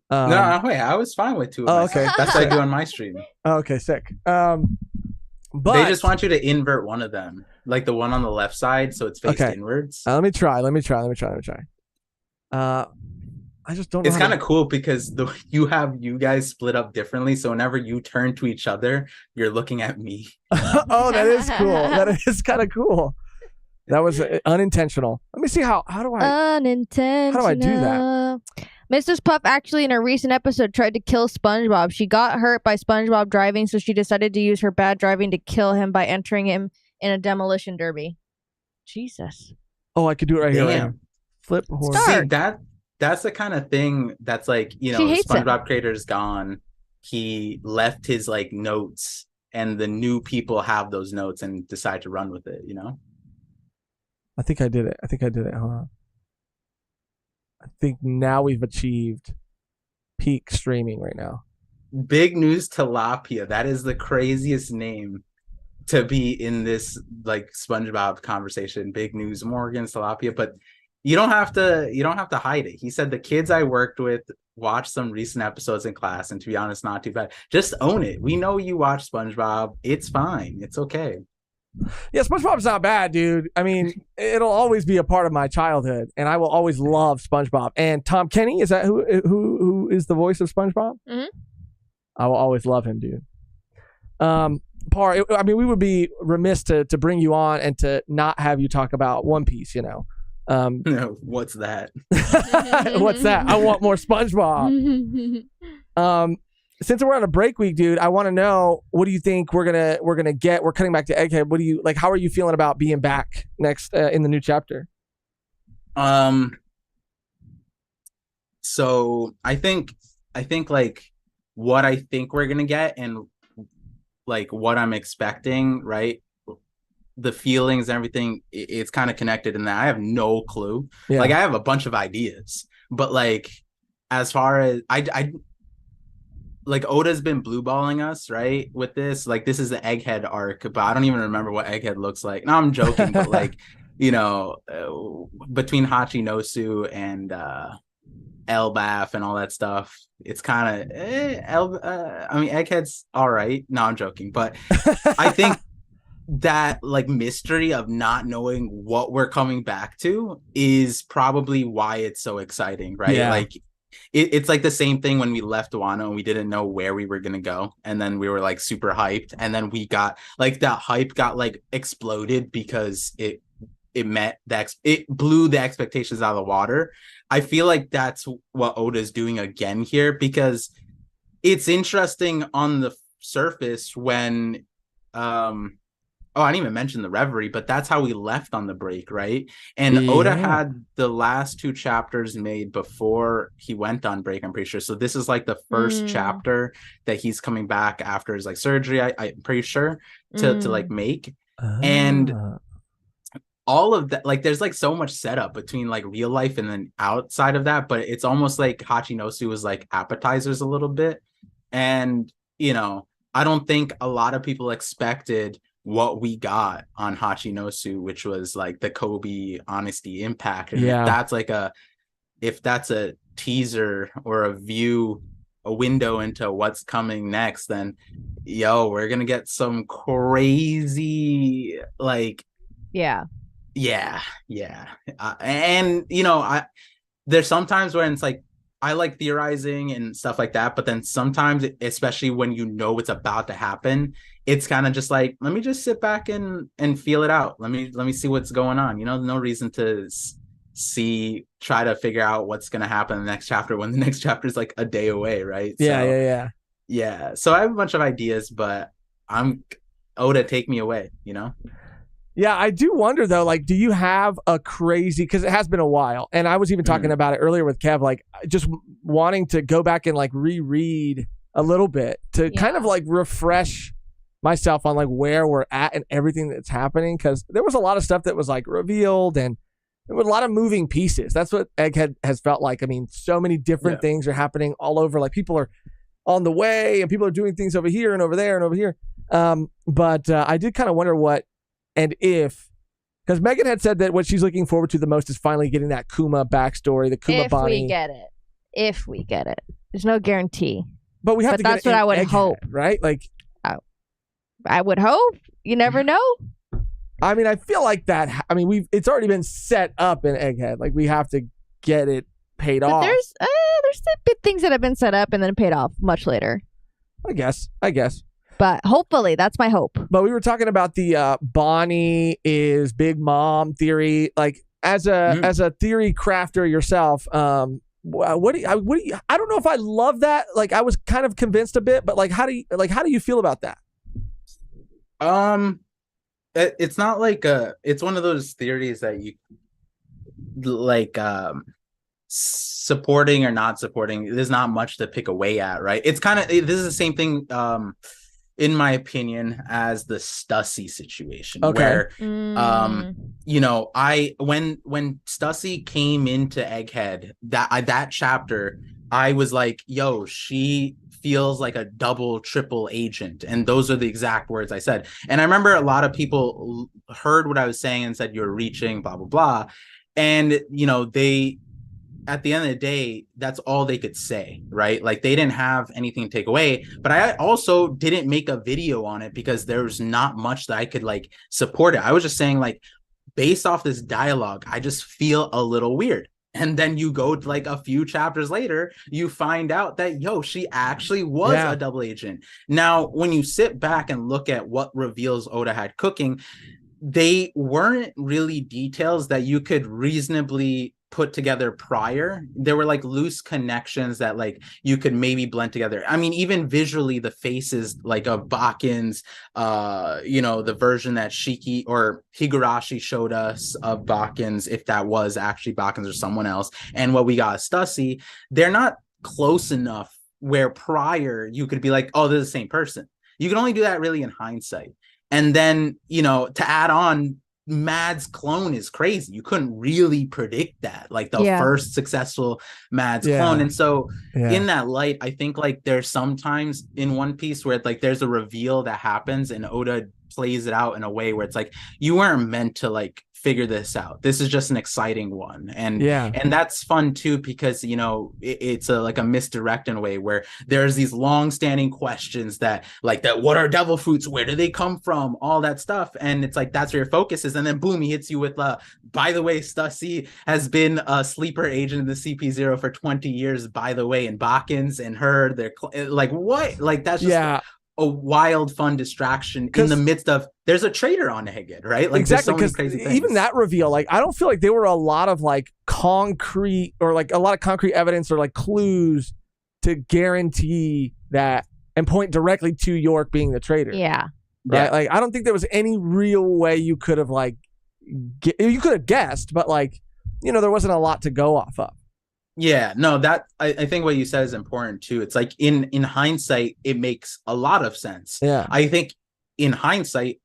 No, wait, I was fine with two. Okay, that's what I do on my stream. Okay, sick. But they just want you to invert one of them, like the one on the left side, so it's faced inwards. Let me try. I just don't know. It's kind of cool because you guys split up differently, so whenever you turn to each other, you're looking at me. Oh, that is cool. That is kind of cool. That was unintentional. Let me see how do I unintentional. How do I do that? Mrs. Puff actually in a recent episode tried to kill SpongeBob. She got hurt by SpongeBob driving, so she decided to use her bad driving to kill him by entering him in a demolition derby. Jesus. Oh, I could do it right here. Right Damn. here. Flip horse. See, that's the kind of thing that's like, SpongeBob creator's gone. He left his like notes, and the new people have those notes and decide to run with it, I think I did it. Hold on. I think now we've achieved peak streaming right now. Big News Tilapia. That is the craziest name to be in this like SpongeBob conversation. Big News Morgan Tilapia, but you don't have to hide it. He said the kids I worked with watched some recent episodes in class, and to be honest, not too bad. Just own it. We know you watch SpongeBob. It's fine. It's okay. Yeah, SpongeBob's not bad, dude. I mean, it'll always be a part of my childhood, and I will always love SpongeBob. And Tom Kenny, is that who is the voice of SpongeBob? Mm-hmm. I will always love him, dude. Par, we would be remiss to bring you on and to not have you talk about One Piece. No, what's that? What's that? I want more SpongeBob. Since we're on a break week, dude, I want to know, what do you think we're gonna get? We're cutting back to Egghead. What do you like? How are you feeling about being back next in the new chapter? So I think like what I think we're gonna get and like what I'm expecting, right? The feelings and everything, it's kind of connected in that I have no clue. Yeah. Like I have a bunch of ideas, but like as far as I like Oda's been blue balling us, right? With this, like this is the Egghead arc, but I don't even remember what Egghead looks like. No, I'm joking, but like between Hachinosu and Elbaf and all that stuff, it's kind of Egghead's all right. No, I'm joking, but I think that like mystery of not knowing what we're coming back to is probably why it's so exciting, right? Yeah. Like it's like the same thing when we left Wano and we didn't know where we were gonna go, and then we were like super hyped, and then we got like that hype got like exploded because it blew the expectations out of the water. I feel like that's what Oda's doing again here, because it's interesting on the surface when I didn't even mention the Reverie, but that's how we left on the break, right? And Oda had the last two chapters made before he went on break, I'm pretty sure. So this is like the first chapter that he's coming back after his like surgery, I'm pretty sure, to like make. And all of that, like there's like so much setup between like real life and then outside of that, but it's almost like Hachinosu was like appetizers a little bit. And I don't think a lot of people expected what we got on Hachinosu, which was like the Kobe honesty impact. And if that's a teaser or a window into what's coming next, then we're gonna get some crazy and there's sometimes when it's like I like theorizing and stuff like that, but then sometimes, especially when it's about to happen, it's kind of just like, let me just sit back and feel it out. Let me see what's going on. No reason to try to figure out what's going to happen in the next chapter when the next chapter is like a day away, right? Yeah. So I have a bunch of ideas, but Oda, take me away, Yeah, I do wonder though, like, do you have a crazy, because it has been a while, and I was even talking about it earlier with Kev, like just wanting to go back and like reread a little bit to kind of like refresh myself on like where we're at and everything that's happening, because there was a lot of stuff that was like revealed and there were a lot of moving pieces. That's what Egghead has felt like. I mean, so many different things are happening all over. Like people are on the way and people are doing things over here and over there and over here. But I did kind of wonder what and if, because Mehgan had said that what she's looking forward to the most is finally getting that Kuma backstory, the Kuma Bonnie. If we get it. There's no guarantee. But we have to that's get what I would Egghead, hope. Right? Like, I would hope. You never know. I mean, I feel like that. I mean, it's already been set up in Egghead. Like, we have to get it paid off. There's been things that have been set up and then paid off much later. I guess. But hopefully, that's my hope. But we were talking about the Bonnie is Big Mom theory. Like, as a theory crafter yourself, what do you? I don't know if I love that. Like, I was kind of convinced a bit, but like, how do you feel about that? It's not like it's one of those theories that you like supporting or not supporting. There's not much to pick away at, right? It's kind of, this is the same thing in my opinion as the Stussy situation, where when Stussy came into Egghead, that chapter, I was like, yo, she feels like a double, triple agent. And those are the exact words I said. And I remember a lot of people heard what I was saying and said, you're reaching, blah, blah, blah. And, they, at the end of the day, that's all they could say, right? Like, they didn't have anything to take away. But I also didn't make a video on it because there's not much that I could like support it. I was just saying, like, based off this dialogue, I just feel a little weird. And then you go to like a few chapters later, you find out that, she actually was a double agent. Now, when you sit back and look at what reveals Oda had cooking, they weren't really details that you could reasonably put together prior. There were like loose connections that like you could maybe blend together. I mean, even visually, the faces like of Bakin's, the version that Shiki or Higurashi showed us of Bakin's, if that was actually Bakin's or someone else, and what we got Stussy, they're not close enough where prior you could be like, oh, they're the same person. You can only do that really in hindsight. And then, to add on, Mad's clone is crazy. You couldn't really predict that, like the first successful Mad's clone. And so in that light, I think like there's sometimes in One Piece where like there's a reveal that happens and Oda plays it out in a way where it's like, you weren't meant to like figure this out. This is just an exciting one. And that's fun too, because it's like a misdirect in a way where there's these long-standing questions that what are devil fruits, where do they come from, all that stuff, and it's like that's where your focus is, and then boom, he hits you with by the way, Stussy has been a sleeper agent in the CP0 for 20 years, by the way, and Bakins and her, they're like, what, like that's just a wild, fun distraction in the midst of there's a traitor on Egghead, right? Like, exactly, because so even that reveal, like, I don't feel like there were a lot of like concrete or like a lot of concrete evidence or like clues to guarantee that and point directly to York being the traitor. Yeah. Right. Yeah. Like, I don't think there was any real way you could have like you could have guessed, but like, there wasn't a lot to go off of. Yeah, no, that I think what you said is important too. It's like in hindsight, it makes a lot of sense. Yeah, I think in hindsight,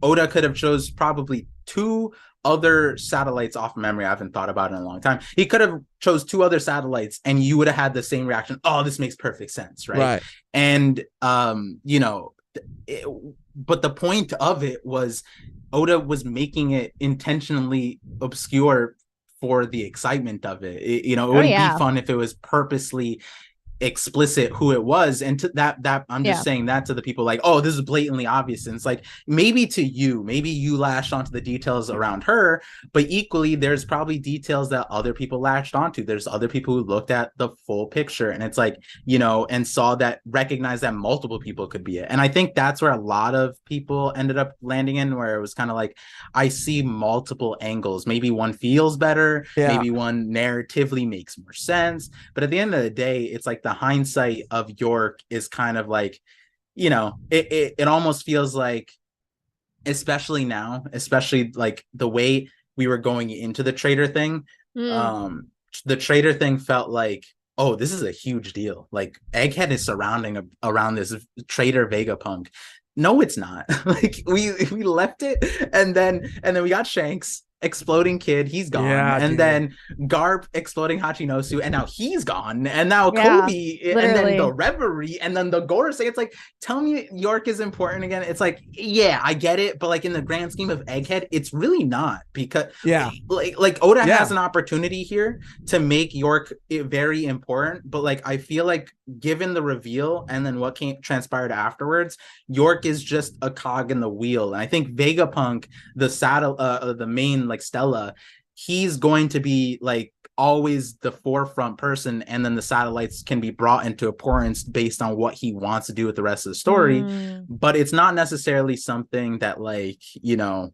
Oda could have chose probably 2 other satellites off memory. I haven't thought about it in a long time. He could have chose 2 other satellites and you would have had the same reaction. Oh, this makes perfect sense, right? And you know, but the point of it was Oda was making it intentionally obscure for the excitement of it. You know, it wouldn't be fun if it was purposely explicit who it was. And to that I'm just saying that to the people like, oh, this is blatantly obvious. And it's like, maybe to you, maybe you latched onto the details around her, but equally there's probably details that other people latched onto. There's other people who looked at the full picture, and it's like, you know, and saw that, recognized that multiple people could be it. And I think that's where a lot of people ended up landing in, where it was kind of like, I see multiple angles. Maybe one feels better, maybe one narratively makes more sense, but at the end of the day, it's like the hindsight of York is kind of like, you know, it almost feels like, especially now, especially like the way we were going into the trader thing, the trader thing felt like, oh, this is a huge deal. Like Egghead is surrounding around this trader Vegapunk. No, it's not. Like we left it, and then we got Shanks exploding kid, he's gone, and then Garp exploding Hachinosu, and now he's gone, and now Kobe, and then the Reverie, and then the Gorosei. It's like, tell me York is important again. It's like, yeah, I get it, but like in the grand scheme of Egghead, it's really not, because like Oda has an opportunity here to make York very important, but like I feel like given the reveal and then what transpired afterwards, York is just a cog in the wheel. And I think Vegapunk, the main like Stella, he's going to be like always the forefront person, and then the satellites can be brought into importance based on what he wants to do with the rest of the story. But it's not necessarily something that, like, you know,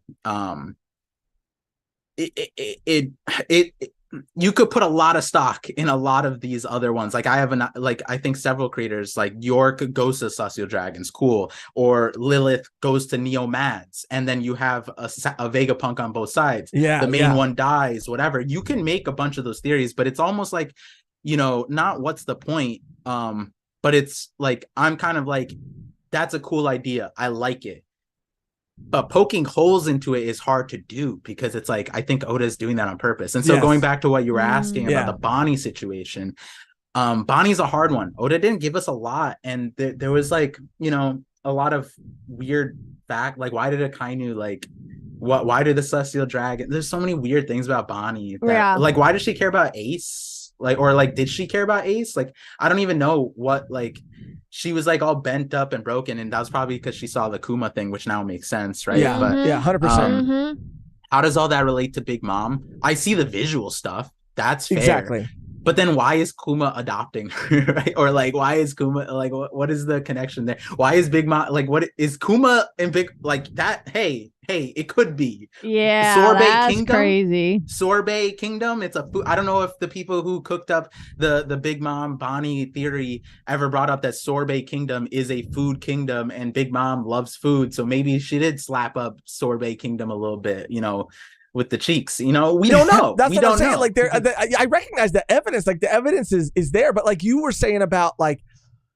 you could put a lot of stock in a lot of these other ones. Like I think several creators, like York goes to Celestial Dragons, cool, or Lilith goes to Neo Mads, and then you have a Vegapunk on both sides. The main one dies, whatever. You can make a bunch of those theories, but it's almost like, you know, not what's the point, but it's like, I'm kind of like, that's a cool idea, I like it, but poking holes into it is hard to do, because it's like, I think Oda is doing that on purpose. And so going back to what you were asking about the Bonnie situation, Bonnie's a hard one. Oda didn't give us a lot, and there was like, you know, a lot of weird fact, like why did Akainu, like why did the Celestial Dragon, there's so many weird things about Bonnie that, like, why does she care about Ace, like, or like did she care about Ace? Like, I don't even know what, like, she was like all bent up and broken, and that was probably because she saw the Kuma thing, which now makes sense, right? Yeah, but 100%. How does all that relate to Big Mom? I see the visual stuff, that's fair. Exactly. But then why is Kuma adopting her, right? Or like, why is Kuma, like, what is the connection there? Why is Big Mom, like, what is Kuma and Big, like that? Hey, it could be. Yeah, Sorbet that's Kingdom, crazy. Sorbet Kingdom. It's a food. I don't know if the people who cooked up the Big Mom Bonnie theory ever brought up that Sorbet Kingdom is a food kingdom, and Big Mom loves food, so maybe she did slap up Sorbet Kingdom a little bit, you know, with the cheeks, you know, we don't know. That's what I'm saying. Like, I recognize the evidence. Like, the evidence is there, but like you were saying about like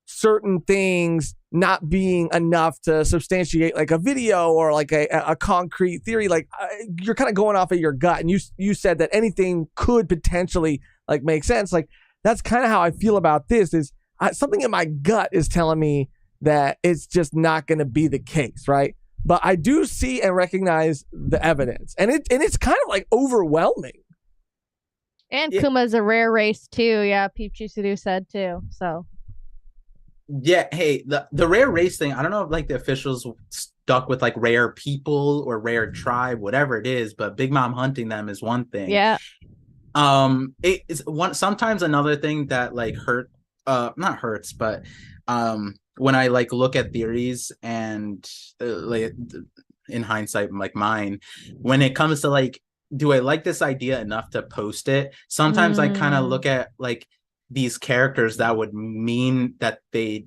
certain things not being enough to substantiate like a video or like a concrete theory. Like, you're kind of going off of your gut, and you said that anything could potentially like make sense. Like, that's kind of how I feel about this. Is something in my gut is telling me that it's just not going to be the case, right? But I do see and recognize the evidence, and it's kind of like overwhelming. And Kuma's a rare race too. Yeah, Pichu said too. So yeah, hey, the rare race thing, I don't know if like the officials stuck with like rare people or rare tribe, whatever it is, but Big Mom hunting them is one thing. Yeah. It is one, sometimes another thing that like not hurts, but when I like look at theories and like in hindsight, like mine, when it comes to like, do I like this idea enough to post it? Sometimes I kind of look at like these characters that would mean that they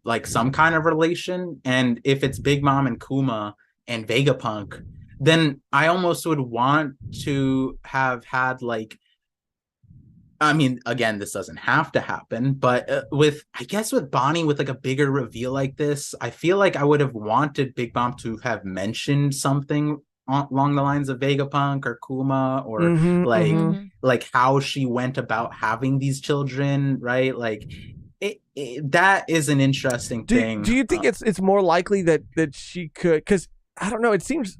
like some kind of relation, and if it's Big Mom and Kuma and Vegapunk, then I almost would want to have had like, I mean, again, this doesn't have to happen, but I guess with Bonnie, with like a bigger reveal like this, I feel like I would have wanted Big Mom to have mentioned something along the lines of Vegapunk or Kuma, or Mhm, like mhm. like how she went about having these children, right? Like that is an interesting thing. Do you think it's more likely that she could? Because I don't know. It seems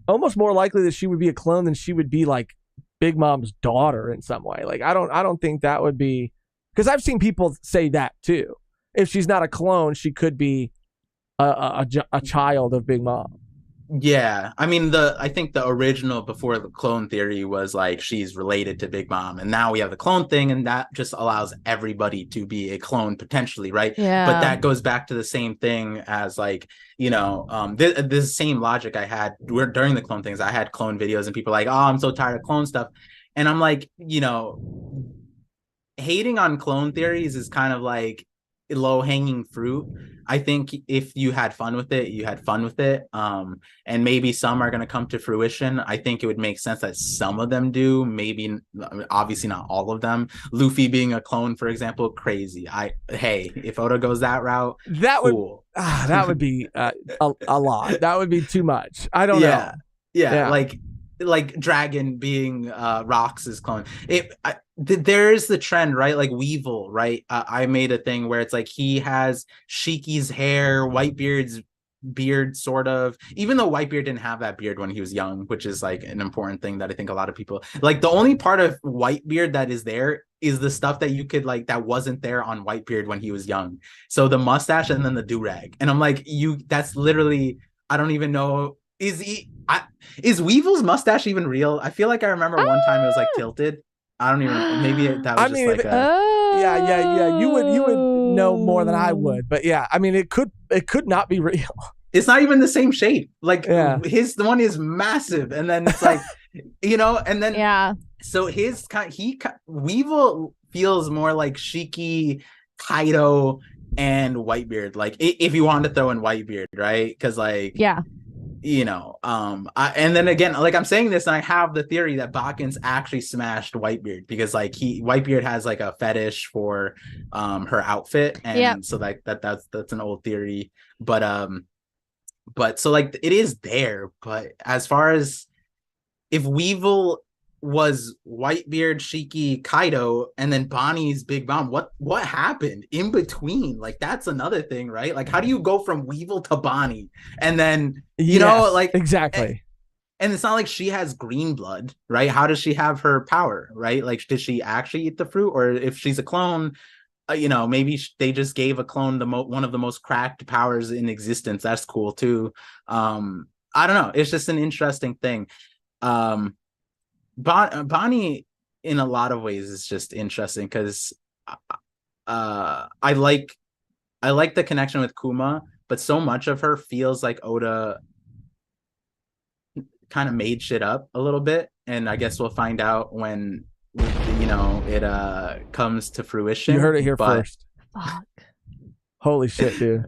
almost more likely that she would be a clone than she would be like Big Mom's daughter in some way. Like I don't think that would be, because I've seen people say that too. If she's not a clone, she could be a child of Big Mom. Yeah, I mean I think the original before the clone theory was like she's related to Big Mom, and now we have the clone thing, and that just allows everybody to be a clone potentially, right? Yeah. But that goes back to the same thing as like, you know, this same logic I had during the clone things. I had clone videos, and people are like, oh, I'm so tired of clone stuff, and I'm like, you know, hating on clone theories is kind of like low-hanging fruit. I think if you had fun with it, you had fun with it. And maybe some are going to come to fruition. I think it would make sense that some of them do, maybe obviously not all of them. Luffy being a clone, for example, crazy. Hey, if Oda goes that route, that cool. That would be a lot. That would be too much. I don't know. Yeah, like Dragon being Rox's clone. There's the trend, right? Like Weevil, right? I made a thing where it's like he has Shiki's hair, Whitebeard's beard, sort of. Even though Whitebeard didn't have that beard when he was young, which is like an important thing that I think a lot of people like. The only part of Whitebeard that is there is the stuff that you could like that wasn't there on Whitebeard when he was young. So the mustache and then the do-rag. And I'm like, that's literally, I don't even know. Is Weevil's mustache even real? I feel like I remember one time it was like tilted. I don't even. Maybe that was yeah. You would know more than I would, but yeah, I mean, it could not be real. It's not even the same shape. Like the one is massive, and then it's like, you know, and then So Weevil feels more like Shiki, Kaido, and Whitebeard. Like if you wanted to throw in Whitebeard, right? Because like you know, and then again, like I'm saying this, and I have the theory that Bakins actually smashed Whitebeard because like Whitebeard has like a fetish for her outfit, and so like that's an old theory, but so like it is there. But as far as if Weevil was Whitebeard, Shiki, Kaido, and then Bonnie's Big Mom, what happened in between? Like that's another thing, right? Like how do you go from Weevil to Bonnie, and then you know, like exactly. And it's not like she has green blood, right? How does she have her power, right? Like did she actually eat the fruit, or if she's a clone, you know, maybe they just gave a clone one of the most cracked powers in existence. That's cool too. I don't know. It's just an interesting thing. Bonnie in a lot of ways is just interesting because I like the connection with Kuma, but so much of her feels like Oda kind of made shit up a little bit, and I guess we'll find out when you know it comes to fruition. You heard it here first. Fuck. Holy shit, dude.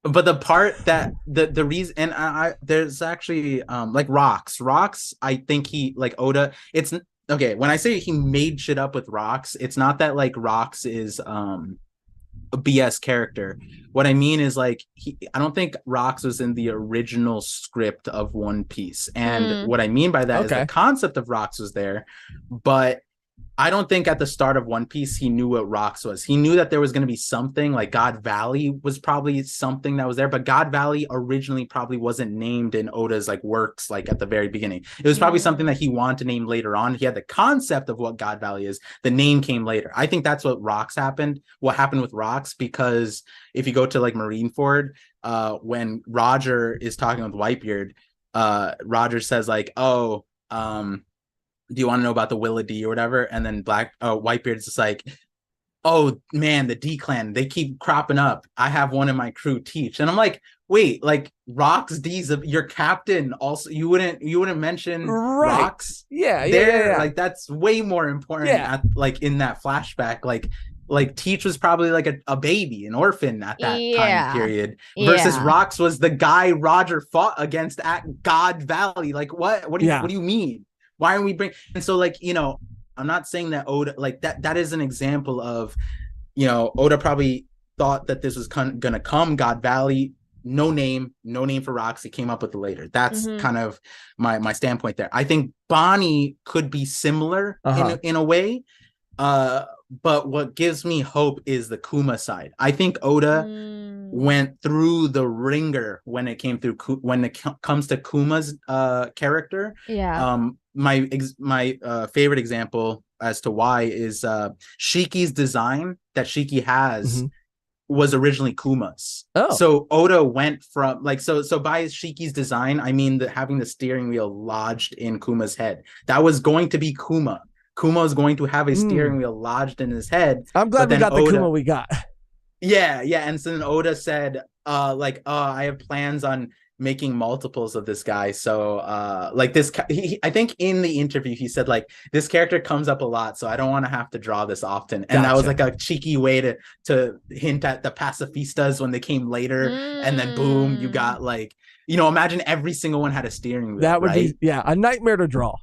But the part that the reason, and I there's actually like rocks, I think he like Oda, it's okay when I say he made shit up with rocks, it's not that like rocks is a BS character. What I mean is like I don't think Rocks was in the original script of One Piece, and what I mean by that is the concept of Rocks was there, but I don't think at the start of One Piece he knew what Rocks was. He knew that there was going to be something like God Valley was probably something that was there, but God Valley originally probably wasn't named in Oda's like works like at the very beginning. It was probably something that he wanted to name later on. He had the concept of what God Valley is. The name came later. I think that's what happened with Rocks, because if you go to like Marineford, when Roger is talking with Whitebeard, Roger says like, oh, do you want to know about the Willa D or whatever? And then Whitebeard's just like, oh man, the D clan, they keep cropping up. I have one in my crew, Teach. And I'm like, wait, like Rocks D's your captain also, you wouldn't mention Rocks? Yeah. Like that's way more important like in that flashback. Like Teach was probably like a baby, an orphan at that time period, versus Rocks was the guy Roger fought against at God Valley. Like what do you mean? Why are we bring? And so like, you know, I'm not saying that Oda like that is an example of, you know, Oda probably thought that this was gonna come God Valley no name for Roxy, came up with it later. That's kind of my standpoint there. I think Bonnie could be similar in a way. But what gives me hope is the Kuma side. I think Oda went through the ringer when it came through when it comes to Kuma's character. Yeah. My favorite example as to why is Shiki's design that Shiki has was originally Kuma's. Oh. So Oda went from like so by Shiki's design, I mean having the steering wheel lodged in Kuma's head. That was going to be Kuma. Kuma is going to have a steering wheel lodged in his head. I'm glad we got the Kuma we got. Yeah. And so then Oda said, I have plans on making multiples of this guy. So like this, I think in the interview, he said like, this character comes up a lot, so I don't want to have to draw this often. And that was like a cheeky way to hint at the pacifistas when they came later. And then boom, you got like, imagine every single one had a steering wheel. That would be, a nightmare to draw.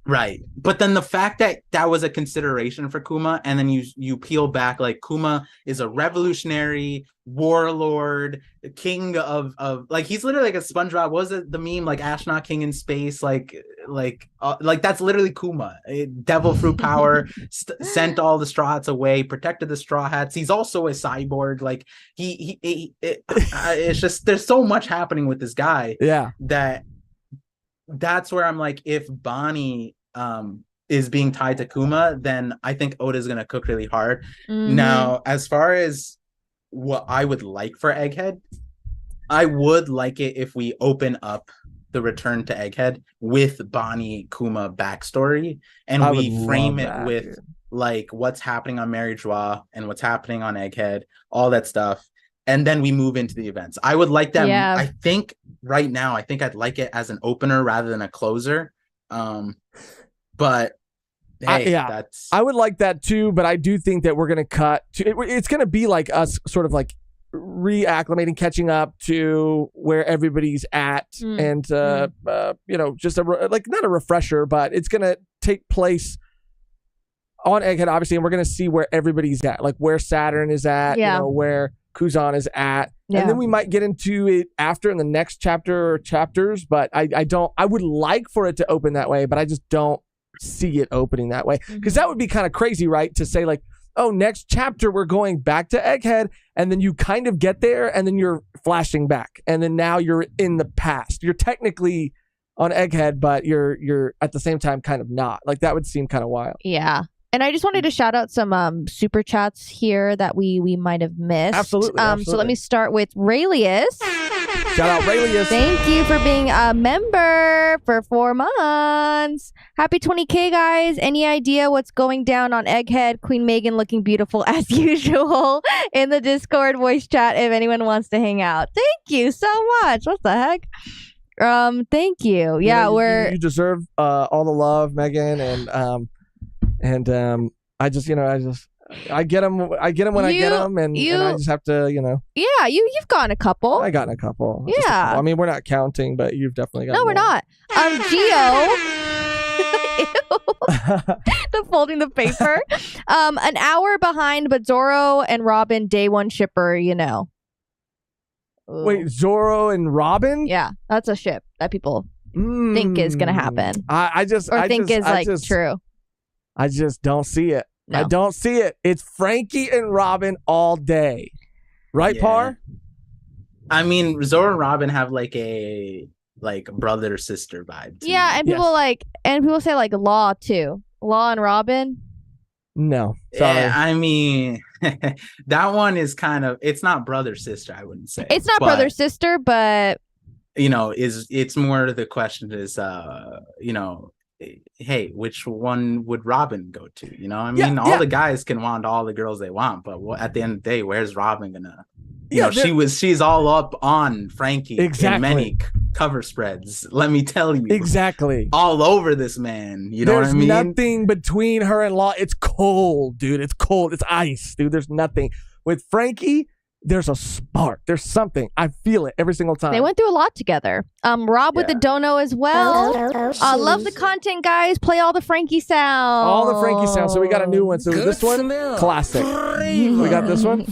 Right. But then the fact that was a consideration for Kuma, and then you peel back, like Kuma is a revolutionary warlord, king of like, he's literally like a SpongeBob. What was it, the meme, like astronaut king in space, like that's literally Kuma. Devil fruit power, sent all the straw hats away, protected the straw hats. He's also a cyborg. Like it's just, there's so much happening with this guy. Yeah. That's where I'm like, if Bonnie is being tied to Kuma, then I think Oda's gonna cook really hard. Now, as far as what I would like for Egghead, I would like it if we open up the return to Egghead with Bonnie Kuma backstory, and we frame it with like what's happening on Mary Joie and what's happening on Egghead, all that stuff. And then we move into the events. I would like that. Yeah. I think right now, I'd like it as an opener rather than a closer. But hey, I would like that too. But I do think that we're going to cut to it's going to be like us sort of like reacclimating, catching up to where everybody's at. And, just not a refresher, but it's going to take place on Egghead, obviously. And we're going to see where everybody's at, like where Saturn is at, where Kuzan is at, and then we might get into it after in the next chapter or chapters. But I would like for it to open that way, but I just don't see it opening that way, because that would be kind of crazy, right? To say like, oh, next chapter we're going back to Egghead, and then you kind of get there, and then you're flashing back, and then now you're in the past. You're technically on Egghead, but you're at the same time kind of not. Like that would seem kind of wild. Yeah. And I just wanted to shout out some super chats here that we might have missed. Absolutely. So let me start with Raelius. Shout out Raelius. Thank you for being a member for 4 months. Happy 20K, guys. Any idea what's going down on Egghead? Queen Mehgan looking beautiful as usual in the Discord voice chat if anyone wants to hang out. Thank you so much. What the heck? Thank you. Yeah, you deserve all the love, Mehgan, and I get them when I get them, and I just have to, Yeah, you've gotten a couple. I gotten a couple. Yeah. Just a couple. I mean, we're not counting, but you've definitely got. No, we're not. Gio. The folding the paper. An hour behind, but Zoro and Robin, day one shipper, Ooh. Wait, Zoro and Robin? Yeah, that's a ship that people think is gonna happen. I just true. I just don't see it. No. I don't see it. It's Frankie and Robin all day. Right, Par? I mean, Zoro and Robin have like a brother sister vibe. Yeah, and people say like Law too. Law and Robin. No. Sorry. Yeah, I mean, that one is kind of, it's not brother sister, I wouldn't say. It's not brother sister, but it's more the question is hey, which one would Robin go to? I mean, all the guys can want all the girls they want, but at the end of the day, where's Robin gonna? She's all up on Frankie in many cover spreads. Let me tell you, exactly, all over this man. You know what I mean? There's nothing between her and Law. It's cold, dude. It's cold. It's ice, dude. There's nothing with Frankie. There's a spark. There's something. I feel it every single time. They went through a lot together. Rob with the dono as well. Love the content, guys. Play all the Frankie sounds. All the Frankie sounds. So we got a new one. So this one, classic. We got this one,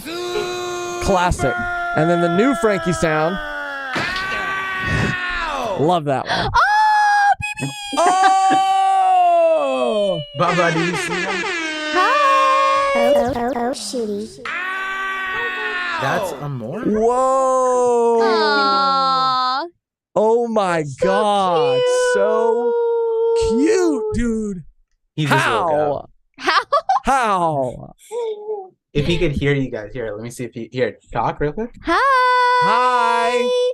classic. And then the new Frankie sound Love that one. Oh, baby. Oh! Baba, do you see them? Hi. Oh, shitty. That's a more. Whoa! Aww. Oh my God! So cute, dude. He just woke up. How? How? If he could hear you guys, here, let me see if he here. Talk real quick. Hi. Hi.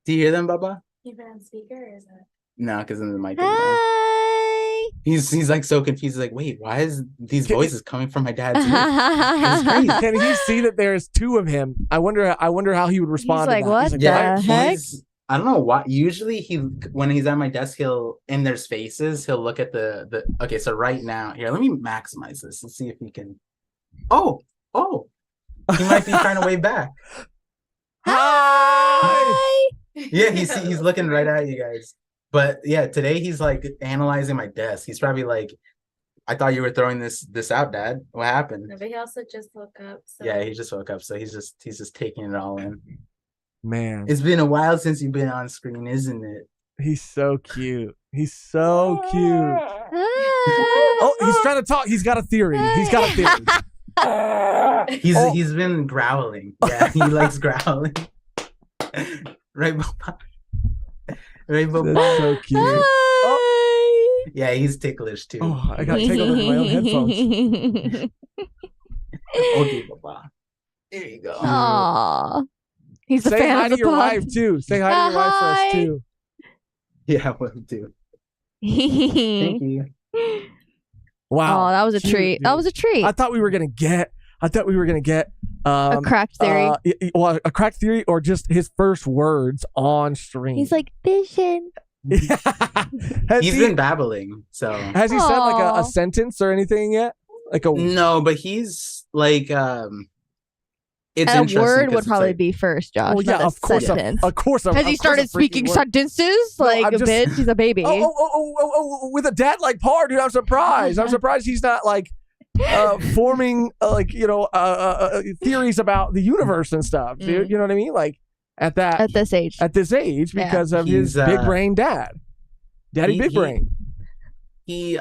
Do you hear them, Baba? Even on speaker, or is that? No, because in the mic. Didn't know. Hi. He's like so confused. He's like, wait, why is these voices coming from my dad's ear? It's crazy. Can he see that there's two of him? I wonder how he would respond. like, to that. what He's like, Yeah, the heck? I don't know why. Usually when he's at my desk, and there's faces, he'll look at the okay, so right now, here, let me maximize this and see if he can. Oh, he might be trying to wave back. Hi. Yeah, he's looking right at you guys. But yeah, today he's like analyzing my desk. He's probably like, I thought you were throwing this out, Dad. What happened? No, but he also just woke up. So. Yeah, he just woke up, so he's just taking it all in. Man, It's been a while since you've been on screen, isn't it? he's so cute. He's so cute. Hi. Oh, he's trying to talk. He's got a theory. He's been growling. Yeah, he likes growling. Right, Baba? Right, Baba? That's so cute. Hi. Yeah, he's ticklish too. Oh, I got tickled with my own headphones. Okay, Baba. There you go. Aw. He's a Say fan hi of to the your pod. wife too. Say hi to your wife for us Hi. too. Yeah, will do. Thank you. Wow. Oh, that was a Cute, treat. dude. That was a treat. I thought we were gonna get A cracked theory. Well, a cracked theory or just his first words on stream. He's like, vision. He's been babbling, so Has he said like Aw. a sentence or anything yet? Like a no, but he's like it's A interesting word 'cause would it's probably like- be first, Josh. well, yeah, not a of course, sentence. of course. Has he started speaking sentences No, like I'm a just- bitch? He's a baby. Oh, with a dad like Par, dude, I'm surprised. I'm surprised he's not like forming theories about the universe and stuff, dude. You know what I mean? Like at this age, because Yeah. of his He's, big brain daddy big brain. He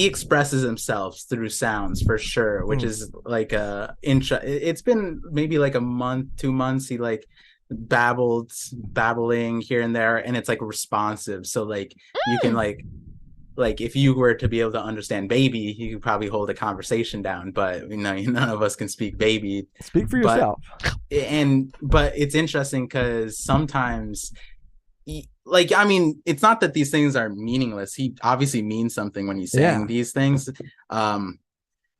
expresses himself through sounds for sure, which is like it's been maybe like a month, 2 months. He like babbling here and there, and it's like responsive. So like you can like if you were to be able to understand baby, you could probably hold a conversation down, but none of us can speak baby. Speak for yourself. But it's interesting because sometimes it's not that these things are meaningless. He obviously means something when he's saying these things.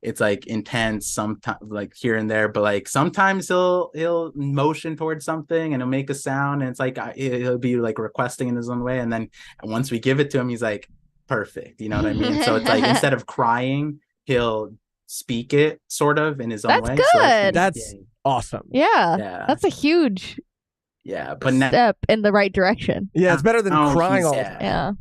It's like intense sometimes, like here and there, but like sometimes he'll motion towards something and he'll make a sound, and it's like he'll be like requesting in his own way, and then once we give it to him, he's like perfect. You know what I mean? So it's like instead of crying, he'll speak it sort of in his own way. That's good. That's awesome. Yeah, that's a huge but step in the right direction. Yeah, it's better than crying all the time. Yeah.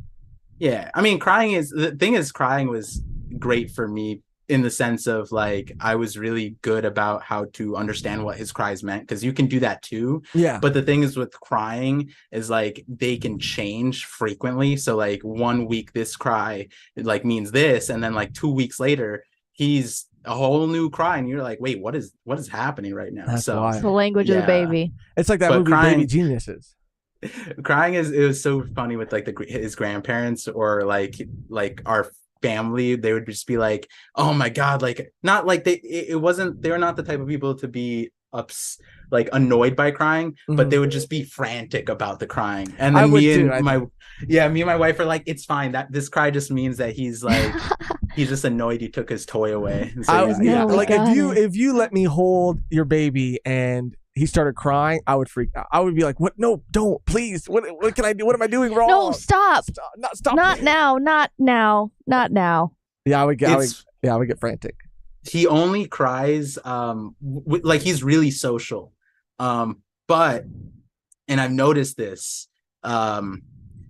Yeah, I mean, crying was great for me in the sense of like I was really good about how to understand what his cries meant, because you can do that too. Yeah. But the thing is with crying is like they can change frequently. So like 1 week this cry like means this, and then like 2 weeks later he's a whole new cry, and you're like, wait, what is happening right now? That's so wild. It's the language of the baby. It's like that But movie crying- Baby Geniuses. Crying it was so funny with like his grandparents or like our family. They would just be like, oh my god, like not like they were not the type of people to be like annoyed by crying, but they would just be frantic about the crying. And then me and my wife are like, it's fine, that this cry just means that he's like he's just annoyed you took his toy away. So if you let me hold your baby and he started crying, I would freak out. I would be like, "What? No, don't, please. What can I do? What am I doing wrong? No, stop. Stop. Not now. Not now. Not now." Yeah, I would get frantic. He only cries like he's really social. But and I've noticed this,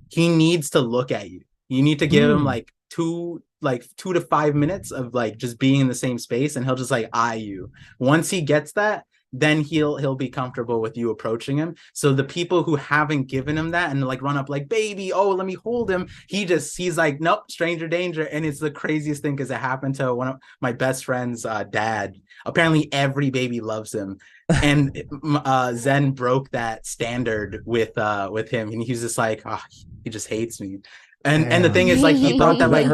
he needs to look at you. You need to give him like 2 to 5 minutes of like just being in the same space, and he'll just like eye you. Once he gets that, then he'll be comfortable with you approaching him. So the people who haven't given him that and like run up like, baby, oh, let me hold him, he's like, nope, stranger danger. And it's the craziest thing because it happened to one of my best friend's dad. Apparently every baby loves him. And Zen broke that standard with him, and he was just like, oh, he just hates me. And the thing is, like, he thought that like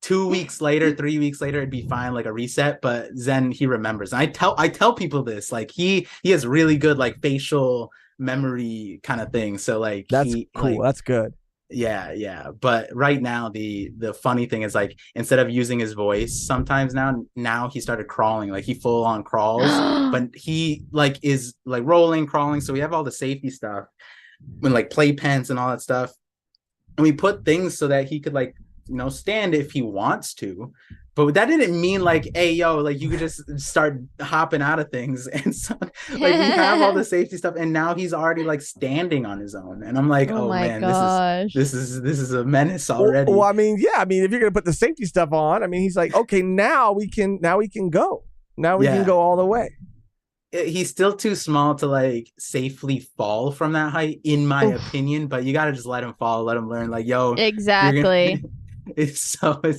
2 weeks later, 3 weeks later, it'd be fine, like a reset. But Zen, he remembers. And I tell people this, like he has really good like facial memory kind of thing. So like that's cool. Like, that's good. Yeah. But right now, the funny thing is like instead of using his voice, sometimes now he started crawling. Like he full on crawls, but he like is like rolling, crawling. So we have all the safety stuff, when like playpens and all that stuff, and we put things so that he could like stand if he wants to. But that didn't mean like, hey, yo, like you could just start hopping out of things. And so like we have all the safety stuff, and now he's already like standing on his own. And I'm like, oh man, gosh. this is a menace already. Well, I mean, yeah, I mean, if you're gonna put the safety stuff on, I mean, he's like, okay, now we can go. Now we can go all the way. He's still too small to like safely fall from that height, in my opinion. But you gotta just let him fall, let him learn. Like, yo, exactly. It's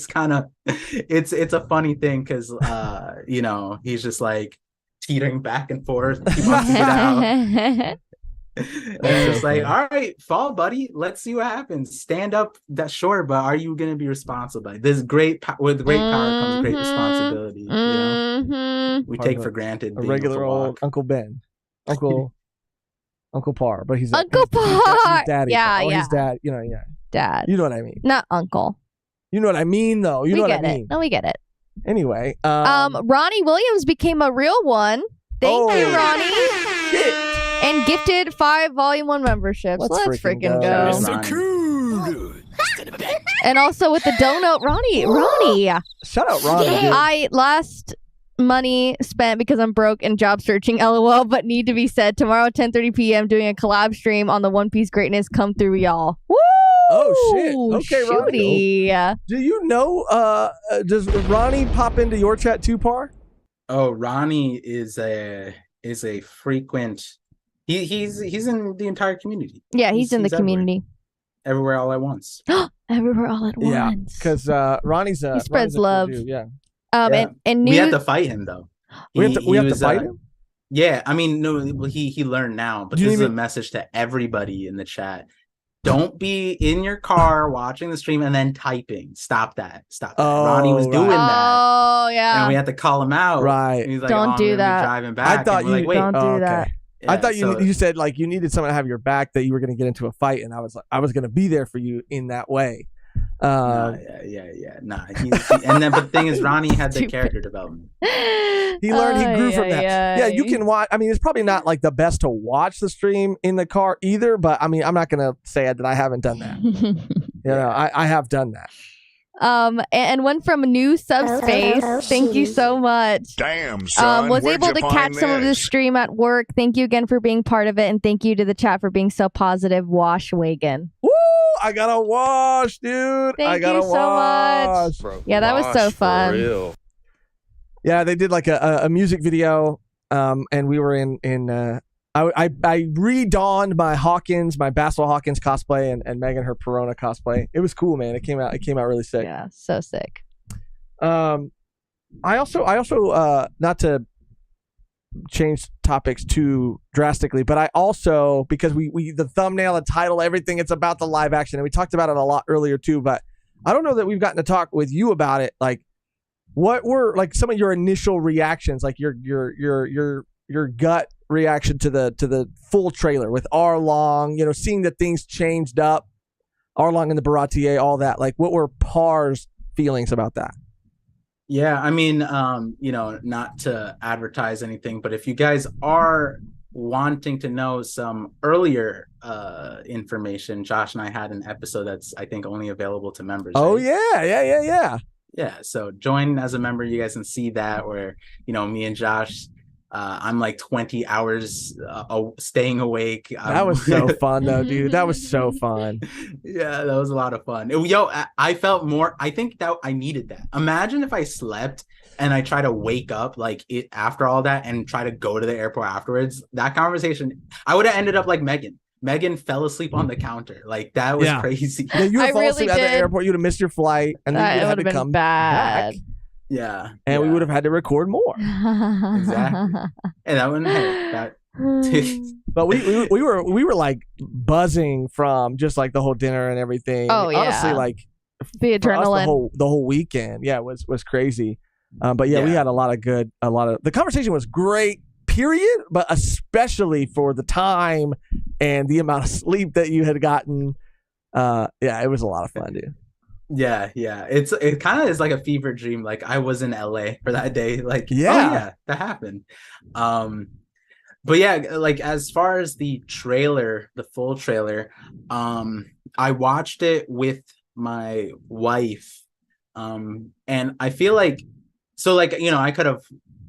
kind of it's a funny thing because he's just like teetering back and forth. He wants to get out. And it's just like, all right, fall, buddy. Let's see what happens. Stand up. That's sure, but are you going to be responsible? Like, with great power comes great responsibility. We take for granted a regular old Uncle Ben, Uncle Par, but he's Uncle Par. He's daddy. Yeah, He's dad. Dad. You know what I mean? Not uncle. You know what I mean, though. You know what I mean. No, we get it. Anyway, Ronnie Williams became a real one. Thank you, Ronnie. Shit. And gifted 5 Volume 1 memberships. Let's freaking go. So cool. And also with the donut, Ronnie. Shout out Ronnie. Dude. I last money spent because I'm broke and job searching, LOL, but need to be said. Tomorrow at 10:30 p.m. doing a collab stream on the One Piece greatness. Come through, y'all. Woo! Oh shit. Okay, Ronnie. Do you know does Ronnie pop into your chat too, Par? Oh, Ronnie is a frequent. He's in the entire community. Yeah, he's in the community. Everywhere all at once. Everywhere all at Yeah, once. because Ronnie's he spreads love. Dude, yeah. And we had to fight him though. We have to fight him. Yeah, I mean, no, he learned now, but this is a message to everybody in the chat. Don't be in your car watching the stream and then typing. Stop that. Oh, Ronnie was doing that. Oh, yeah. And we had to call him out. Right. And he's like, don't do that. Driving back. I thought you like, wait, don't do that. Yeah, I thought you said like you needed someone to have your back, that you were going to get into a fight, and I was going to be there for you in that way. Nah. And then, but the thing is, Ronnie had the character development. He learned, he grew from that. Yeah, you can watch. I mean, it's probably not like the best to watch the stream in the car either, but I mean, I'm not going to say that I haven't done that. I have done that. And one from New Subspace. Thank you so much. Damn, son. Was able to catch some of this stream at work. Thank you again for being part of it, and thank you to the chat for being so positive. Wash Wagon. Woo! I gotta wash, dude. Thank you so much. Bro, yeah, that was so fun. For real. Yeah, they did like a music video, and we were in. I redonned my Basil Hawkins cosplay and Mehgan her Perona cosplay. It was cool, man. It came out really sick. Yeah, so sick. I also not to change topics too drastically, but I also, because we the thumbnail, the title, everything, it's about the live action, and we talked about it a lot earlier too, but I don't know that we've gotten to talk with you about it. Like, what were like some of your initial reactions, like your gut reaction to the full trailer with Arlong, seeing that things changed up, Arlong and the Baratier, all that. Like, what were Par's feelings about that? Yeah, I mean, not to advertise anything, but if you guys are wanting to know some earlier information, Josh and I had an episode that's, I think, only available to members. Oh, right? Yeah. Yeah, so join as a member. You guys can see that, where, me and Josh I'm like 20 hours staying awake. That was so fun though, dude. That was so fun. Yeah, that was a lot of fun. Yo, I felt more. I think that I needed that. Imagine if I slept and I try to wake up like it after all that and try to go to the airport afterwards. That conversation, I would have ended up like Mehgan. Mehgan fell asleep on the counter. Like that was crazy. Yeah, you would I have fallen asleep really at the did. airport. You'd have missed your flight, and then That you would had have to been come bad. back. Yeah, and we would have had to record more. Exactly. And that one, but we were like buzzing from just like the whole dinner and everything. Oh, yeah. Honestly, like The for us, adrenaline. the whole weekend, was crazy. But yeah, we had a lot of the conversation was great, period, but especially for the time and the amount of sleep that you had gotten. It was a lot of fun, dude. Yeah. It kind of is like a fever dream. Like I was in LA for that day. Like, that happened. But yeah, like as far as the trailer, the full trailer, I watched it with my wife. And I feel like, so like, I could have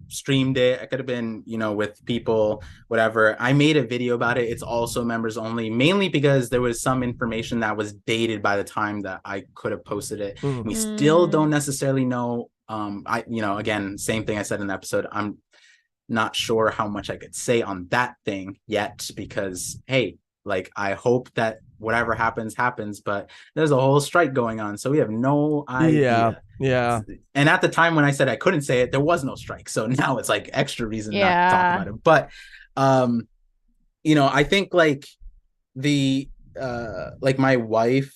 streamed it. I could have been, with people, whatever. I made a video about it. It's also members only, mainly because there was some information that was dated by the time that I could have posted it. We still don't necessarily know. Again, same thing I said in the episode. I'm not sure how much I could say on that thing yet, because hey, like I hope that whatever happens, but there's a whole strike going on, so we have no idea. Yeah. And at the time when I said I couldn't say it, there was no strike, so now it's like extra reason not to talk about it. But I think like the like my wife,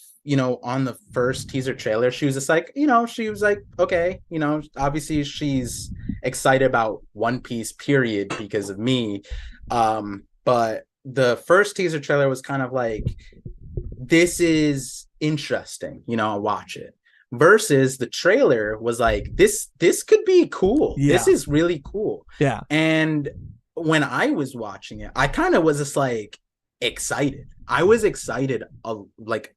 on the first teaser trailer, she was just like, she was like, okay, obviously she's excited about One Piece, period, because of me. But the first teaser trailer was kind of like, this is interesting, I'll watch it. Versus the trailer was like, this could be cool. Yeah. This is really cool. Yeah. And when I was watching it, I kind of was just like excited. I was excited. Like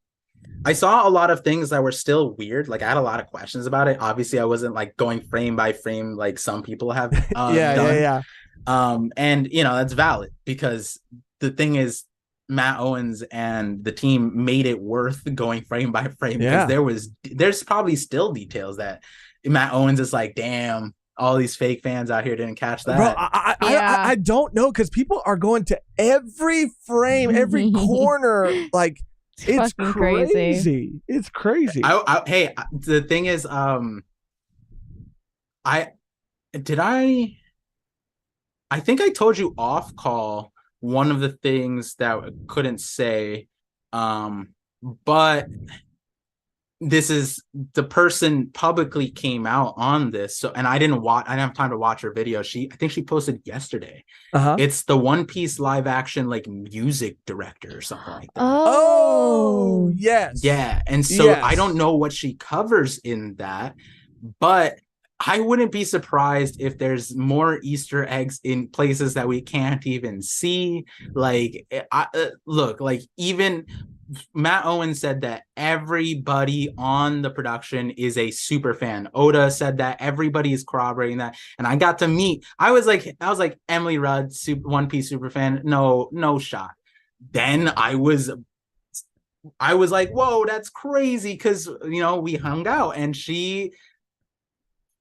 I saw a lot of things that were still weird. Like I had a lot of questions about it. Obviously, I wasn't like going frame by frame like some people have done. Yeah. And that's valid, because the thing is, Matt Owens and the team made it worth going frame by frame, because there's probably still details that Matt Owens is like, damn, all these fake fans out here didn't catch that. Bro, I don't know, because people are going to every frame, every corner, like it's crazy. It's crazy. Hey, the thing is, I think I told you off call one of the things that I couldn't say, but this is the person publicly came out on this. So, and I didn't have time to watch her video. I think she posted yesterday. It's the One Piece live action, like music director or something like that. Oh, yes. Yeah. And so I don't know what she covers in that, but I wouldn't be surprised if there's more Easter eggs in places that we can't even see. Like, look, like even Matt Owens said that everybody on the production is a super fan. Oda said that everybody is corroborating that. And I got to meet, I was like Emily Rudd, One Piece super fan. No shot. Then I was like, whoa, that's crazy. Cause we hung out, and she,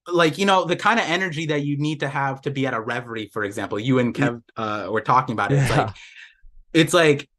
like, the kind of energy that you need to have to be at a reverie, for example. You and Kev were talking about it. It's like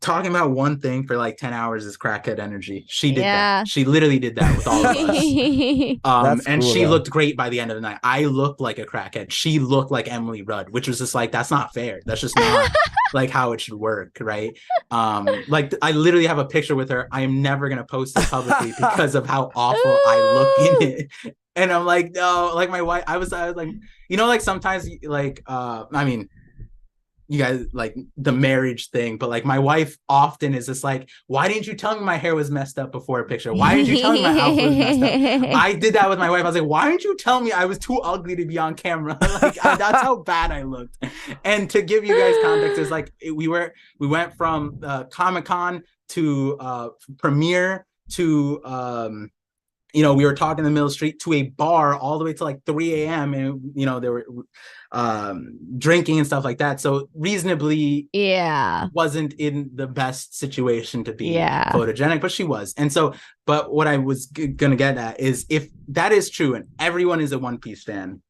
talking about one thing for like 10 hours is crackhead energy. She did that. She literally did that with all of us. And she looked great by the end of the night. I looked like a crackhead. She looked like Emily Rudd, which was just like, that's not fair. That's just not like how it should work, right? Like I literally have a picture with her. I am never gonna post it publicly because of how awful I look in it. And I'm like, no, like my wife, I was like, like sometimes like, I mean, you guys like the marriage thing, but like my wife often is just like, why didn't you tell me my hair was messed up before a picture? Why didn't you tell me my outfit was messed up? I did that with my wife. I was like, why didn't you tell me I was too ugly to be on camera? Like that's how bad I looked. And to give you guys context, is like we went from Comic-Con to premiere to we were talking in the middle of the street to a bar all the way to like 3 a.m. and they were drinking and stuff like that. So reasonably wasn't in the best situation to be photogenic, but she was. And so, but what I was gonna get at is, if that is true and everyone is a One Piece fan,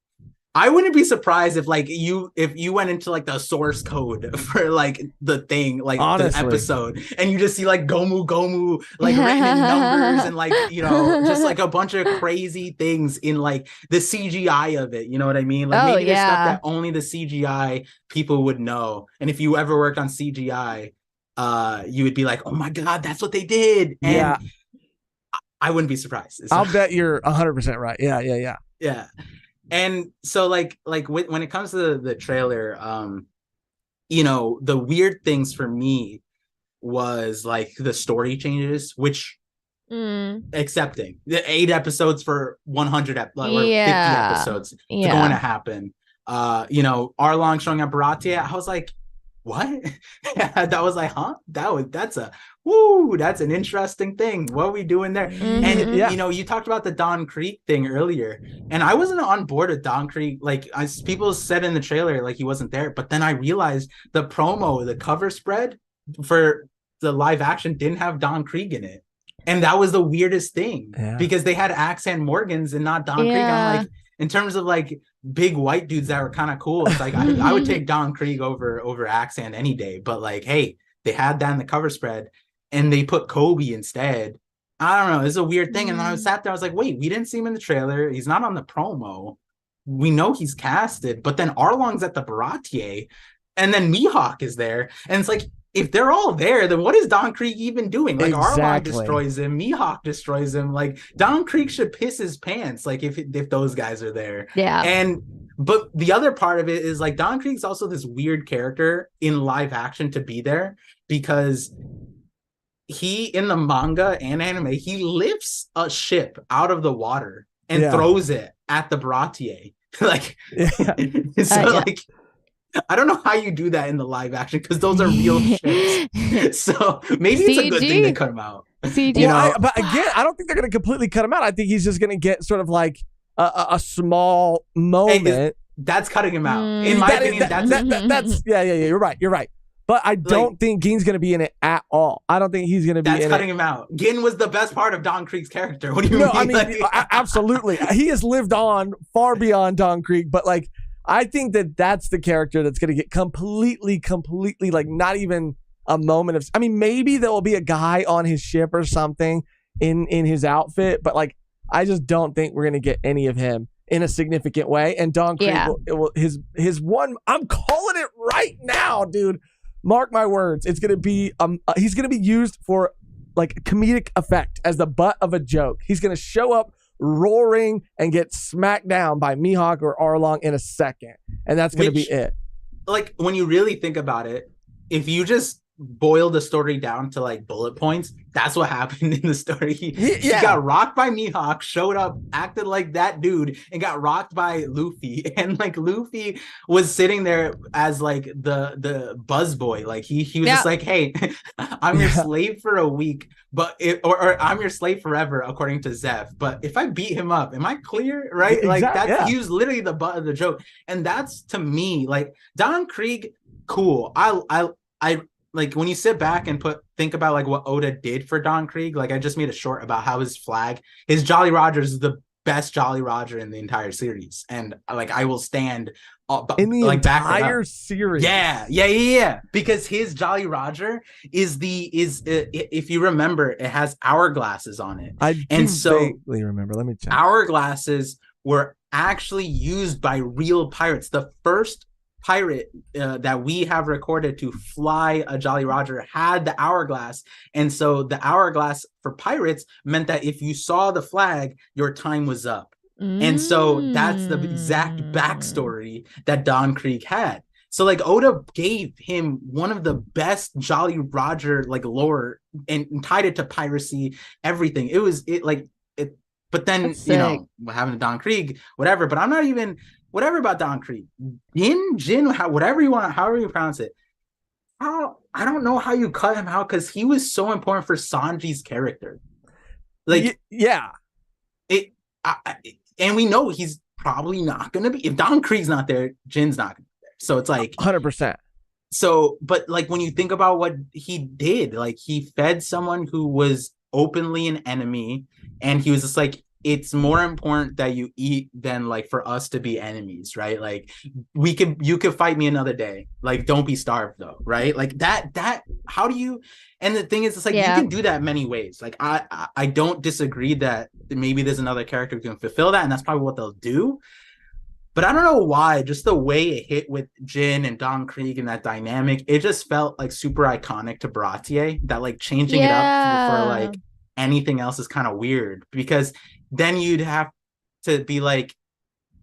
I wouldn't be surprised if you went into like the source code for like the thing, like Honestly. the episode, and you just see like Gomu like written in numbers and like just like a bunch of crazy things in like the CGI of it. You know what I mean? Like maybe there's stuff that only the CGI people would know. And if you ever worked on CGI, you would be like, oh my god, that's what they did. And I wouldn't be surprised. I'll bet you're 100% right. Yeah. And so like when it comes to the trailer, the weird things for me was like the story changes, which accepting the 8 episodes for 100 or 50 episodes is going to happen. Arlong showing up Baratie, I was like, what? That was like, huh? That's an interesting thing. What are we doing there? And you talked about the Don Krieg thing earlier, and I wasn't on board with Don Krieg. Like, as people said in the trailer, like he wasn't there, but then I realized the cover spread for the live action didn't have Don Krieg in it, and that was the weirdest thing because they had Accent Morgans and not Don Krieg. I'm like, in terms of like big white dudes that were kind of cool, it's like I would take Don Krieg over Accent any day, but like, hey, they had that in the cover spread and they put Kobe instead. I don't know, it's a weird thing. And then I sat there, I was like, wait, we didn't see him in the trailer, he's not on the promo, we know he's casted, but then Arlong's at the Baratie and then Mihawk is there, and it's like, if they're all there, then what is Don Krieg even doing? Like, Arlong destroys him, Mihawk destroys him. Like, Don Krieg should piss his pants, like, if those guys are there. But the other part of it is, like, Don Krieg's also this weird character in live action to be there, because he, in the manga and anime, he lifts a ship out of the water and throws it at the Baratie. Like, like, I don't know how you do that in the live action, because those are real ships. So maybe it's a good thing to cut him out. But again, I don't think they're going to completely cut him out. I think he's just going to get sort of like a small moment. That's cutting him out. In my opinion, that's You're right. But I don't think Gin's going to be in it at all. I don't think he's going to be in it. That's cutting him out. Gin was the best part of Don Krieg's character. What do you mean? I mean, absolutely. He has lived on far beyond Don Krieg, but like, I think that's the character that's going to get completely, like, not even a moment of, I mean, maybe there will be a guy on his ship or something in his outfit, but like, I just don't think we're going to get any of him in a significant way. And Don Krieg his one, I'm calling it right now, dude. Mark my words. It's going to be, he's going to be used for like comedic effect as the butt of a joke. He's going to show up roaring and get smacked down by Mihawk or Arlong in a second, and that's going to be it. Like, when you really think about it, if you just boil the story down to like bullet points, that's what happened in the story. He got rocked by Mihawk, showed up, acted like that dude, and got rocked by Luffy. And like, Luffy was sitting there as like the buzz boy. Like, he was just like, hey, I'm your slave for a week, but or I'm your slave forever, according to Zeph. But if I beat him up, am I clear? Right? Like, he was literally the butt of the joke. And that's, to me, like, Don Krieg, cool. I like, when you sit back and think about like what Oda did for Don Krieg, like, I just made a short about how his Jolly Roger is the best Jolly Roger in the entire series, and like, I will stand in the like entire series. Yeah. Because his Jolly Roger is if you remember, it has hourglasses on it. I vaguely remember. Let me check. Hourglasses were actually used by real pirates. The first pirate that we have recorded to fly a Jolly Roger had the hourglass, and so the hourglass for pirates meant that if you saw the flag, your time was up. And so that's the exact backstory that Don Krieg had. So like, Oda gave him one of the best Jolly Roger like lore and tied it to piracy, everything. But then, having a Don Krieg, whatever. But I'm not even whatever about Don Krieg. Jin, however you pronounce it. I don't know how you cut him out, because he was so important for Sanji's character. Like, and we know he's probably not going to be. If Don Krieg's not there, Jin's not going to be there. So it's like 100%. So, but like when you think about what he did, like he fed someone who was openly an enemy, and he was just like, it's more important that you eat than like for us to be enemies, right? Like you could fight me another day. Like, don't be starved though, right? Like that, how do you, and the thing is, it's like, you can do that many ways. Like I don't disagree that maybe there's another character who can fulfill that, and that's probably what they'll do. But I don't know why, just the way it hit with Jin and Don Krieg and that dynamic, it just felt like super iconic to Baratier, that like changing it up for like anything else is kind of weird, because then you'd have to be like,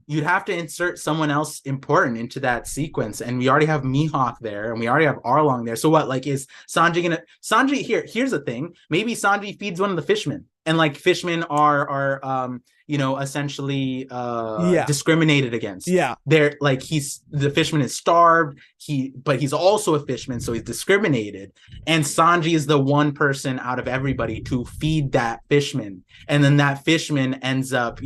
you'd have to insert someone else important into that sequence. And we already have Mihawk there, and we already have Arlong there. So what, like, is Sanji gonna, here's the thing, maybe Sanji feeds one of the fishmen, and like fishmen are essentially discriminated against. They're like, the fisherman is starved, but he's also a fisherman, so he's discriminated, and Sanji is the one person out of everybody to feed that fisherman, and then that fisherman ends up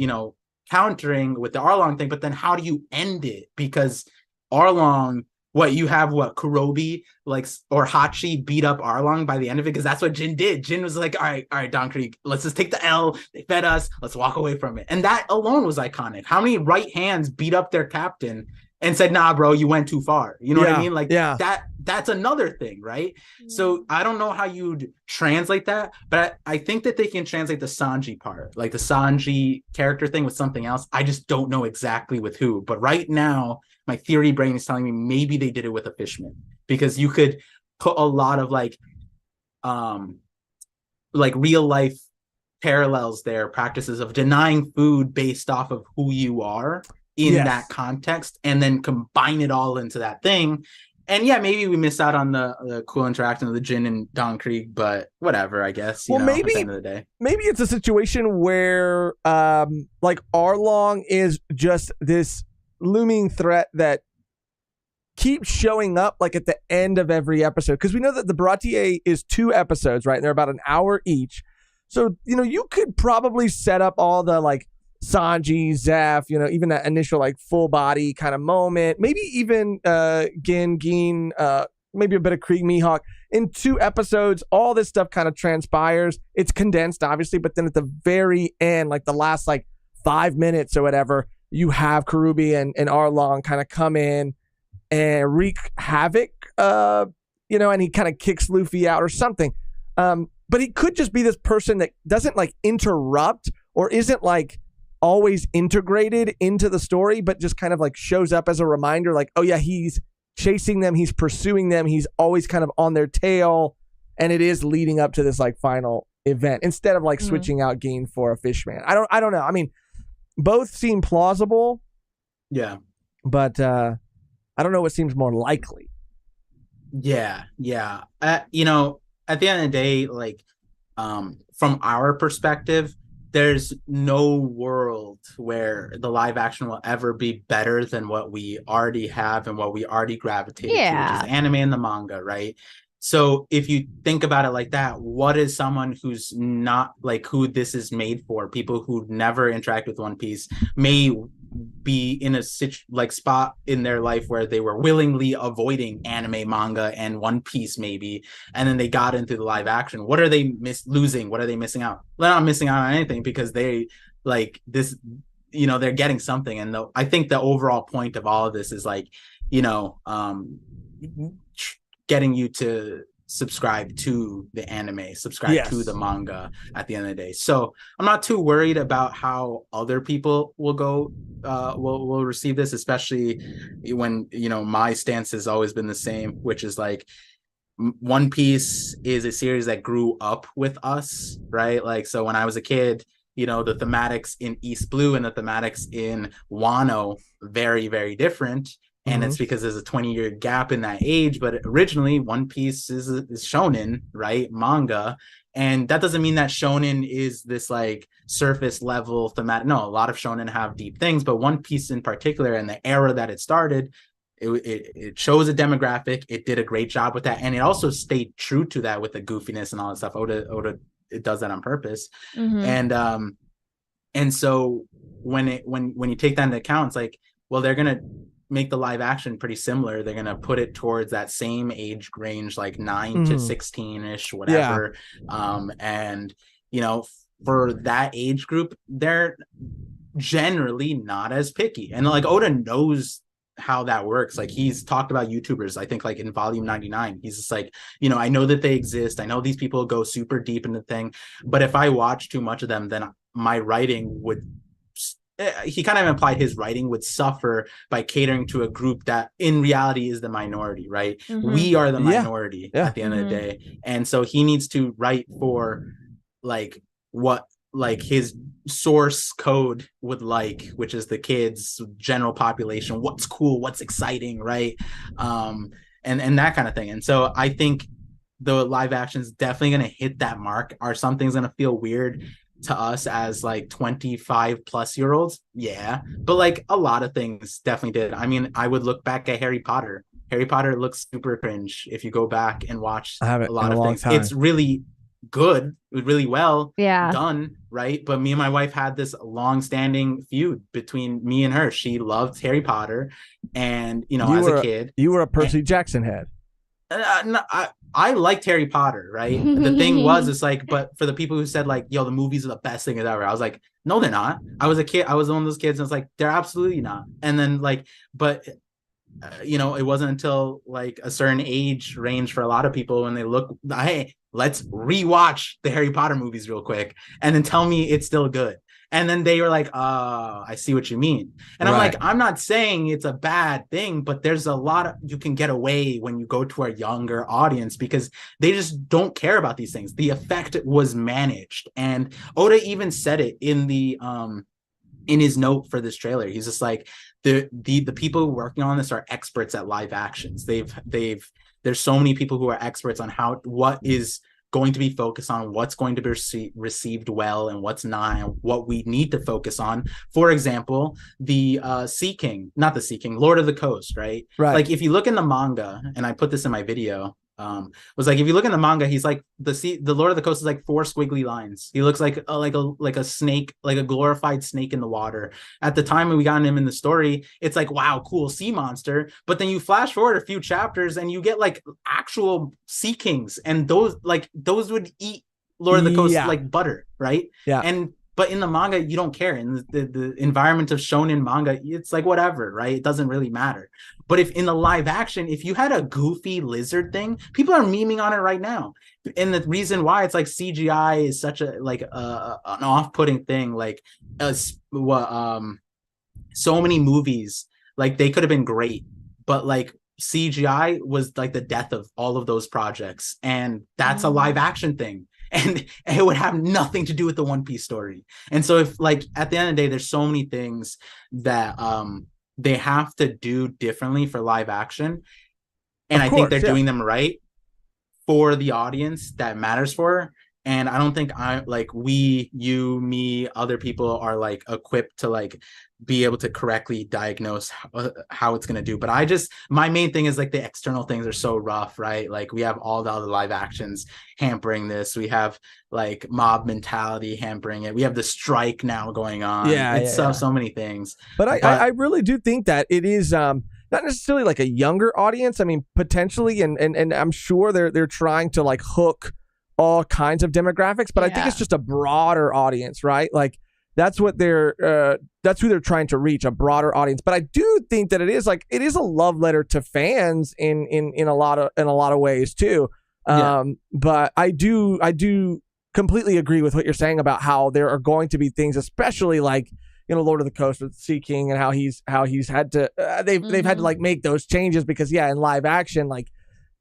countering with the Arlong thing. But then how do you end it? Because Arlong, Kurobi or Hachi beat up Arlong by the end of it, because that's what Jin did. Jin was like, all right, Don Krieg, let's just take the L. They fed us. Let's walk away from it. And that alone was iconic. How many right hands beat up their captain and said, nah, bro, you went too far. You know what I mean? Like that's another thing, right? So I don't know how you'd translate that, but I think that they can translate the Sanji part, like the Sanji character thing, with something else. I just don't know exactly with who. But right now, my theory brain is telling me maybe they did it with a fishman, because you could put a lot of like real life parallels there, practices of denying food based off of who you are in that context, and then combine it all into that thing. And maybe we missed out on the cool interaction of the Jin and Don Krieg, but whatever, I guess. Maybe at the end of the day, maybe it's a situation where like Arlong is just this looming threat that keeps showing up like at the end of every episode, because we know that the Baratier is 2 episodes, right? And they're about an hour each. So you could probably set up all the like Sanji, Zeph, even that initial like full body kind of moment, maybe even Gin, maybe a bit of Krieg, Mihawk in 2 episodes. All this stuff kind of transpires. It's condensed, obviously, but then at the very end, like the last like 5 minutes or whatever, you have Kurubi and Arlong kind of come in and wreak havoc, and he kind of kicks Luffy out or something. But he could just be this person that doesn't like interrupt or isn't like always integrated into the story, but just kind of like shows up as a reminder, like, oh yeah, he's chasing them, he's pursuing them, he's always kind of on their tail, and it is leading up to this like final event, instead of like switching out Gin for a fishman. I don't know. I mean, both seem plausible. But I don't know what seems more likely. At the end of the day, like from our perspective, there's no world where the live action will ever be better than what we already have and what we already gravitated to, which is the anime and the manga, right? So if you think about it like that, what is someone who's not like who this is made for? People who never interact with One Piece may be in a spot in their life where they were willingly avoiding anime, manga, and One Piece maybe, and then they got into the live action. What are they losing? What are they missing out? They're not missing out on anything, because they like this, they're getting something. And I think the overall point of all of this is like, getting you to subscribe to the anime, subscribe to the manga at the end of the day. So I'm not too worried about how other people will go will receive this, especially when my stance has always been the same, which is like One Piece is a series that grew up with us, right? Like, so when I was a kid, the thematics in East Blue and the thematics in Wano, very, very different. And it's because there's a 20-year gap in that age. But originally, One Piece is shonen, right? Manga. And that doesn't mean that shonen is this like surface level thematic. No, a lot of shonen have deep things, but One Piece in particular, and the era that it started, it shows a demographic. It did a great job with that. And it also stayed true to that with the goofiness and all that stuff. Oda it does that on purpose. And And so when you take that into account, it's like, well, they're gonna make the live action pretty similar. They're gonna put it towards that same age range, like 9 to 16-ish, whatever. And you know, for that age group, they're generally not as picky. And like Oda knows how that works. Like he's talked about YouTubers, I think like in volume 99, he's just like, you know, I know that they exist, I know these people go super deep into the thing, but if I watch too much of them, then my writing would, he kind of implied his writing would suffer by catering to a group that in reality is the minority, right? We are the minority at the end of the day. And so he needs to write for like what like his source code would like, which is the kids, general population, what's cool, what's exciting, right? And that kind of thing. And so I think the live action is definitely going to hit that mark. Are some things going to feel weird to us as like 25 plus year olds? Yeah, but like a lot of things definitely did. I mean, I would look back at Harry Potter. Harry Potter looks super cringe if you go back and watch a lot of things. It's really good, really well done, right? But me and my wife had this long-standing feud between me and her. She loved Harry Potter, and you know, as a kid, you were a Percy Jackson head. No, I liked Harry Potter, right? The thing was, it's like, but for the people who said like, yo, the movies are the best thing ever, I was like, no, they're not. I was a kid, I was one of those kids, and I was like, they're absolutely not. And then like, but you know, it wasn't until like a certain age range for a lot of people when they look, hey, let's rewatch the Harry Potter movies real quick and then tell me it's still good. And then they were like, I see what you mean. And I'm like, I'm not saying it's a bad thing, but there's a lot of, you can get away when you go to a younger audience because they just don't care about these things. The effect was managed. And Oda even said it in the in his note for this trailer. He's just like, the people working on this are experts at live actions. There's so many people who are experts on what is going to be focused on, what's going to be received well and what's not, and what we need to focus on. For example, the Lord of the Coast, right? Like if you look in the manga, and I put this in my video, was like, if you look in the manga, he's like the Lord of the Coast is like 4 squiggly lines. He looks like a snake, like a glorified snake in the water. At the time when we got him in the story, it's like, wow, cool sea monster. But then you flash forward a few chapters and you get like actual sea kings, and those would eat Lord of the Coast like butter, right? But in the manga, you don't care. In the environment of shonen manga, it's like whatever, right? It doesn't really matter. But if in the live action, if you had a goofy lizard thing, people are memeing on it right now. And the reason why it's like CGI is such a like an off-putting thing, like so many movies, like they could have been great, but like CGI was like the death of all of those projects, and that's a live action thing. And it would have nothing to do with the One Piece story. And so if like at the end of the day, there's so many things that they have to do differently for live action. And I think they're doing them right for the audience that matters for. And I don't think we, you, me, other people are like equipped to like be able to correctly diagnose how it's going to do. But my main thing is like the external things are so rough, right? Like we have all the other live actions hampering this. We have like mob mentality hampering it. We have the strike now going on. So many things. But I really do think that it is not necessarily like a younger audience. I mean, potentially, and I'm sure they're trying to like hook all kinds of demographics, but I think it's just a broader audience, right? Like that's what that's who they're trying to reach, a broader audience. But I do think that it is a love letter to fans in a lot of ways too. But I do completely agree with what you're saying about how there are going to be things, especially like, you know, Lord of the Coast with Sea King, and how he's had to they've had to like make those changes because in live action, like,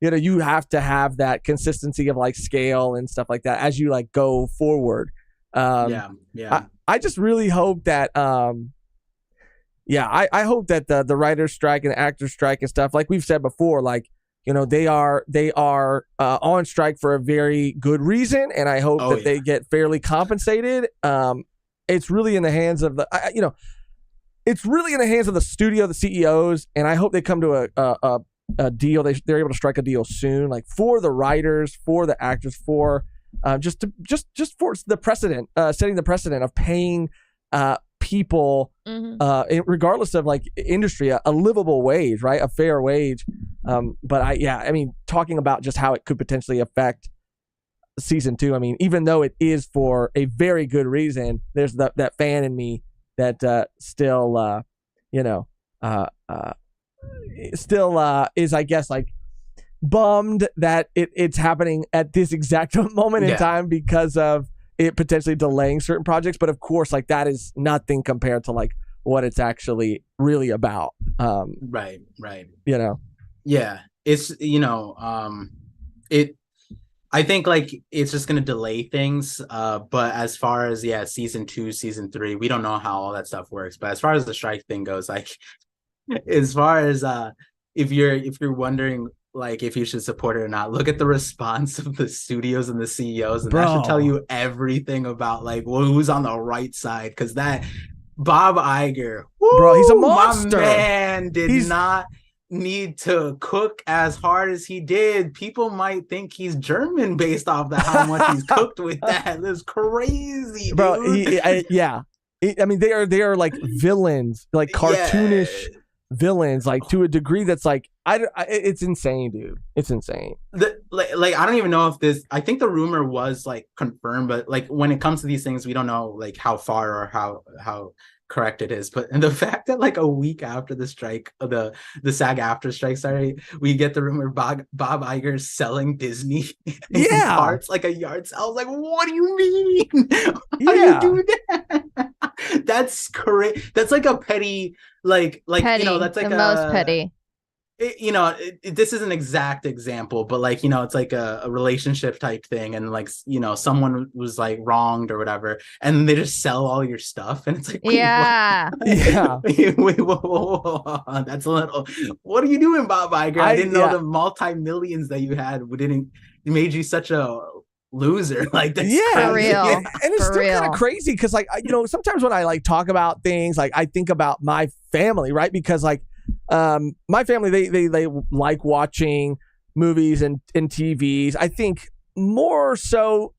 you know, you have to have that consistency of like scale and stuff like that as you like go forward. I just really hope that I hope that the writer's strike and the actor's strike and stuff, like we've said before, like, you know, they are on strike for a very good reason, and I hope that they get fairly compensated. It's really in the hands of it's really in the hands of the studio, the CEOs, and I hope they come to a deal. They're able to strike a deal soon, like for the writers, for the actors, for just for the precedent, setting the precedent of paying people, regardless of like industry, a livable wage, right? A fair wage. But I mean, talking about just how it could potentially affect season 2. I mean, even though it is for a very good reason, there's that fan in me that still, is, I guess, like bummed that it's happening at this exact moment in time because of it potentially delaying certain projects. But of course, like that is nothing compared to like what it's actually really about. Right. Yeah, it's I think like it's just gonna delay things. But as far as season 2, season 3, we don't know how all that stuff works. But as far as the strike thing goes, like as far as if you're wondering like if you should support it or not, look at the response of the studios and the CEOs, and that should tell you everything about like who's on the right side. Because that Bob Iger, bro, he's a monster. My man did not need to cook as hard as he did. People might think he's German based off how much he's cooked with that. That's crazy, bro. Dude. I mean, they are like villains, like cartoonish villains, like to a degree that's like it's insane, dude. It's insane. Like I don't even know if this. I think the rumor was like confirmed, but like when it comes to these things, we don't know like how far or how correct it is. But the fact that like a week after the strike, the SAG after strike started, we get the rumor Bob Iger selling Disney parts, like a yard sale. I was like, what do you mean? How do you do that? That's correct. That's like a petty, like petty, that's like the most petty. This is an exact example, but like it's like a relationship type thing, and like someone was like wronged or whatever, and they just sell all your stuff, and it's like wait, whoa. That's a little. What are you doing, Bob Iger? I didn't know the multi-millions that you had made you such a loser. Like that's for real. And it's still kind of crazy because like sometimes when I like talk about things, like I think about my family, right? Because like my family, they like watching movies and TVs. I think more so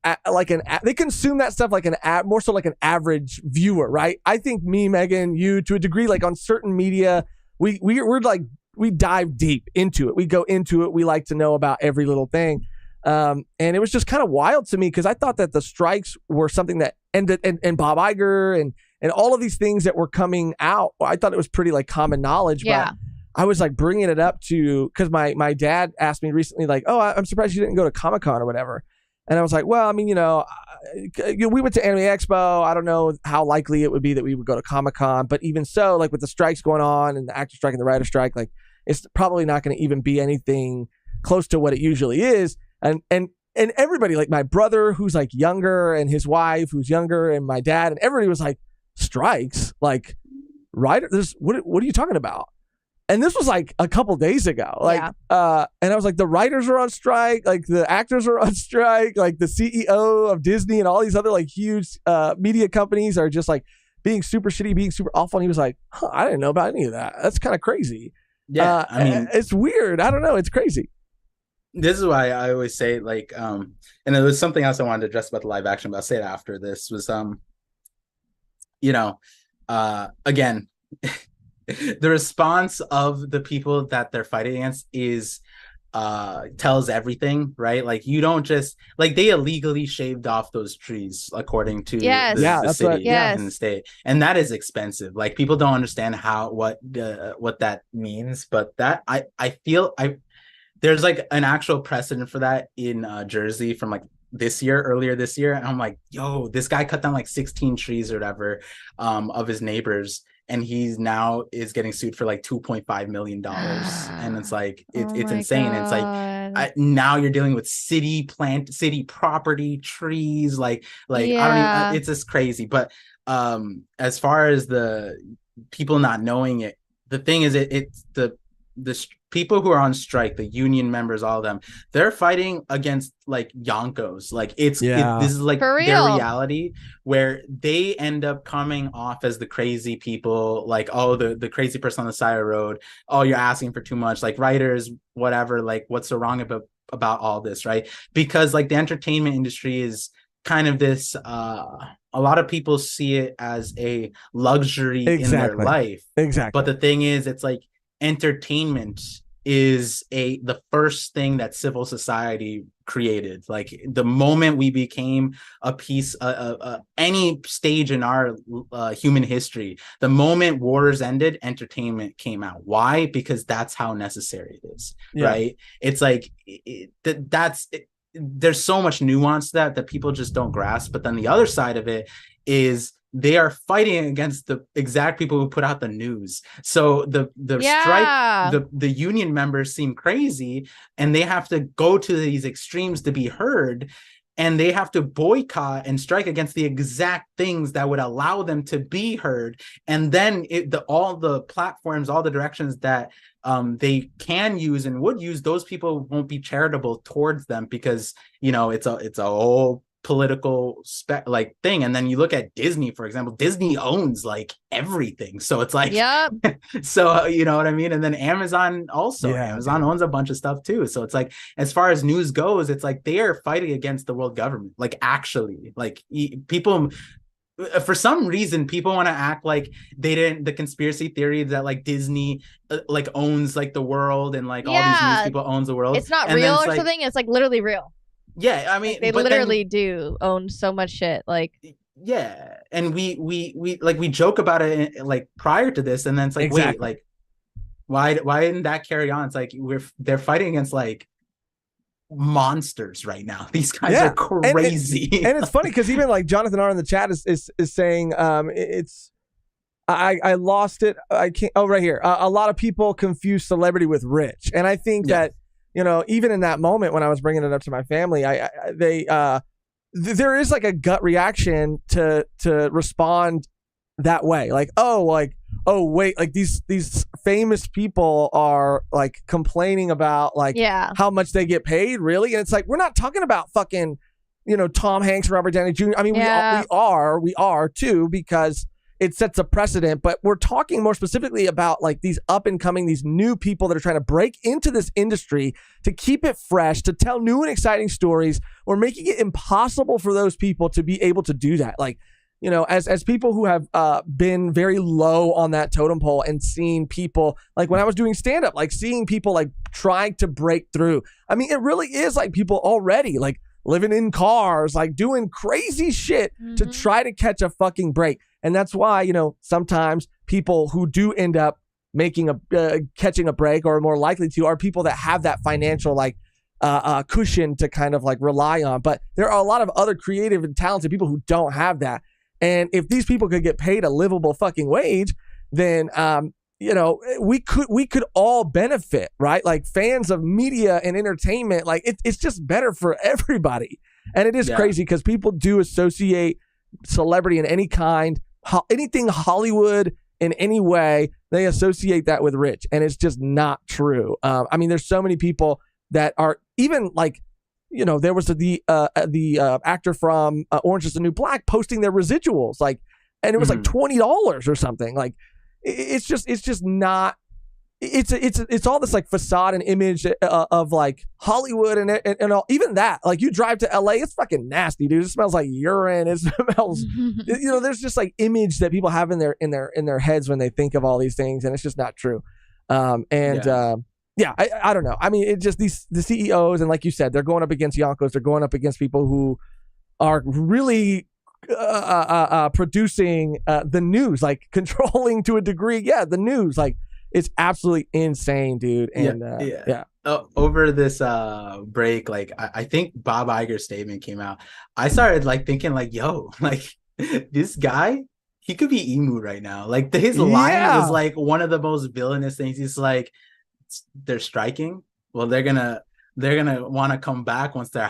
they consume that stuff like more so like an average viewer, right? I think me, Mehgan, you, to a degree, like on certain media, we're like, we dive deep into it. We go into it. We like to know about every little thing. And it was just kind of wild to me because I thought that the strikes were something that ended, and Bob Iger and all of these things that were coming out. I thought it was pretty like common knowledge, but I was like bringing it up because my dad asked me recently, like, oh, I'm surprised you didn't go to Comic-Con or whatever. And I was like, well, I mean, we went to Anime Expo. I don't know how likely it would be that we would go to Comic-Con, but even so, like with the strikes going on and the actor strike and the writer strike, like it's probably not going to even be anything close to what it usually is. And everybody, like my brother who's like younger and his wife who's younger and my dad and everybody was like, strikes? Like, writers? What are you talking about? And this was like a couple days ago. Like, and I was like, the writers are on strike, like the actors are on strike, like the CEO of Disney and all these other like huge media companies are just like being super shitty, being super awful. And he was like, I didn't know about any of that. That's kind of crazy. Yeah, I mean, it's weird. I don't know. It's crazy. This is why I always say like, and there was something else I wanted to address about the live action, but I'll say it after this was, again, the response of the people that they're fighting against is tells everything, right? Like you don't just like they illegally shaved off those trees according to the city and the state, and that is expensive. Like people don't understand what that means, but that I feel there's like an actual precedent for that in Jersey from like earlier this year, and I'm like, yo, this guy cut down like 16 trees or whatever of his neighbors, and he's now is getting sued for like $2.5 million. And it's like it's insane. And it's like now you're dealing with city property trees, like I don't even, it's just crazy. But as far as the people not knowing it, the thing is it's the people who are on strike, the union members, all of them, they're fighting against like Yonkos. Like this is like their reality, where they end up coming off as the crazy people, like, oh, the crazy person on the side of the road. Oh, you're asking for too much. Like writers, whatever. Like what's so wrong about all this, right? Because like the entertainment industry is kind of this a lot of people see it as a luxury in their life. Exactly. But the thing is, it's like entertainment is the first thing that civil society created. Like the moment we became a piece any stage in our human history, the moment wars ended, entertainment came out. Why? Because that's how necessary it is. Right? It's like there's so much nuance that people just don't grasp. But then the other side of it is they are fighting against the exact people who put out the news. So the strike, the union members seem crazy, and they have to go to these extremes to be heard, and they have to boycott and strike against the exact things that would allow them to be heard. And then all the platforms, all the directions that they can use and would use, those people won't be charitable towards them, because it's a whole political thing. And then you look at Disney, for example. Disney owns like everything, so it's like, so you know what I mean. And then Amazon also, Amazon owns a bunch of stuff too. So it's like, as far as news goes, it's like they are fighting against the world government. Like actually, like people, for some reason, people want to act like the conspiracy theory that like Disney like owns like the world, and like all these news people owns the world. It's not real or something. It's like literally real. Yeah, I mean, like, they literally do own so much shit. Like, yeah, and we joke about it like prior to this, and then it's like, wait, like, why didn't that carry on? It's like they're fighting against like monsters right now. These guys are crazy. And it's funny because even like Jonathan R in the chat is saying I lost it. I can't. Oh, right here. A lot of people confuse celebrity with rich, and I think that. Even in that moment when I was bringing it up to my family, there is like a gut reaction to respond that way. Like, oh wait, like these famous people are like complaining about like how much they get paid, really? And it's like, we're not talking about fucking, Tom Hanks, Robert Downey Jr. I mean, we are too, because it sets a precedent, but we're talking more specifically about like these up and coming, these new people that are trying to break into this industry to keep it fresh, to tell new and exciting stories. We're making it impossible for those people to be able to do that. Like, as people who have been very low on that totem pole and seen people, like when I was doing stand-up, like seeing people like trying to break through. I mean, it really is like people already like living in cars, like doing crazy shit to try to catch a fucking break. And that's why, sometimes people who do end up making catching a break or are more likely to are people that have that financial like cushion to kind of like rely on. But there are a lot of other creative and talented people who don't have that. And if these people could get paid a livable fucking wage, then we could all benefit, right? Like fans of media and entertainment, like it's just better for everybody. And it is crazy because people do associate celebrity in any kind, anything Hollywood in any way, they associate that with rich, and it's just not true. I mean, there's so many people that are even like, there was the actor from Orange Is the New Black posting their residuals, like, and it was like $20 or something. Like, it's just not. It's all this like facade and image of like Hollywood and all. Even that, like you drive to LA, it's fucking nasty, dude. It smells like urine. It smells, there's just like image that people have in their heads when they think of all these things, and it's just not true. I don't know. I mean, it just the CEOs, and like you said, they're going up against Yonkos. They're going up against people who are really producing the news, like controlling to a degree. Yeah, the news, like. It's absolutely insane, dude. And over this break, like I think Bob Iger's statement came out. I started like thinking like, yo, like this guy, he could be Emu right now. Like his line was like one of the most villainous things. He's like, they're striking. Well, they're gonna want to come back once they're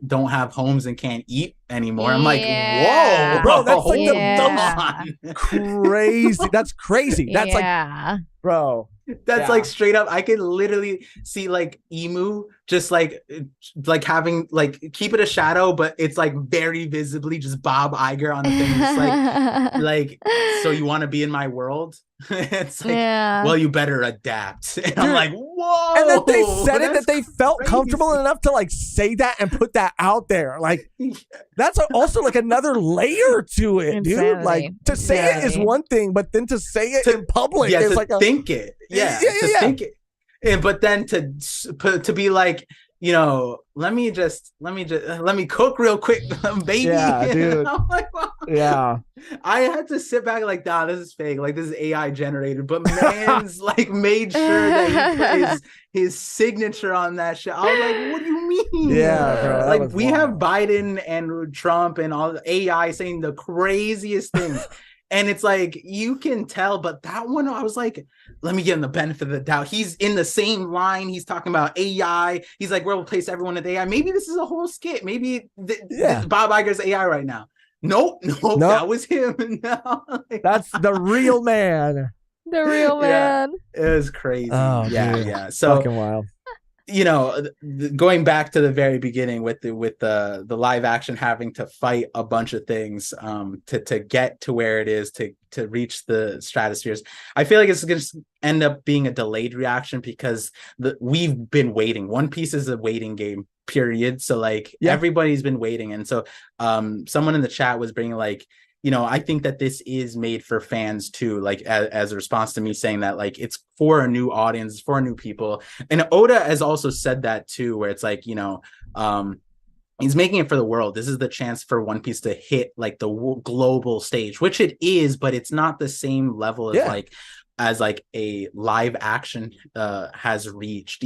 don't have homes and can't eat anymore. I'm like, whoa, bro, that's like crazy. That's crazy. That's like, bro, that's like straight up. I could literally see like Emu just like having like keep it a shadow, but it's like very visibly just Bob Iger on the thing. It's like so you want to be in my world? It's like, well, you better adapt. And I'm like, whoa. And that they said it, that they felt crazy. comfortable enough to like say that and put that out there. Like that's also like another layer to it, dude. Like to say it is one thing, but then to say it in public is like think it. Think it. And, but then to be like, you know, let me cook real quick, baby. Yeah, dude. I'm like, wow. Yeah. I had to sit back like, nah, this is fake. Like, this is AI generated. But man's like made sure that he put his signature on that shit. I was like, what do you mean? Yeah, bro, like we have Biden and Trump and all the AI saying the craziest things. And it's like, you can tell, but that one, I was like, let me give him the benefit of the doubt. He's in the same line. He's talking about AI. He's like, we'll replace everyone with AI. Maybe this is a whole skit. Maybe Bob Iger's AI right now. Nope, that was him. No. That's the real man. The real man. It was crazy. Oh, yeah. So fucking wild. You know, going back to the very beginning with the live action having to fight a bunch of things to get to where it is to reach the stratospheres, I feel like it's going to end up being a delayed reaction because we've been waiting. One Piece is a waiting game, period. So like everybody's been waiting, and so someone in the chat was bringing like, you know, I think that this is made for fans too, like as a response to me saying that like it's for a new audience, for new people. And Oda has also said that too, where it's like, you know, he's making it for the world. This is the chance for One Piece to hit like the global stage, which it is, but it's not the same level as like a live action has reached.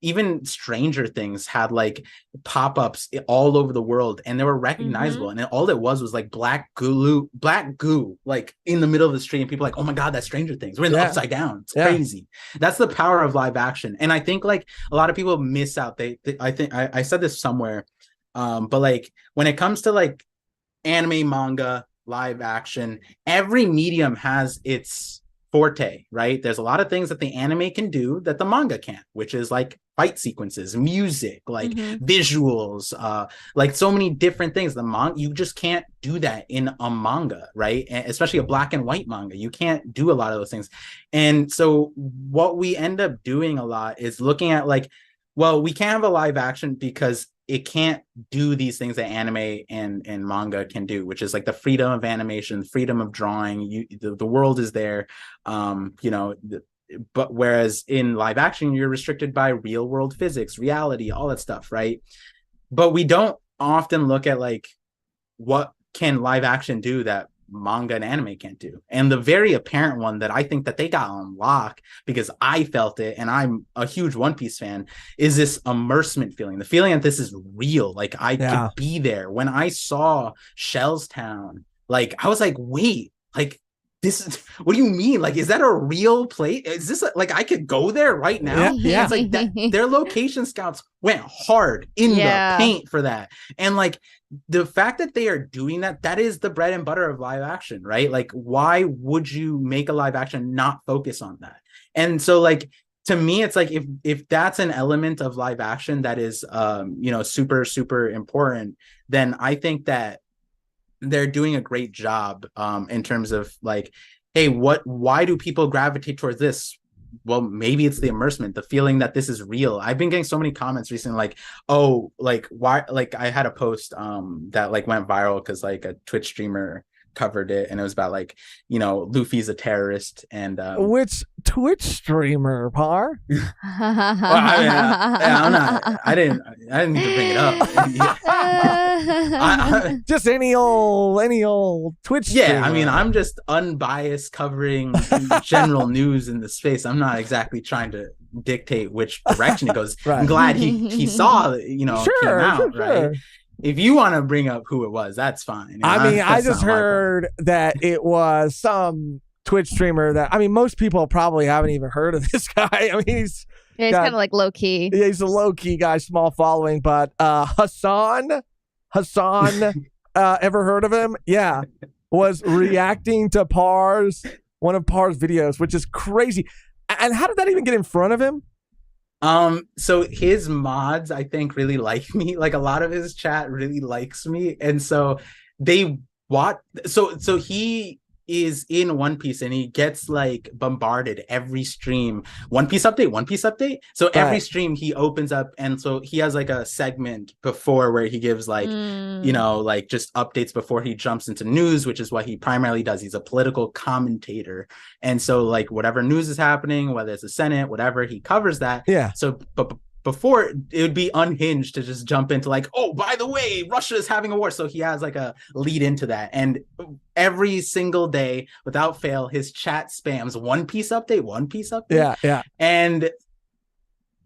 Even Stranger Things had like pop-ups all over the world, and they were recognizable. And all it was like black goo like in the middle of the street, and people like, oh my god, that's Stranger Things. We're in the Upside Down. It's crazy. That's the power of live action. And I think like a lot of people miss out. I think I said this somewhere, but like when it comes to like anime, manga, live action, every medium has its forte, right? There's a lot of things that the anime can do that the manga can't, which is like fight sequences, music, like visuals, like so many different things. The manga, you just can't do that in a manga, right? And especially a black and white manga, you can't do a lot of those things. And so what we end up doing a lot is looking at like, well, we can't have a live action because it can't do these things that anime and manga can do, which is like the freedom of animation, freedom of drawing. The world is there, you know. But whereas in live action, you're restricted by real world physics, reality, all that stuff, right? But we don't often look at like what can live action do that manga and anime can't do. And the very apparent one that I think that they got on lock, because I felt it and I'm a huge One Piece fan, is this immersement feeling, the feeling that this is real. Like I could be there. When I saw Shell's Town, like I was like, wait, like this is, what do you mean? Like, is that a real place? Is this like I could go there right now? Yeah. It's like that, their location scouts went hard in the paint for that. And like the fact that they are doing that is the bread and butter of live action, right? Like, why would you make a live action not focus on that? And so like, to me, it's like if that's an element of live action that is you know, super, super important, then I think that they're doing a great job in terms of like, hey, why do people gravitate towards this? Well, maybe it's the immersement, the feeling that this is real. I've been getting so many comments recently, like, oh, like why? Like I had a post that like went viral because like a Twitch streamer covered it, and it was about like, you know, Luffy's a terrorist, and which Twitch streamer, Par? Well, I didn't need to bring it up. Just any old Twitch streamer. I mean, I'm just unbiased covering general news in the space. I'm not exactly trying to dictate which direction it goes. Right. I'm glad he saw, you know, came out, right? If you want to bring up who it was, that's fine. I mean, I just heard that it was some Twitch streamer that, I mean, most people probably haven't even heard of this guy. I mean, he's kind of like low key. Yeah, he's a low key guy, small following. But Hassan, ever heard of him? Yeah, was reacting to one of Par's videos, which is crazy. And how did that even get in front of him? So his mods, I think, really like me. Like a lot of his chat really likes me, and so they watch. So he is in One Piece, and he gets like bombarded every stream. One Piece update, One Piece update. So every stream he opens up, and so he has like a segment before where he gives like you know, like just updates before he jumps into news, which is what he primarily does. He's a political commentator, and so like whatever news is happening, whether it's the Senate, whatever, he covers that. Yeah. So, but before, it would be unhinged to just jump into like, oh, by the way, Russia is having a war. So he has like a lead into that, and every single day, without fail, his chat spams One Piece update, One Piece update. Yeah. And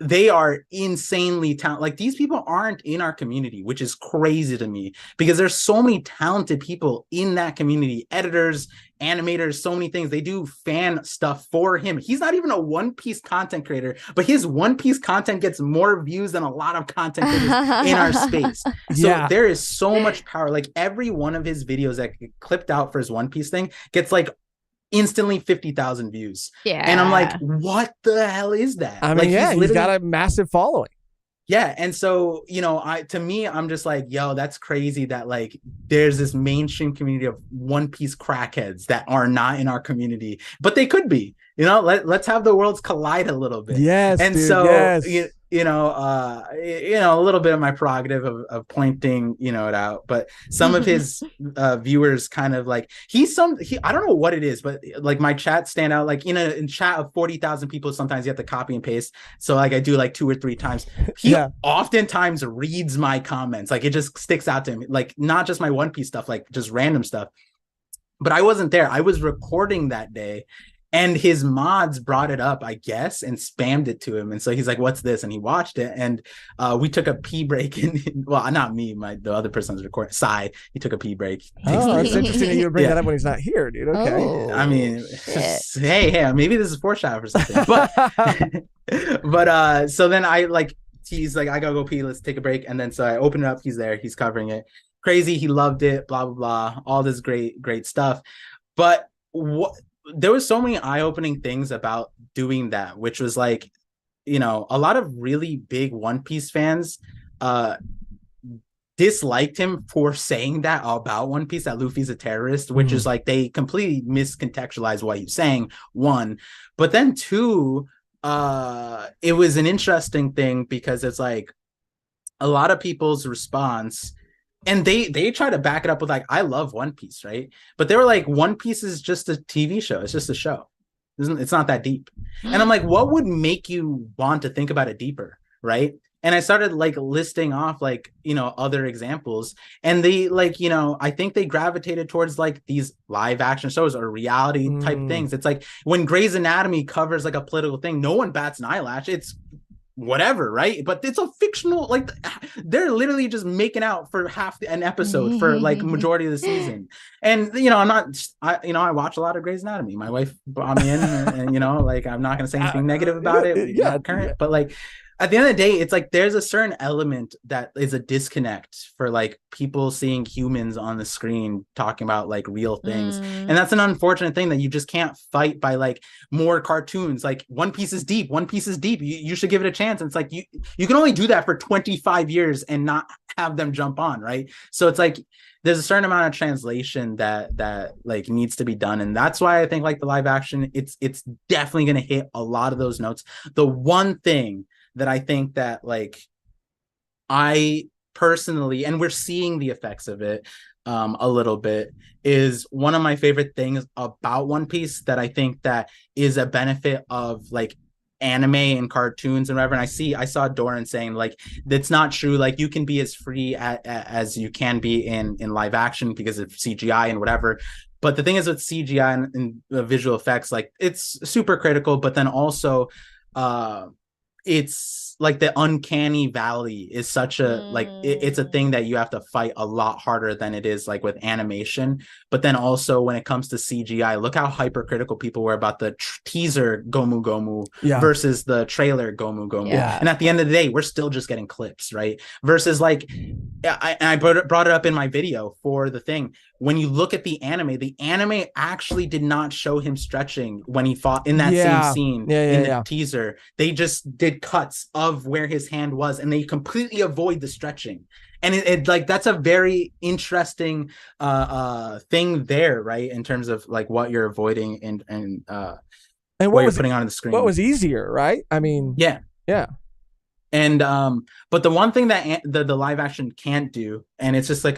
they are insanely talented. Like these people aren't in our community, which is crazy to me because there's so many talented people in that community, editors, animators, so many things. They do fan stuff for him. He's not even a One Piece content creator, but his One Piece content gets more views than a lot of content creators in our space. So there is so much power. Like every one of his videos that get clipped out for his One Piece thing gets like instantly 50,000 views. Yeah. And I'm like, what the hell is that? I mean, like, he's got a massive following. Yeah. And so, you know, to me, I'm just like, yo, that's crazy that like there's this mainstream community of One Piece crackheads that are not in our community, but they could be, you know, let's have the worlds collide a little bit. Yes. And dude, so, yes. you know, a little bit of my prerogative of pointing, you know, it out, but some of his viewers kind of like, I don't know what it is, but like my chat stand out, like in chat of 40,000 people, sometimes you have to copy and paste. So like I do like 2 or 3 times. He oftentimes reads my comments. Like it just sticks out to him. Like not just my One Piece stuff, like just random stuff. But I wasn't there. I was recording that day. And his mods brought it up, I guess, and spammed it to him. And so he's like, what's this? And he watched it. And we took a pee break. Well, not me, the other person was recording. Sai, he took a pee break. Oh, it's interesting that you would bring that up when he's not here, dude. Okay. Oh, I mean, hey, maybe this is foreshadow or something. But so then he's like, I gotta go pee. Let's take a break. And then so I open it up. He's there. He's covering it. Crazy. He loved it. Blah, blah, blah. All this great stuff. But there was so many eye-opening things about doing that, which was like, you know, a lot of really big One Piece fans disliked him for saying that about One Piece, that Luffy's a terrorist, which is like they completely miscontextualized what he's saying, one. But then two, it was an interesting thing because it's like a lot of people's response, and they try to back it up with like, I love One Piece, right? But they were like, One Piece is just a TV show. It's just a show. It's not that deep. And I'm like, what would make you want to think about it deeper, right? And I started like listing off like, you know, other examples. And they like, you know, I think they gravitated towards like these live action shows or reality type things. It's like when Grey's Anatomy covers like a political thing, no one bats an eyelash. It's whatever, right? But it's a fictional, like they're literally just making out for half an episode for like majority of the season. And you know, I watch a lot of Grey's Anatomy. My wife brought me in, and you know, like I'm not gonna say anything negative about it. But like at the end of the day, it's like there's a certain element that is a disconnect for like people seeing humans on the screen talking about like real things. And that's an unfortunate thing that you just can't fight by like more cartoons. Like One Piece is deep. One Piece is deep. You should give it a chance. And it's like you can only do that for 25 years and not have them jump on, right? So it's like there's a certain amount of translation that like needs to be done. And that's why I think like the live action, it's definitely going to hit a lot of those notes. The one thing that I think that like I personally, and we're seeing the effects of it a little bit, is one of my favorite things about One Piece that I think that is a benefit of like anime and cartoons and whatever. And I saw Doran saying like that's not true, like you can be as free as you can be in live action because of CGI and whatever. But the thing is with CGI and visual effects, like it's super critical, but then also it's like the uncanny valley is such a like it's a thing that you have to fight a lot harder than it is like with animation. But then also when it comes to CGI, look how hypercritical people were about the teaser Gomu Gomu versus the trailer Gomu Gomu. And at the end of the day, we're still just getting clips, right? Versus like I brought it up in my video for the thing. when you look at the anime actually did not show him stretching when he fought in that same scene in the teaser. They just did cuts of where his hand was, and they completely avoid the stretching. And it like that's a very interesting thing there, right? In terms of like what you're avoiding and what you're putting on the screen. What was easier, right? I mean, yeah. And but the one thing that the live action can't do, and it's just like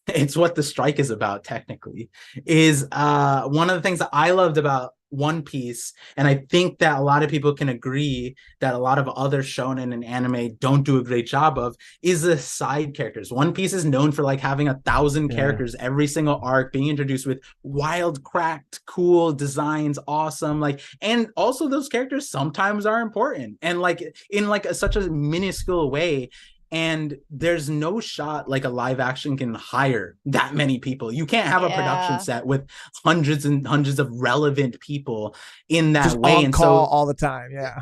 it's what the strike is about technically, is one of the things that I loved about One Piece, and I think that a lot of people can agree that a lot of other shonen and anime don't do a great job of, is the side characters. One Piece is known for like having 1,000 characters every single arc, being introduced with wild, cracked, cool designs, awesome, like, and also those characters sometimes are important and like in like such a minuscule way. And there's no shot like a live action can hire that many people. You can't have a production set with hundreds and hundreds of relevant people in that way. On and call so all the time. Yeah.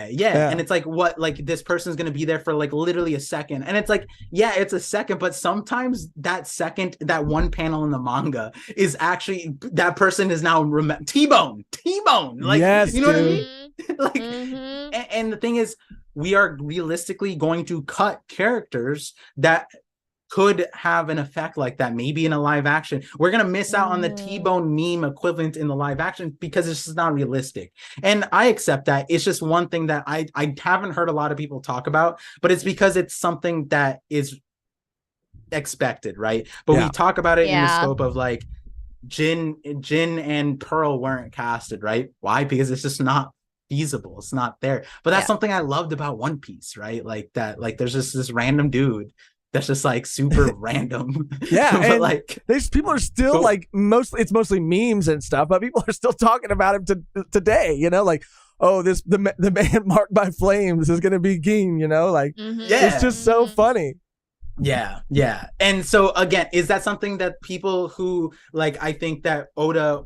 And it's like, what, like this person's going to be there for like literally a second. And it's like, yeah, it's a second, but sometimes that second, that one panel in the manga is actually, that person is now T-Bone. Like, yes, you know dude. what I mean? Like, and the thing is, we are realistically going to cut characters that could have an effect like that, maybe in a live action. We're going to miss out on the T-Bone meme equivalent in the live action because it's just not realistic. And I accept that. It's just one thing that I haven't heard a lot of people talk about, but it's because it's something that is expected, right? But we talk about it in the scope of like Jin and Pearl weren't casted, right? Why? Because it's just not feasible. It's not there. But that's something I loved about One Piece, right? Like that, like there's just this random dude that's just like super random. Yeah, but and like these people are still like it's mostly memes and stuff, but people are still talking about him today. You know, like, oh, the man marked by flames is gonna be Ging. You know, like it's just so funny. Yeah. And so again, is that something that people who like, I think that Oda,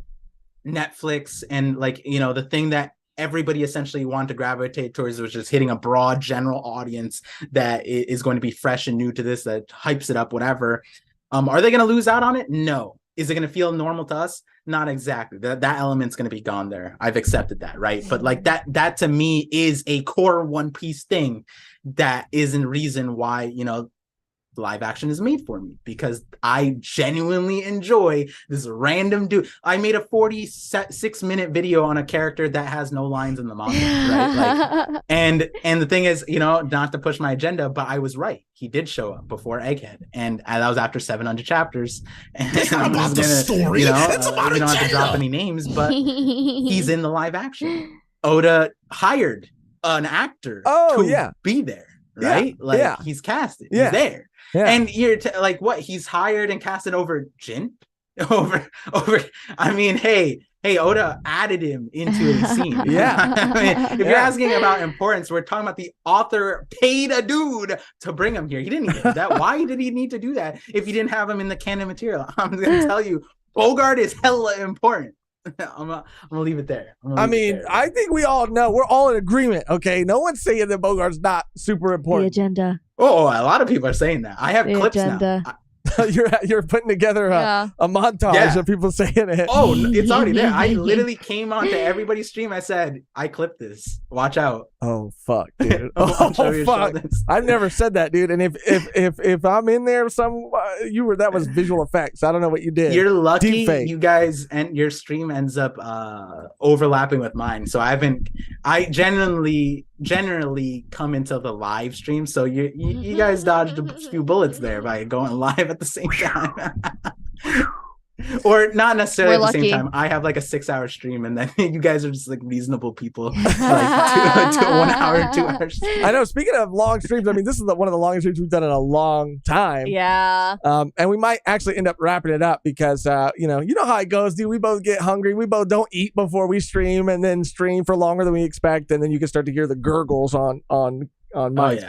Netflix, and like, you know, the thing that everybody essentially wanted to gravitate towards was just hitting a broad general audience that is going to be fresh and new to this, that hypes it up, whatever. Are they going to lose out on it? No. Is it going to feel normal to us? Not exactly. That element's going to be gone there. I've accepted that, right? But like that to me is a core One Piece thing that is a reason why, you know, live action is made for me, because I genuinely enjoy this random dude. I made a 46-minute video on a character that has no lines in the manga, right? Like, and the thing is, you know, not to push my agenda, but I was right. He did show up before Egghead, and that was after 700 chapters. And it's not about the story. You know, it's about we don't have to drop any names, but he's in the live action. Oda hired an actor to be there, right? He's casted. He's there. Yeah. And you're like, what? He's hired and casted over Jin? Over. I mean, hey, Oda added him into a scene. I mean, if you're asking about importance, we're talking about the author paid a dude to bring him here. He didn't need to do that. Why did he need to do that if he didn't have him in the canon material? I'm going to tell you, Bogart is hella important. I'm gonna leave it there. I think we all know, we're all in agreement. Okay, no one's saying that Bogart's not super important. The agenda. Oh, a lot of people are saying that. I have clips agenda. now. You're putting together a montage of people saying it. Oh, it's already there. I literally came onto everybody's stream. I said, I clipped this. Watch out. Oh fuck, dude. Fuck. I've never said that, dude. And if I'm in there, that was visual effects. I don't know what you did. You're lucky you guys and your stream ends up overlapping with mine. So I generally come into the live stream. So you guys dodged a few bullets there by going live at the same time. Or not necessarily at the same time. I have like a 6-hour stream, and then you guys are just like reasonable people, like 1 hour, 2 hours. I know. Speaking of long streams, I mean, this is one of the longest streams we've done in a long time. Yeah. And we might actually end up wrapping it up because you know how it goes, dude. We both get hungry. We both don't eat before we stream, and then stream for longer than we expect, and then you can start to hear the gurgles on mic.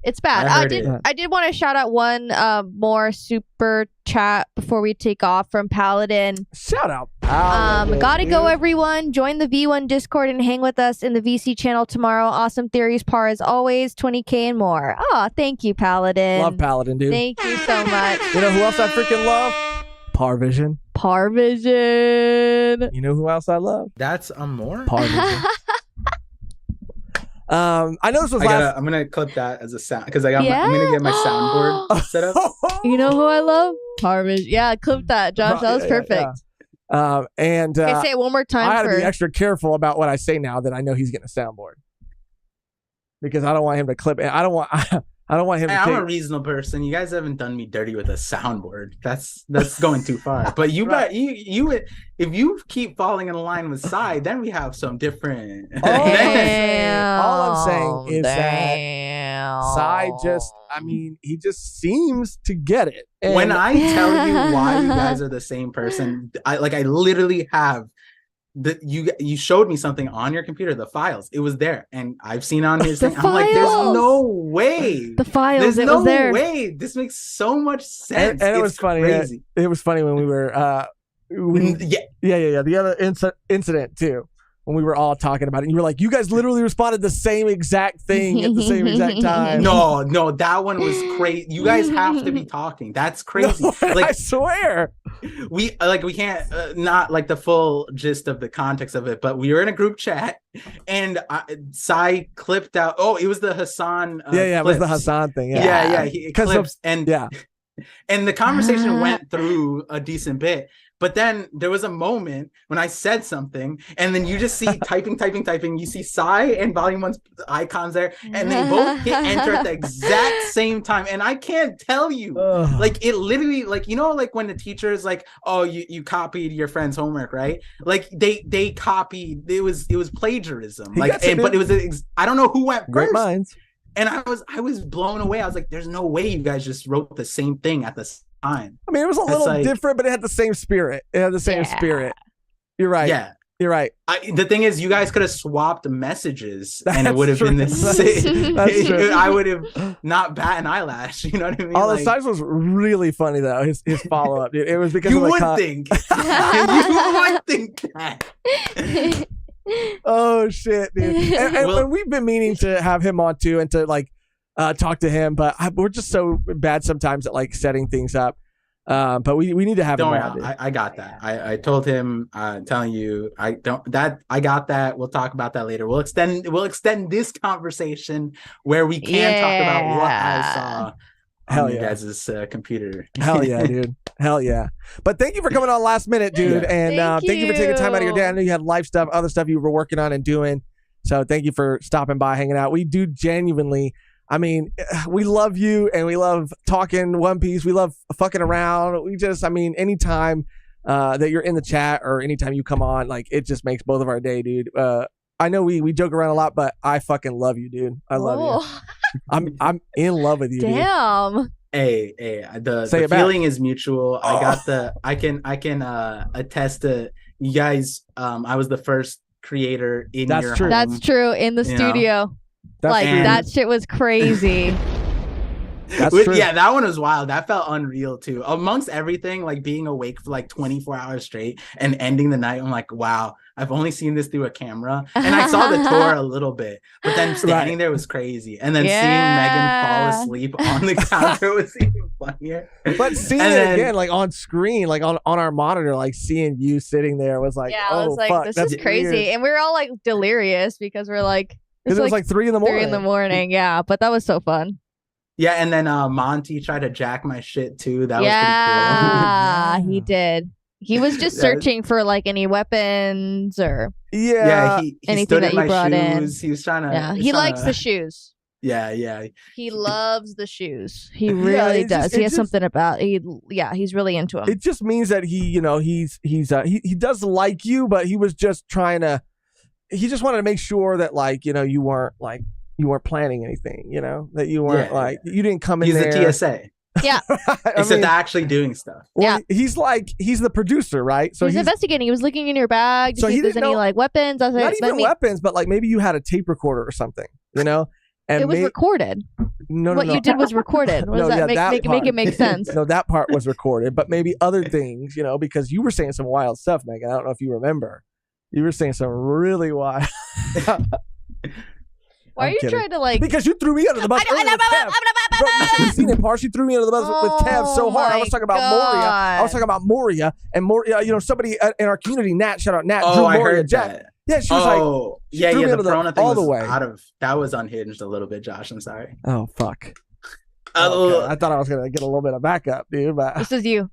It's bad. I did want to shout out one more super chat before we take off from Paladin. Shout out Paladin. Gotta go, everyone. Join the V1 Discord and hang with us in the VC channel tomorrow. Awesome theories, par as always, 20K and more. Oh, thank you, Paladin. Love Paladin, dude. Thank you so much. You know who else I freaking love? Parvision. Parvision. You know who else I love? That's more. Parvision. I know this was I'm gonna clip that as a sound because I'm gonna get my soundboard set up. You know who I love? Parvision. Yeah, clip that, Josh. That was perfect. And okay, say it one more time. I got to be extra careful about what I say now that I know he's getting a soundboard because I don't want him to clip it. I don't want him. I'm a reasonable person. You guys haven't done me dirty with a soundboard. That's going too far. But you got you if you keep falling in line with Sai, then we have some different. All I'm saying is that Sai he just seems to get it. And when I tell you why you guys are the same person, I literally have. You showed me something on your computer, the files. It was there, and I've seen on his thing. I'm like, there's no way. The files. There's no way. This makes so much sense. And it was funny. Crazy. It was funny when we were. The other incident too. When we were all talking about it, you were like, "You guys literally responded the same exact thing at the same exact time." No, that one was crazy. You guys have to be talking. That's crazy. No, I swear. We can't not like the full gist of the context of it, but we were in a group chat, and Sai clipped out. Oh, it was the Hassan. It was the Hassan thing. Yeah. He clips and the conversation went through a decent bit. But then there was a moment when I said something, and then you just see typing. You see Sai and Volume 1's icons there, and they both hit enter at the exact same time. And I can't tell you, like it literally, like like when the teacher is like, "Oh, you copied your friend's homework, right?" Like they copied. It was plagiarism. But it was I don't know who went first. Great minds. And I was blown away. I was like, "There's no way you guys just wrote the same thing at the time." I mean, it was a little different, but it had the same spirit. Spirit. You're right. Yeah, you're right. The thing is, you guys could have swapped messages, and it would have been the same. That's true. I would have not bat an eyelash. You know what I mean? All the size was really funny though. His follow up, dude. It was because you of would think. You would think that. Oh shit, dude! And we've been meaning to have him on too, and to talk to him, but we're just so bad sometimes at setting things up. But we need to have him on. I got that. I told him, telling you, I got that. We'll talk about that later. We'll extend this conversation where we can talk about what I saw on you guys' computer. Hell yeah, dude. Hell yeah. But thank you for coming on last minute, dude. And thank you for taking time out of your day. I know you had life stuff, other stuff you were working on and doing. So thank you for stopping by, hanging out. We do genuinely, we love you and we love talking One Piece. We love fucking around. We just, anytime that you're in the chat or anytime you come on, it just makes both of our day, dude. I know we joke around a lot, but I fucking love you, dude. I love you. I'm in love with you, damn. Dude. Hey, the feeling is mutual. I can attest to you guys. I was the first creator in your home. That's true. In the studio. That shit was crazy. That's true. Yeah, that one was wild. That felt unreal too. Amongst everything, being awake for 24 hours straight and ending the night, I'm like, wow, I've only seen this through a camera. And I saw the tour a little bit, but then standing there was crazy. And then seeing Mehgan fall asleep on the counter was even funnier. But seeing it again, on screen, on our monitor, seeing you sitting there was I was like, fuck, this is crazy. Weird. And we were all delirious because we're like, it was 3 in the morning. 3 in the morning, yeah. But that was so fun. Yeah, and then Monty tried to jack my shit too. That was pretty cool. He did. He was just searching for any weapons or he anything that you brought in. He was trying to. Yeah, he likes the shoes. Yeah. He loves the shoes. He really does. He has something about he's really into them. It just means that he does like you, but he was just trying to. He just wanted to make sure that you weren't planning anything, that you weren't you didn't come in there. He's the TSA. Yeah. Except actually doing stuff. Well, he's the producer, right? So he's investigating. He was looking in your bag to see if there's any weapons. I was not even weapons, but maybe you had a tape recorder or something, And it was recorded. No. You did was recorded. What does that make it make sense? No, that part was recorded, but maybe other things, because you were saying some wild stuff, Mehgan. I don't know if you remember. You were saying some really wild. Why are you trying to like? Because you threw me under the bus. Bro, you should have seen it, Par. She threw me under the bus with Kev so hard. I was talking about Moria. I was talking about Moria and Moria. You know, somebody in our community, Nat, shout out Nat, drew I Moria heard Jack. that. Yeah, she was like, yeah. The Corona thing all the was way out of that was unhinged a little bit, Josh. I'm sorry. Oh fuck. Okay. I thought I was gonna get a little bit of backup, dude. But this is you.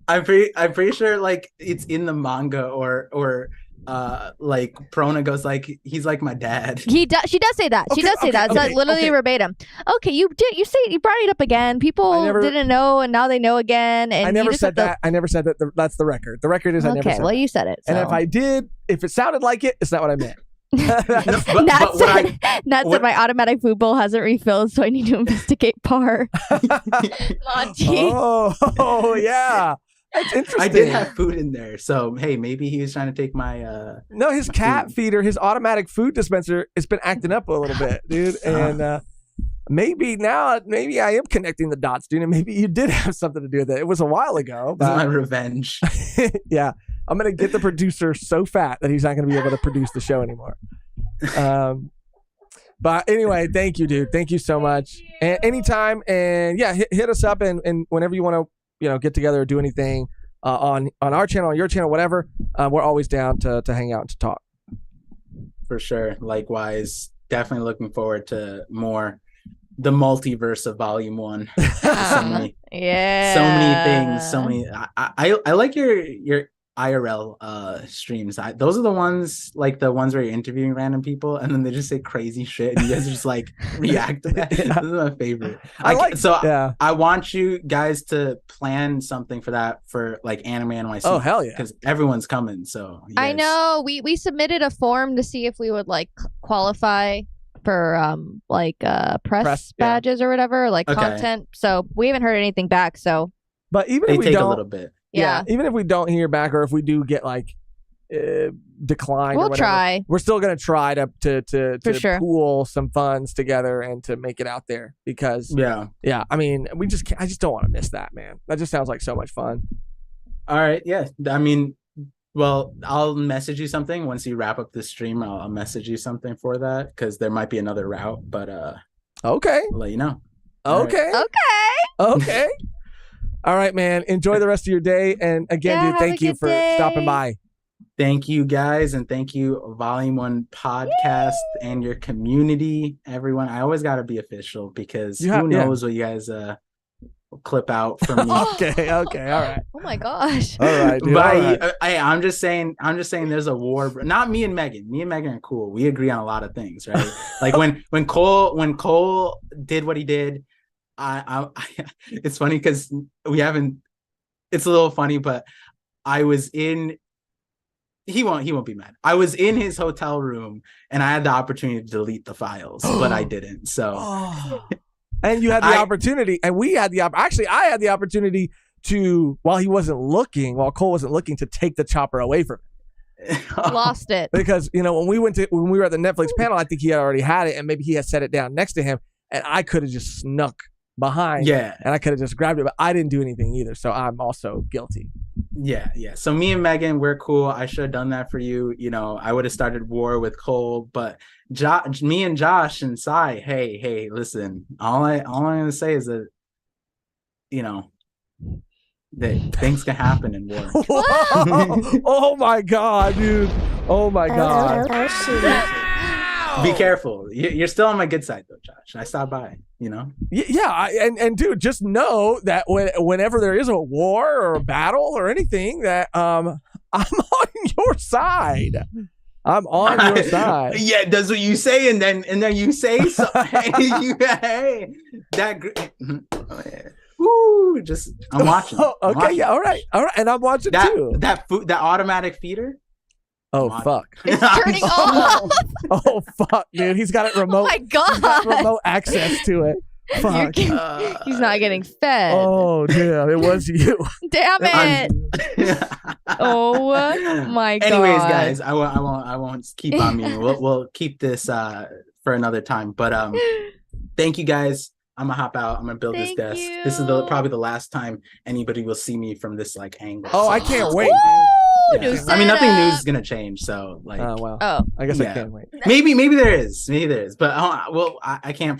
I'm pretty sure like it's in the manga or like Prona goes like he's like my dad. She does say that. She does say that. It's like literally verbatim. Okay, you brought it up again. People didn't know and now they know again. And I never said that. I never said that. That's the record. The record is I never said. Okay, well you said it. So. And if I did, if it sounded like it, it's not what I meant. Nat said my automatic food bowl hasn't refilled, so I need to investigate Par. Oh yeah. That's interesting. I did have food in there, so hey, maybe he was trying to take my No, his cat feeder, his automatic food dispenser, has been acting up a little bit, dude. And maybe I am connecting the dots, dude. And maybe you did have something to do with it. It was a while ago. This is my revenge. Yeah, I'm gonna get the producer so fat that he's not gonna be able to produce the show anymore. But anyway, thank you, dude. Thank you so much. And anytime, and yeah, hit us up, and whenever you want to. Get together or do anything on our channel, on your channel, whatever. We're always down to hang out and to talk. For sure. Likewise, definitely looking forward to more. The multiverse of Volume 1. So many things. So many. I like your IRL streams. Those are the ones like the ones where you're interviewing random people and then they just say crazy shit and you guys just like react to that. This is my favorite. I want you guys to plan something for that for like Anime NYC. Oh hell yeah, because everyone's coming. So I know we submitted a form to see if we would like qualify for press badges or whatever, like content. So we haven't heard anything back. So but even they if we take don't, a little bit. Yeah. Even if we don't hear back, or if we do get like declined, we'll try. We're still gonna try to sure. pool some funds together and to make it out there because yeah. I mean, I just don't want to miss that, man. That just sounds like so much fun. All right, yeah. I mean, well, I'll message you something once you wrap up this stream. I'll message you something for that because there might be another route, but okay, I'll let you know. Okay. All right, man. Enjoy the rest of your day. And again, dude, thank you for stopping by. Thank you, guys. And thank you, Volume 1 podcast and your community, everyone. I always got to be official because who knows what you guys will clip out from me. Okay. All right. Oh, my gosh. All right, dude. I'm just saying there's a war. Not me and Mehgan. Me and Mehgan are cool. We agree on a lot of things, right? Like when Cole did what he did, I it's funny because it's a little funny, but I was in he won't be mad. I was in his hotel room and I had the opportunity to delete the files, but I didn't. So and you had the opportunity, and we had the actually I had the opportunity to while Cole wasn't looking, to take the chopper away from him. Lost it. Because when we were at the Netflix panel, I think he had already had it, and maybe he had set it down next to him, and I could have just snuck behind and I could have just grabbed it, but I didn't do anything either, so I'm also guilty. Yeah So me and Mehgan, we're cool. I should have done that for you. I would have started war with Cole, but me and Josh and Sai, hey listen, all I'm gonna say is that that things can happen in war. Oh my god, dude. Oh my god. Be careful. You're still on my good side though, Josh. I stopped by, Yeah, and dude, just know that whenever there is a war or a battle or anything, that I'm on your side. I'm on your side. Yeah, that's what you say, and then you say something. I'm watching. I'm watching. All right, and I'm watching too. That automatic feeder. Oh fuck! It's turning off. Oh fuck, dude! He's got it remote. Oh my god! He's got remote access to it. Fuck. He's not getting fed. Oh damn! It was you. Damn it! Oh my god! Anyways, guys, I won't keep on me. We'll keep this for another time. But thank you guys. I'm gonna hop out. I'm gonna build this desk. This is probably the last time anybody will see me from this like angle. Oh, I can't wait, dude. new I mean, nothing setup. new is gonna change. So like, Oh well. Oh, I guess I Yeah. can't wait. maybe there is, but I can't.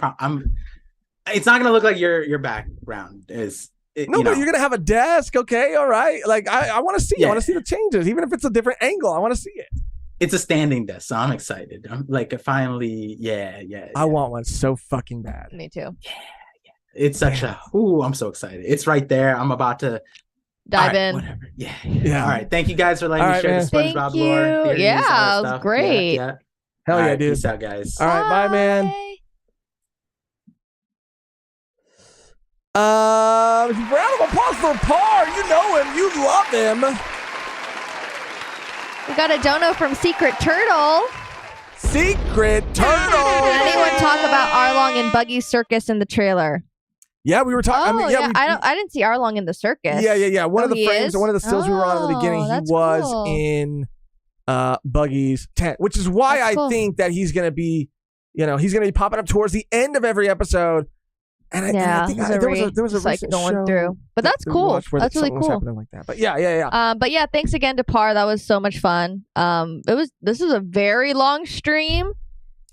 It's not gonna look like your background is. No, but you're gonna have a desk, okay? All right. Like I want to see. Yeah. I want to see the changes, even if it's a different angle. I want to see it. It's a standing desk, so I'm excited. I'm like, finally, yeah. I want one so fucking bad. me too. It's such a. Ooh, I'm so excited. It's right there. I'm about to Dive all right, in. Whatever. Yeah. Yeah. All right. Thank you guys for letting All me right, share man. the SpongeBob Thank lore. you. theories, Yeah, all that it was stuff. great. Yeah. Hell All yeah, right, dude. Peace out, guys. All right, bye, man. Round of applause for Par. You know him. You love him. We got a dono from Secret Turtle. Secret Turtle. Did anyone talk about Arlong and Buggy's circus in the trailer? Yeah, we were talking. Oh, I didn't see Arlong in the circus. Yeah. One of Oh, the he frames, is? one of the stills we were on in the beginning, he that's was cool. in Buggy's tent, which is why That's I cool. think that he's gonna be, he's gonna be popping up towards the end of every episode. And I think there was a just, like recent going show through, but that's that we cool. watched where That's really something was cool. happening like that. But yeah. But yeah, thanks again to Par. That was so much fun. This is a very long stream.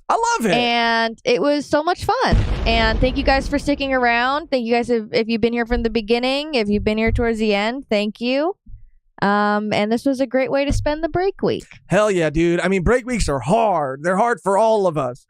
I love it. And it was so much fun. And thank you guys for sticking around. Thank you guys if you've been here from the beginning. If you've been here towards the end, thank you. And this was a great way to spend the break week. Hell yeah, dude. I mean, break weeks are hard. They're hard for all of us.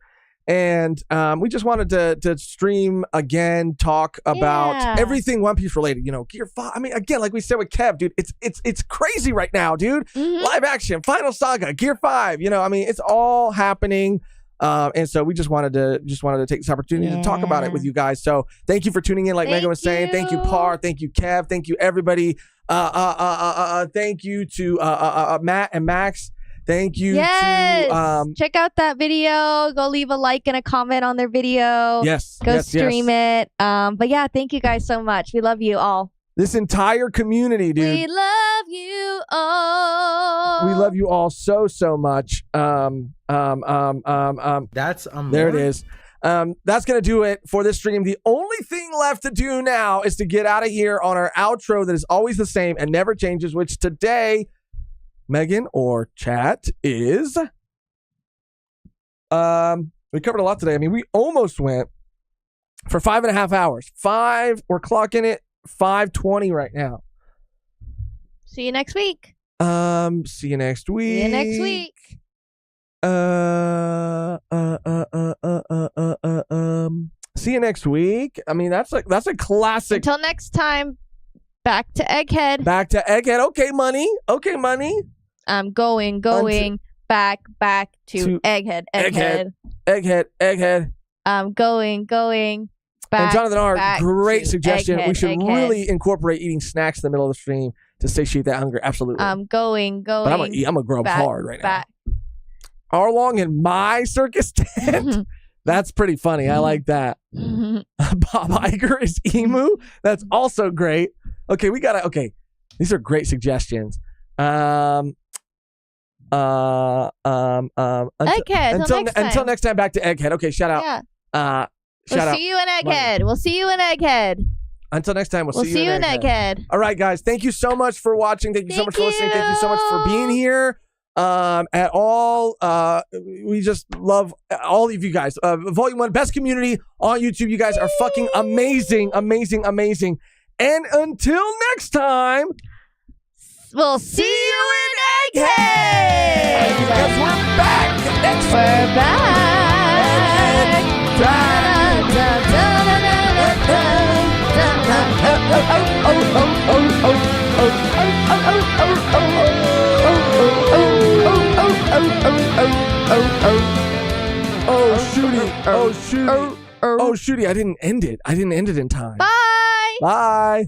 And we just wanted to stream again, talk about everything One Piece related. Gear 5. I mean, again, like we said with Kev, dude, it's crazy right now, dude. Mm-hmm. Live action, Final Saga, Gear 5. I mean, it's all happening. And so we just wanted to take this opportunity to talk about it with you guys. So thank you for tuning in, like Mehgan was saying. Thank you, Par. Thank you, Kev. Thank you, everybody. Thank you to Matt and Max. Thank you to check out that video. Go leave a like and a comment on their video. Go stream it. But yeah, thank you guys so much. We love you all. This entire community, dude. We love you all. We love you all so much. That's there it is. That's gonna do it for this stream. The only thing left to do now is to get out of here on our outro that is always the same and never changes, which today, Mehgan or chat, is we covered a lot today. I mean, we almost went for 5.5 hours. We're clocking it 5:20 right now. See you next week. See you next week. See you next week. See you next week. I mean, that's a classic. Until next time, back to Egghead. Back to Egghead. Okay, money. I'm going back to Egghead. Egghead. I'm going back. And Jonathan R, back great to suggestion. Egghead, We should Egghead. really incorporate eating snacks in the middle of the stream to satiate that hunger. Absolutely. I'm going. But I'm gonna grub back, hard right back. now. Arlong in my circus tent. That's pretty funny. I like that. Bob Iger is Emu. That's also great. Okay, these are great suggestions. Egghead. Until next time, back to Egghead. Okay, shout out. Yeah. Shout out. See you in Egghead. We'll see you in Egghead. Until next time, we'll see you in Egghead. All right, guys. Thank you so much for watching. Thank you so much for listening. Thank you so much for being here. At all, we just love all of you guys. Volume 1, best community on YouTube. You guys are fucking amazing. And until next time, we'll see you in Egghead. Because we're back. We're back. Oh shooty. I didn't end it in time. Bye. Bye.